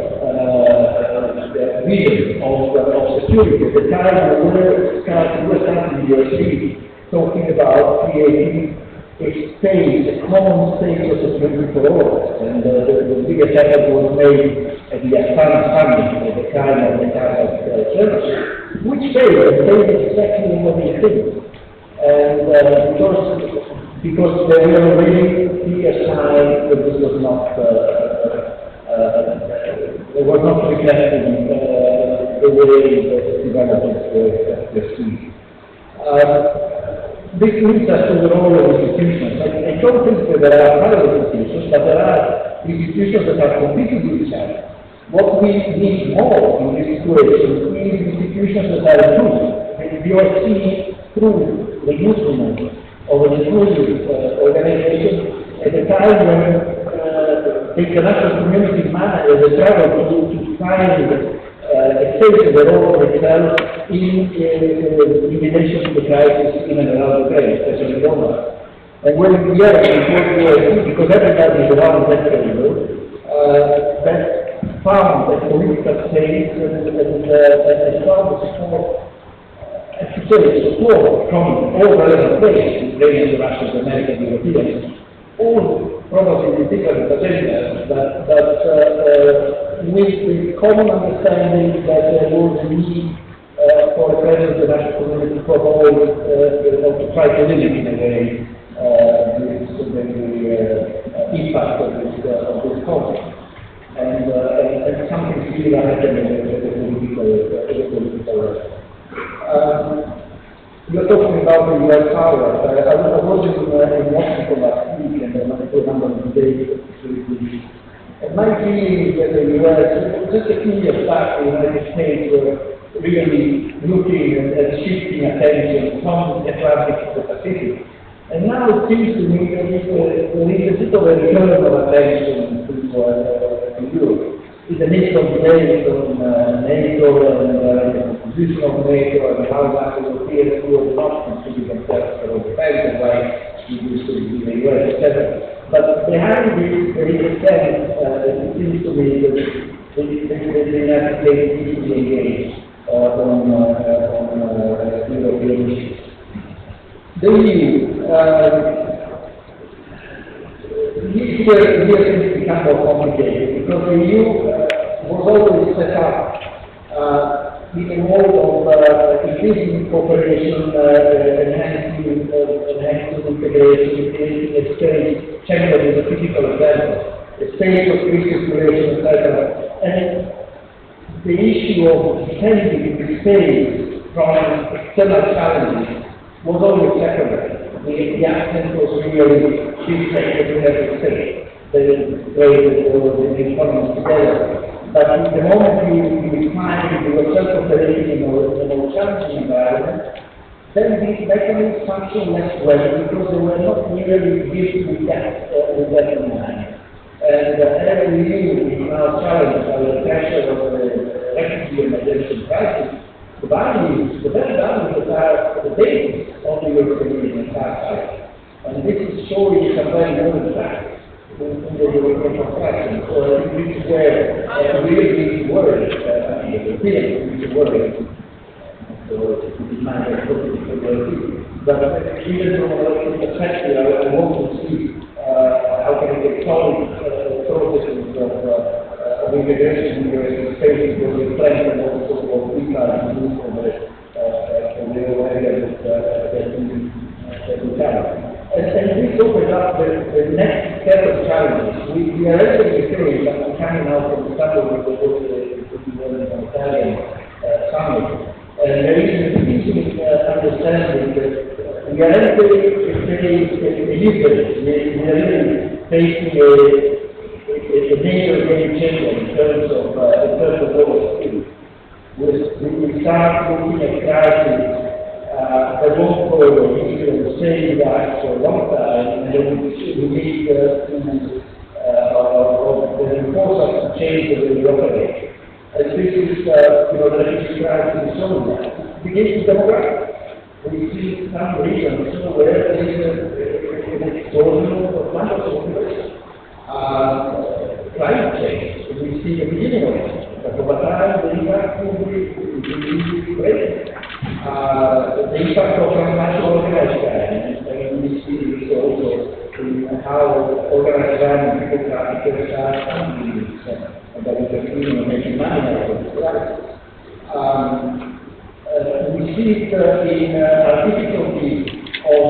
vision of security. At the time we were starting the USC, talking about creating a space, a common space of security for all. And the biggest effort was made at the Astana summit at the time of the church, which failed exactly what they think. And because there were already clear signs that this was not reflecting the way the developments were seen. This leads us to the role of institutions. I don't think that there are private institutions, but there are institutions that are competing with each other. What we need more in this situation is institutions that are improved. We are seeing through the instrument of an inclusive organization at a time when the international community managed the struggle to find a space of their own itself in relation to the crisis in and around Ukraine, especially Roma. And when we are because everybody is around that table, that found a political space and found support, support from all relevant places, Ukrainians, Russians, Americans, Europeans, all probably with different agendas, but with common understanding that there was a need for the presence of the national community to propose or to try to limit in a way the impact of this conflict. And something similar happened in the political you're talking about the U.S. power. I was in Washington last week, and I went to a number of debates. And my feeling is that the U.S., just a few years back, the United States were really looking and shifting attention from the Atlantic to the Pacific. And now it seems to me that there is a bit of a return of attention to Europe. It's a mix of debate on NATO and the position of NATO and how much Europeans who are not considering themselves for defense and why we used to be the US, etc. But behind this, there is a sense, it seems to me, that the United States needs to be engaged on European issues. The EU, here things become more complicated because the EU was always set up in a mode of increasing cooperation, enhancing integration, creating a space. China is a typical example, a space of free circulation, etc. And the issue of defending the space from external challenges was always secondary. The accent was really this sector to have a state. They trade the economies together. But the moment you find yourself operating in a more challenging environment, then these mechanisms function less well because they were not really built with that in mind. And every EU is now challenged by the pressure of the refugee and migration crisis. The very values that are the basis of the European Union are. And this is showing some very good facts in the European construction. So I think this is where we really need to worry, the Europeans need to worry. So to be minded of the but even from a political perspective, I want to see how can we get solid processes of integration in the space because we plan and also what we can do for the area that we can. And this opens up the next set of challenges. We are entering a phase that I'm coming out from Istanbul with the Italian summit. And there is an increasing understanding that we are entering a phase of delivery. We are really facing a major game changer in terms of global skills. We start looking at crises that won't go away. We will stay that for a long time, and then we need the force to change the way we operate. And this is, the refugee crisis is showing that. It begins with demographics. We see some regions where there is an explosion of numbers of population. Climate change, we see the beginning of it. But over time, the impact will be great. The impact of transnational organized crime, and we see this also in how organized crime and people traffickers are handling this, and that we can making money out of this crisis. We see it in a difficulty of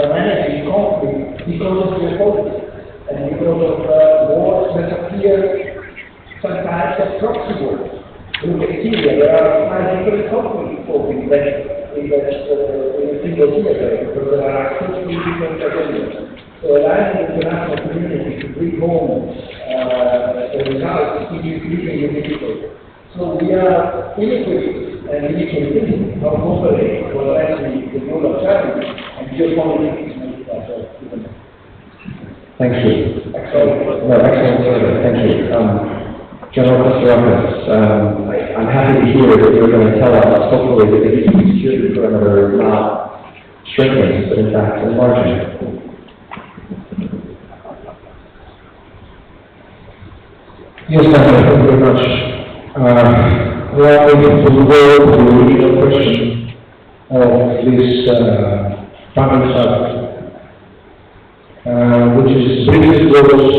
managing conflict because of geopolitics and because of wars that appear sometimes as proxy wars. Look at Syria, there are single theater, because there are two different agendas. So allowing the international community to bring home the results is increasingly difficult. So we are ill-equipped and we need to think how to operate to address the global challenge, and geopolitics is not that. Thank you. Excellent. No, excellent. Thank you. General Kostrakis, I'm happy to hear that you're going to tell us, hopefully, that the security perimeter is not shrinking, but in fact enlarging. Yes, thank you very much. Allow me to go to the original question of this panel subject, which is British goals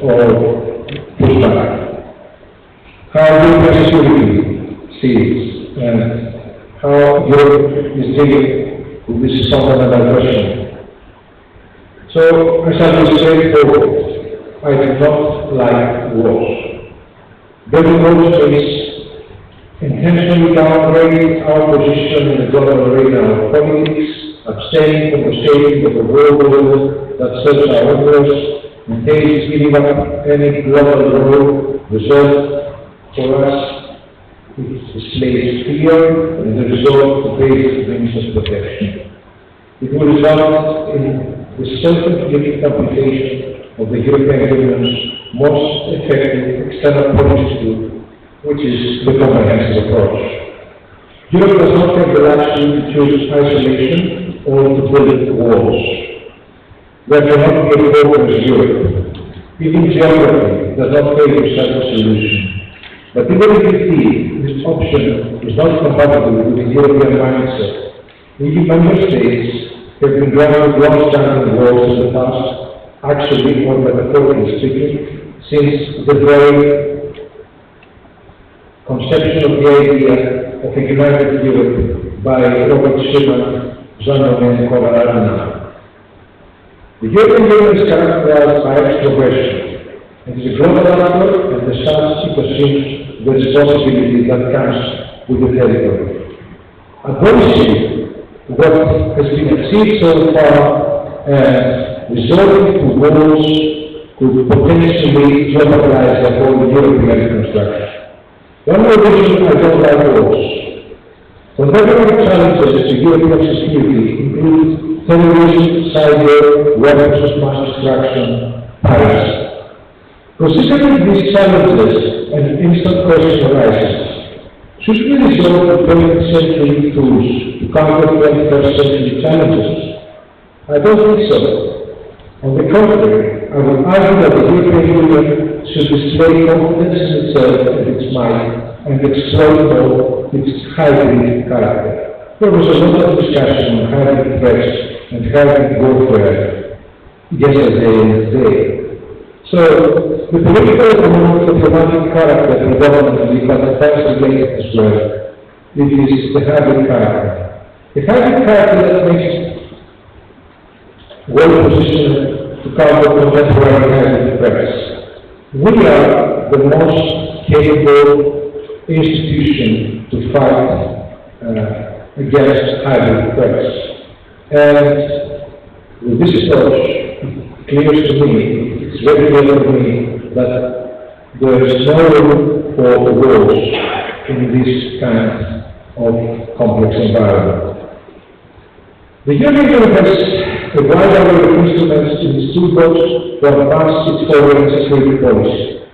or pushback. How European security sees and how Europe is dealing with this fundamental question. So, I shall be straightforward. I do not like wars. Building wars means intentionally downgrading our position in the global arena of politics, abstaining from the shaping of a world order that serves our interests, and hence giving up any global role reserved for us. It displays fear and the result of basic means of protection. It will result in the self-inflicted application of the European Union's most effective external policy tool, which is the comprehensive approach. Europe does not have the luxury to choose isolation or to build walls. There cannot be a fortress Europe. Even geography does not favor such a solution. But even if this option is not compatible with the European mindset, EU member states have been drawing long-standing walls in the past, actually, or metaphorically speaking, since the very conception of the idea of a united Europe by Robert Schuman, Jean Monnet, and Konrad Adenauer. The European Union is characterized by extroversion. It is a global actor, and the chance it assumes the responsibility that comes with the territory. Abolishing what has been achieved so far and resorting to wars could potentially jeopardize the whole European construction. One more reason I don't like wars. Contemporary challenges to European security include terrorism, cyber, weapons of mass destruction, piracy. Considering these challenges, an instant question arises. Should we resort to 20th century tools to counter 21st century challenges? I don't think so. On the contrary, I would argue that the European Union should display confidence in itself and its might and exploit more its hybrid character. There was a lot of discussion on hybrid threats and hybrid warfare yesterday and today. So, the political and diplomatic character predominantly, but the times related as well, it is the hybrid character. The hybrid character that makes well positioned to counter contemporary hybrid threats. We are the most capable institution to fight against hybrid threats. And with this approach, it clears to me, it's very clear to me that there is no room for wars in this kind of complex environment. The Union has a wide array of instruments in its toolbox to advance its foreign and security policy.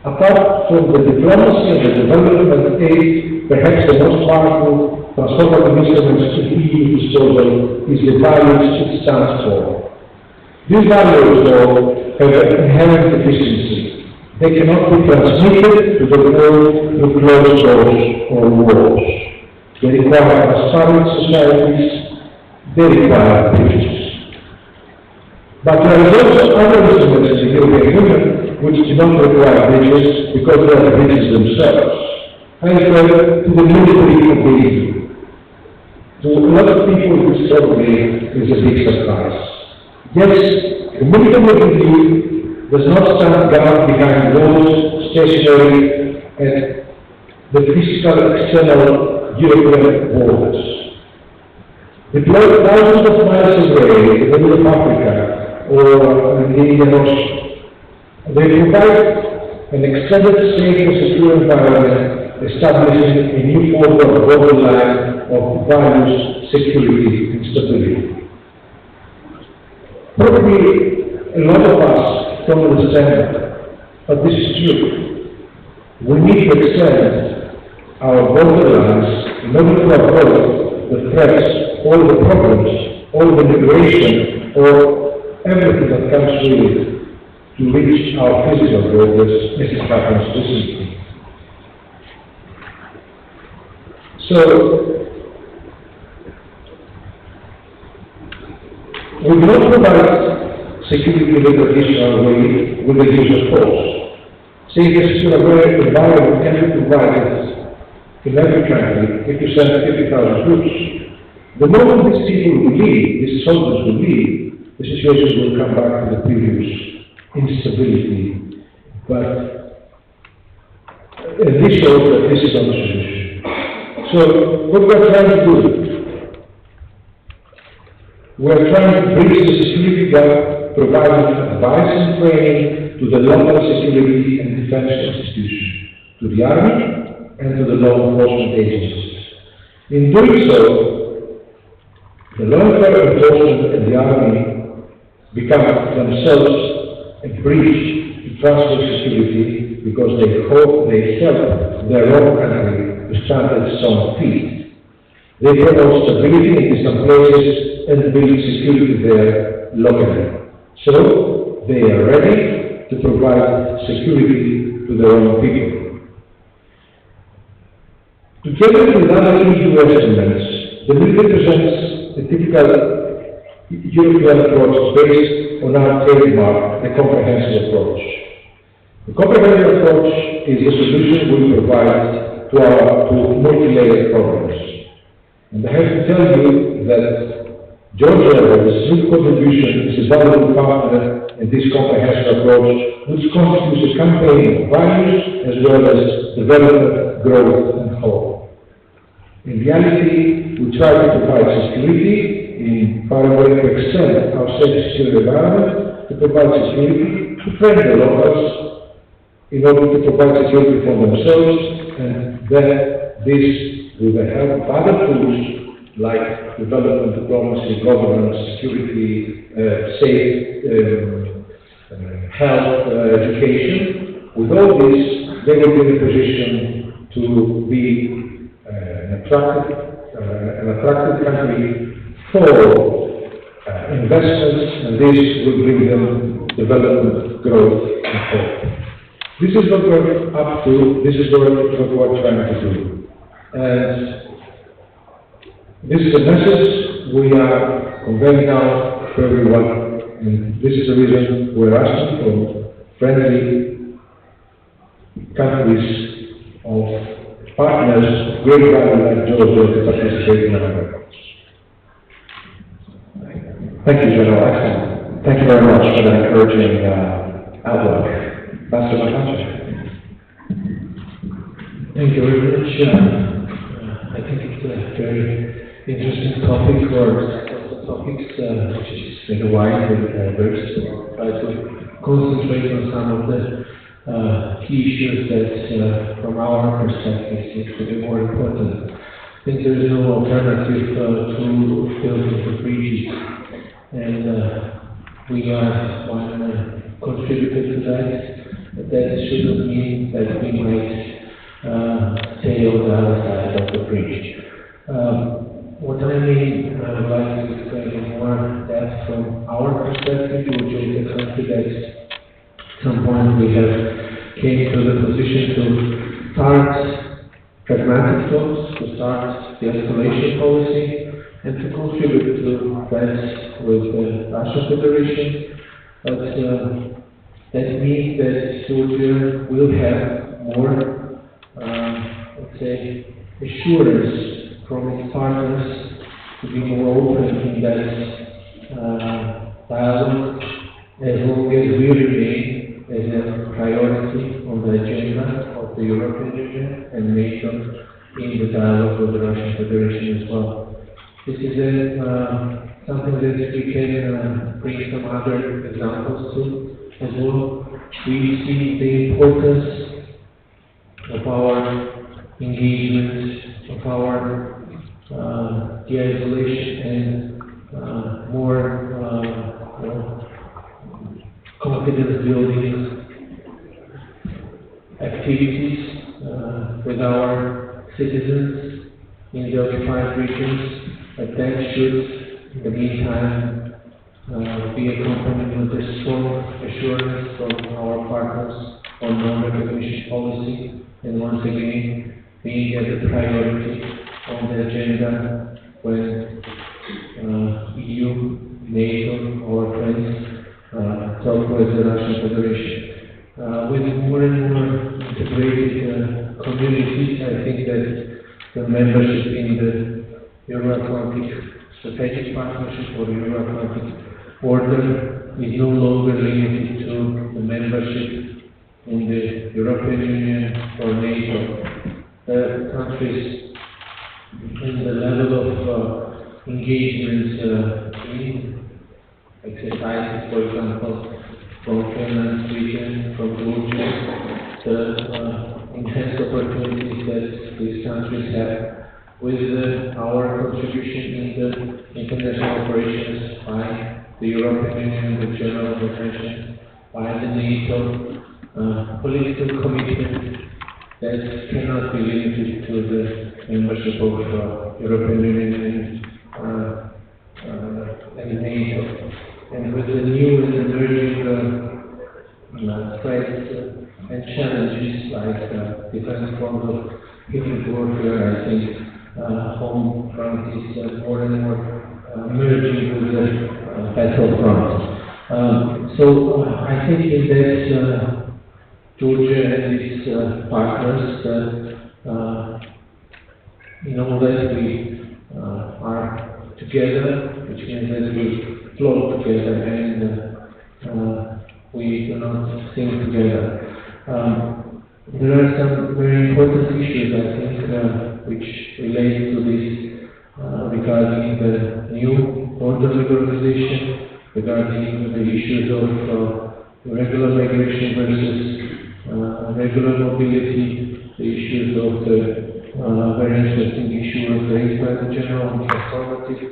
Apart from the diplomacy and the development aid, perhaps the most powerful transformative instruments to EU disposal is the values it stands for. These values, though, have an inherent deficiency. They cannot be transmitted to the world through closed doors or walls. They require transparent societies. They require bridges. But there is also other instruments in the European Union which do not require bridges because they are bridges themselves. I refer to the military of the EU. To a lot of people, this probably is a big surprise. Yes, the military of the EU does not stand guard behind walls, stationary at the physical external European borders. deployed thousands of miles away in the middle of Africa or in the Indian Ocean. They provide an extended, safe and secure environment, establishing a new form of borderline of values, security and stability. Probably a lot of us don't understand that, but this is true. We need to extend our borderlines in order to avoid the threats, all the problems, all the migration, or everything that comes with it, to reach our physical borders, Mrs. Happens recently. So, we do not provide security in the traditional way with the use of force. Safe and secure environment can be provided in every country if you send 50,000 troops. The moment these people will leave, these soldiers will leave, the situation will come back to the previous instability. But this shows that this is not the solution. So what we are trying to do, we are trying to bridge the security gap, providing advice and training to the local security and defense institutions, to the army and to the law enforcement agencies. In doing so, the law enforcement and the army become themselves a bridge to transfer security because they hope they help their own country to stand on its own feet. They promote stability in distant places and build security there locally. So they are ready to provide security to their own people. Together with other EU estimates, the military presents a typical European approach based on our trademark, the comprehensive approach. The comprehensive approach is the solution we provide to multi-layered problems. And I have to tell you that Georgia, with a significant contribution, is a valuable partner in this comprehensive approach, which constitutes a campaign of values as well as development, growth, and hope. In reality, we try to provide security in finding a way to extend our safe secure environment, to provide security, to train the locals in order to provide security for themselves, and then this with the help of other tools like development, diplomacy, governance, security, safe health, education. With all this, they will be in a position to be an attractive country for investments, and this will bring them development, growth, and hope. This is what we're up to, this is what we're trying to do. And this is a message we are conveying now to everyone, and this is the reason we're asking for friendly countries of partners of great value like Georgia to participate in our efforts. Thank you, General. Excellent. Thank you very much for that encouraging outlook. Master Makanchi. Thank you very much. I think it's a very interesting topic, or the topics which is very wide and diverse. So try to concentrate on some of the key issues that, from our perspective, seem to be more important. I think there is no alternative to building the bridges. And we are one contributor to that. That shouldn't mean that we might stay on the other side of the bridge. What I mean, I would like to explain more that from our perspective, which is a country that at some point we have came to the position to start pragmatic talks, to start the escalation policy, and to contribute to that with the Russian Federation. But that means that Georgia will have more, let's say, assurance from its partners to be more open in that dialogue, as long as we remain as a priority on the agenda of the European Union and NATO in the dialogue with the Russian Federation as well. This is something that we can bring some other examples to as well. We see the importance of our engagement, of our de-isolation and more confidence building activities with our citizens in the occupied regions, but that should, in the meantime, be accompanied with a strong assurance from our partners on non-recognition policy, and once again, being as a priority on the agenda when EU, NATO, our friends talk with the Russian Federation. With more and more integrated communities, I think that the membership in the Euro-Atlantic Strategic Partnership or Euro-Atlantic Order is no longer limited to the membership in the European Union or NATO. The countries in the level of engagement in exercises, for example, from Finland, Sweden, from Georgia, the enhanced opportunities that these countries have with our contribution in the international operations by the European Union, the General Convention, by the NATO, political commitment that cannot be limited to the membership of European Union and NATO. And with the new and emerging threats and challenges like different forms of hybrid warfare, I think home front is more and more merging with the battlefront. So I think in that Georgia and its partners, in all that we are together, which means that we flow together and we do not sing together. There are some very important issues, I think, which relate to this regarding the new border liberalization, regarding the issues of regular migration versus regular mobility, the issues of the very interesting issue raised by the General on transformative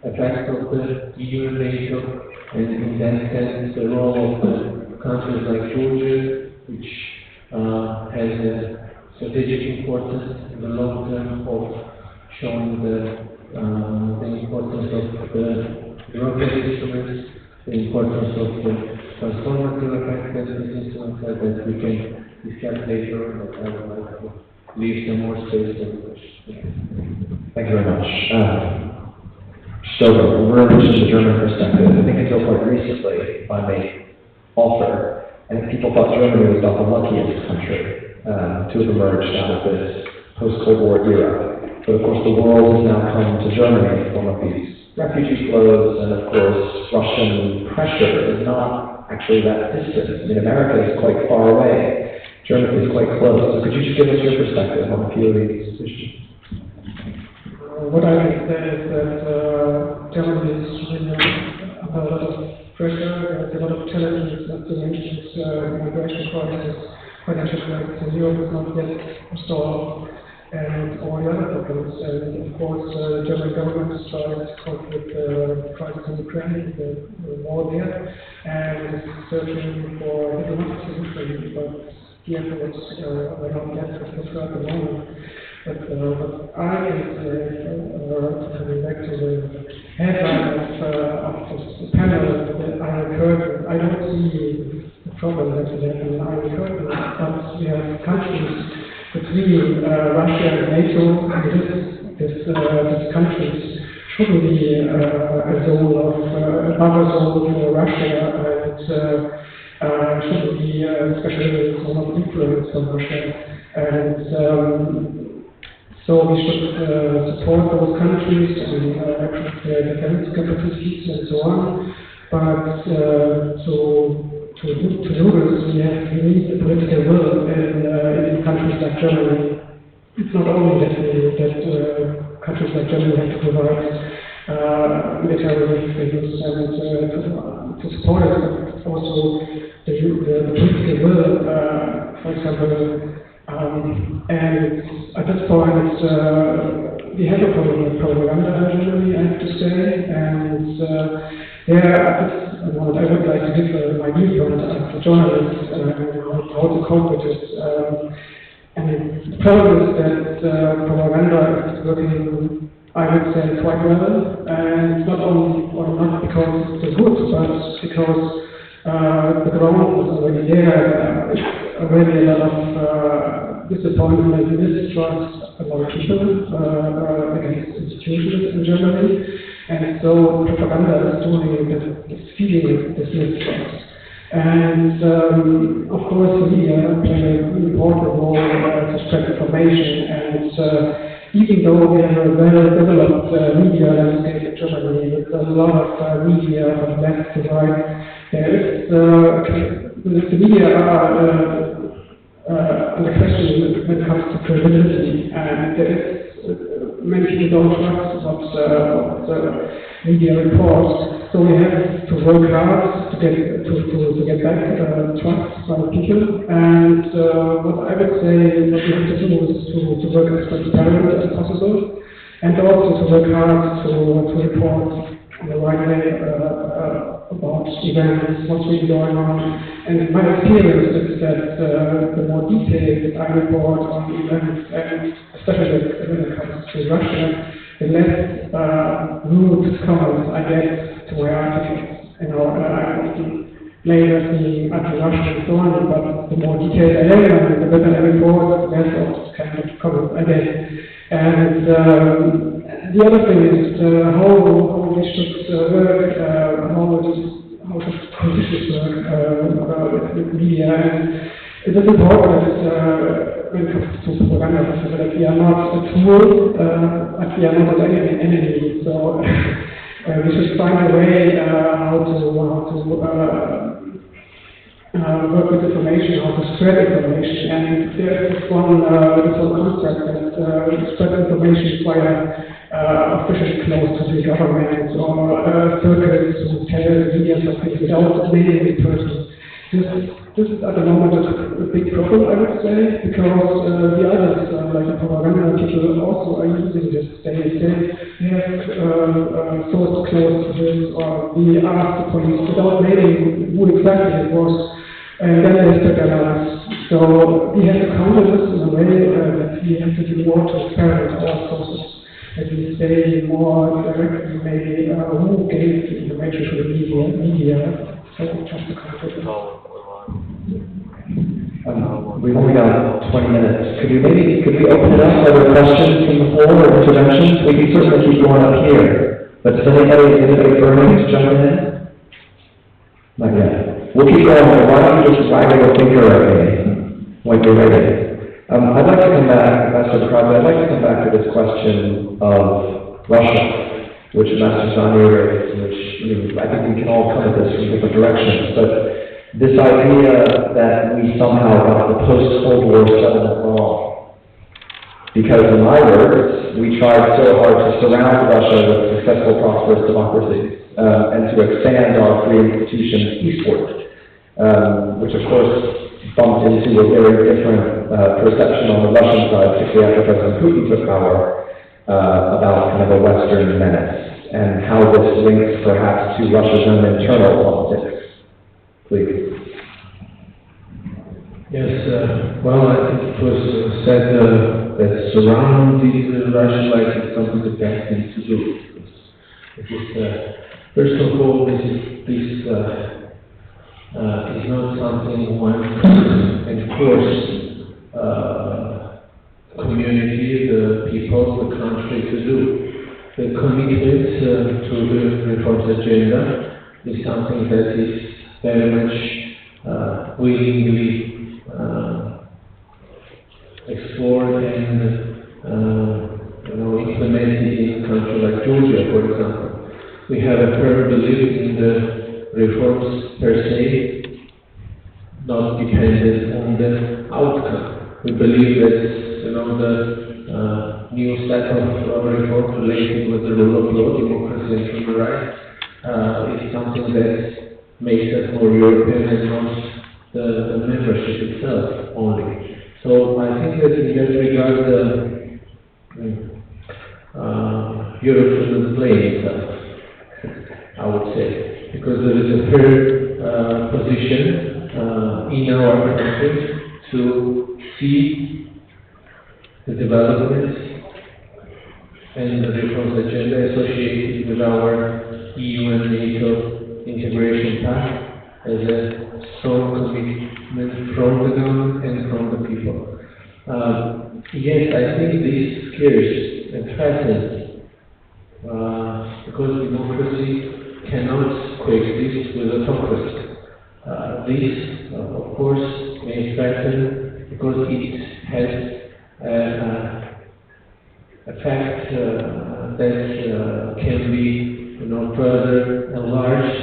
effect of the EU and NATO, and in that sense the role of the countries like Georgia, which has a strategic importance in the long term of showing the importance of the European instruments, the importance of the transformative effect that these instruments have, that we can discuss later, but I would like to leave some more space for the question. Thank you very much. So, we're reaching the German perspective. I think until quite recently, if I may offer, I think people thought Germany was about the luckiest country to have emerged out of this post-Cold War era. But of course, the world has now come to Germany in the form of these refugee flows, and of course, Russian pressure is not actually that distant. I mean, America is quite far away. Germany is quite close. So could you just give us your perspective on a few of these issues? What I can say is that Germany is really under a lot of pressure. There's a lot of challenges, not to mention migration crisis, financial crisis in Europe is not yet resolved, and all the other problems. And of course, the German government is trying to cope with the crisis in Ukraine, the war there, and is searching for diplomatic solutions, but the efforts are not yet successful at the moment. But I can say, coming back to the headline of this panel, that I heard, I don't see the problem that we have in the Iron Curtain, but we have countries between Russia and NATO, and these countries shouldn't be a zone of, a buffer zone for Russia, and shouldn't be especially a zone of influence on Russia. And so we should support those countries and their defense capacities and so on. But to do this, we need the political will in countries like Germany. It's not only that countries like Germany have to provide military figures and to support it, but also the political will, for example, and at this point, we have a problem with propaganda generally, I have to say, and at this moment I would like to give my viewpoint as a journalist and how to cope with it. And the problem is that propaganda is working, I would say, quite well, and not only, or not because it's good, but because the ground was already there. Already a lot of disappointment and mistrust among people against institutions in Germany, and so propaganda is feeding this mistrust. And of course, media play an important role to spread information. And even though we have a well-developed media landscape in Germany with a lot of media from left to right, there is the media are under question when it comes to credibility, and there is many people don't trust what media reports. So we have to work hard to get back trust by people. And what I would say, what we have to do is to work as transparent as possible, and also to work hard to report in the right way about events, what's really going on. And my experience is that the more detailed I report on events, and especially when it comes to Russia, the less rude comments I get to my articles. I often blame as being anti-Russian and so on, but the more detailed I am and the better I report, the less of this kind of comments I get. And the other thing is how we should work, how should politicians work with media. And it is important that when it comes to propaganda, that we are not a tool, but we are not an enemy. So we should find a way how to work with information, how to spread information. And there is one concept that spread information via officially close to the government or circles who tell the media something without naming the person. This is at the moment a big problem, I would say, because the others, like the propaganda people, also are using this. They have sources close to this, or we ask the police without naming who exactly it was, and then they specialize. So we have to counter this in a way that we have to be more transparent our sources. That we say more directly, maybe who gave the information to the media. So just to counter this. We've only got 20 minutes. Could we open it up? Are there questions from the floor or interventions? We can certainly keep going up here. But is anybody burning to jump in? Not yet. We'll keep going. Why don't you just wag your finger at me when you're ready? I'd like to come back, Master Krabbe, I'd like to come back to this question of Russia, which Master Zanya raised, which I think we can all come at this from different directions. But this idea that we somehow got the post-Cold War settlement wrong. Because in my words, we tried so hard to surround Russia with successful, prosperous democracies, and to expand our free institutions eastward, which of course bumped into a very different perception on the Russian side, particularly after President Putin took power, about kind of a Western menace, and how this links perhaps to Russia's own internal politics. Please. Yes, well, I think it was said that surrounding Russia like it's something the best thing to do. It is, first of all, this is not something one can enforce community, the people, the country to do. The commitment to the reforms agenda is something that is very much willingly explored and implemented in a country like Georgia, for example. We have a firm belief in the reforms per se, not dependent on the outcome. We believe that the new set of reforms related with the rule of law, democracy and human rights is something that makes us more European and not the membership itself only. So I think that in that regard, Europe shouldn't play itself, I would say, because there is a fair position in our country to see the developments and the reforms agenda associated with our EU and NATO integration path as a strong commitment from the government and from the people. Yes, I think this scares and frightens because democracy cannot coexist with autocracy. This, of course, may threaten because it has a fact that can be, further enlarged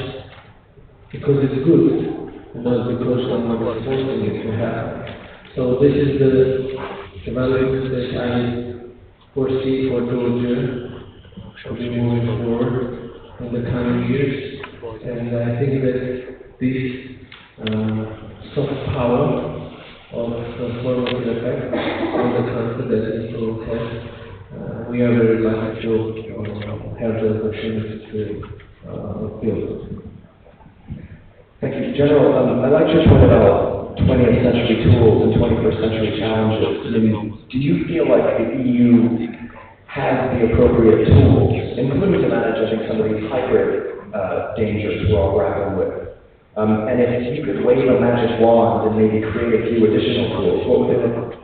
because it's good, and not because someone is forcing it to happen. So this is the development that I foresee for Georgia to be moving forward in the coming years, and I think that this soft power of transformative effect on the country that influence has, we are very lucky to have the opportunity to build. Thank you. General, I like your point about 20th century tools and 21st century challenges. Do you feel like the EU has the appropriate tools, including to manage, I think, some of these hybrid dangers we're all grappling with? And if you could wave a magic wand and maybe create a few additional tools, what would they look like?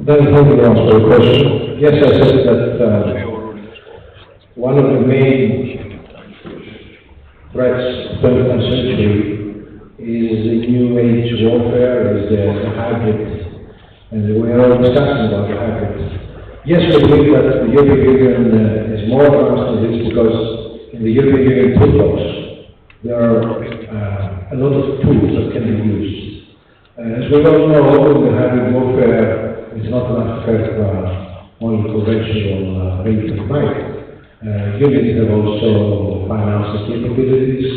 Thank you for the question. Yes, I said that one of the main threats of the 21st century is the new age warfare, is the hybrid, and we are all discussing about the hybrid. Yes, we believe that the European Union is more advanced in this because in the European Union toolbox there are a lot of tools that can be used. As we all know, the hybrid warfare is not enough to have only conventional military might. Units have also financial capabilities,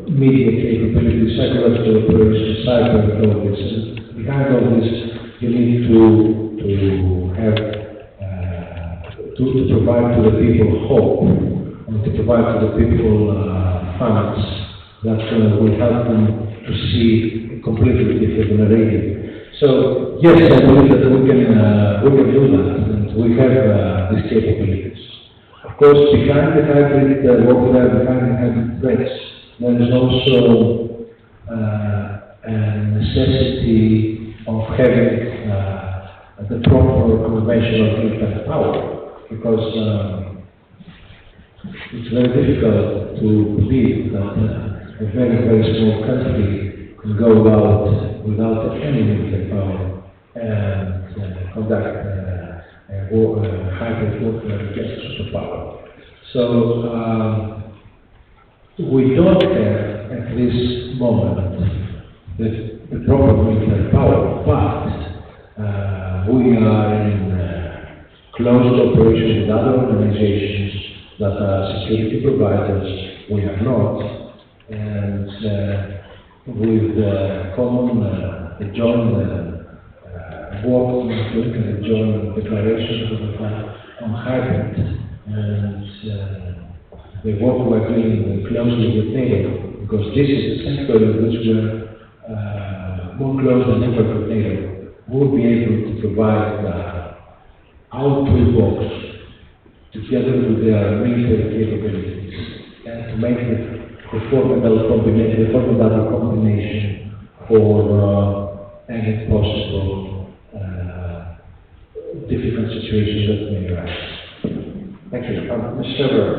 media capabilities, psychological operations, cyber operations. Behind all this, you need to have to provide to the people hope, and to provide to the people funds that will help them to see a completely different narrative. So yes, I believe that we can do that, and we have these capabilities. Of course, behind the hybrid warfare, behind the hybrid threats, there is also a necessity of having the proper conventional military power, because it's very difficult to believe that a very, very small country can go out without any military power and conduct hybrid warfare against superpower. So we don't have at this moment the proper military power, but we are in close cooperation with other organizations that are security providers. We are not, and with common joint work and joint declarations on hybrid, and the work we are doing closely with NATO, because this is the sector in which we are more close than ever with NATO. We will be able to provide our toolbox together with their military capabilities and to make the formidable combination for any possible difficult situations that may arise. Thank you. Mr. Stover,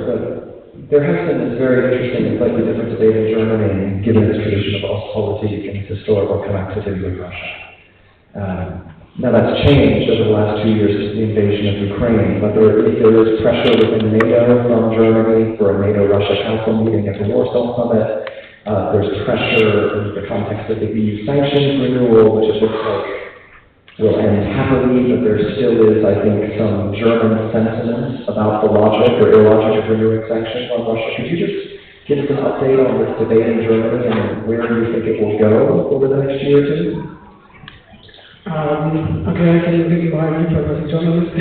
there has been this very interesting and slightly different debate in Germany, given its tradition of Ostpolitik and its historical connectivity with Russia. Now that's changed over the last 2 years since the invasion of Ukraine, but there is pressure within NATO from Germany for a NATO-Russia Council meeting at the Warsaw Summit, There's pressure in the context of the EU sanctions renewal, which it looks like will end happily, but there still is, I think, some German sentiment about the logic or illogic of renewing sanctions on Russia. Could you just give us an update on this debate in Germany and where you think it will go over the next year or two? Okay, I can give you my view as a journalist.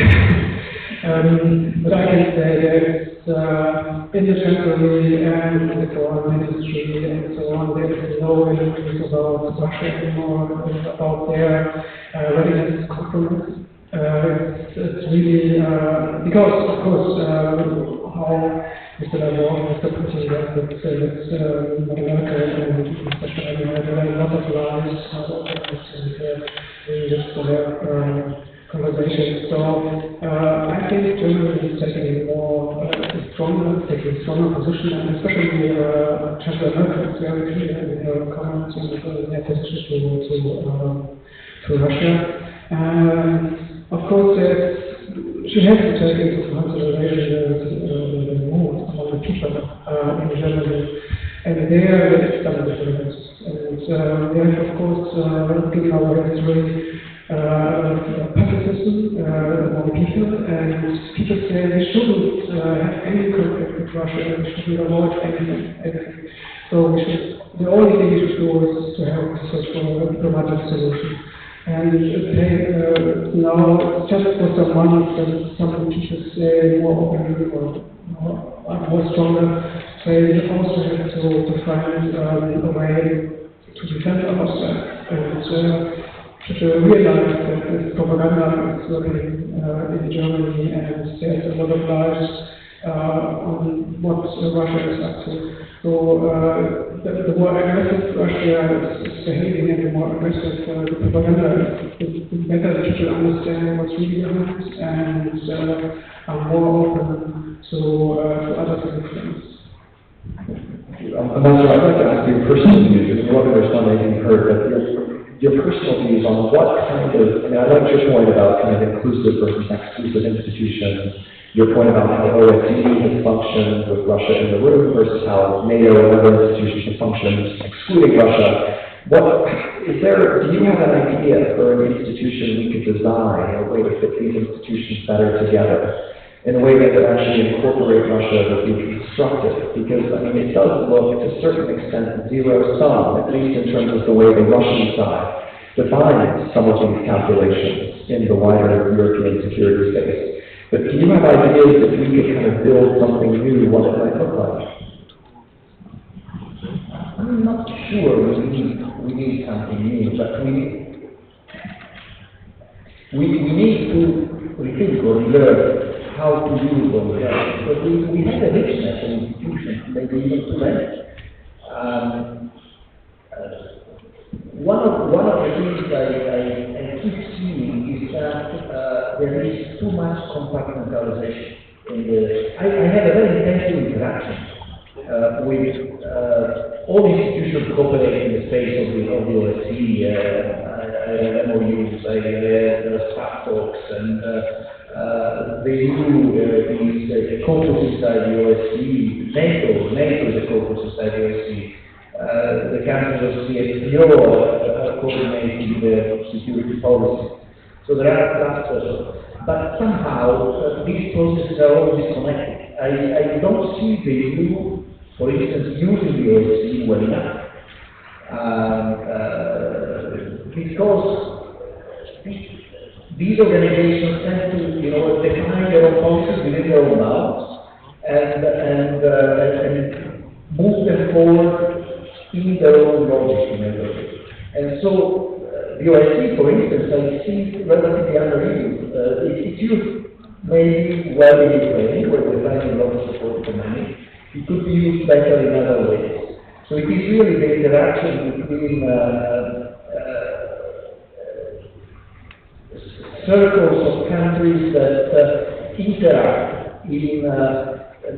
But I can say that in the Treasury and the foreign ministry and so on, there is no news about Russia anymore, about their readiness to compromise. It's really, because, of course, how Mr. Lavrov, Mr. Putin, that's America and especially there are a lot of lies in this conversation. So I think Germany is taking a stronger position, and especially Chancellor Merkel is very clear in her comments and their position to Russia. And of course, she has to take into consideration the mood among the people in Germany, and there is some difference. And there is, of course, given our history, pacifism among people, and people say we shouldn't have any conflict with Russia, we should avoid anything. So the only thing we should do is to have to search for a diplomatic solution. And now, just for some months, some people say more openly or more stronger, say we also have to find a way to defend ourselves and to realize that this propaganda is working in Germany, and there's a lot of lies on what Russia is up to. So the more aggressive Russia is behaving and the more aggressive the propaganda is, the better the people understand what's really behind and are more open to other things. Ambassador, I'd like to ask you personal views, because you want to respond to anything you heard, but your personal views on what kind of, I like your point about kind of inclusive versus exclusive institutions, your point about how OSCE has functioned with Russia in the room versus how NATO and other institutions have functioned excluding Russia. Do you have an idea for an institution we could design, a way to fit these institutions better together, in a way that would actually incorporate Russia that would be constructive? Because, it does look, to a certain extent, zero-sum, at least in terms of the way the Russian side defines some of these calculations in the wider European security space. But do you have ideas that we could kind of build something new, what it might look like? I'm not sure we need something new, but we need to rethink or learn how to use what we have. But we have a richness in institutions, maybe even too many. One of the things I keep seeing is that there is too much compartmentalization. I had a very intensive interaction with all institutions cooperating in the space of the OSCE. I had MOUs, I had staff talks, and they knew these caucus inside the OSCE, NATO is a caucus inside the OSCE. The countries of CSTO are coordinating the security policy. So there are clusters, but somehow these processes are all disconnected. I don't see the EU, for instance, using the OSCE well enough. Because these organizations tend to, define their own policies within their own bounds and move them forward in their own logic, in a way. And so, the OSCE, for instance, I see relatively underused. It's used maybe well in Ukraine, where we're finding a lot of support for money. It could be used better in other ways. So it is really the interaction between circles of countries that interact in,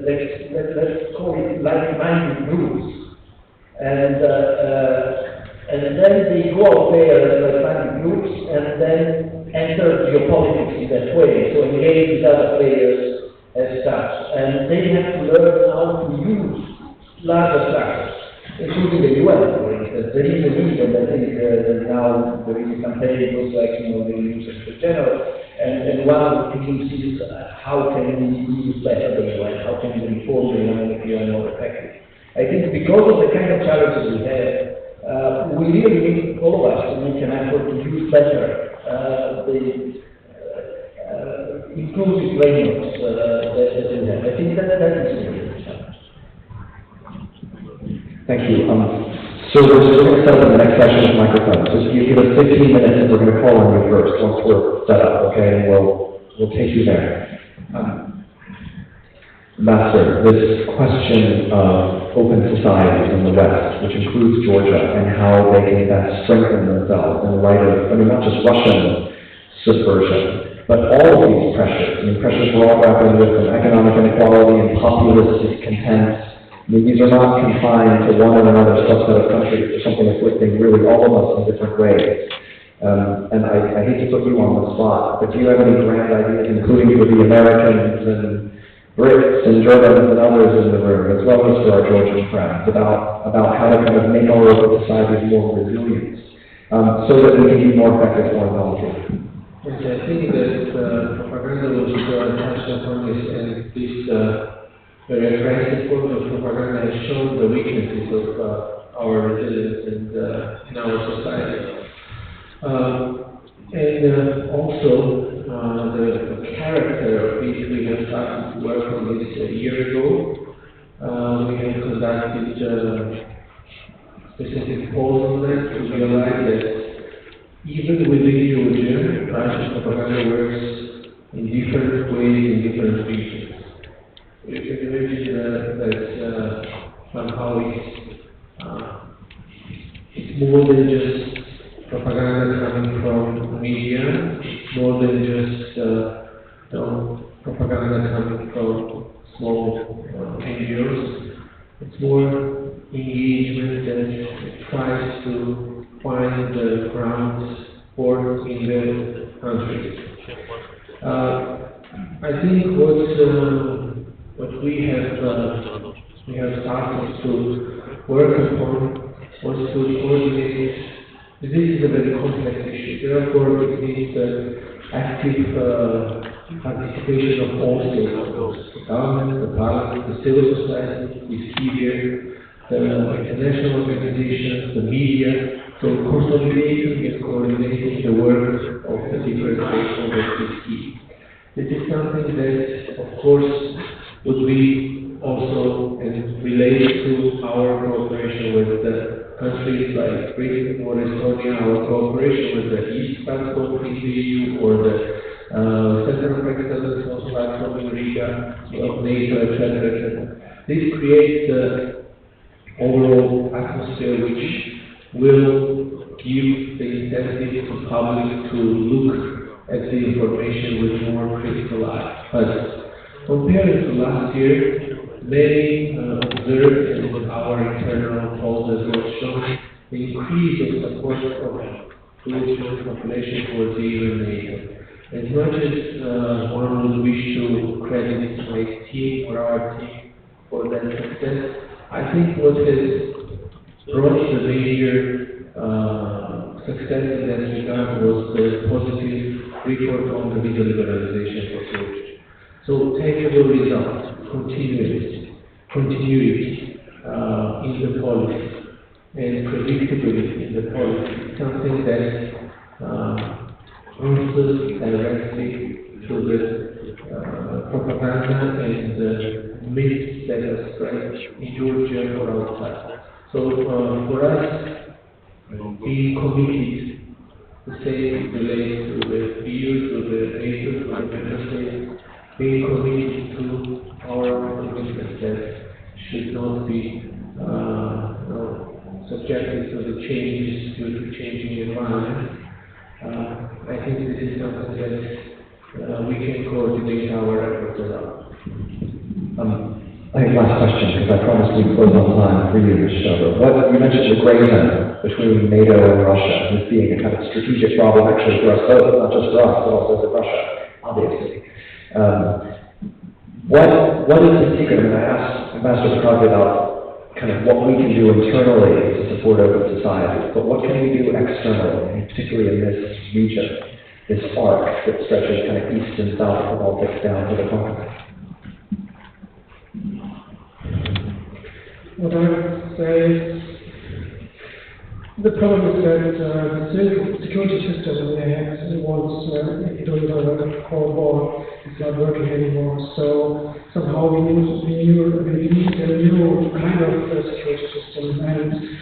let's call it like-minded groups. And then they go out there as like-minded groups and then enter geopolitics in that way, so engage with other players as such. And they have to learn how to use larger structures. including the UN, for instance. There is a need, and I think that now there is a campaign, looks like, the use of the general, and one of the things is how can we use better the UN, how can we reform the UN, make the UN more effective. I think because of the kind of challenges we have, we really need all of us to make an effort to use better the inclusive frameworks that we have. I think that is really the challenge. Thank you. So we're just going to set up the next session with microphones. So you give us 15 minutes and we're going to call on you first once we're set up, okay? And we'll take you there. Ambassador, this question of open societies in the West, which includes Georgia, and how they can best strengthen themselves in light of, not just Russian subversion, but all of these pressures. Pressures we're all grappling with, from economic inequality and populist discontent. These are not confined to one or another subset of countries. There's something afflicting really all of us in different ways. And I hate to put you on the spot, but do you have any grand ideas, including for the Americans and Brits and Germans and others in the room, as well as for our Georgian friends, about how to kind of make our open societies more resilient, so that we can be more effective foreign policy? Yes, I think that propaganda was touched upon this, and this very aggressive form of propaganda has shown the weaknesses of our resilience and in our society. And also, the character of it, we have started to work on this a year ago. We have conducted specific polls on that to realize that even within Georgia, Russian propaganda works in different ways in different regions. You can imagine that somehow it's more than just propaganda coming from media, it's more than just propaganda coming from small NGOs. It's more engagement that tries to find the grounds for in the countries. I think what we have started to work upon was to coordinate. This is a very complex issue. Therefore, it needs active participation of all stakeholders: the government, the parliament, the civil society, the media, the international organizations, the media. So consolidating and coordinating the work of the different stakeholders is key. This is something that, of course, would be also related to our cooperation with the countries like Britain or Estonia, our cooperation with the East Platform in the EU or the Center of Excellence Platform in Riga of NATO, etc. This creates the overall atmosphere which will give the incentive to public to look at the information with more critical eye. But compared to last year, many observed in our internal polls as well shown the increase of support of Georgian population towards the EU and NATO. As much as one would wish to credit my team or our team for that success, I think what has brought the major success in that regard was the positive report on the visa liberalization for Georgia. So tangible results, continuity in the policy, and predictability in the policy, something that answers directly to the propaganda and the myths that are spread in Georgia or outside. So for us, being committed, the same relates to the EU, to the NATO, to the member states, being committed to our commitment that should not be subjected to the changes due to changing environment. I think this is something that we can coordinate our efforts around. I think last question, because I promised we'd close on time for you, Mr. Shover. You mentioned the gray zone between NATO and Russia, this being a kind of strategic problem actually for us both, not just for us, but also for Russia, obviously. What is the secret? I asked Ambassador Petrov about kind of what we can do internally to support open society, but what can we do externally, and particularly in this region, this arc that stretches kind of east and south of the Baltic down to the Caucasus? What I would say is, the problem is that the security system we had once during the Cold War is not working anymore. So somehow we need a new kind of security system. And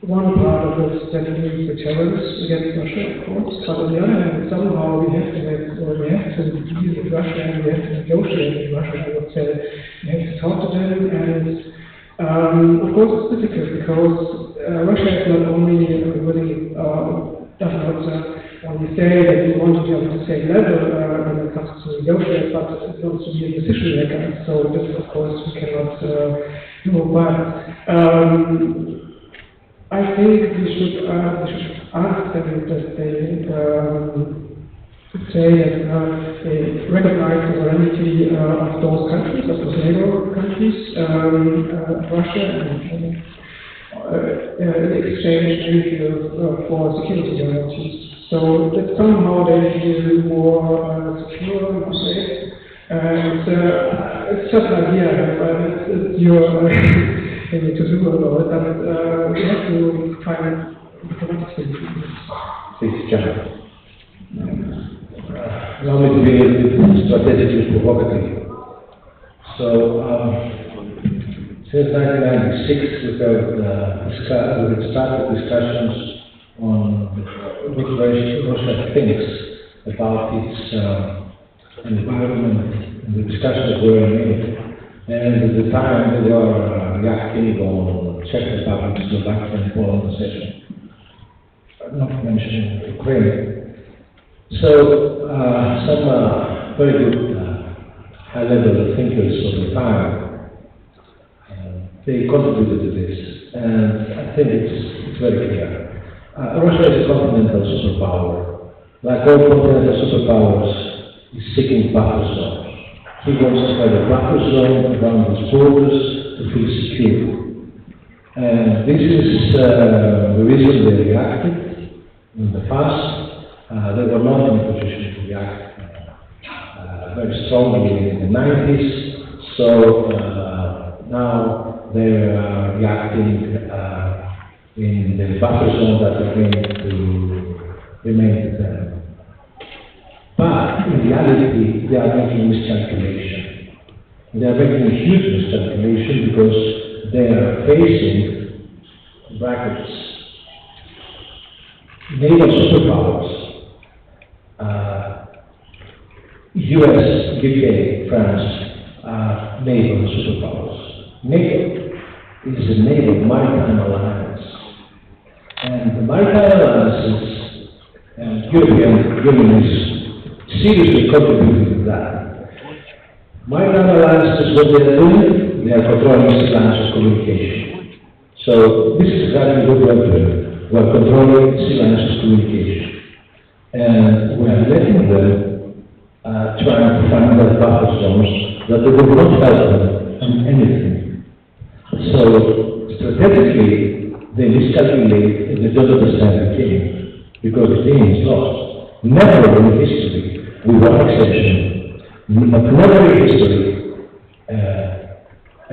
one part of it is definitely deterrence against Russia, of course. But on the other hand, somehow we have to deal with Russia and we have to negotiate with Russia. I would say we have to talk to them and. Of course, it's difficult because Russia is not only willing, does not only say that we want to be on the same level when it comes to negotiate, but it wants to be a decision maker. So this, of course, we cannot do. But I think we should ask them that they say that they recognize the sovereignty of those countries, of those neighbor countries, Russia, and in exchange for security guarantees. So that somehow they feel more secure and safe. And it's just an idea, it's your thing to do about it, but we have to find diplomatic solutions. Please, John. Allow me to be a bit strategically provocative. So, since 1996, we've started discussions on what Russia thinks about its environment, and the discussions were made. And at the time, they were reacting on Czech Republic, Slovakia, and Poland session, not mentioning Ukraine. So, some very good high-level thinkers of the time, they contributed to this, and I think it's very clear. Russia is a continental superpower. Like all continental superpowers, is seeking buffer zones. He wants to have a buffer zone around his borders to feel secure. And this is the reason they reacted in the past. They were not in a position to react very strongly in the 90s, so now they are reacting in the buffer zone that remain to them. But in reality, they are making miscalculation. They are making a huge miscalculation because they are facing brackets naval superpowers. US, UK, France, naval superpowers. NATO is a naval maritime alliance. And the maritime alliances and European Union is seriously contributing to that. Maritime alliances, what they are doing, they are controlling sea lines of communication. So this is exactly what we are doing. We are controlling sea lines of communication. And we are letting them trying to find that buffer zones that they will not help them on anything. So, strategically, they miscalculate and they don't understand the game, because the game is lost. Never in history, with one exception, but never in history, a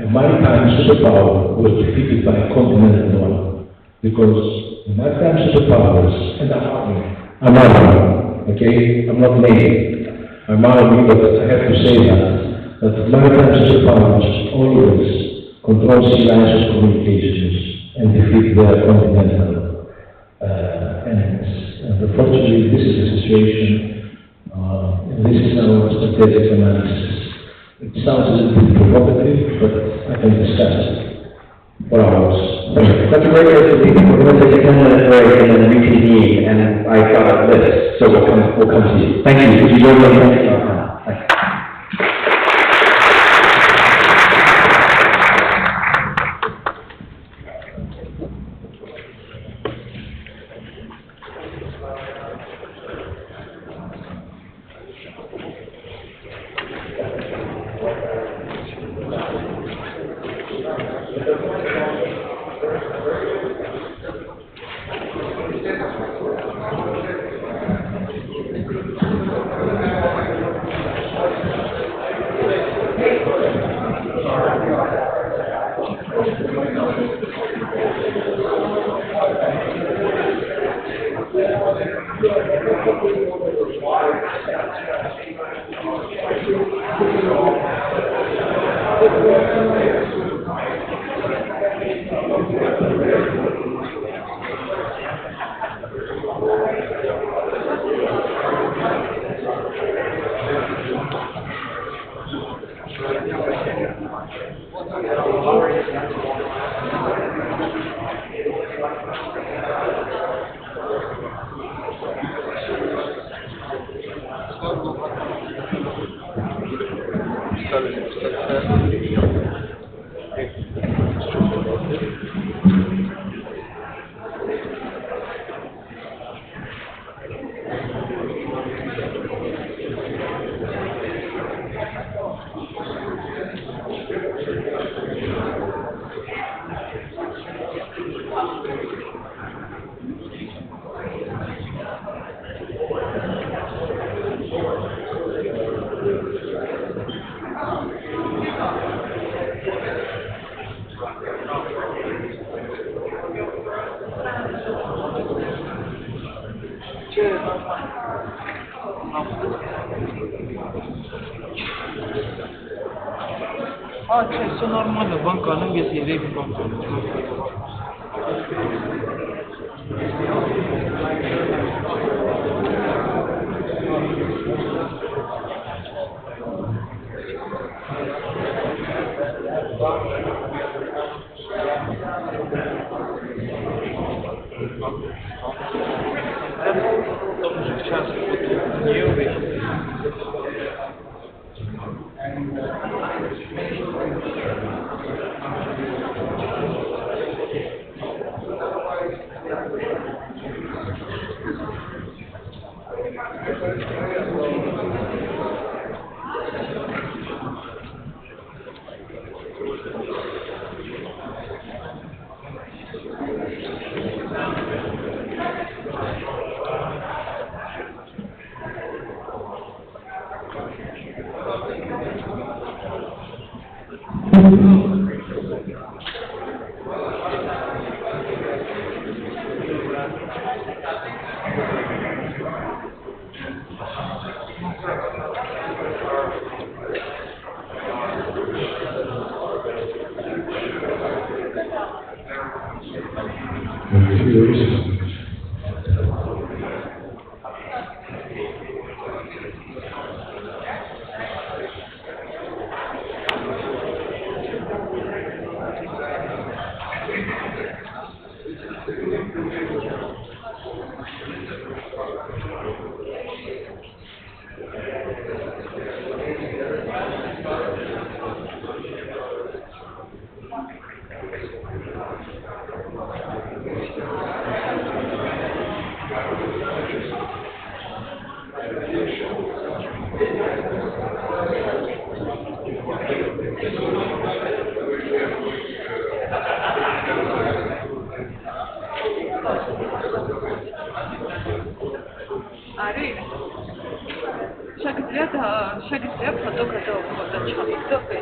maritime superpower was defeated by a continental one, because the maritime superpowers, and I'm army, okay, I'm not Navy. I'm army, but I have to say that maritime superpowers always control sea lines of communications and defeat their continental enemies. And unfortunately, this is the situation, and this is our strategic analysis. It sounds a little bit provocative, but I can discuss it for hours. That's a great way to leave. We're going to take a 10-minute break and then reconvene, and I've got a list, so we'll come to you. Thank you. Could you join me? Thank you. Accesso normale, banca non vi si deve არის შეგიძლიათ ფოტო გადაუხმოთ და ჩავიგდოთ?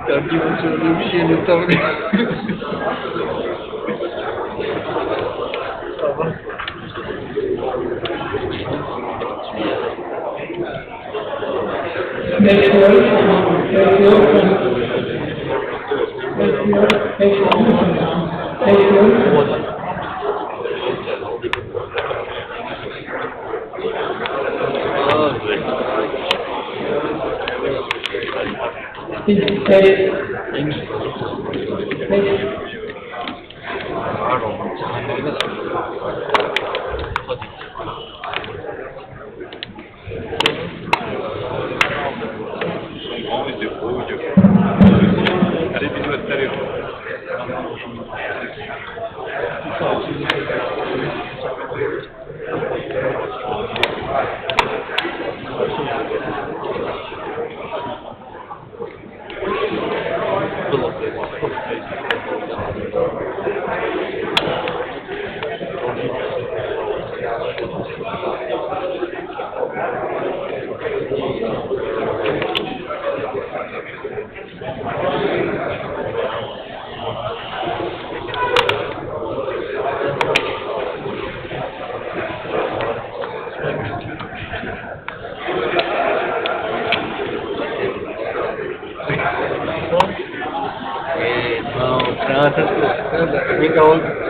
Tercüme söylediğim bir şeyini tabii. Tamam.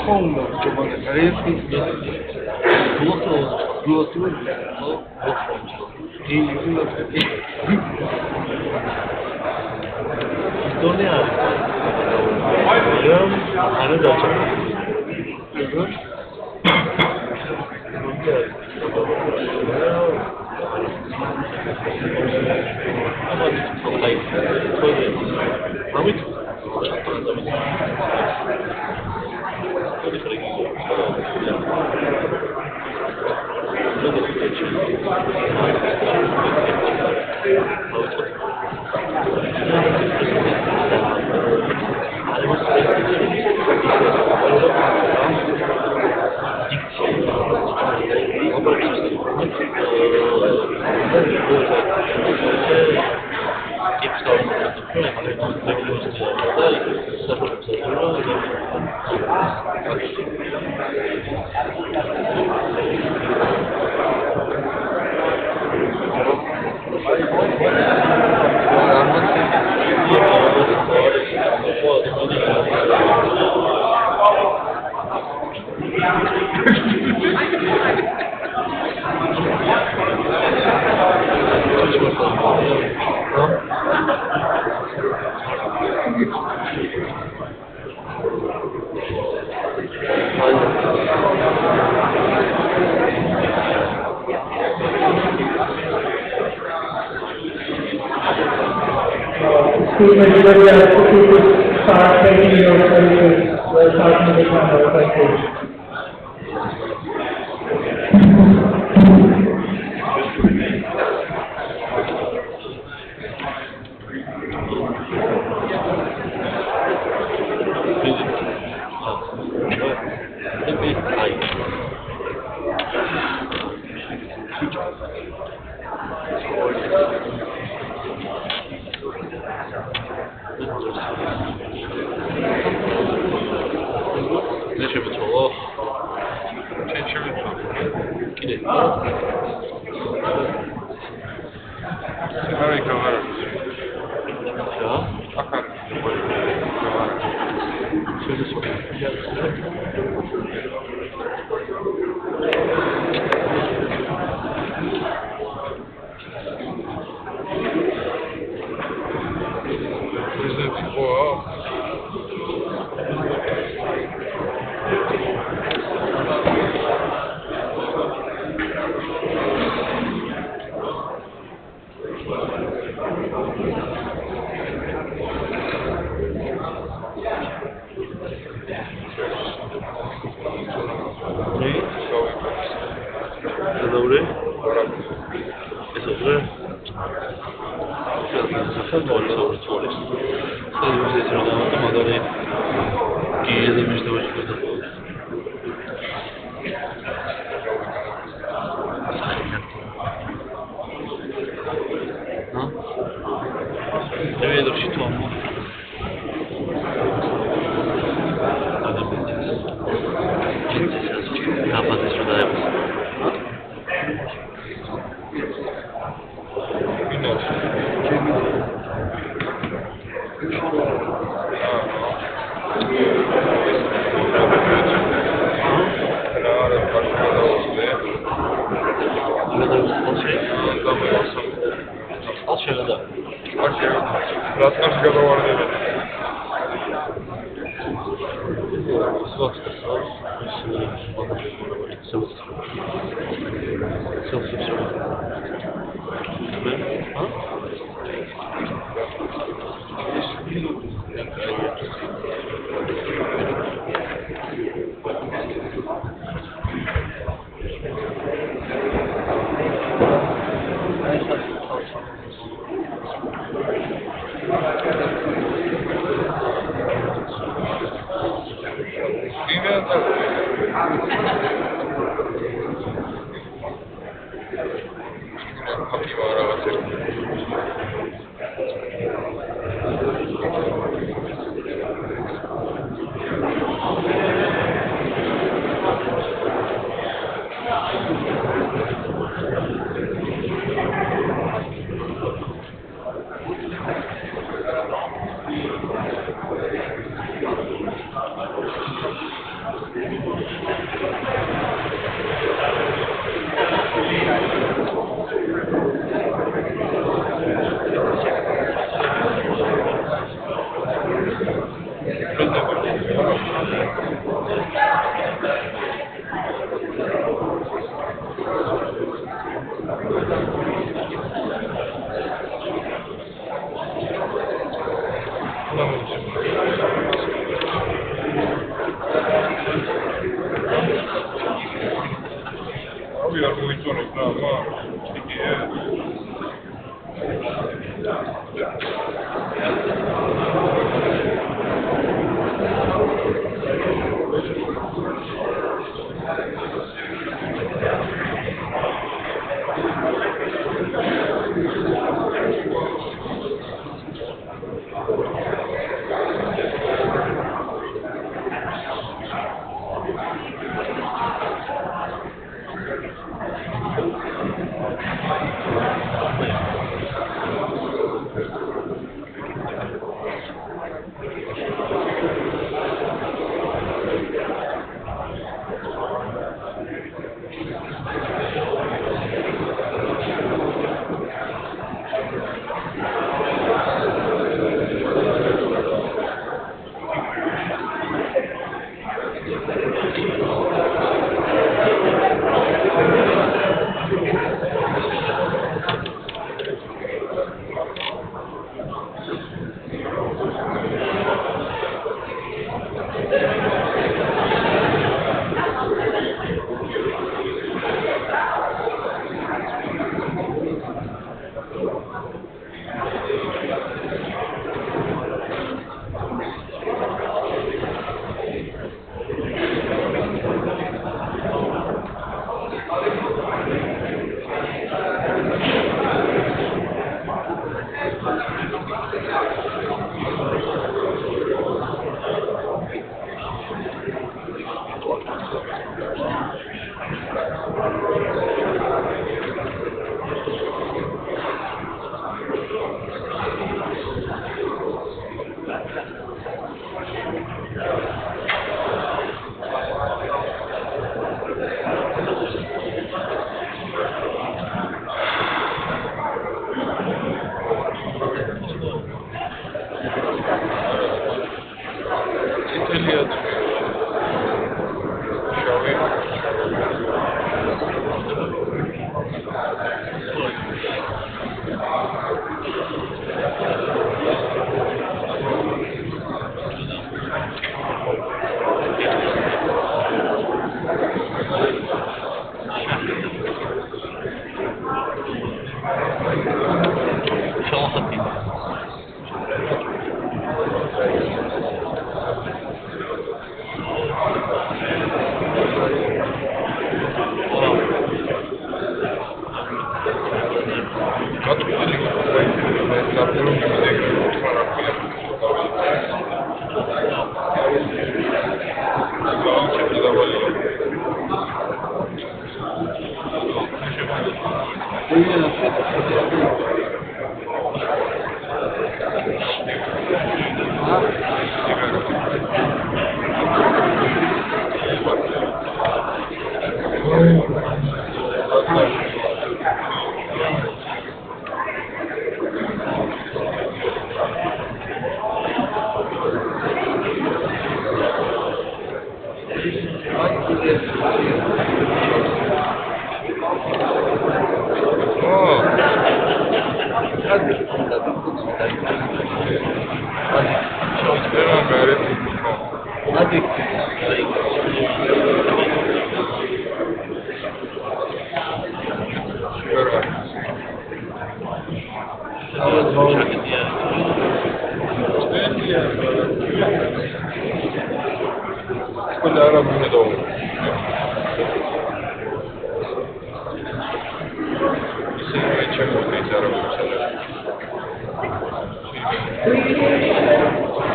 처음 저번에 잘했을 때 그것도 이 생각하기 돈이야 이런 다른 거죠 그래서 Stephen, if you could start taking your places, we're talking to the camera, thank you. Dzień dobry. Jest dobrze? Ne vedo ci tomo. Kapat şurada Aşağıda. Aşağıda var evet.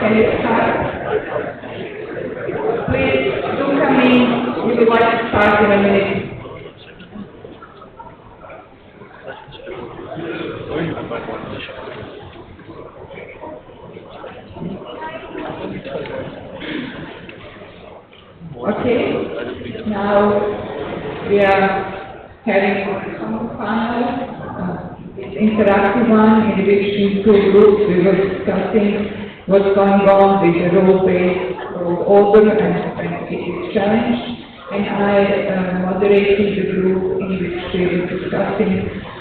Can you start? Please do come in. We would like to start in a minute. Okay, now we are having some panel. It's interactive one in which in two groups we were discussing what's going on with the role-based order and its challenge. And I moderated the group in which we were discussing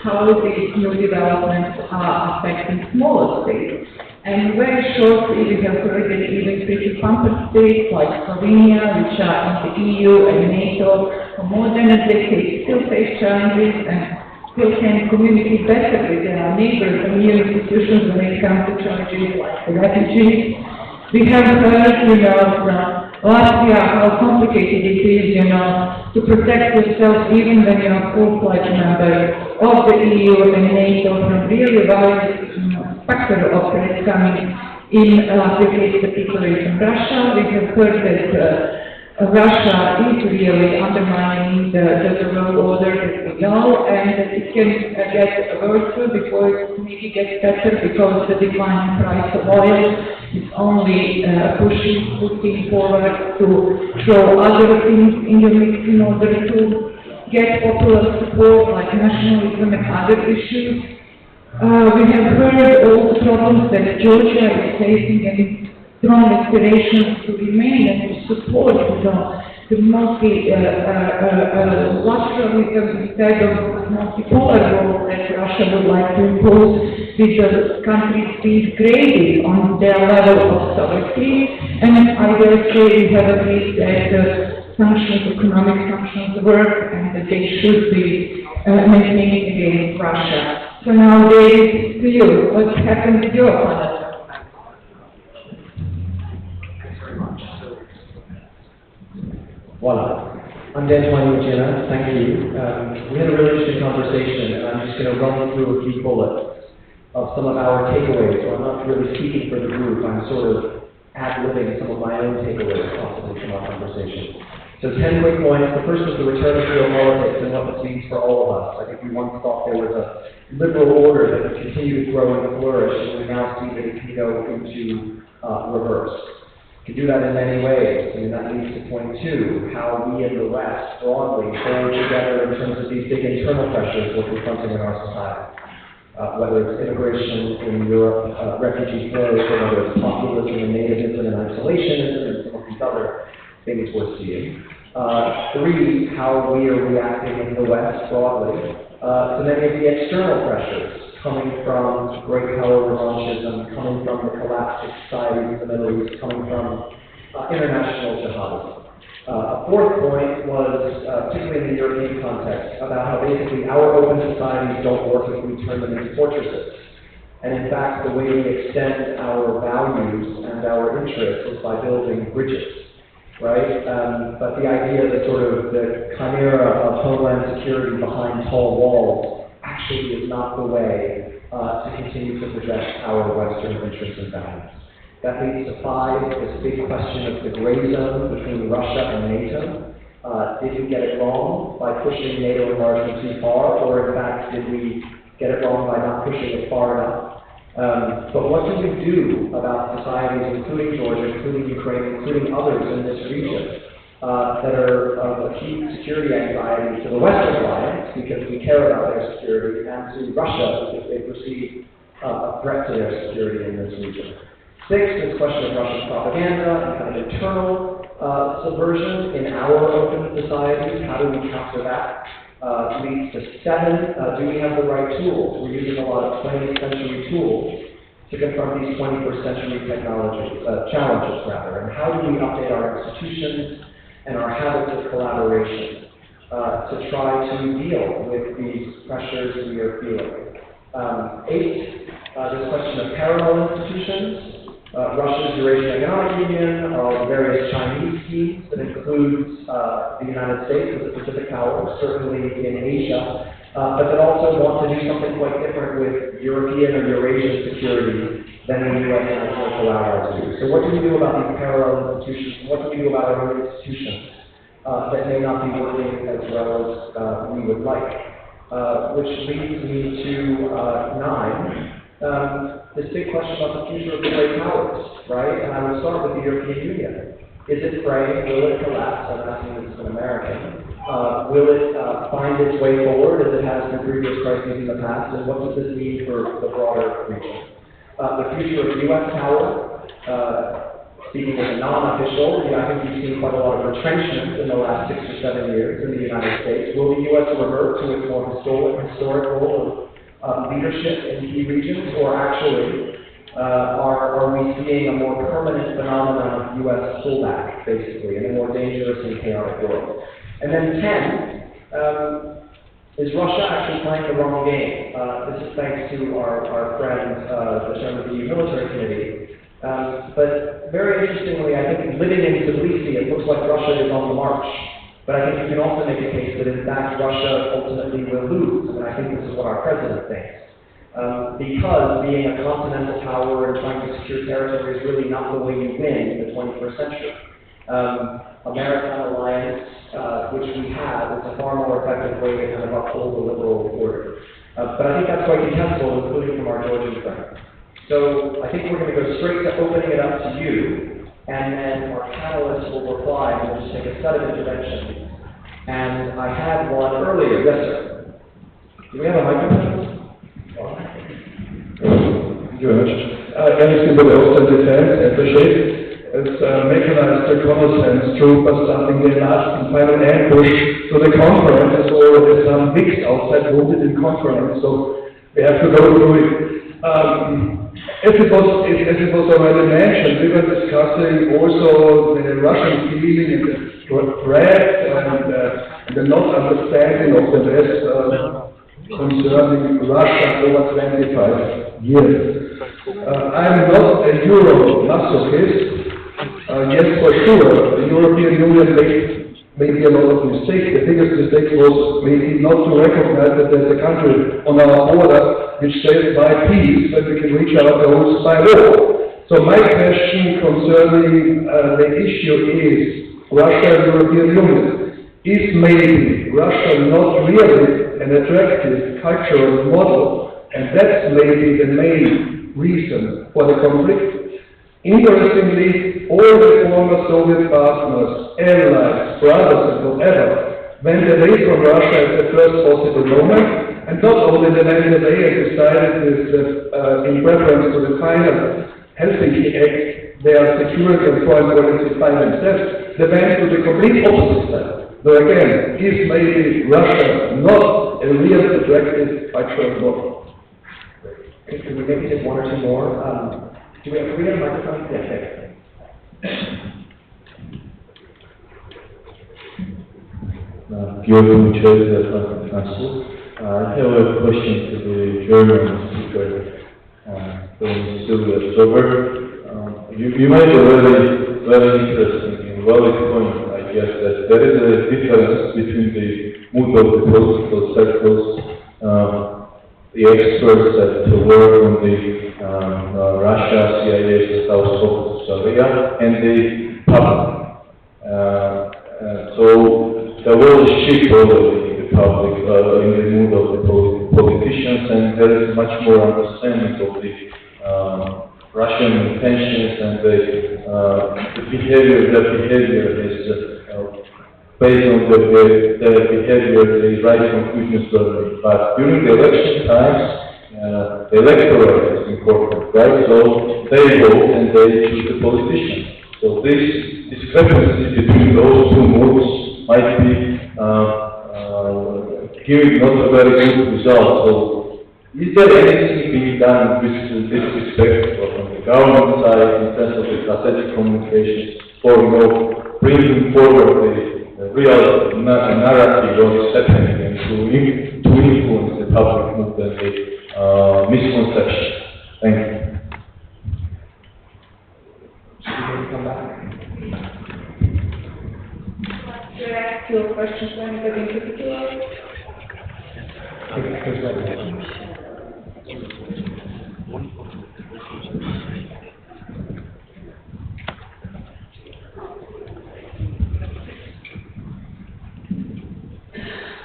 how these new developments are affecting smaller states. And very shortly we have heard that even pretty compact states like Slovenia, which are in the EU and NATO for more than a decade, still face challenges and still can communicate better with their neighbors and new institutions when it comes to challenges like the refugees. We have heard, from Latvia how complicated it is, to protect yourself even when you're a full-fledged member of the EU and NATO from really various factors of threats coming in Latvia, particularly from Russia. We have heard that Russia is really undermining the world order that we know, and that it can get worse before it maybe gets better, because the declining price of oil is only pushing Putin forward to throw other things in the mix in order to get popular support like nationalism and other issues. We have heard all the problems that Georgia is facing and strong aspirations to remain and to support the multilateralism instead of multipolar role that Russia would like to impose, with the countries being graded on their level of sovereignty. And I dare say we have agreed that sanctions, economic sanctions work, and that they should be maintained against Russia. So now, David, to you, what happened with your planet? Voila. I'm Dan Twine, thank you. We had a really interesting conversation, and I'm just going to run through a few bullets of some of our takeaways. So I'm not really speaking for the group, I'm sort of ad-libbing some of my own takeaways possibly from our conversation. So 10 quick points. The first is the return of geopolitics and what this means for all of us. I think we once thought there was a liberal order that would continue to grow and flourish, and we now see that it can go into reverse. You can do that in many ways, and that leads to point two, how we in the West broadly hold together in terms of these big internal pressures we're confronting in our society. Whether it's immigration in Europe, refugee flows, or whether it's populism and nativism and isolationism and some of these other things we're seeing. Three, how we are reacting in the West broadly to many of the external pressures coming from great power revanchism, coming from the collapse of societies in the Middle East, coming from international jihadism. A fourth point was, particularly in the European context, about how basically our open societies don't work if we turn them into fortresses. And in fact, the way we extend our values and our interests is by building bridges, right? But the idea that sort of the chimera of homeland security behind tall walls actually is not the way to continue to project our Western interests and values. That leads to 5, this big question of the gray zone between Russia and NATO. Did we get it wrong by pushing NATO enlargement too far, or in fact, did we get it wrong by not pushing it far enough? But what do we do about societies, including Georgia, including Ukraine, including others in this region, that are of acute security anxiety to the Western alliance, because we care about their security, and to Russia, because they perceive a threat to their security in this region? 6, this question of Russian propaganda and kind of internal subversion in our open societies. How do we counter that? leads to 7, do we have the right tools? We're using a lot of 20th century tools to confront these 21st century technology challenges, rather. And how do we update our institutions and our habits of collaboration to try to deal with these pressures we are feeling? 8, this question of parallel institutions. Russia's Eurasian Economic Union, various Chinese schemes that includes the United States as a Pacific power, certainly in Asia, but that also want to do something quite different with European or Eurasian security than the U.S. and its local allies do. So what do we do about these parallel institutions? What do we do about our own institutions that may not be working as well as we would like? Which leads me to 9. This big question about the future of the great powers, right? And I would start with the European Union. Is it fraying? Will it collapse? I'm asking this as an American. Will it find its way forward as it has through previous crises in the past? And what does this mean for the broader region? The future of U.S. power, speaking as a non-official, I think we've seen quite a lot of retrenchment in the last 6 or 7 years in the United States. Will the U.S. revert to its more historic role of leadership in key regions, or actually are we seeing a more permanent phenomenon of U.S. pullback, basically, in a more dangerous and chaotic world? And then 10, is Russia actually playing the wrong game? This is thanks to our friend, the chairman of the EU Military Committee. But very interestingly, I think living in Tbilisi, it looks like Russia is on the march. But I think you can also make a case that in fact Russia ultimately will lose, and I think this is what our president thinks. Because being a continental power and trying to secure territory is really not the way you win in the 21st century. A maritime alliance, which we have, is a far more effective way to kind of uphold the liberal order. But I think that's quite contestable, including from our Georgian friends. So I think we're going to go straight to opening it up to you, and then our panelists will reply, and we'll just take a set of interventions. And I had one earlier. Yes, sir. Do we have a microphone? Thank you very much. Anything but also defense, appreciate. It's mechanized reconnaissance troopers starting their last and final ambush to the conference, or there's some mix outside wounded in conference, so we have to go through it. As it was already mentioned, we were discussing also the Russian feeling and the threat and the not understanding of the West concerning Russia over 25 years. I'm not a Euro masochist. Yes, for sure, the European Union made maybe a lot of mistakes. The biggest mistake was maybe not to recognize that there's a country on our border which says by peace, but we can reach our goals by war. So my question concerning the issue is Russia and European Union. Is maybe Russia not really an attractive cultural model, and that's maybe the main reason for the conflict? Interestingly, all the former Soviet partners, allies, brothers, and whatever, went away from Russia at the first possible moment, and not only they went away and decided this, in reference to the final Helsinki Act, their security and foreign policy by themselves, they went to the complete opposite side. So again, is maybe Russia not a real attractive cultural model? Can we maybe take one or two more? Do we have a microphone? Yes, I have a question to the German speaker from Sylvia Sober. You made a very interesting and valid point, I guess, that there is a difference between the mood of the political circles, the experts that work on the Russia, CIA, South Korea, and the public. So there was a shift already in the public, in the mood of the politicians, and there is much more understanding of the Russian intentions and the behavior. Their behavior is based on their behavior, the right conclusions were made. But during the election times, the electorate is important, right? So they vote and they choose the politicians. So this discrepancy between those two moods might be giving not a very good result. So is there anything being done with this respect from the government side in terms of the strategic communication for, bringing forward the real narrative of what's happening and to influence the public mood and the misconception? Thank you. Come back. Do I ask your question to anybody in particular?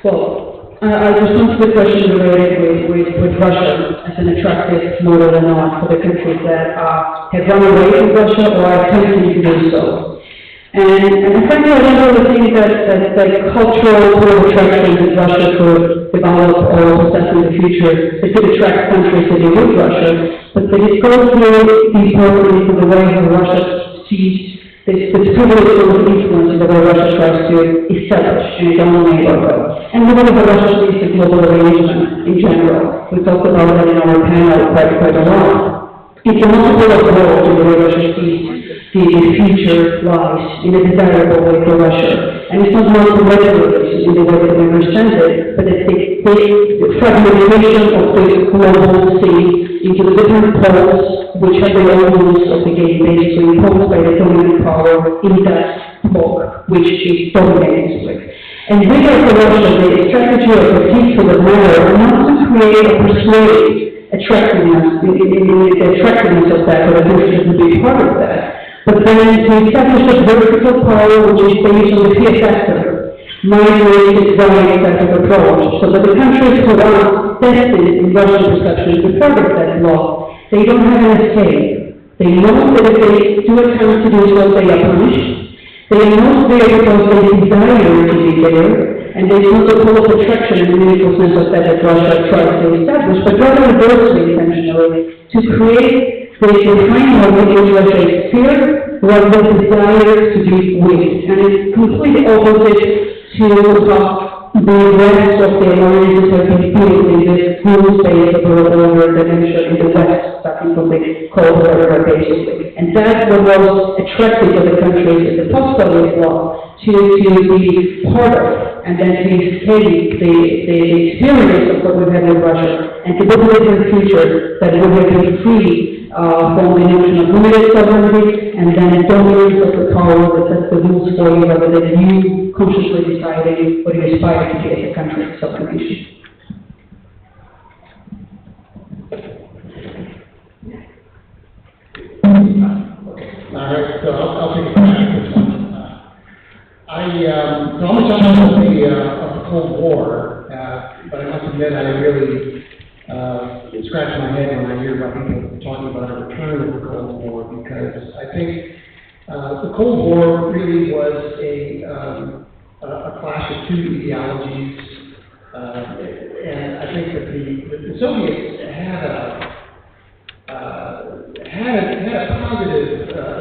Well, I respond to the question related with Russia as an attractive model or not for the countries that have run away from Russia or are attempting to do so. And frankly, I don't really think that cultural sort of attractions that Russia could develop or possess in the future, it could attract countries to be with Russia, but it goes really importantly to the way how Russia sees this privileged sort of influence the way Russia tries to establish in its own neighborhood. And the way how Russia sees the global arrangement in general. We talked about that in our panel quite a lot. It's a multiple approach in the way Russia sees the future lies in a desirable way for Russia. And it's not multilateralism in the way that we understand it, but it's the fragmentation of the global scene into the different poles which have their own rules of the game, basically imposed by the dominant power in that block which it dominates with. And bigger for Russia, the strategy of the peaceful of matter are not to create or persuade attractiveness, the attractiveness of that, or the countries would be part of that. But then to establish a vertical power which is based on the fear factor, migrate its various type of approach, so that the countries who are tested in Russian perception to be part of that law, they don't have an escape. They know that if they do attempt to do so, they are punished. They are not there because they desire to be there, and there's not a pull of attraction in the meaningful sense of that Russia tries to establish, but rather reversely, intentionally, to create the framework in which Russia is fear rather than desire to be with. And it's completely opposite to the rest of the alliances have been built in this rule space of world order that in the West, starting from the Cold War era, basically. And that's what was attractive to the countries in the post-Soviet bloc to be part of, and then to escape the experience of what we had in Russia, and to build a different future that would have been free from the notion of limited sovereignty, and then a dominance of the power that sets the rules for you, rather than you consciously deciding what you aspire to be as a country, sovereign nation. All right, so I'll take a crack at this one. So I'm a child of the Cold War, but I must admit I really scratch my head when I hear about people talking about a return of the Cold War, because I think the Cold War really was a clash of two ideologies, and I think that the Soviets had a positive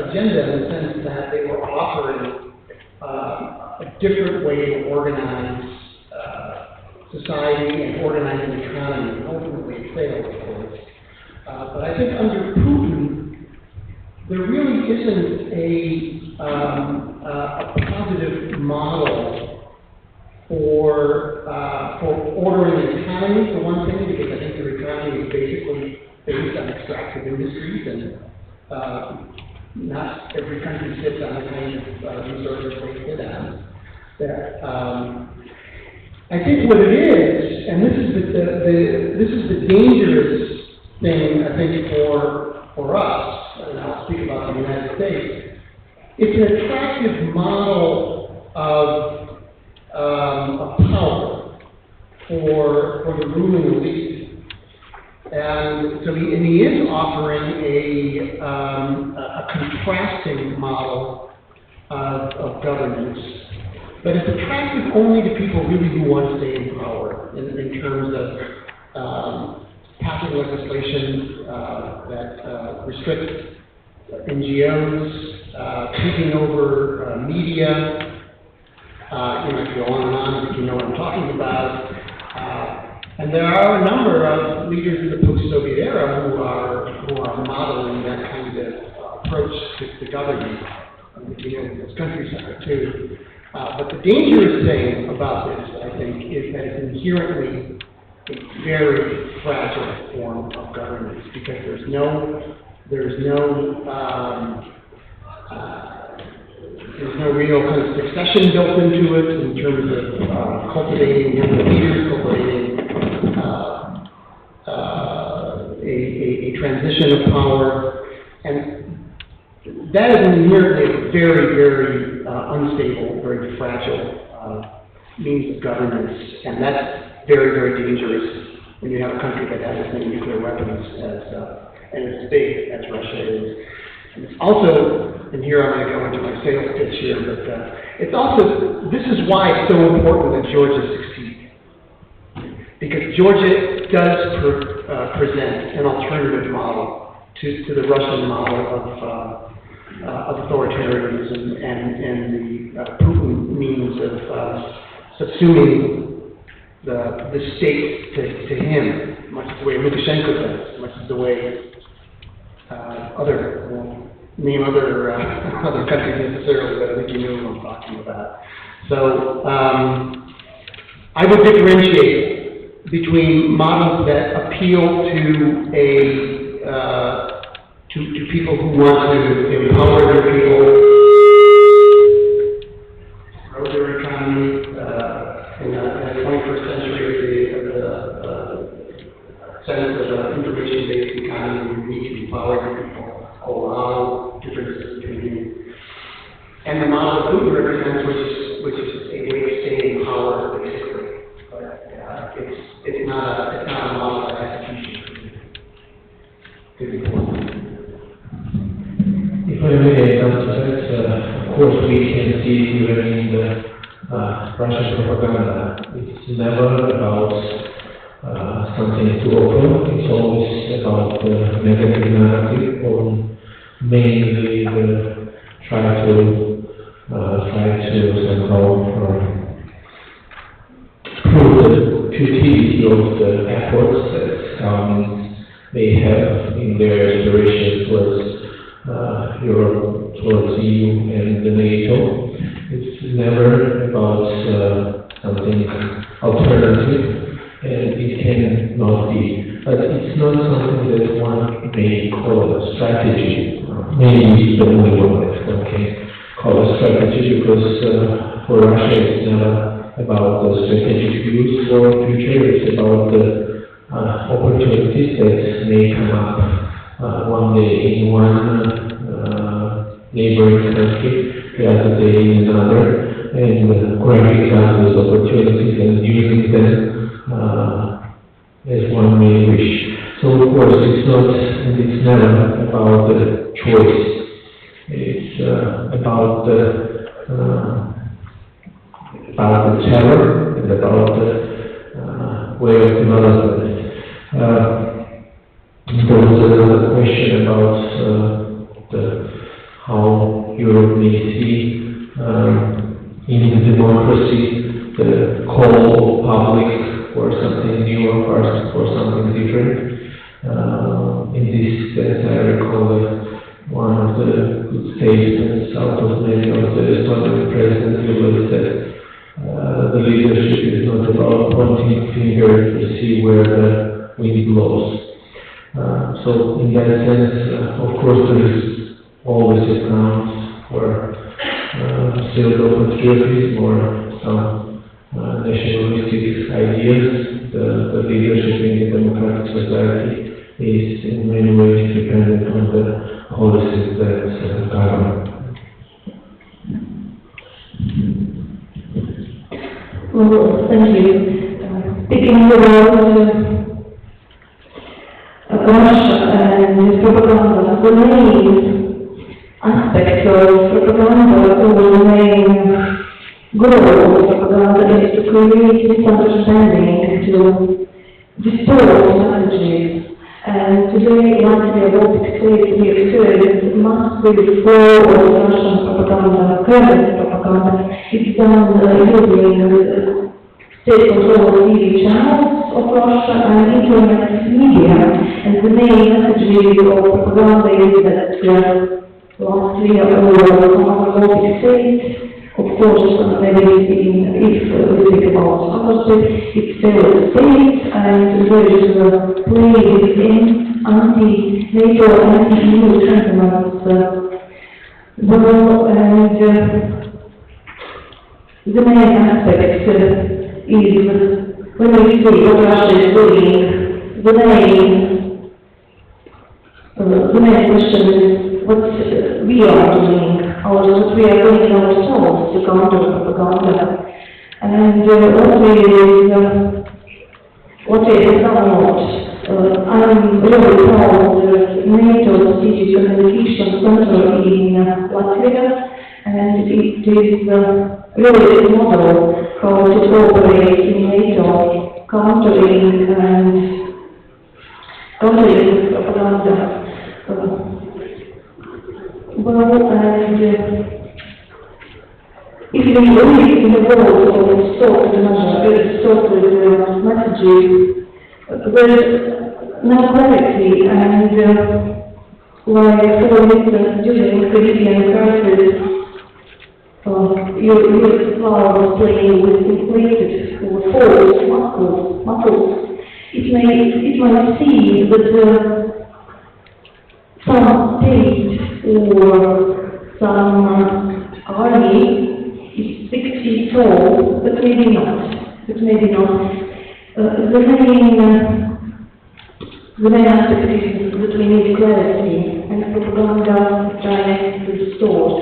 agenda in the sense that they were offering a different way to organize society and organize an economy. Ultimately, it failed, of course. But I think under Putin, there really isn't a positive model for ordering an economy, for one thing, because I think their economy is basically based on extractive industries, and not every country sits on the kind of resources they sit on. I think what it is, and this is the dangerous thing, I think, for us, and I'll speak about the United States. It's an attractive model of power for the ruling elite. And so he is offering a contrasting model of governance, but it's attractive only to people really who want to stay in power in terms of passing legislation that restricts NGOs, taking over media. I could go on and on, if you know what I'm talking about. And there are a number of leaders in the post-Soviet era who are modeling that kind of approach to government. This countryside too. But the dangerous thing about this, I think, is that it's inherently a very fragile form of governance because there's no real kind of succession built into it in terms of cultivating young leaders, cultivating a transition of power, and that is inherently a very, very unstable, very fragile means of governance, and that's very, very dangerous when you have a country that has as many nuclear weapons and as big as Russia is. And it's also, and here I'm going to go into my sales pitch here, but it's also, this is why it's so important that Georgia succeed. Because Georgia does present an alternative model to the Russian model of authoritarianism and the Putin means of subsuming the state to him, much the way Lukashenko does, much the way name other countries necessarily, but I think you know who I'm talking about. So I would differentiate between models that appeal to people who want to empower their people, grow their economy in the 21st century of the sense of an information-based economy. We need to empower your people, allow differences between you. And the model Putin represents, which is a way of staying in power, basically. But it's not a model of execution. If I may add to that, of course we can see even in the Russian propaganda, it's never about something to offer, it's always about the negative narrative, or mainly try to somehow prove the futility of the efforts that governments may have in their aspirations towards Europe, towards EU and the NATO. It's never about something alternative, and it cannot be. But it's not something that one may call a strategy. Maybe the only one that one can call a strategy, because for Russia it's never about the strategic views for the future. It's about the opportunities that may come up one day in one neighboring country, the other day in another, and grabbing those opportunities and using them as one may wish. So of course it's not, and it's never about the choice. It's about the terror and about the way of development. There was another question about how Europe may see in the democracy the call of public for something new or for something different. In this sense, I recall one of the good statements out of many of the Estonian presidents was that the leadership is not about pointing finger to see where the wind blows. So in that sense, of course, there is always a ground for pseudo-patriotism or some nationalistic ideas. The leadership in the democratic society is in many ways dependent on the policies that govern. Well, thank you. Speaking about Russia and propaganda, the main aspect of propaganda, or the main goal of propaganda is to create misunderstanding, to distort messages. And today, once the Baltic states, we experience massive flow of Russian propaganda, current propaganda. It's done using state control of TV channels of Russia and internet media. And the main message of propaganda is that last year over some other Baltic states, of course, maybe if we think about other states, it's several states, and there is play within anti-NATO, anti-EU sentiments. Well, and the main aspect is when we see what Russia is doing, the main question is what we are doing, or what we are doing ourselves to counter propaganda. And what is done. I'm really proud of NATO Strategic Communication Center in Latvia, and it is really a model how to cooperate in NATO, countering propaganda. Well, and if we believe in the world of stored messages, there's no clarity, and like, for instance, during the Caribbean crisis, US was playing with inflated or false muscles. It might seem that some state or some army is 6 feet tall, but maybe not. The main aspect is that we need clarity, and propaganda tries to distort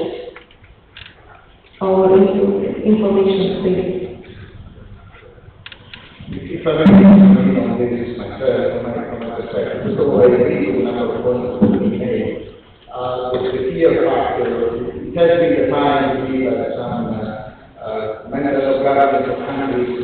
our information space. If I may comment on this myself, from my perspective, first of all, I agree with a number of points that we made. The fear factor, it has been defined to be that some members of governments of countries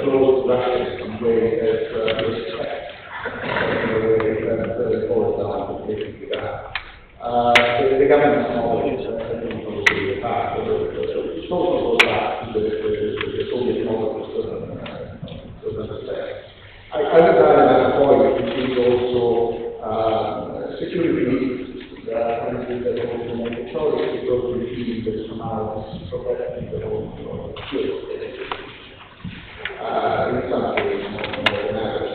close Russia in some way as respect, in a way that falls down basically that. The government's knowledge, I think, obviously the fact that it also goes back to the Soviet model to a certain extent. I would add another point, which is also security needs. There are countries that also make a choice because we feel that somehow this is protecting the whole field. In some cases more than others.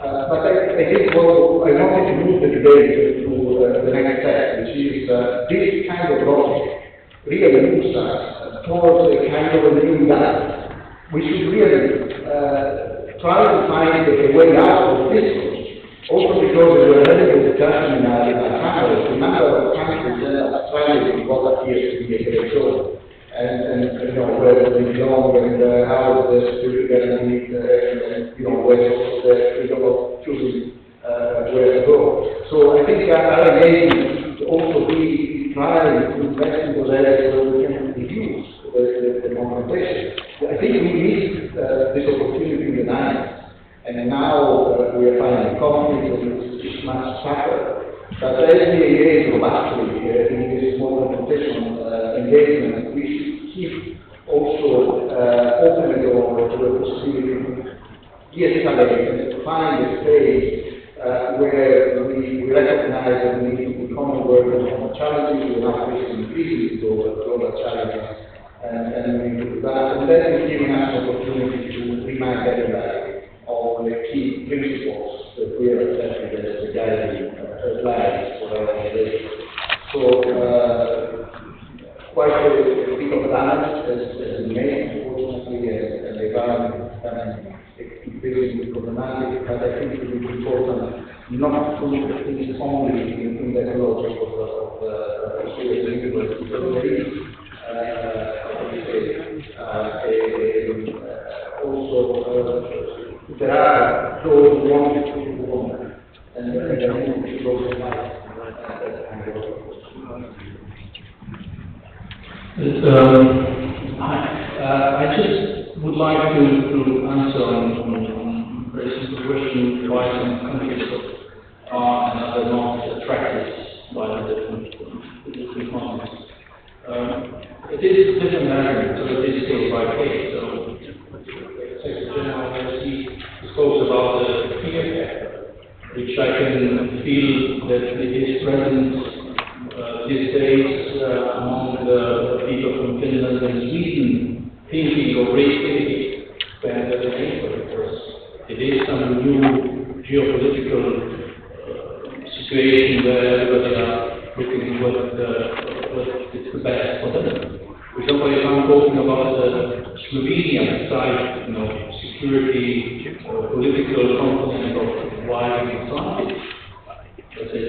But I think I wanted to move the debate to the next step, which is this kind of logic really moves us towards a kind of a new life. We should really try to find a way out of this. Also because we were having a discussion in our panel, the number of countries that are trying what appears to be a great zone. And you know, where we belong and how the security guaranteed, and you know, where also the freedom of choosing where to go. So I think our engagement should also be trying to invest in those areas where we can reduce the confrontation. I think we need this opportunity in the 90s, and now we are finding conflict and it's much tougher. But as we engage robustly in this more confrontation engagement, we should keep also open the door to the possibility to de-escalate and to find a space where we recognize that we need to be common workers on challenges. We are now facing increasingly global challenges, and we do that. And that is giving us an opportunity to remind everybody of the key principles that we are accepting as the guiding lives for our organization. So, quite a bit of damage has been made, unfortunately, and the environment is becoming increasingly problematic, but I think it is important not to look at things only in the logic of serious influence, because there is there are those who want to move on, and there are those who might. I just would like to answer on very simple question why some countries are and others not attracted by the different economies. It is different measurement, so it is case by case. So which I can feel that it is present these days among the people from Finland and Sweden, thinking of rethinking the neighbor, because it is some new geopolitical situation where everybody are looking what is the best for them. For example, if I'm talking about the Slovenian side, security, political component of widening society, let's say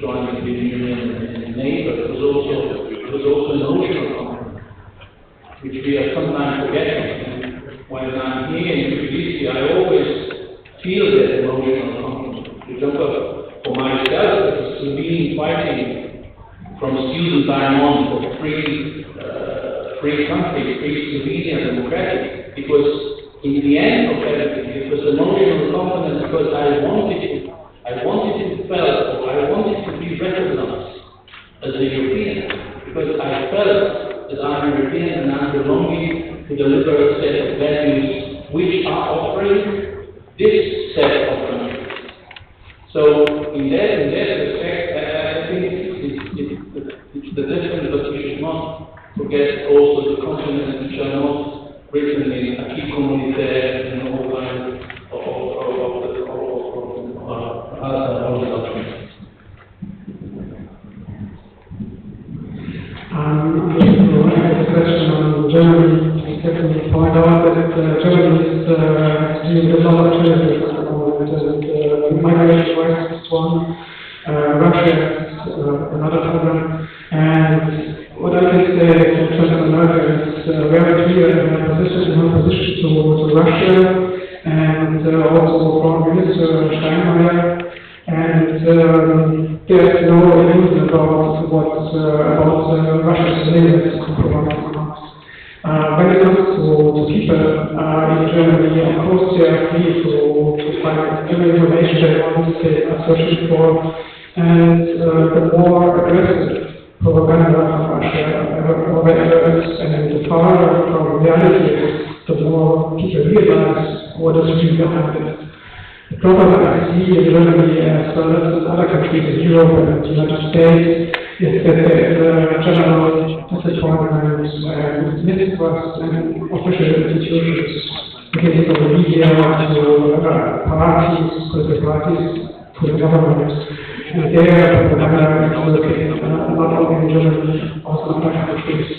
joining the Union and NATO, it was also an emotional component, which we are sometimes forgetting. When I'm here in GDSC, I always feel that emotional component. For example, for myself, as a Slovene fighting from student time on for free country, free Slovenia democratic, because in the end of everything, it was emotional component because I wanted to felt, or I wanted to be recognized as a European, because I felt that I'm European and I'm belonging to the liberal set of values which are offering this set of countries. So in that respect, I think it's the difference, but we should not forget also the continents which are not written in acquis communautaire and all kinds of other doctrines. I have a question on Germany. Definitely point out that Germany is dealing with a lot of challenges at the moment, and migration west is one, Russia is another problem, and what I can say from Central America is very clear in her position to Russia, and also from Minister Steinmeier, and there's no illusion about Russia's willingness to compromise on us. When it comes to people in Germany, of course they are free to find every information they want, they are searching for, and the more aggressive propaganda from Russia and the farther from reality is, the more people realize what is really behind it. The problem I see in Germany as well as in other countries in Europe and the United States is that there is a general disappointment and mistrust in official institutions, beginning from the media to parties, political parties, to the government. And their propaganda is working not only in Germany, also in other countries.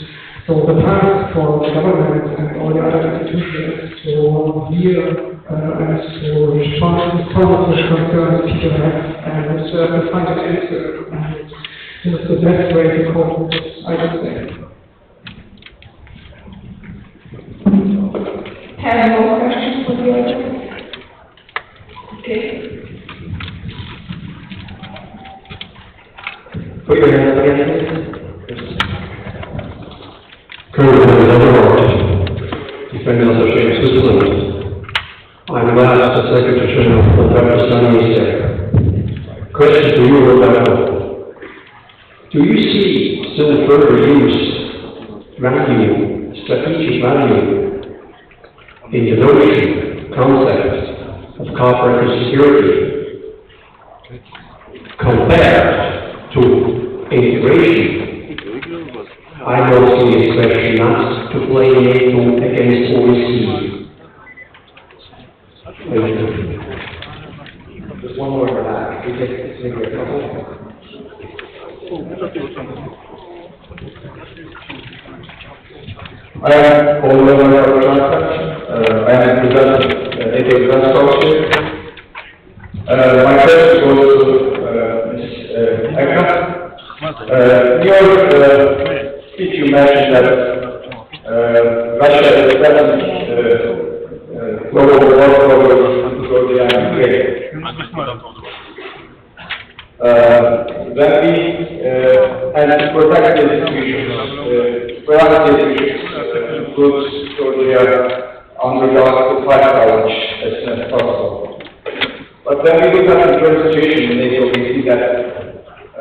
So the task for the government and all the other institutions is to hear and to respond to positive concerns people have and to find an answer. And this is the best way to cope with this, I would say. Have more questions for the audience? Okay. Put your hands up again, please. Defending Association of Switzerland. I'm last the Secretary General for Dr. Question to you, Roberto. Do you see still further strategic value in the notion, concept of cooperative security compared to integration? I don't see this question not to play NATO against OSCE. There's one more for that. We take maybe a couple. I am Paul I am presenting NATO Defense Council. My question goes to Ms. Ekman. Your speech you mentioned that Russia is present global war over Georgia and Ukraine. When we and to protect the institutions, put Georgia on regard to fight challenge as soon as possible. But when we look at the current situation in NATO, we see that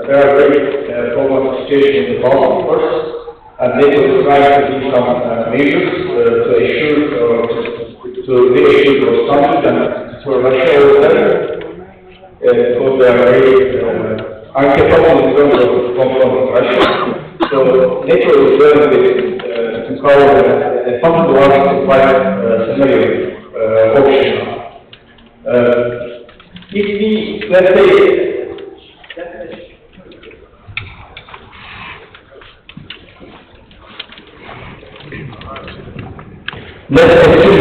there are very problems situation in the Baltic first, and NATO is trying to do some measures to reassure those countries and for Russia over there. So anche proprio in terms of confronting Russia. So NATO is doing this to cover a possible scenario option. If we, let's say, let's assume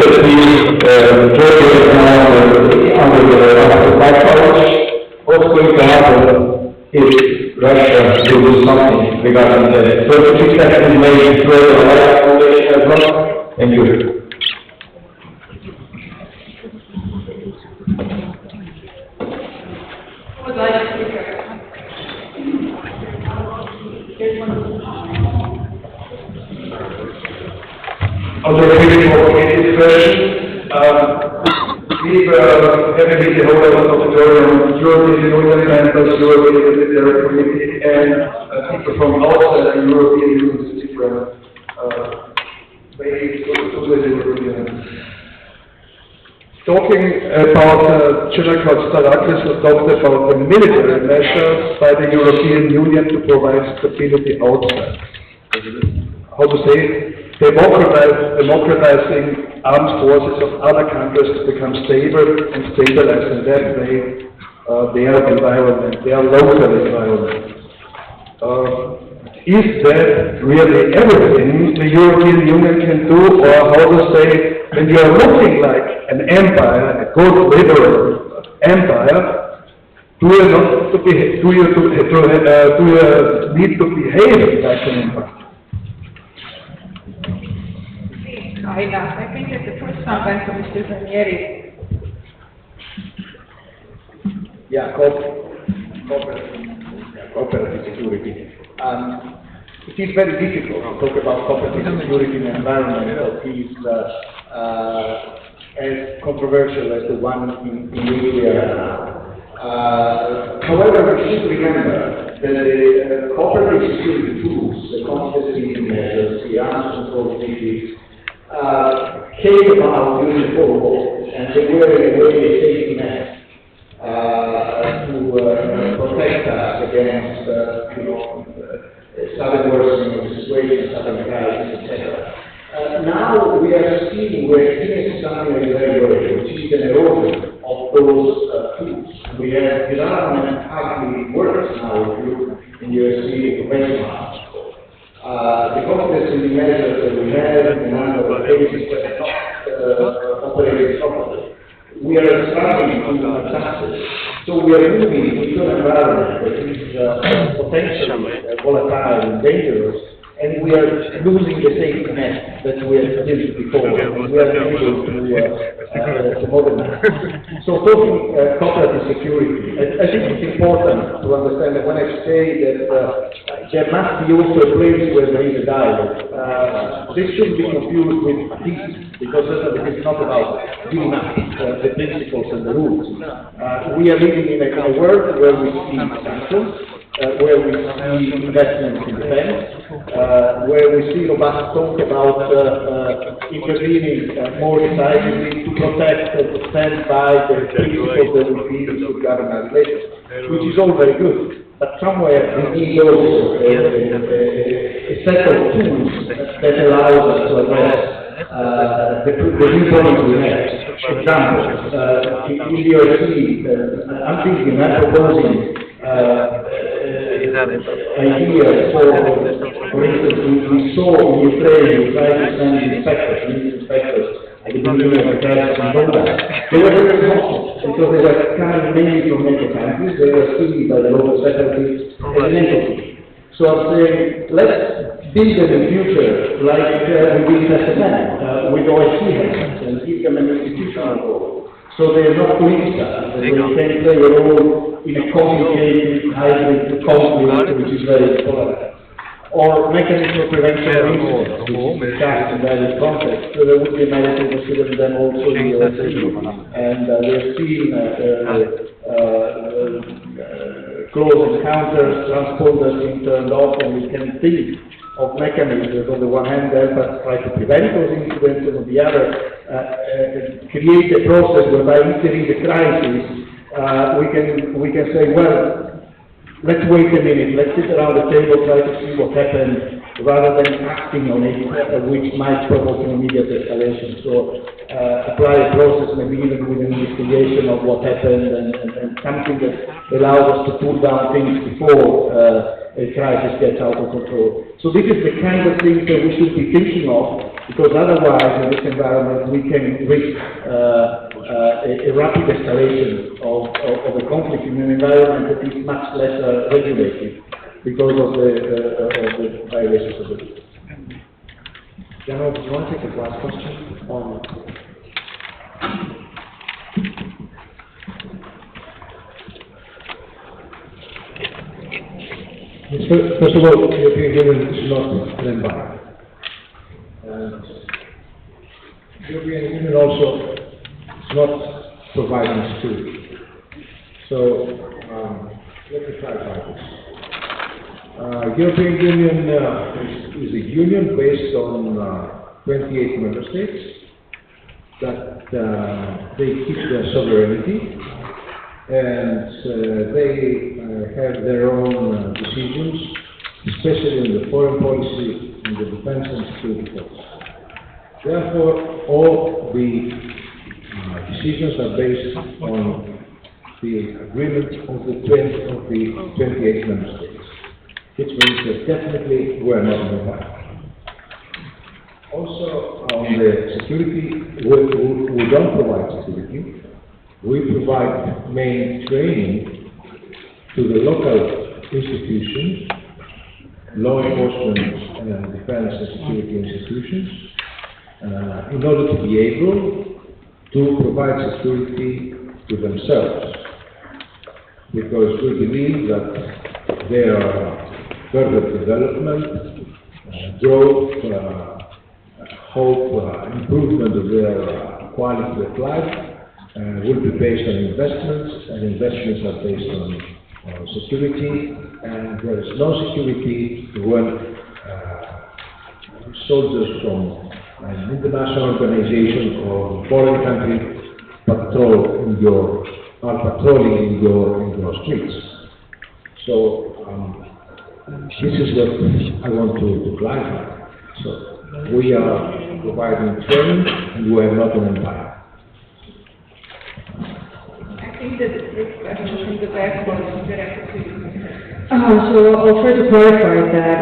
that Georgia is now under the college. What's going to happen if Russia will do something regarding the 33 seconds made through the Alliance Foundation as well? Thank you. Would like to hear. On the radio question, we've had a meeting hold of the European Union members, European Military Committee, and people from outside the European Union, different ways to the European. Talking about General Kotsarakis talked about the military measures by the European Union to provide stability outside. How to say? Democratizing armed forces of other countries to become stable and stabilize in that way their environment, their local environment. Is that really everything the European Union can do, or how to say, when you are looking like an empire, a good liberal empire, do you need to behave like an empire? I think that the first one went to Mr. Ranieri. Yeah, cooperative security. It is very difficult to talk about cooperative security in an environment that is as controversial as the one in Libya. However, we should remember that the cooperative security tools, the competency measures, the arms control treaties, came about during the Cold War, and they were in a way a safety net to protect us against, sudden worsening of the situation, sudden crisis, etc. Now we're experiencing something very worrying, which is an erosion of those tools. We have disarmament hardly works now in USC conventional arms. The competency measures that we have in a number of cases are not operating properly. We are struggling to adjust it. So we are moving into an environment that is potentially volatile and dangerous, and we are losing the safety net that we have built before, and we are able to modernize. So talking cooperative security, I think it's important to understand that when I say that there must be also a place where there is a dialogue. This shouldn't be confused with peace, because it's not about giving up the principles and the rules. We are living in a world where we see sanctions, where we see investments in defense, where we see robust talk about intervening more decisively to protect and to stand by the principles that we feel should govern our relations, which is all very good. But somewhere we need also a set of tools that allows us to address the new problems we have. For example, in the OSCE, I'm proposing ideas for instance, we saw in Ukraine, we tried to send inspectors, at the beginning of the crisis in Donbass. They were very helpful, because they were coming mainly from NATO countries, they were seen by the local separatists as an entity. So I'm saying, let's build them in future like we did SSN, with OSCE heads, and give them an institutional role. So they are not police that they can play a role in a complicated hybrid conflict, which is very important. Or mechanism of prevention of incidents, which is discussed in various contexts. So there would be a measure to consider them also in the OSCE. And we have seen close encounters, transponders being turned off, and we can think of mechanisms on the one hand help us try to prevent those incidents, and on the other create a process whereby if there is a crisis we can say, well, let's wait a minute, let's sit around the table, try to see what happened, rather than acting on it, which might provoke an immediate escalation. So, apply a process, maybe even with an investigation of what happened and something that allows us to pull down things before a crisis gets out of control. So this is the kind of thing that we should be thinking of, because otherwise in this environment we can risk a rapid escalation of a conflict in an environment that is much less regulated because of the violations of the law. General, do you want to take a last question on? First of all, the European Union is not an environment. And the European Union also is not providing security. So, let me clarify this. European Union is a union based on 28 member states that they keep their sovereignty and they have their own decisions, especially in the foreign policy, in the defense and security policy. Therefore, all the decisions are based on the agreement of the 28 member states, which means that definitely we are not in the fight. Also, on the security, we don't provide security. We provide main training to the local institutions, law enforcement and defense and security institutions, in order to be able to provide security to themselves. Because we believe that their further development, growth, hope, improvement of their quality of life will be based on investments, and investments are based on security, and there is no security when soldiers from an international organization or foreign country are patrolling in your streets. So this is what I want to clarify. So we are providing training, and we are not an empire. I think that this question from the back was directed to you. So I'll try to clarify that.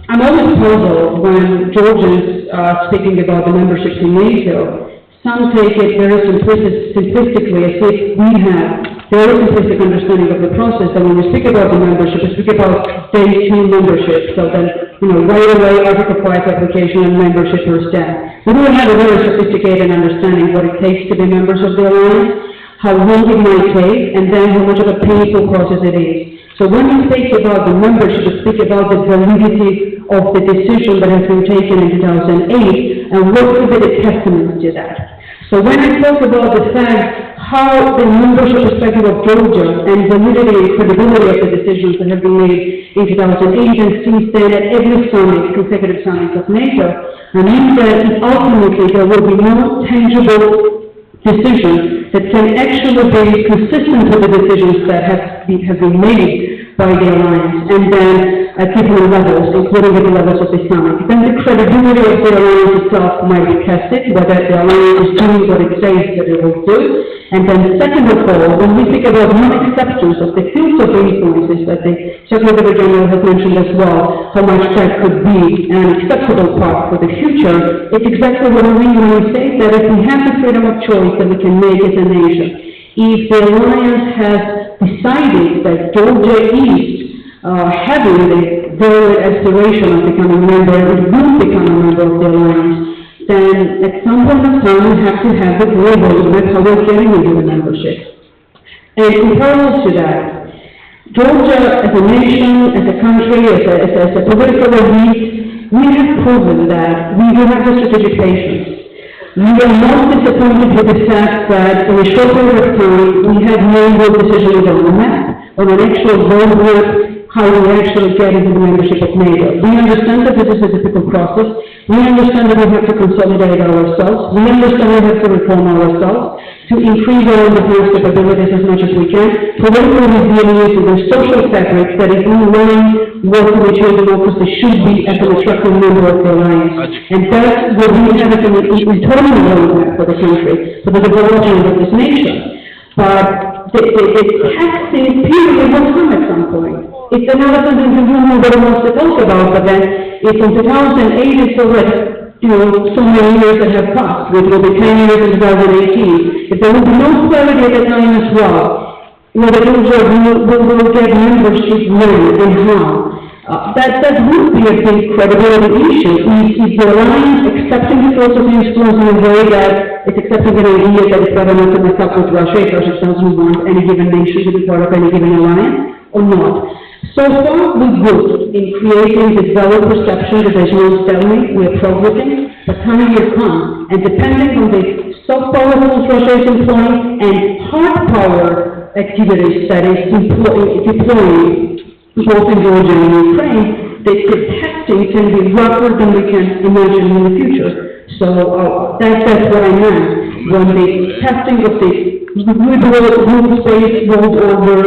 I'm always puzzled when Georgians are speaking about the membership in NATO. Some take it very simplistically, as if we have very simplistic understanding of the process, and when we speak about the membership, we speak about day 2 membership, so then, right away, Article 5 application and membership are set. We don't have a very sophisticated understanding what it takes to be members of the Alliance, how long it might take, and then how much of a painful process it is. So when we speak about the membership, we speak about the validity of the decision that has been taken in 2008, and what would be the testament to that. So when I talk about the fact how the membership perspective of Georgia and validity and credibility of the decisions that have been made in 2008 and since then at every summit, consecutive summits of NATO, I mean that ultimately there will be no tangible decision that can actually be consistent with the decisions that have been made by the Alliance, and then at different levels, including at the levels of the summit. Then the credibility of the Alliance itself might be tested, whether the Alliance is doing what it says that it will do. And then second of all, when we think about non-acceptance of the fields of influences that the Secretary General has mentioned as well, how much that could be an acceptable path for the future, it's exactly what I mean when we say that if we have the freedom of choice that we can make as a nation, if the Alliance has decided that Georgia is having the very aspiration of becoming a member, it will become a member of the Alliance, then at some point of time we have to have the global with how we're getting into the membership. And in parallel to that, Georgia as a nation, as a country, as a political elite, we have proven that we do have the strategic patience. We are not disappointed with the fact that in a short period of time we have made those decisions on the map, on an actual roadmap, how we actually get into the membership of NATO. We understand that this is a difficult process. We understand that we have to consolidate ourselves. We understand we have to reform ourselves to increase our defense capabilities as much as we can. Political resilience is a social fabric that is in line with which our democracy should be as an attractive member of the alliance. And that's what we have as an internal roadmap for the country, for the development of this nation. But the testing period will come at some point. It's another something nobody wants to talk about, but then it's in 2008, it's already, so many years that have passed. It will be 10 years in 2018. If there will be no clarity at that time as well, whether will get membership when and how. That would be a big credibility issue. Is the alliance accepting the philosophy of schools in a way that it's accepting an idea that it's better not to mess up with Russia if Russia doesn't want any given nation to be part of any given alliance, or not? So far, we're good in creating this valid perception that there's no stalemate, we're progressing, but time will come, and depending on the soft power tools Russia is employing and hard power activities that is deploying both in Georgia and Ukraine, the testing can be rougher than we can imagine in the future. So that's what I meant when the testing of the liberal space world order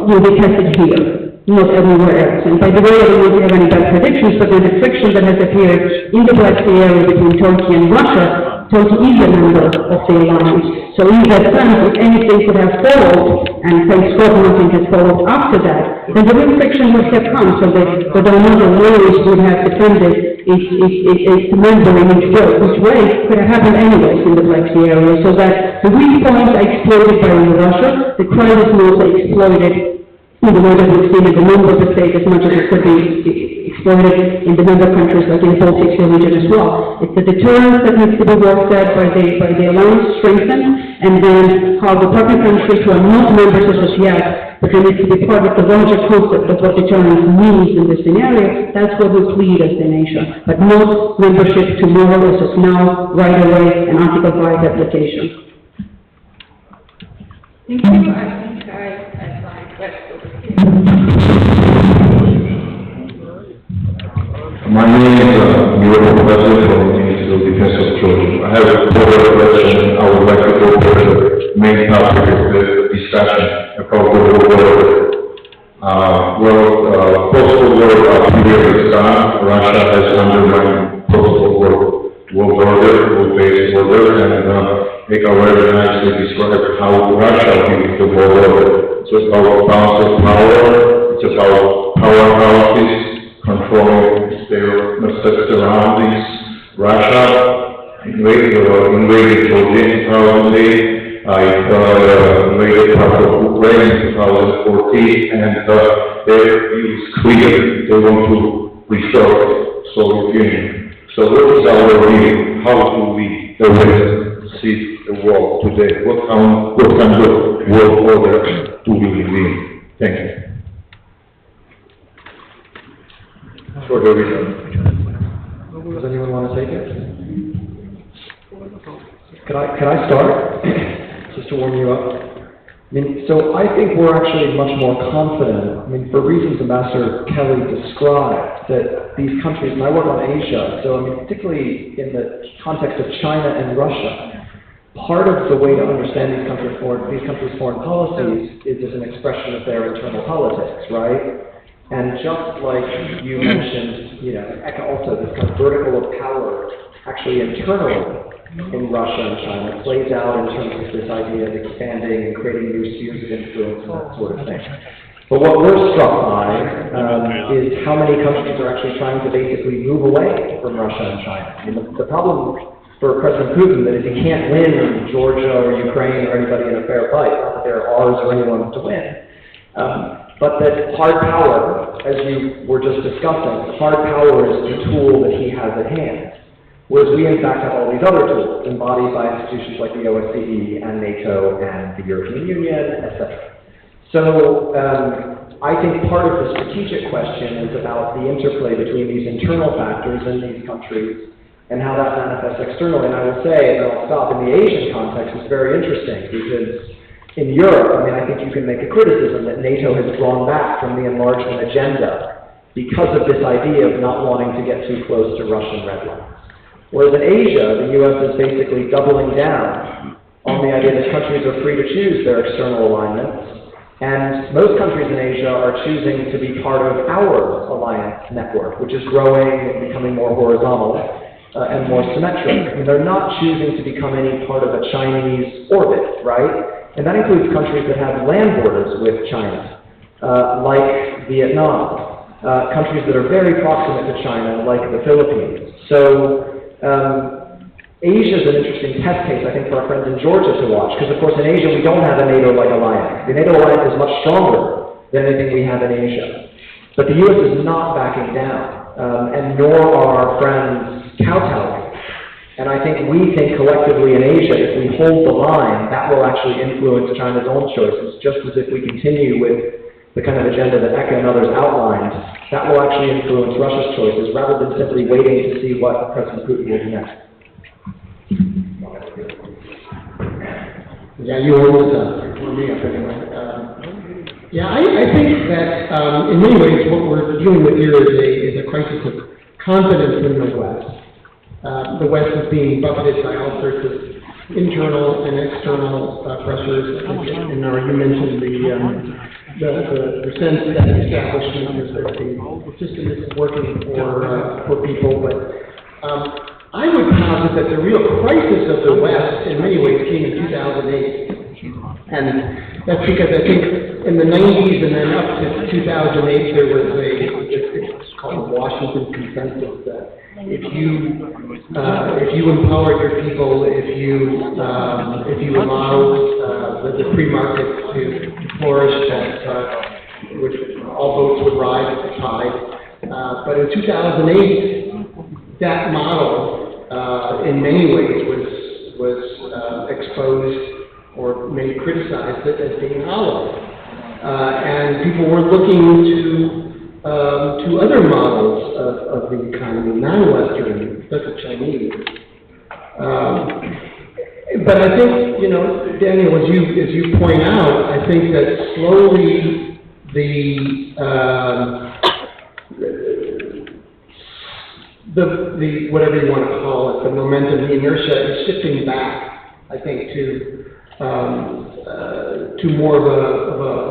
will be tested here, not everywhere else. And by the way, I don't know if you have any bad predictions, but there's a friction that has appeared in the Black Sea area between Turkey and Russia. Turkey is a member of the alliance. So in that sense, if anything could have followed, and thanks God nothing has followed after that, then the real friction would have come, so that the other ways would have defended its member in which way could have happened anyways in the Black Sea area, so that the weak points are exploited by Russia, the crisis nodes are exploited in the way that we've seen in the number of the state as much as it could be exploited in the member countries like in the Baltic Sea region as well. It's the deterrence that needs to be worked at by the alliance strengthened, and then how the partner countries who are not members of us yet, but they need to be part of the larger concept of what deterrence means in this scenario, that's what we plead as the nation, but not membership tomorrow as of now, right away, an Article 5 application. Thank you. I think I my question. My name is Miro Professor from the Ministry of Defense of Georgia. I have a further question. I would like to go over the main topic of the discussion about the war. Post-war period is gone. Russia has undermined post-war world order, world-based order, and Eka very nicely described how Russia views the world order. It's about balance of power, it's about powerhouses controlling their surroundings. Russia invaded Georgia in 2008, invaded part of Ukraine in 2014, and their view is clear. They want to restore Soviet Union. So what is our view? How do we, the West, see the world today? What kind of world order do we live in? Thank you. For the reason. Does anyone want to take it? Can I start? Just to warm you up. I mean, so I think we're actually much more confident. I mean, for reasons Ambassador Kelly described, that these countries, and I work on Asia, so I mean, particularly in the context of China and Russia, part of the way to understand these countries' foreign policies is as an expression of their internal politics, right? And just like you mentioned, Eka also, this kind of vertical of power, actually internally in Russia and China, plays out in terms of this idea of expanding and creating new spheres of influence and that sort of thing. But what we're struck by is how many countries are actually trying to basically move away from Russia and China. I mean, the problem for President Putin that is he can't win in Georgia or Ukraine or anybody in a fair fight, not that there are ours or anyone to win. But that hard power, as you were just discussing, hard power is the tool that he has at hand. Whereas we, in fact, have all these other tools embodied by institutions like the OSCE and NATO and the European Union, etc. So I think part of the strategic question is about the interplay between these internal factors in these countries and how that manifests externally. And I will say, and I'll stop, in the Asian context, it's very interesting because in Europe, I mean, I think you can make a criticism that NATO has drawn back from the enlargement agenda because of this idea of not wanting to get too close to Russian red lines. Whereas in Asia, the U.S. is basically doubling down on the idea that countries are free to choose their external alignments, and most countries in Asia are choosing to be part of our alliance network, which is growing and becoming more horizontal and more symmetric. And they're not choosing to become any part of a Chinese orbit, right? And that includes countries that have land borders with China, like Vietnam, countries that are very proximate to China, like the Philippines. So Asia is an interesting test case, I think, for our friends in Georgia to watch, because of course in Asia we don't have a NATO-like alliance. The NATO alliance is much stronger than anything we have in Asia. But the U.S. is not backing down, and nor are our friends kowtowing. And I think we think collectively in Asia, if we hold the line, that will actually influence China's own choices, just as if we continue with the kind of agenda that Eka and others outlined, that will actually influence Russia's choices, rather than simply waiting to see what President Putin will do next. Yeah, you always for me up anyway. I think that in many ways what we're dealing with here is a crisis of confidence in the West. The West is being buffeted by all sorts of internal and external pressures. And you mentioned the sense that the establishment is that the system isn't working for people, but I would posit that the real crisis of the West in many ways came in 2008. And that's because I think in the 90s and then up to 2008 there was it's called the Washington Consensus, that if you empower your people, if you allow the free market to flourish, that which all boats would rise at the tide. But in 2008, that model in many ways was exposed or maybe criticized it as being hollow, and people were looking to other models of the economy, non-Western, such as Chinese. But I think, Daniel, as you point out, I think that slowly the whatever you want to call it, the momentum, the inertia is shifting back, I think, to more of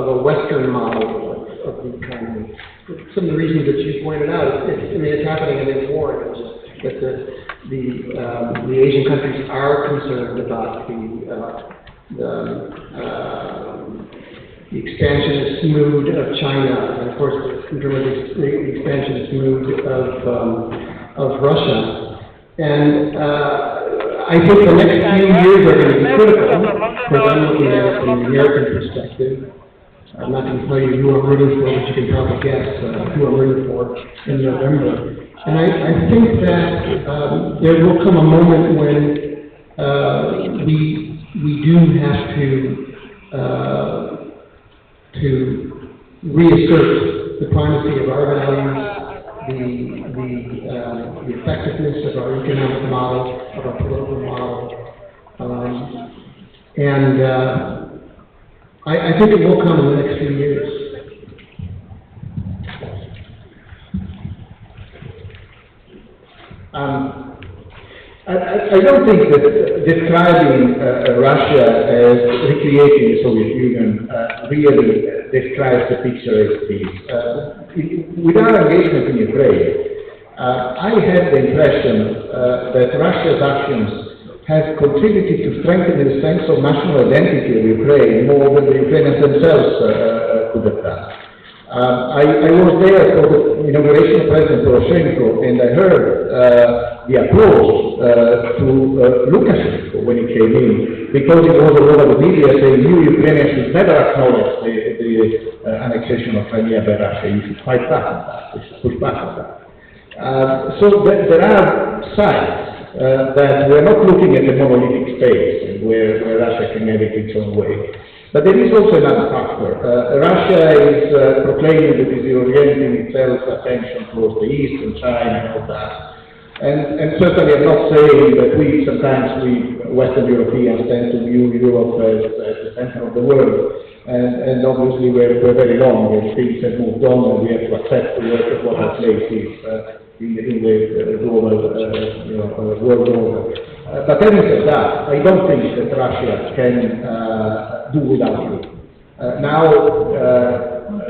a Western model of the economy. Some of the reasons that you pointed out, it's happening in war, that the Asian countries are concerned about the expansionist mood of China, and of course, in terms of the expansionist mood of Russia. And I think the next few years are going to be critical, because I'm looking at it from the American perspective. I'm not going to tell you who I'm rooting for, but you can probably guess who I'm rooting for in November. And I think that there will come a moment when we do have to reassert the primacy of our values, the effectiveness of our economic model, of our political model, and I think it will come in the next few years. I don't think that describing Russia as recreating the Soviet Union really describes the picture as it is. With our engagement in Ukraine, I had the impression that Russia's actions have contributed to strengthening the sense of national identity of Ukraine more than the Ukrainians themselves could have done. I was there for the inauguration of President Poroshenko, and I heard the applause to Lukashenko when he came in, because it was all over the media saying, you Ukrainians should never acknowledge the annexation of Crimea by Russia. You should fight back on that. You should push back on that. So there are signs that we're not looking at a monolithic space where Russia can have it its own way. But there is also another factor. Russia is proclaiming that it is orienting itself attention towards the East and China and all that. And certainly I'm not saying that we Western Europeans tend to view Europe as the center of the world. And obviously we're very long and things have moved on and we have to accept what our place is in the global world order. But having said that, I don't think that Russia can do without you. Now,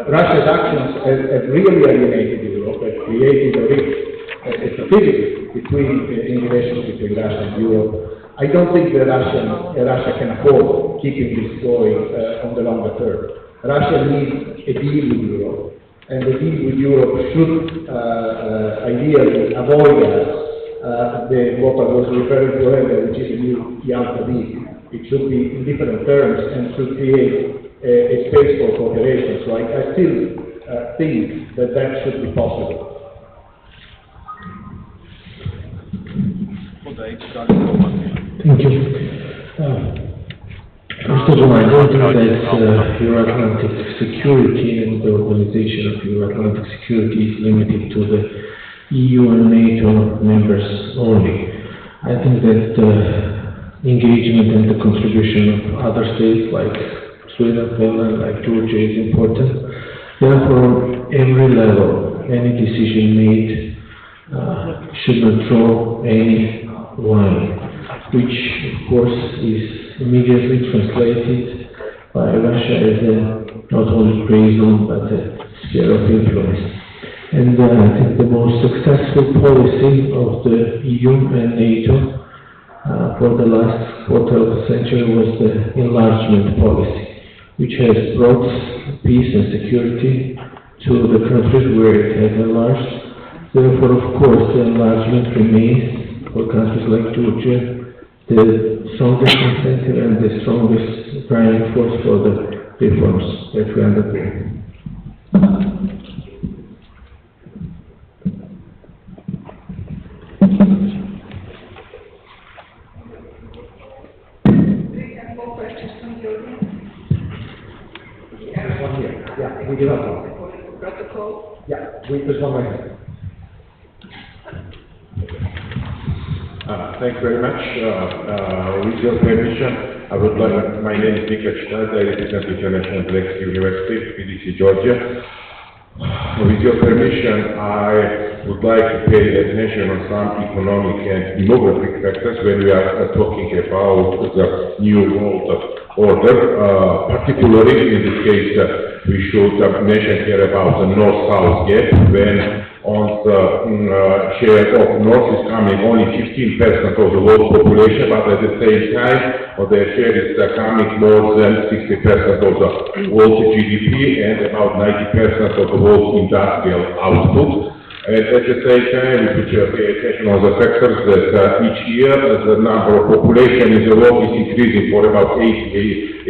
Russia's actions have really alienated Europe, have created a rift, a stability in relations between Russia and Europe. I don't think that Russia can afford keeping this going on the longer term. Russia needs a deal with Europe, and the deal with Europe should ideally avoid what I was referring to earlier, which is a new Yalta deal. It should be in different terms and should create a space for cooperation. So I still think that should be possible. Thank you. First of all, I don't think that Euro-Atlantic security and the organization of Euro-Atlantic security is limited to the EU and NATO members only. I think that engagement and the contribution of other states like Sweden, Finland, like Georgia is important. Therefore, every level, any decision made should not draw any line, which of course is immediately translated by Russia as a not only gray zone but a sphere of influence. And I think the most successful policy of the EU and NATO for the last quarter of the century was the enlargement policy, which has brought peace and security to the countries where it has enlarged. Therefore, of course, the enlargement remains for countries like Georgia the strongest incentive and the strongest driving force for the reforms that we undertake. More questions from the audience? There's one here. Yeah, we do have one. Protocol? Yeah, there's one right here. Thank you very much. With your permission, I would like, my name is Nika Chitad, I represent International Black University, PDC, Georgia. With your permission, I would like to pay attention on some economic and demographic factors when we are talking about the new world order. Particularly in this case, we should mention here about the North-South gap, when on the share of North is coming only 15% of the world population, but at the same time, their share is coming more than 60% of the world GDP and about 90% of the world industrial output. And at the same time, we should pay attention on the factors that each year the number of population in the world is increasing for about 85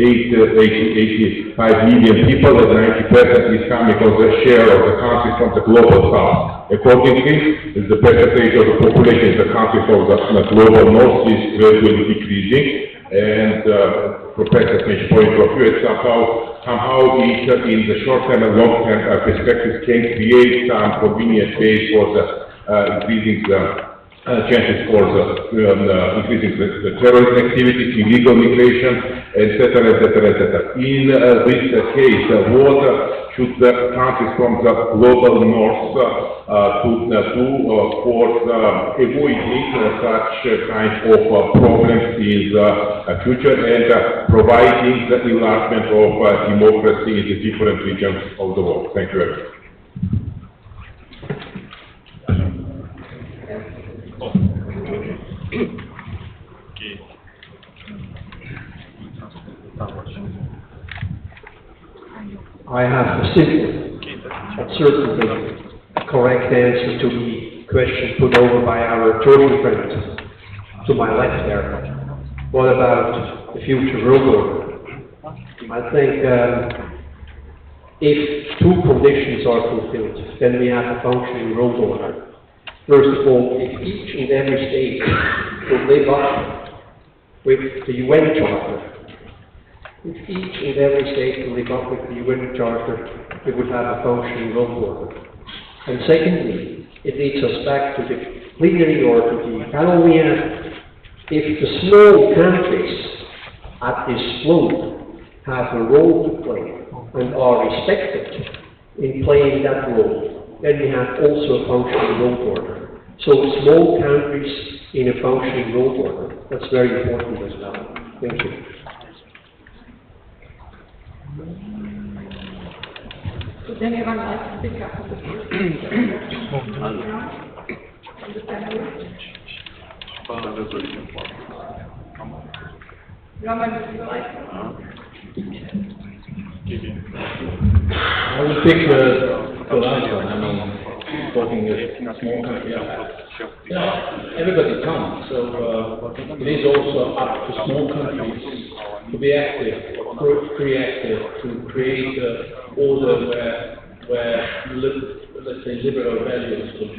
million people, and 90% is coming on the share of the countries from the global south. Accordingly, the percentage of the population in the countries of the global north is gradually decreasing, and from percentage point of view, it somehow it, in the short-term and long-term perspective, can create some convenient ways for the increasing the chances for increasing the terrorist activities, illegal migration, etc., etc., etc. In this case, what should the countries from the global north do for avoiding such kind of problems in the future and providing the enlargement of democracy in the different regions of the world? Thank you very much. I have a simple, but certainly correct answer to the question put over by our Georgian friend to my left there. What about the future world order? I think if two conditions are fulfilled, then we have a functioning world order. First of all, if each and every state would live up with the UN Charter, if each and every state would live up with the UN Charter, we would have a functioning world order. And secondly, it leads us back to the plenary or to the panel we have, if the small countries at this float have a role to play and are respected in playing that role, then we have also a functioning world order. So small countries in a functioning world order, that's very important as well. Thank you. Would anyone like to pick up on the first from the panelists? Roman, would you like to? I will take the last one. I mean, talking a small country. Everybody counts, so it is also up to small countries to be active, proactive, to create order where let's say liberal values will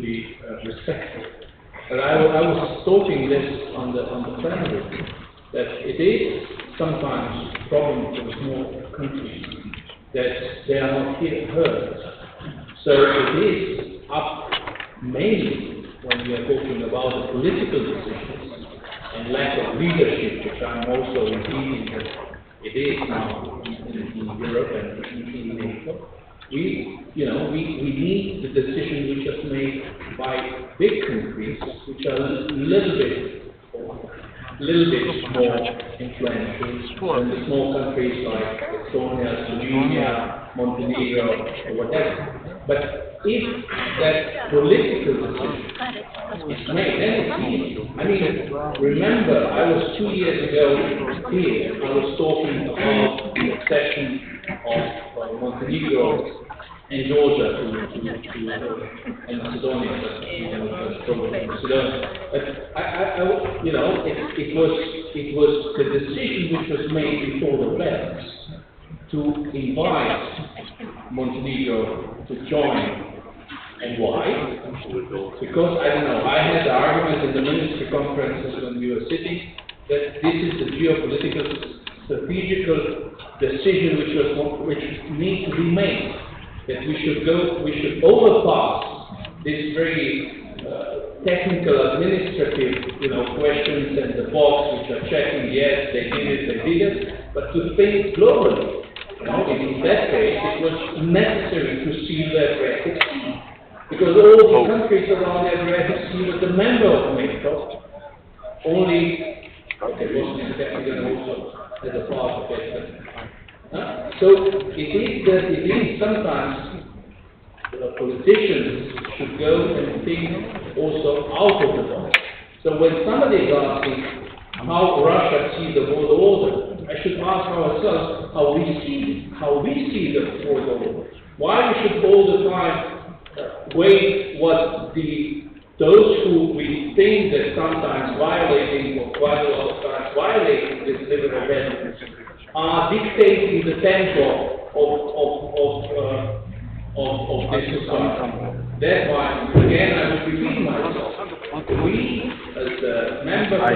be respected. But I was talking this on the plenary that it is sometimes a problem for small countries that they are not heard. So it is up mainly when we are talking about the political decisions and lack of leadership, which I'm also repeating that it is now in Europe and in NATO. We need the decision which is made by big countries, which are a little bit more influential than the small countries like Estonia, Slovenia, Montenegro, or whatever. But if that political decision is made, then it's easy. I mean, remember, I was 2 years ago here, I was talking about the accession of Montenegro and Georgia and Macedonia, it was the decision which was made before the plenary to invite Montenegro to join. And why? Because, I don't know, I had the argument in the ministry conferences when we were sitting that this is the geopolitical, strategical decision which needs to be made. That we should overpass this very technical, administrative, questions and the box which are checking, yes, they did it, but to think globally. In that case, it was necessary to seal the Adriatic Sea, because all the countries around the Adriatic Sea were the member of NATO. Only, Bosnia and Herzegovina also as a part of it. So it is sometimes politicians should go and think also out of the box. So when somebody is asking how Russia sees the world order, I should ask ourselves how we see the world order. Why we should all the time wait what those who we think that sometimes violating or quite a lot of times violating this liberal values are dictating the tempo of this society. That's why, again, I would repeat myself. We, as members of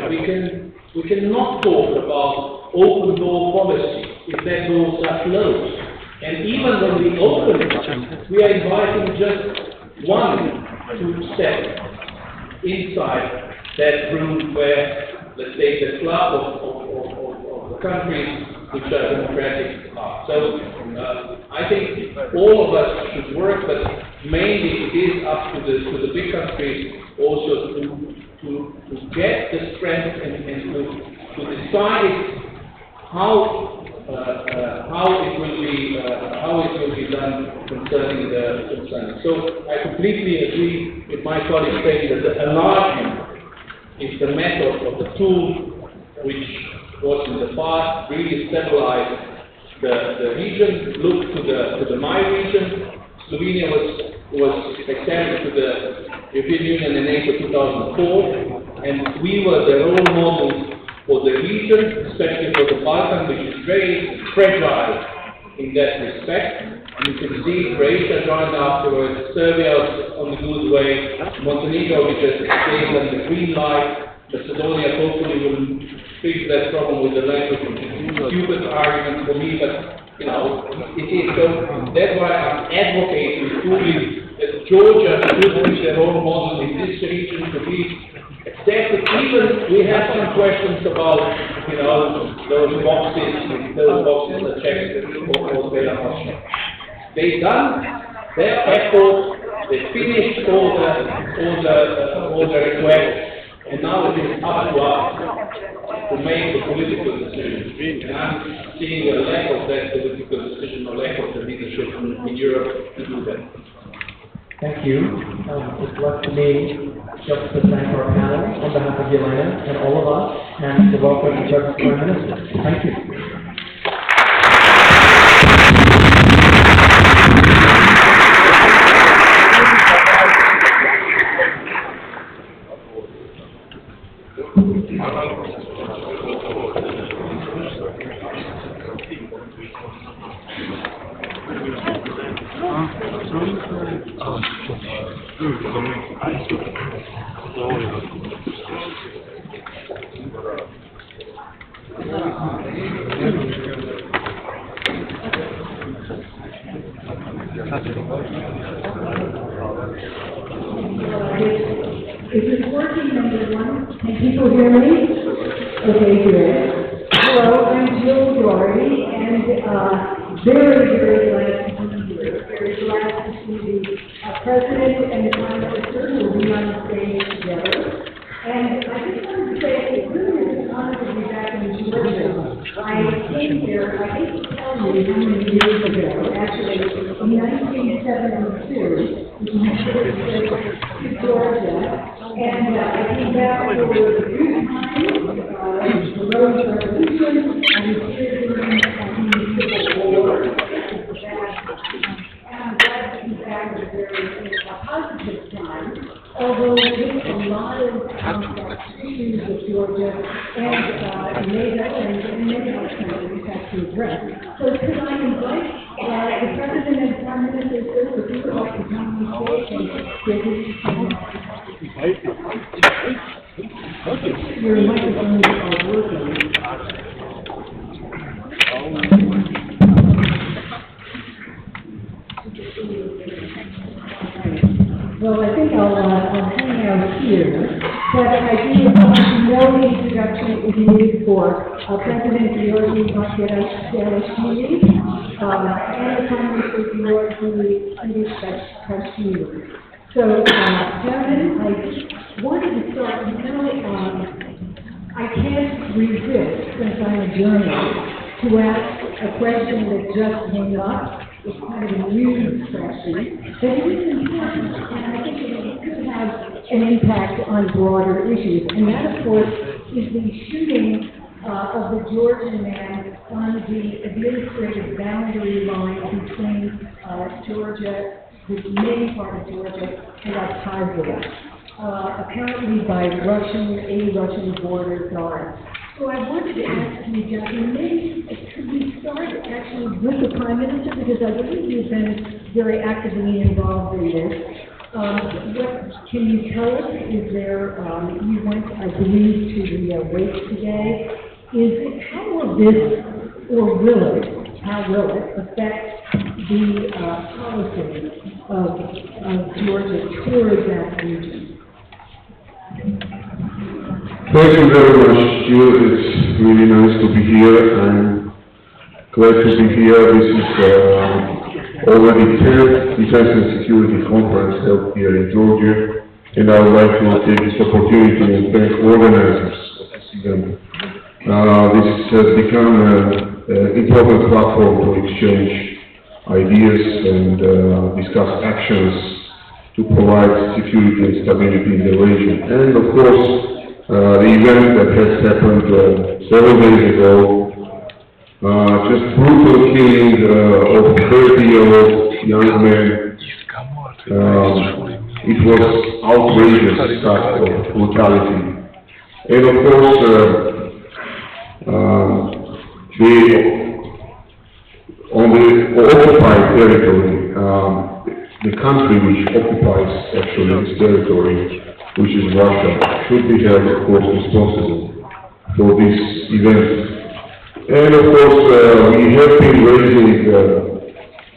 the Union, we cannot talk about open door policy if that doors are closed. And even when we open it, we are inviting just one to step inside that room where, let's say, the club of the countries which are democratic are. So I think all of us should work, but mainly it is up to the big countries also to get the strength and to decide how it will be done concerning the concern. So I completely agree with my colleague saying that the enlargement is the method of the tool which was in the past really stabilized the region. Look to the my region. Slovenia was extended to the European Union in April 2004, and we were the role model for the region, especially for the Balkans, which is very fragile in that respect. And you can see Croatia joined afterwards, Serbia on the good way, Montenegro, which has given the green light, Macedonia hopefully will fix that problem with the language, which is a stupid argument for me, but it is. So that's why I'm advocating fully that Georgia should be the role model in this region to be accepted. Even we have some questions about, those boxes that check all the they done their effort, they finished all the requests, and now it is up to us to make the political decision. And I'm seeing a lack of that political decision, or lack of the leadership in Europe to do that. Thank you. It's left to me just to thank our panel on behalf of Yelena and all of us, and to welcome the Turkish Prime Minister. Thank you. Is it working, number one? Can people hear me? Okay, good. Hello, I'm Jill Doherty, and very glad to be here. Very glad to see the President and the Prime Minister who will be on the stage together. And I just wanted to say it really is an honor to be back in Georgia. I came here, I hate to tell you how many years ago, actually in 1972, which is to Georgia. And I came back for the youth time, the Rose Revolution, and the here during the Civil War. And I'm glad to be back at a very positive time, although with a lot of issues with Georgia and NATO and many other countries have to address. So could I invite the President and Prime Minister if you would like to come on stage and give us your microphones are working. Well, I think I'll hang out here, but I do no introduction is needed for President Georgi Markevashvili and the Prime Minister Georgi Ivanishvili. So, gentlemen, I wanted to start, I can't resist, since I'm a journalist, to ask a question that just came up. It's kind of a new question, but it is important, and I think it could have an impact on broader issues. And that, of course, is the shooting of the Georgian man on the administrative boundary line between Georgia, the main part of Georgia, and Abkhazia, apparently by a Russian border guard. So I wanted to ask you, gentlemen, maybe could we start actually with the Prime Minister, because I believe you've been very actively involved in this. What can you tell us? Is there, you went, I believe, to the wake today. How will it affect the policy of Georgia towards that region? Thank you very much, Jill. It's really nice to be here. I'm glad to be here. This is already 10th Defense and Security Conference held here in Georgia, and I would like to take this opportunity and thank organizers of this event. This has become an important platform to exchange ideas and discuss actions to provide security and stability in the region. And of course, the event that has happened several days ago, just brutal killing of 30-year-old young man. It was outrageous act of brutality. And of course, on the occupied territory, the country which occupies actually this territory, which is Russia, should be held, of course, responsible for this event. And of course, we have been raising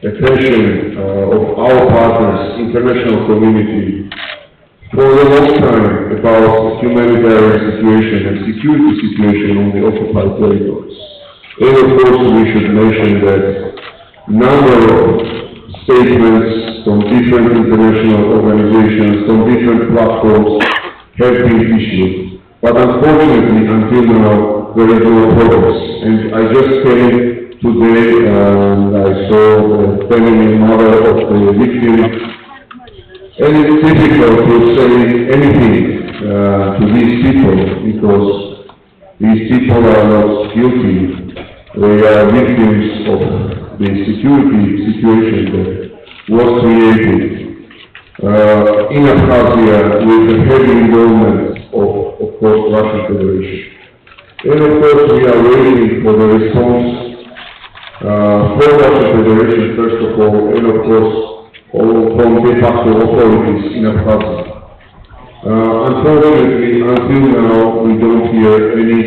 attention of our partners, international community, for a long time about humanitarian situation and security situation on the occupied territories. And of course, we should mention that number of statements from different international organizations, from different platforms have been issued. But unfortunately, until now, there is no progress. And I just came today and I saw the family and mother of the victim. And it's difficult to say anything to these people because these people are not guilty. They are victims of the security situation that was created in Abkhazia with the heavy involvement of course, Russian Federation. And of course, we are waiting for the response from Russian Federation, first of all, and of course, from de facto authorities in Abkhazia. Unfortunately, until now, we don't hear any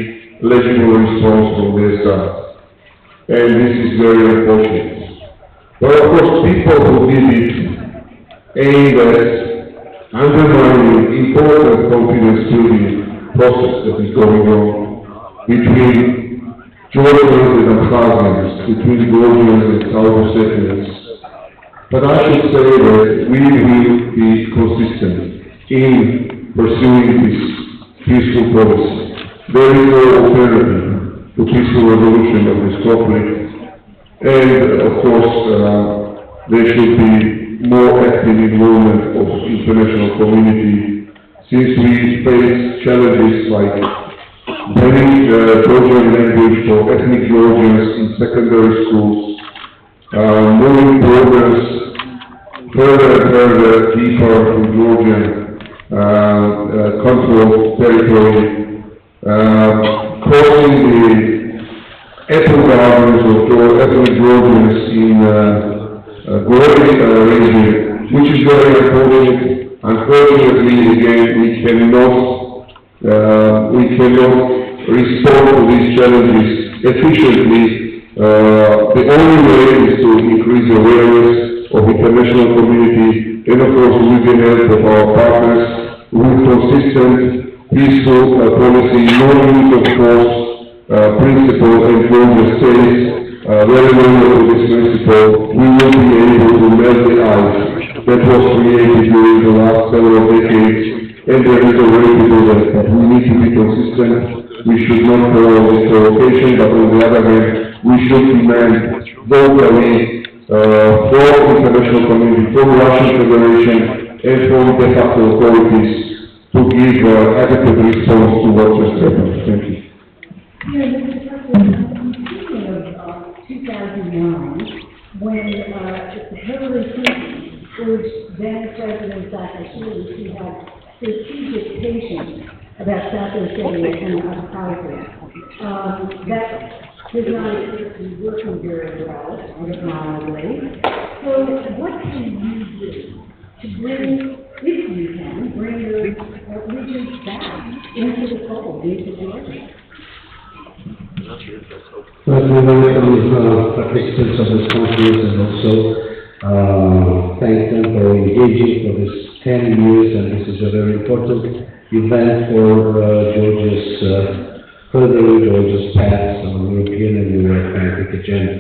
legible response from their side. And this is very unfortunate. But of course, people who did it aimed at undermining important confidence-building process that is going on between Georgians and Abkhazians, between Georgians and South Ossetians. But I should say that we will be consistent in pursuing this peaceful policy. There is no alternative to peaceful resolution of this conflict. And of course, there should be more active involvement of international community since we face challenges like banning Georgian language for ethnic Georgians in secondary schools, moving programs further and further deeper to Georgian controlled territory, crossing the ethnic gardens of ethnic Georgians in Gory region, which is very unfortunate. Unfortunately, again, we cannot respond to these challenges efficiently. The only way is to increase awareness of international community and of course with the help of our partners with consistent, peaceful policy, no use of force principle, and Georgia stays very loyal to this principle. We will be able to melt the ice that was created during the last several decades, and there is a way to do that, but we need to be consistent. We should not follow this provocation, but on the other hand, we should demand vocally from international community, from Russian Federation, and from de facto authorities to give adequate response to what just happened. Thank you. Yeah, Mr. President, I'm thinking of 2009, when Hillary Clinton urged then President Saakashvili to have strategic patience about South Ossetia and Abkhazia. That does not appear to be working very well, understandably. So what can you do to bring, if you can, bring the regions back into the fold, into the region? Well, we welcome participants of this conference and also thank them for engaging for this 10 years, and this is a very important event for Georgia's path on European and Euro-Atlantic agenda.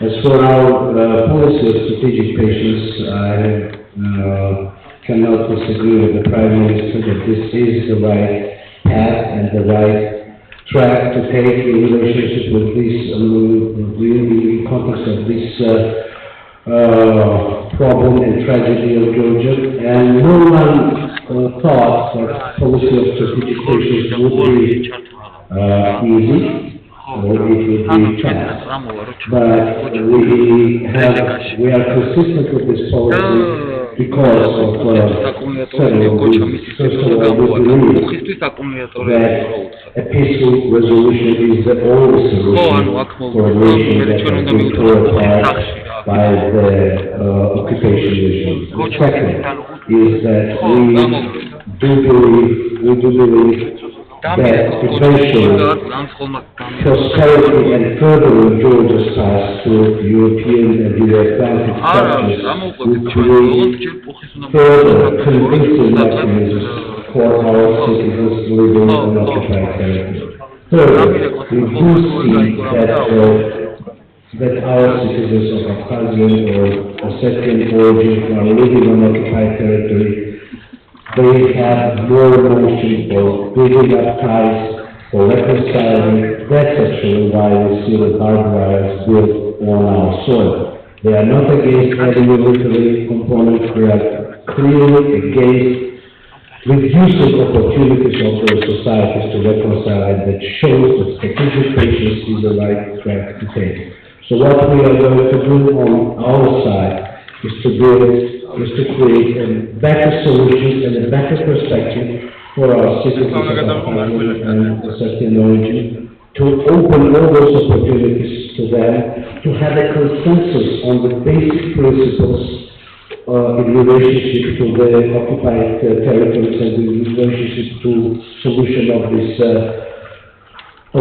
As for our policy of strategic patience, I cannot disagree with the Prime Minister that this is the right path and the right track to take in relationship with this, in the context of this problem and tragedy of Georgia. And no one thought that policy of strategic patience would be easy, or it would be fast. But we are consistent with this policy because of several reasons. First of all, we believe that a peaceful resolution is the only solution for a nation that has been torn apart by the occupation regime. The second is that we do believe that eventually prosperity and furthering Georgia's path to European and Euro-Atlantic structures will create further convincing mechanisms for our citizens living on occupied territory. Third, we do see that our citizens of Abkhazian or Ossetian origin who are living on occupied territory, they have more emotion for building up ties, for reconciling. That's actually why we see the barbed wires built on our soil. They are not against any military component, they are clearly against reducing opportunities of those societies to reconcile, and that shows that strategic patience is the right track to take. So what we are going to do on our side is to create a better solution and a better perspective for our citizens of Abkhazia and Ossetian origin, to open all those opportunities to them, to have a consensus on the basic principles in relationship to the occupied territories and in relationship to solution of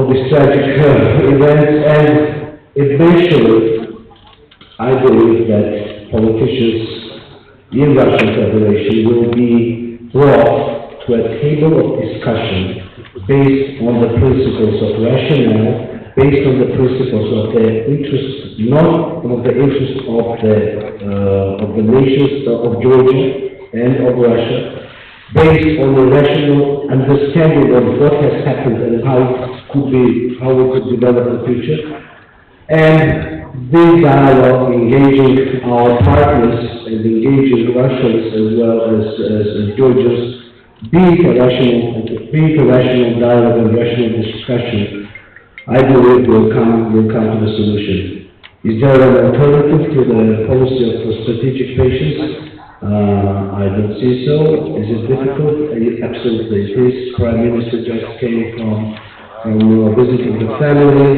this tragic event. And eventually, I believe that politicians in Russian Federation will be brought to a table of discussion based on the principles of rationale, based on the principles of the interest, not of the interest of the nations of Georgia and of Russia, based on the rational understanding of what has happened and how we could develop the future. And this dialogue, engaging our partners and engaging Russians as well as Georgians, be it a rational dialogue and rational discussion, I believe will come to the solution. Is there an alternative to the policy of strategic patience? I don't see so. Is it difficult? Absolutely. This Prime Minister just came from visiting the family,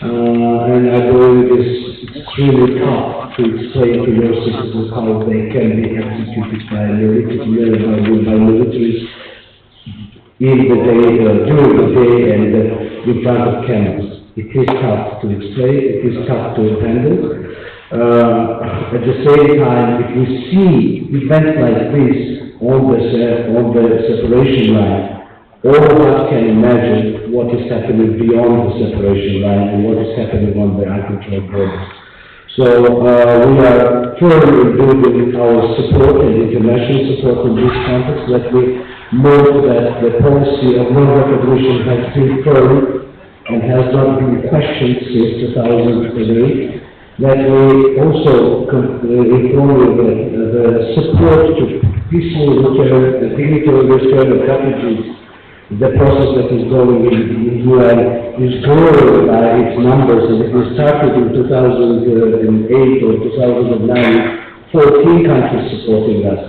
and I believe it is extremely tough to explain to your citizens how they can be executed by militaries in the day, during the day, and in front of cameras. It is tough to explain, it is tough to handle. At the same time, if we see events like this on the separation line, all of us can imagine what is happening beyond the separation line and what is happening on the uncontrolled borders. So we are firm in building our support and international support in this context, that we know that the policy of non-recognition has been firm and has not been questioned since 2008. That we also inform you that the support to peaceful return, the dignitary return of refugees, the process that is going in UN is growing by its numbers, and it was started in 2008 or 2009, 14 countries supporting us.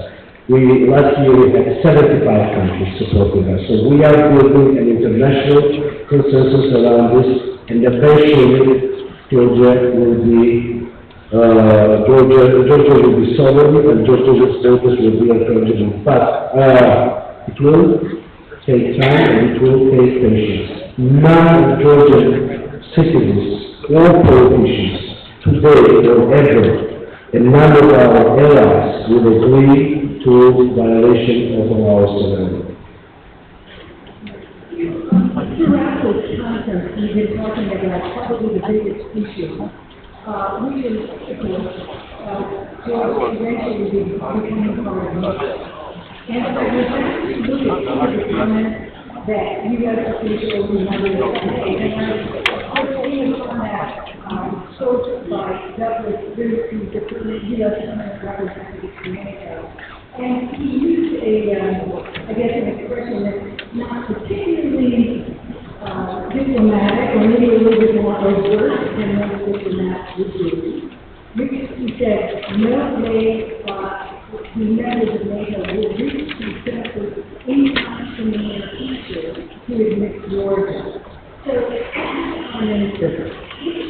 Last year we had 75 countries supporting us. So we are building an international consensus around this, and eventually Georgia will be sovereign, and Georgia's status will be unchangeable. But it will take time and it will take patience. None of Georgian citizens or politicians today or ever, and none of our allies will agree to violation of our sovereignty. Throughout this conference, we've been talking about probably the biggest issue, which is, of course, Georgia eventually becoming part of Russia. And so we're actually looking at some of the comments that U.S. officials and others have made. And I was seeing on that source by Douglas Bruce, who's the U.S. representative to NATO. And he used an expression that's not particularly diplomatic, or maybe a little bit more overt than most diplomats would do. He said, no way the members of NATO will reach consensus anytime from the near future to admit Georgia. So, Prime Minister,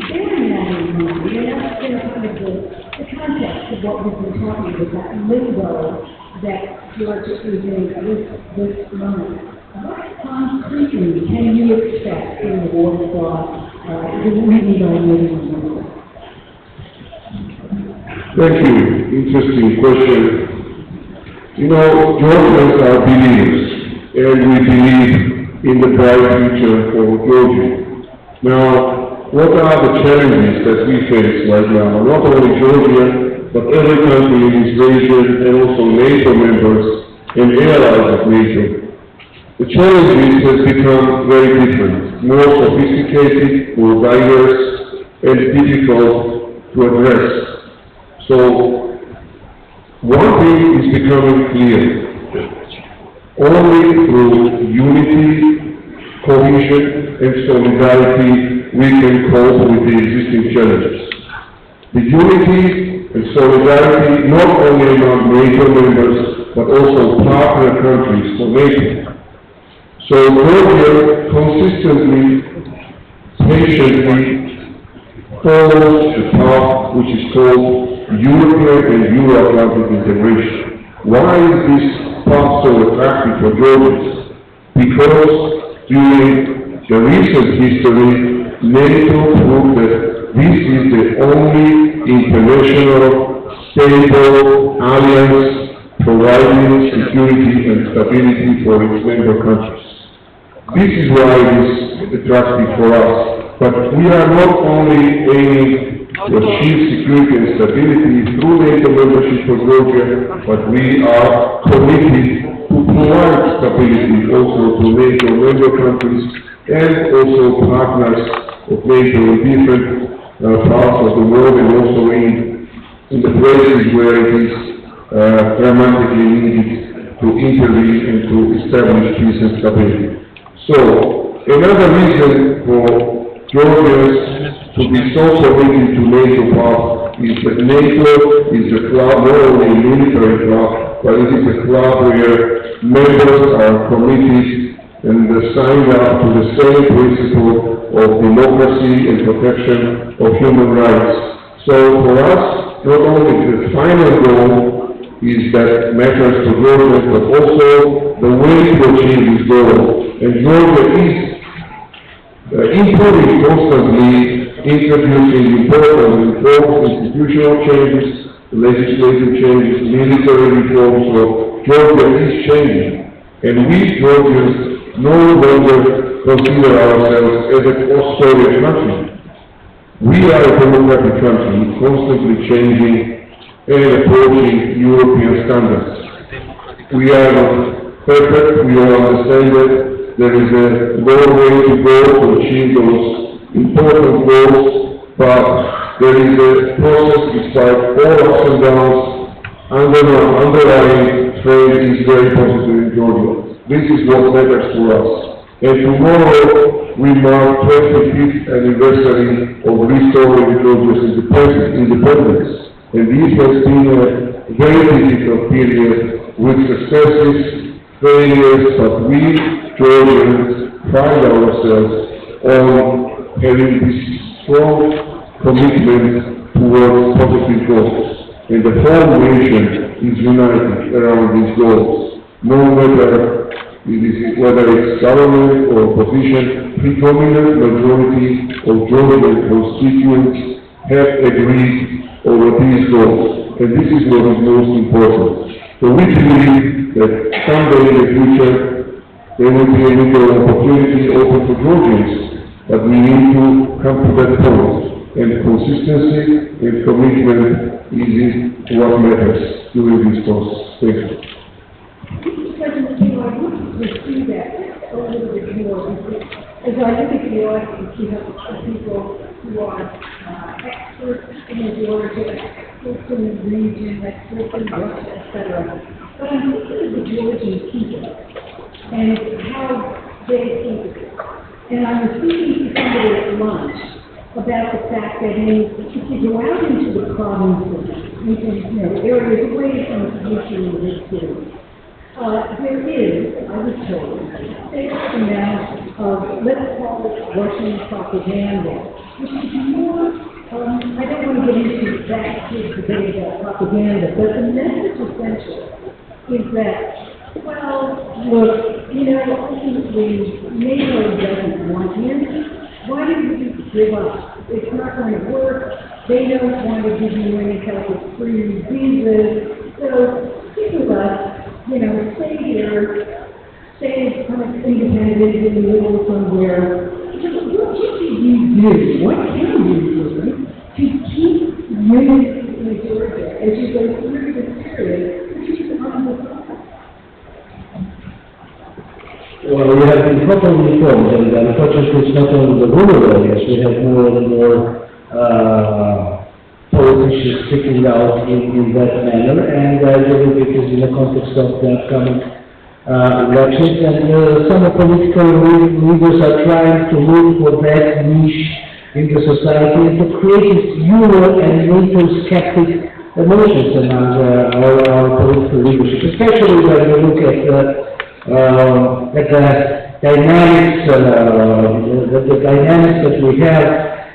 bearing that in mind, and that's kind of the context of what we've been talking about, that limbo that Georgia is in at this moment. what concretely can you expect in the Warsaw, the meeting by meeting? Thank you. Interesting question. You know, Georgians are believers, and we believe in the bright future for Georgia. Now, what are the challenges that we face right now? Not only Georgia, but every country in this region, and also NATO members and allies of NATO. The challenges have become very different, more sophisticated, more diverse, and difficult to address. So, one thing is becoming clear. Only through unity, cohesion, and solidarity we can cope with the existing challenges. The unity and solidarity not only among NATO members, but also partner countries for NATO. So Georgia consistently, patiently follows the path which is called European and Euro-Atlantic integration. Why is this path so attractive for Georgians? Because during the recent history, NATO proved that this is the only international stable alliance providing security and stability for its member countries. This is why it is attractive for us. But we are not only aiming to achieve security and stability through NATO membership for Georgia, but we are committed to provide stability also to NATO member countries and also partners of NATO in different parts of the world, and also in the places where it is dramatically needed to intervene and to establish peace and stability. So, another reason for Georgians to be so committed to NATO path is that NATO is a club, not only a military club, but it is a club where members are committed and signed up to the same principle of democracy and protection of human rights. So for us, not only the final goal is that matters to Georgia, but also the way to achieve this goal. And Georgia is improving constantly, introducing important reforms, institutional changes, legislative changes, military reforms. So Georgia is changing. And we Georgians no longer consider ourselves as a post-Soviet country. We are a democratic country, constantly changing and approaching European standards. We are not perfect, we all understand that there is a long way to go to achieve those important goals, but there is a process despite all ups and downs. Underlying trend is very positive in Georgia. This is what matters to us. And tomorrow we mark 25th anniversary of restoring Georgia's independence. And this has been a very difficult period with successes, failures, but we Georgians pride ourselves on having this strong commitment towards positive goals. And the whole nation is united around these goals. No matter whether it's government or opposition, predominant majority of Georgian constituents have agreed over these goals. And this is what is most important. So we believe that someday in the future there will be a new opportunity open for Georgians, but we need to come to that point. And consistency and commitment is what matters during this process. Thank you. President King, I want to pursue that a little bit more. As I look at the audience, you have people who are experts in Georgia, experts in the region, experts in Russia, etc. But I'm thinking of the Georgian people and how they think. And I was speaking to somebody at lunch about the fact that if you go out into the provinces, into areas away from the usual big cities, there is, I was told, a fair amount of, let's call it Russian propaganda, which is more, I don't want to get into that big debate about propaganda, but the message essentially is that, well, look, ultimately, NATO doesn't want him. Why did you give up? It's not going to work. They don't want to give you any type of free visas. So, stick with us, stay here, stay kind of independent in the middle somewhere. What can you do? What can you do to keep unity in Georgia as you go through this period, which is on the side? Well, we have been properly informed, and unfortunately it's not only the rural areas, we have more and more politicians sticking out in that manner, and I believe it is in the context of the upcoming elections, and some political leaders are trying to look for that niche in the society and to create this Euro and NATO skeptic emotions among our political leadership, especially when we look at the dynamics, the dynamics that we have,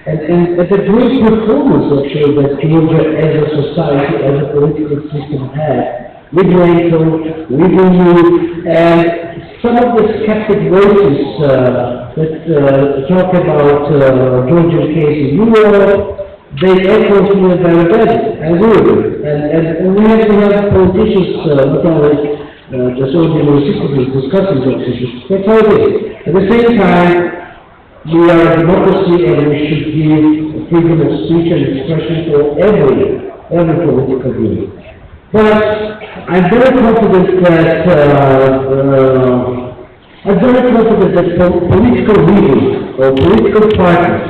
and the great performance actually that Georgia as a society, as a political system had, with NATO, with EU, and some of the skeptic voices that talk about Georgia's case in Europe, they echo here very badly, and really. And we have to have politicians, not only just ordinary citizens discussing those issues. That's how it is. At the same time, we are a democracy and we should give freedom of speech and expression for every political view. But I'm very confident that political leaders or political parties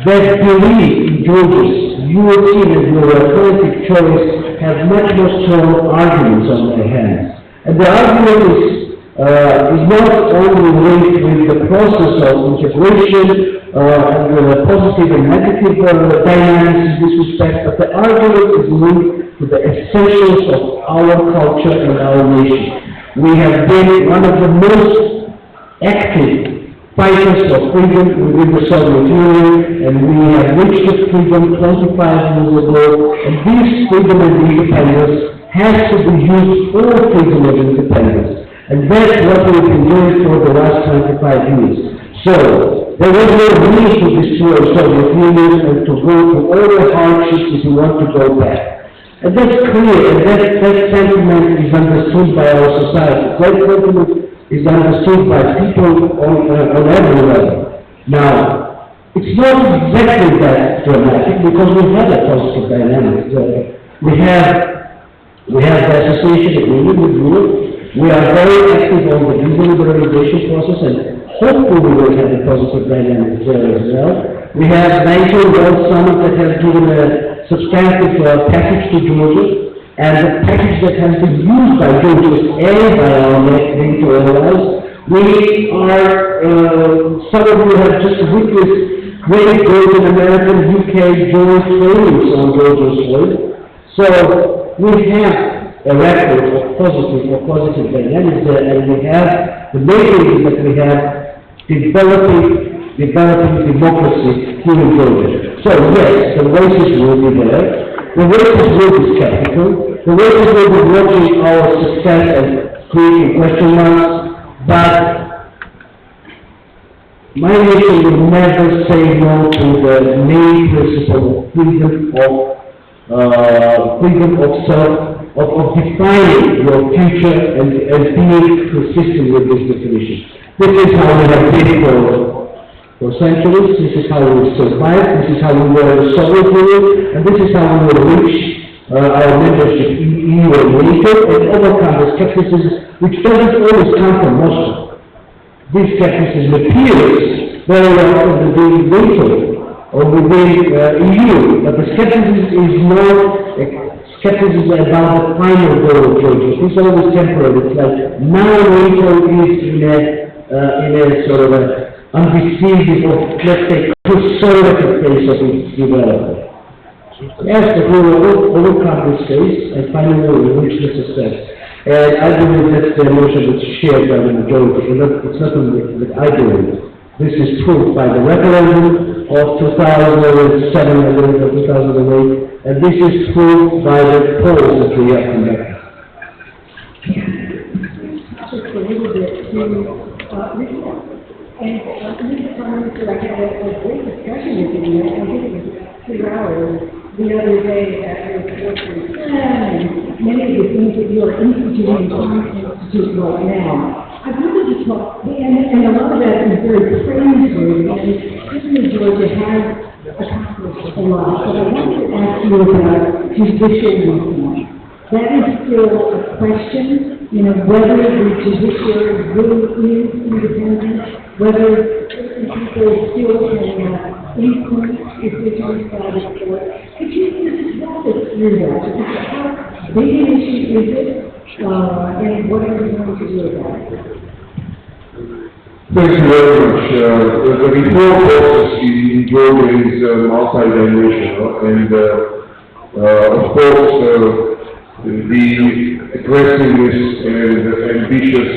that believe in Georgia's European and Euro-Atlantic choice have much more strong arguments on their hands. And the argument is not only linked with the process of integration and the positive and negative dynamics in this respect, but the argument is linked to the essentials of our culture and our nation. We have been one of the most active fighters for freedom within the Soviet Union, and we have reached the freedom 25 years ago, and this freedom and independence has to be used for freedom and independence. And that's what we've been doing for the last 25 years. So, there was no need to destroy the Soviet Union and to go through all the hardships if we want to go back. And that's clear, and that sentiment is understood by our society. That sentiment is understood by people on every level. Now, it's not exactly that dramatic because we have a positive dynamic. We have the association agreement with Europe. We are very active on the visa liberalization process, and hopefully we will have a positive dynamic there as well. We have NATO World Summit that has given a substantive package to Georgia, and the package that has been used by Georgia and by our NATO allies. We are, some of you have just witnessed great Georgian American UK joint trainings on Georgia's way. So we have a record of positive dynamics there, and we have the measures that we have developing democracy here in Georgia. So yes, the voices will be there, the voices will be skeptical, the voices will be watching our success and creating question marks, but my nation will never say no to the main principle of freedom of defining your future and being consistent with this definition. This is how we have been for centuries, this is how we survived, this is how we were in the Soviet Union, and this is how we will reach our membership in EU and NATO and overcome the skepticism which doesn't always come from Moscow. This skepticism appears very often within NATO or within EU, but the skepticism is not skepticism about the final goal of Georgia. It's always temporary. It's like now NATO is in a sort of undecisive or, let's say, conservative phase of its development. Yes, but we will overcome this phase and finally we will reach the success. And I believe that's the emotion that's shared by the majority. It's not only that I believe. This is proved by the referendum of 2007, I believe, or 2008, and this is proved by the polls that we have conducted. Just a little bit reform. And Mr. Prime Minister, I had a great discussion with him, I think it was about 2 hours, the other day at the Fortune and many of the things that you are instituting in our institute right now. I wanted to talk, and a lot of that is very praiseworthy, and certainly Georgia has accomplished a lot, but I wanted to ask you about judicial reform. That is still a question, whether the judiciary really is independent, whether certain people still can influence decisions by the court. Could you just walk us through that? How big an issue is it, and what are you going to do about it? Thank you very much. The reform process in Georgia is multi-dimensional, and of course, the aggressiveness and ambitious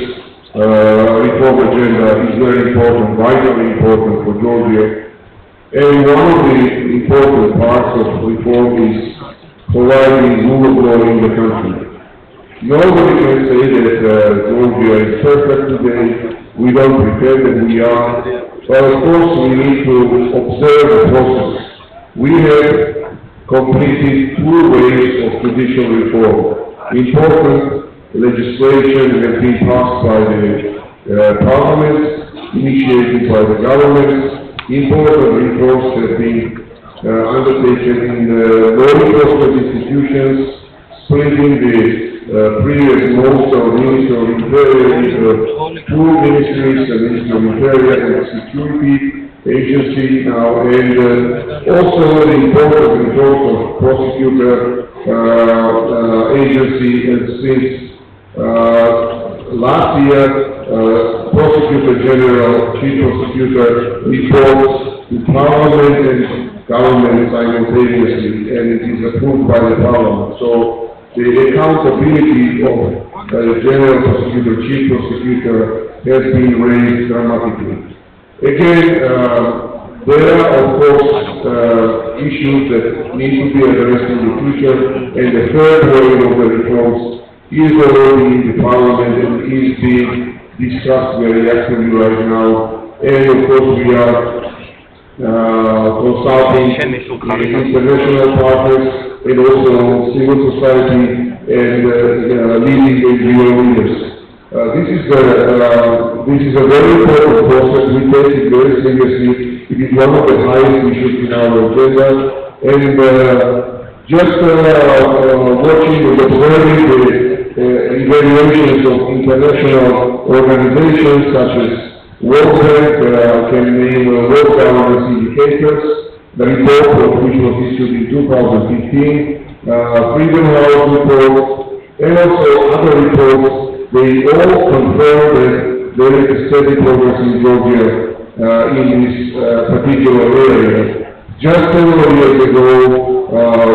reform agenda is very important, vitally important for Georgia. And one of the important parts of reform is providing rule of law in the country. Nobody can say that Georgia is perfect today. We don't pretend that we are. But of course, we need to observe the process. We have completed 2 waves of judicial reform. Important legislation has been passed by the parliament, initiated by the government. Important reforms have been undertaken in law enforcement institutions, splitting the previous most of Ministry of Interior into 2 ministries, the Ministry of Interior and the Security Agency now, and also the important reforms of prosecutor agency, and since last year, Prosecutor General, Chief Prosecutor reports to Parliament and government simultaneously, and it is approved by the Parliament. So the accountability of the General Prosecutor, Chief Prosecutor, has been raised dramatically. Again, there are, of course, issues that need to be addressed in the future, and the 3rd wave of the reforms is already in the Parliament and is being discussed very actively right now. And of course, we are consulting international partners and also civil society and leading NGO leaders. This is a very important process. We take it very seriously. It is one of the highest issues in our agenda. And just watching and observing the evaluations of international organizations such as World Bank, can name World Governance Indicators, the report which was issued in 2015, Freedom House report, and also other reports. They all confirm that there is a steady progress in Georgia in this particular area. Just several years ago,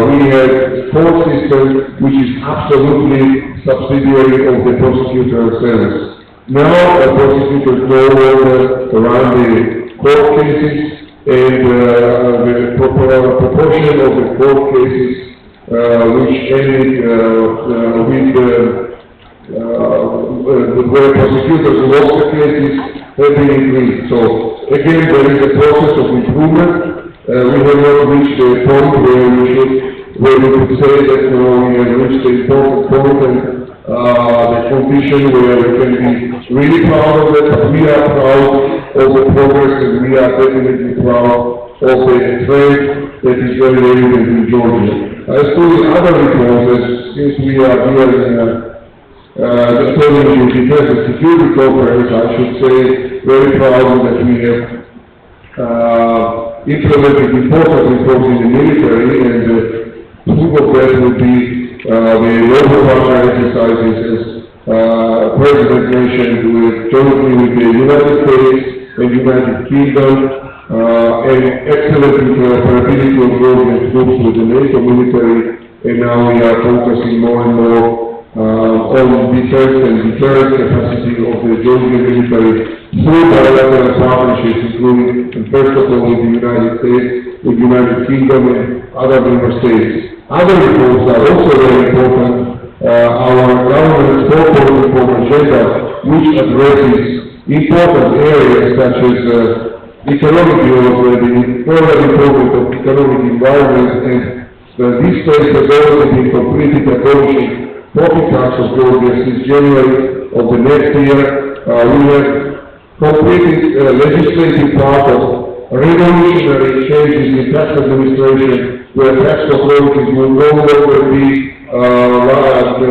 we had a court system which is absolutely subsidiary of the prosecutor service. Now, prosecutors no longer run the court cases, and the proportion of the court cases which ended where prosecutors lost the cases have been increased. So, again, there is a process of improvement. We have not reached a point where we could say that we have reached the important point and the condition where we can be really proud of it, but we are proud of the progress, and we are definitely proud of the trend that is very evident in Georgia. As to the other reforms, since we are here in the Defense and Security Conference, I should say very proud that we have implemented important reforms in the military, and proof of that would be the local partner exercises, as President mentioned, jointly with the United States and United Kingdom, and excellent interoperability of Georgian troops with the NATO military, and now we are focusing more and more on defense and deterrence capacity of the Georgian military through bilateral partnerships, including, first of all, with the United States, with the United Kingdom, and other member states. Other reforms are also very important. Our government's corporate reform agenda which addresses important areas such as economic development, further improvement of economic environment, and this phase has already been completed abolishing property tax of Georgia since January of the next year. We have completed legislative part of revolutionary changes in tax administration, where tax authorities will no longer be authorized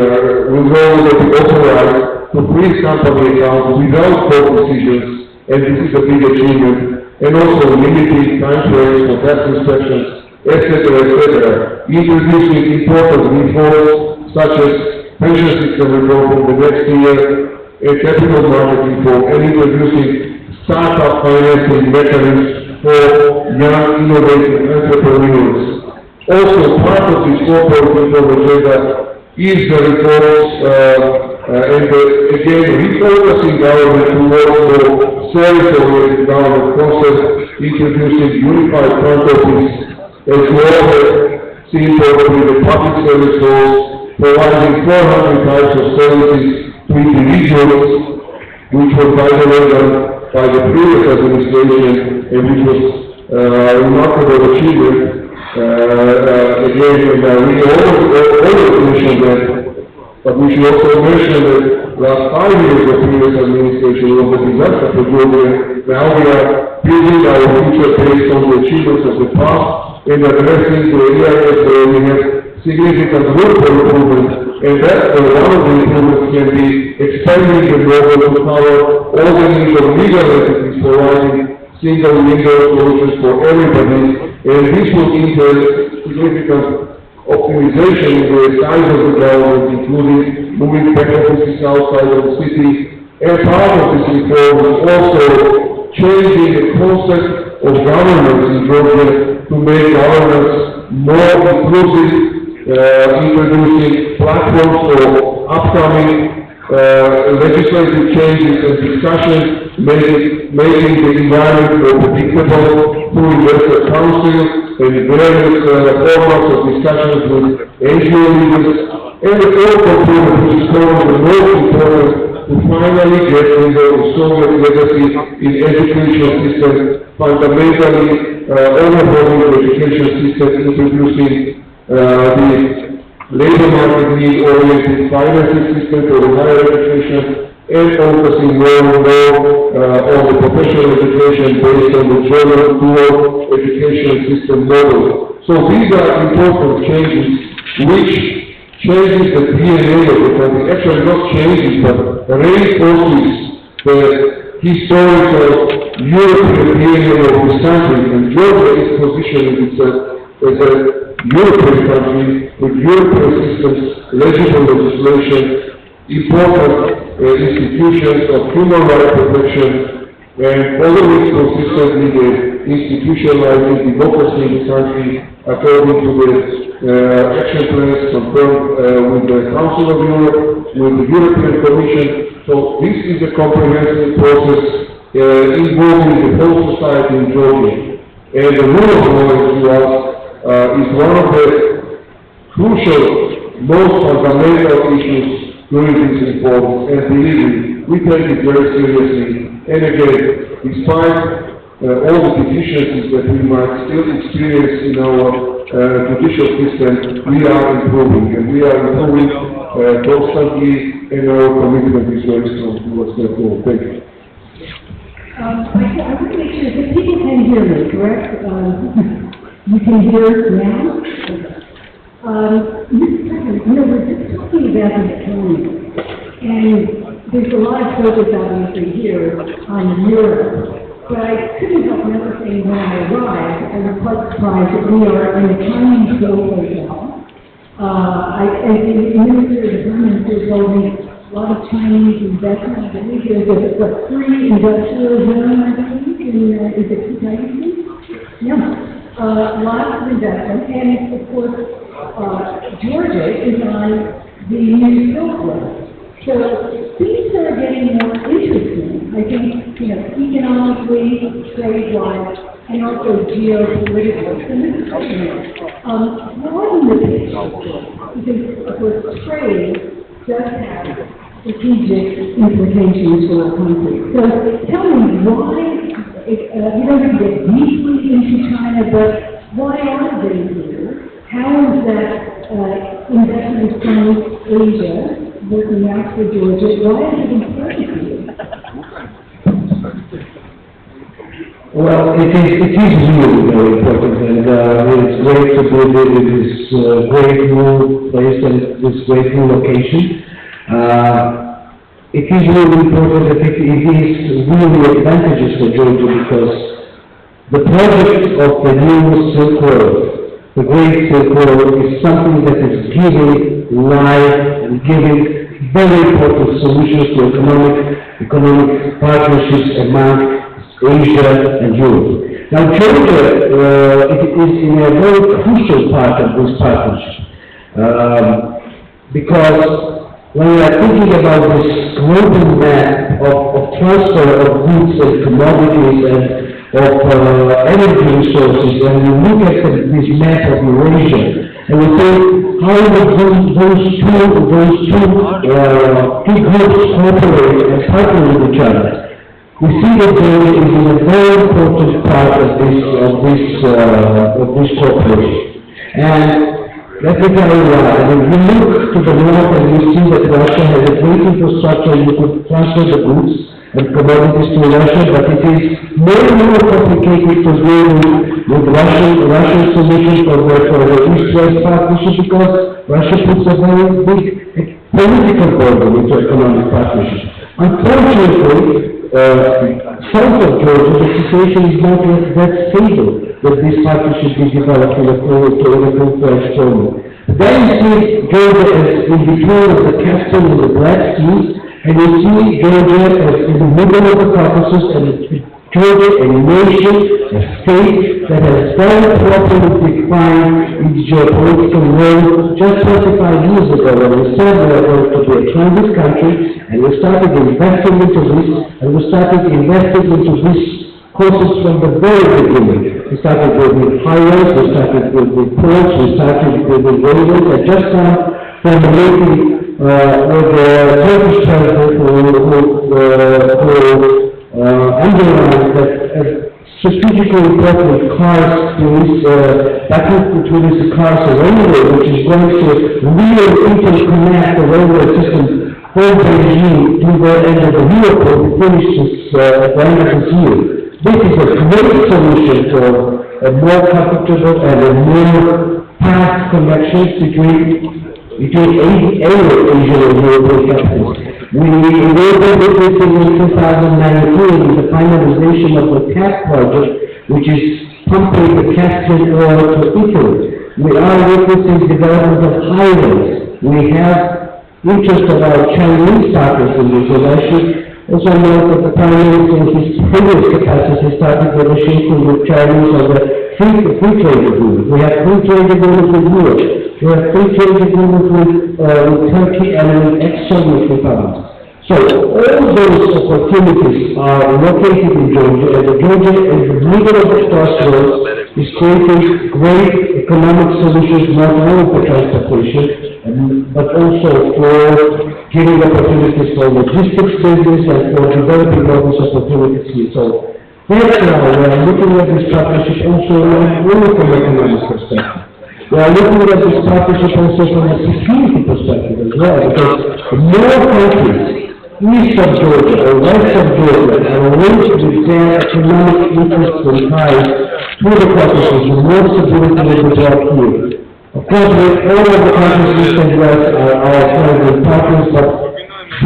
to freeze company accounts without court decisions, and this is a big achievement, and also limiting time frames for tax inspections, etc., introducing important reforms such as pension system reform for the next year, a capital market reform, and introducing startup financing mechanisms for young innovative entrepreneurs. Also, part of this corporate reform agenda is the reforms and again refocusing government towards the service-oriented government process, introducing unified front office, as well as importantly the public service laws, providing 400 types of services to individuals, which was by the way done by the previous administration, and which was a remarkable achievement. Again, we always mention that, but we should also mention that last 5 years of previous administration was a disaster for Georgia. Now we are building our future based on the achievements of the past and addressing the areas where we have significant room for improvement, and that one of the improvements can be expanding the model to cover all the needs of legal entities, providing single legal solutions for everybody, and this will entail significant optimization in the size of the government, including moving back offices outside of the city, and part of this reform is also changing the concept of governance in Georgia to make governance more inclusive, introducing platforms for upcoming legislative changes and discussions, making the environment more predictable through investor council and various formats of discussions with NGO leaders, and the fourth component, which is probably the most important, to finally get rid of the Soviet legacy in education system, fundamentally overhauling the education system, introducing the labor market need-oriented financing system for the higher education, and focusing more and more on the professional education based on the German dual education system model. So these are important changes which changes the DNA of the country, actually not changes, but reinforces the historical European DNA of this country, and Georgia is positioning itself as a European country with European systems, legislative legislation, important institutions of human rights protection, and following consistently the institutionalizing democracy in the country according to the action plans confirmed with the Council of Europe, with the European Commission. So this is a comprehensive process involving the whole society in Georgia. And the rule of law, as you asked, is one of the crucial, most fundamental issues during these reforms, and believe me, we take it very seriously. And again, despite all the deficiencies that we might still experience in our judicial system, we are improving, and we are improving constantly, and our commitment is very strong towards that goal. Thank you. I want to make sure that people can hear me, correct? You can hear now? We're just talking about the economy, and there's a lot of focus obviously here on Europe, but I couldn't help noticing when I arrived, I was quite surprised that we are in a Chinese growth right now. As the Minister of Government is holding a lot of Chinese investment. I believe there's a free industrial zone, I believe, is it Chinese? Yeah. Lots of investment, and of course, Georgia is on the new Silk Road. So things are getting more interesting, I think, economically, trade-wise, and also geopolitically. And this is broaden the picture, because of course trade does have strategic implications for our country. So tell me why, you don't have to get deeply into China, but why are they here? How is that investment from Asia working out for Georgia? Why is it important to you? Well, it is really very important, and it's great to be in this great new place and this great new location. It is really important that it is really advantageous for Georgia because the project of the new Silk Road, the Great Silk Road, is something that is giving life and giving very important solutions to economic partnerships among Asia and Europe. Now, Georgia, it is in a very crucial part of this partnership, because when we are thinking about this global map of transfer of goods and commodities and of energy resources, and we look at this map of Eurasia, and we think, how would those two groups cooperate and partner with each other? We see that Georgia is a very important part of this cooperation. And let me tell you why. I mean, we look to the north and we see that Russia has a great infrastructure. You could transfer the goods and commodities to Russia, but it is more and more complicated to deal with Russian solution for the East-West partnership because Russia puts a very big political burden into economic partnership. Unfortunately, south of Georgia, the situation is not yet that stable that this partnership be developed in a full-fledged form. Then you see Georgia as in between of the Caspian and the Black Seas, and you see Georgia as in the middle of the Caucasus, and Georgia, a nation, a state that has very properly defined its geopolitical role just 25 years ago when we said we were going to be a transit country, and we started investing into this, and we started investing into this courses from the very beginning. We started with highways, we started with ports, we started with railways, and just now from the meeting with the Turkish president who underlined that strategically important cars between the cars and railway, which is going to really interconnect the railway system from Beijing to the end of the year, we finish this at the end of this year. This is a great solution for a more comfortable and a more fast connections between Asia and European countries. We enabled this in 2019 with the finalization of the CAP project, which is pumping the Caspian oil to Italy. We are witnessing development of highways. We have interest of our Chinese partners in this relation. Also note that the Prime Minister in his previous capacity started negotiating with Chinese on the free trade agreement. We have free trade agreement with Europe. We have free trade agreement with Turkey and with ex-Soviet republics. So all those opportunities are located in Georgia, and Georgia is the middle of the crossroads, is creating great economic solutions not only for transportation, but also for giving opportunities for logistics business and for developing all these opportunities here. So that's why we are looking at this partnership also not only from an economic perspective. We are looking at this partnership also from a security perspective as well, because more countries east of Georgia or west of Georgia are linked with their economic interests and ties to the Caucasus, the more stability will be brought here. Of course, all of the countries east and west are our friends and partners, but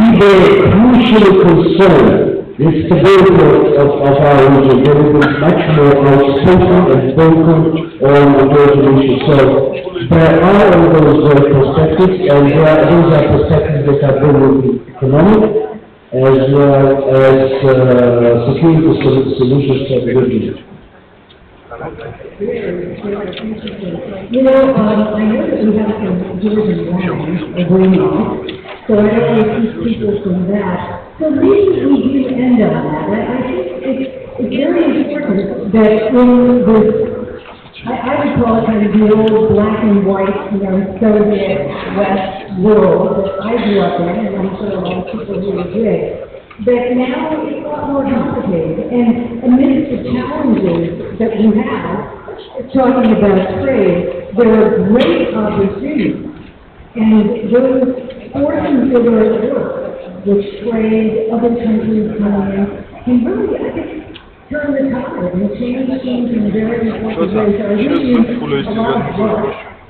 we are crucially concerned with stability of our region. There will be much more outspoken and spoken on the Georgian issue. So there are all those perspectives, and these are perspectives that are both economic as well as security solutions for the region. You know, I know that we have some Georgian land agreement, so I don't want to keep people from that. So maybe we do end on that. I think it's very important that in this I would call it kind of the old black and white, Soviet West world that I grew up in, and I'm sure a lot of people here did. But now it's a lot more complicated, and amidst the challenges that we have, talking about trade, there are great opportunities. And those forces that are at work, which trade, other countries coming in, can really, I think, turn the tide and change things in very important ways. I wish you a lot of luck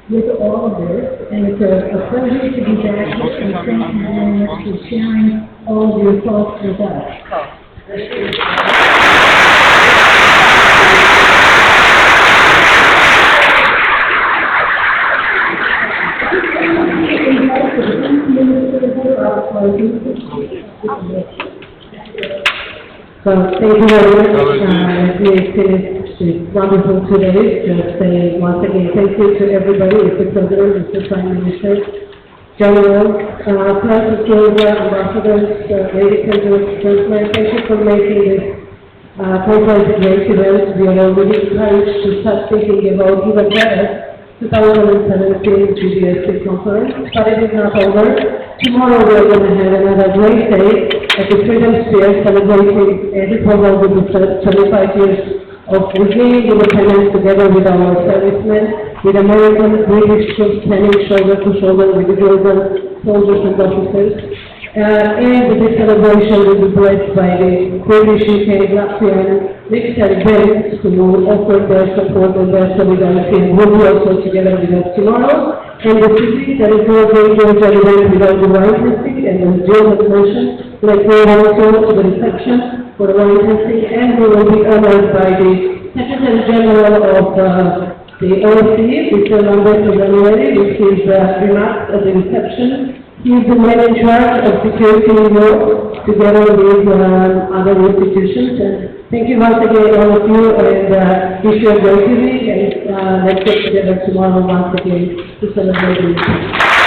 with all of this, and it's a pleasure to be back, and thank you very much for sharing all of your thoughts with us. So thank you very much. It's wonderful today. Just say once again, thank you to everybody, Mr. President, Mr. Prime Minister, General, Francis Silva, ambassadors, ladies and gentlemen, thank you for making this conference a great event. We are already encouraged to start thinking about even better 2017 GDSC conference, but it is not over. Tomorrow we are going to have another great day at the Freedom Sphere, celebrating every program with the 25 years of regaining independence together with our servicemen, with American, British troops standing shoulder to shoulder with the global soldiers and officers. And this celebration will be blessed by the British, UK, Latvian military bands who will offer their support and their solidarity and will be also together with us tomorrow. And the city, there is no great military event without the wine tasting, and as Jill has mentioned, like we also to the reception for the wine tasting, and we will be honored by the Secretary General of the OSCE, Mr. Lamberto January, which is remarked at the reception. He is the man in charge of security in Europe, together with other institutions. And thank you once again, all of you, and wish you a great evening. And let's get together tomorrow once again to celebrate the weekend.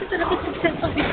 Ito na ba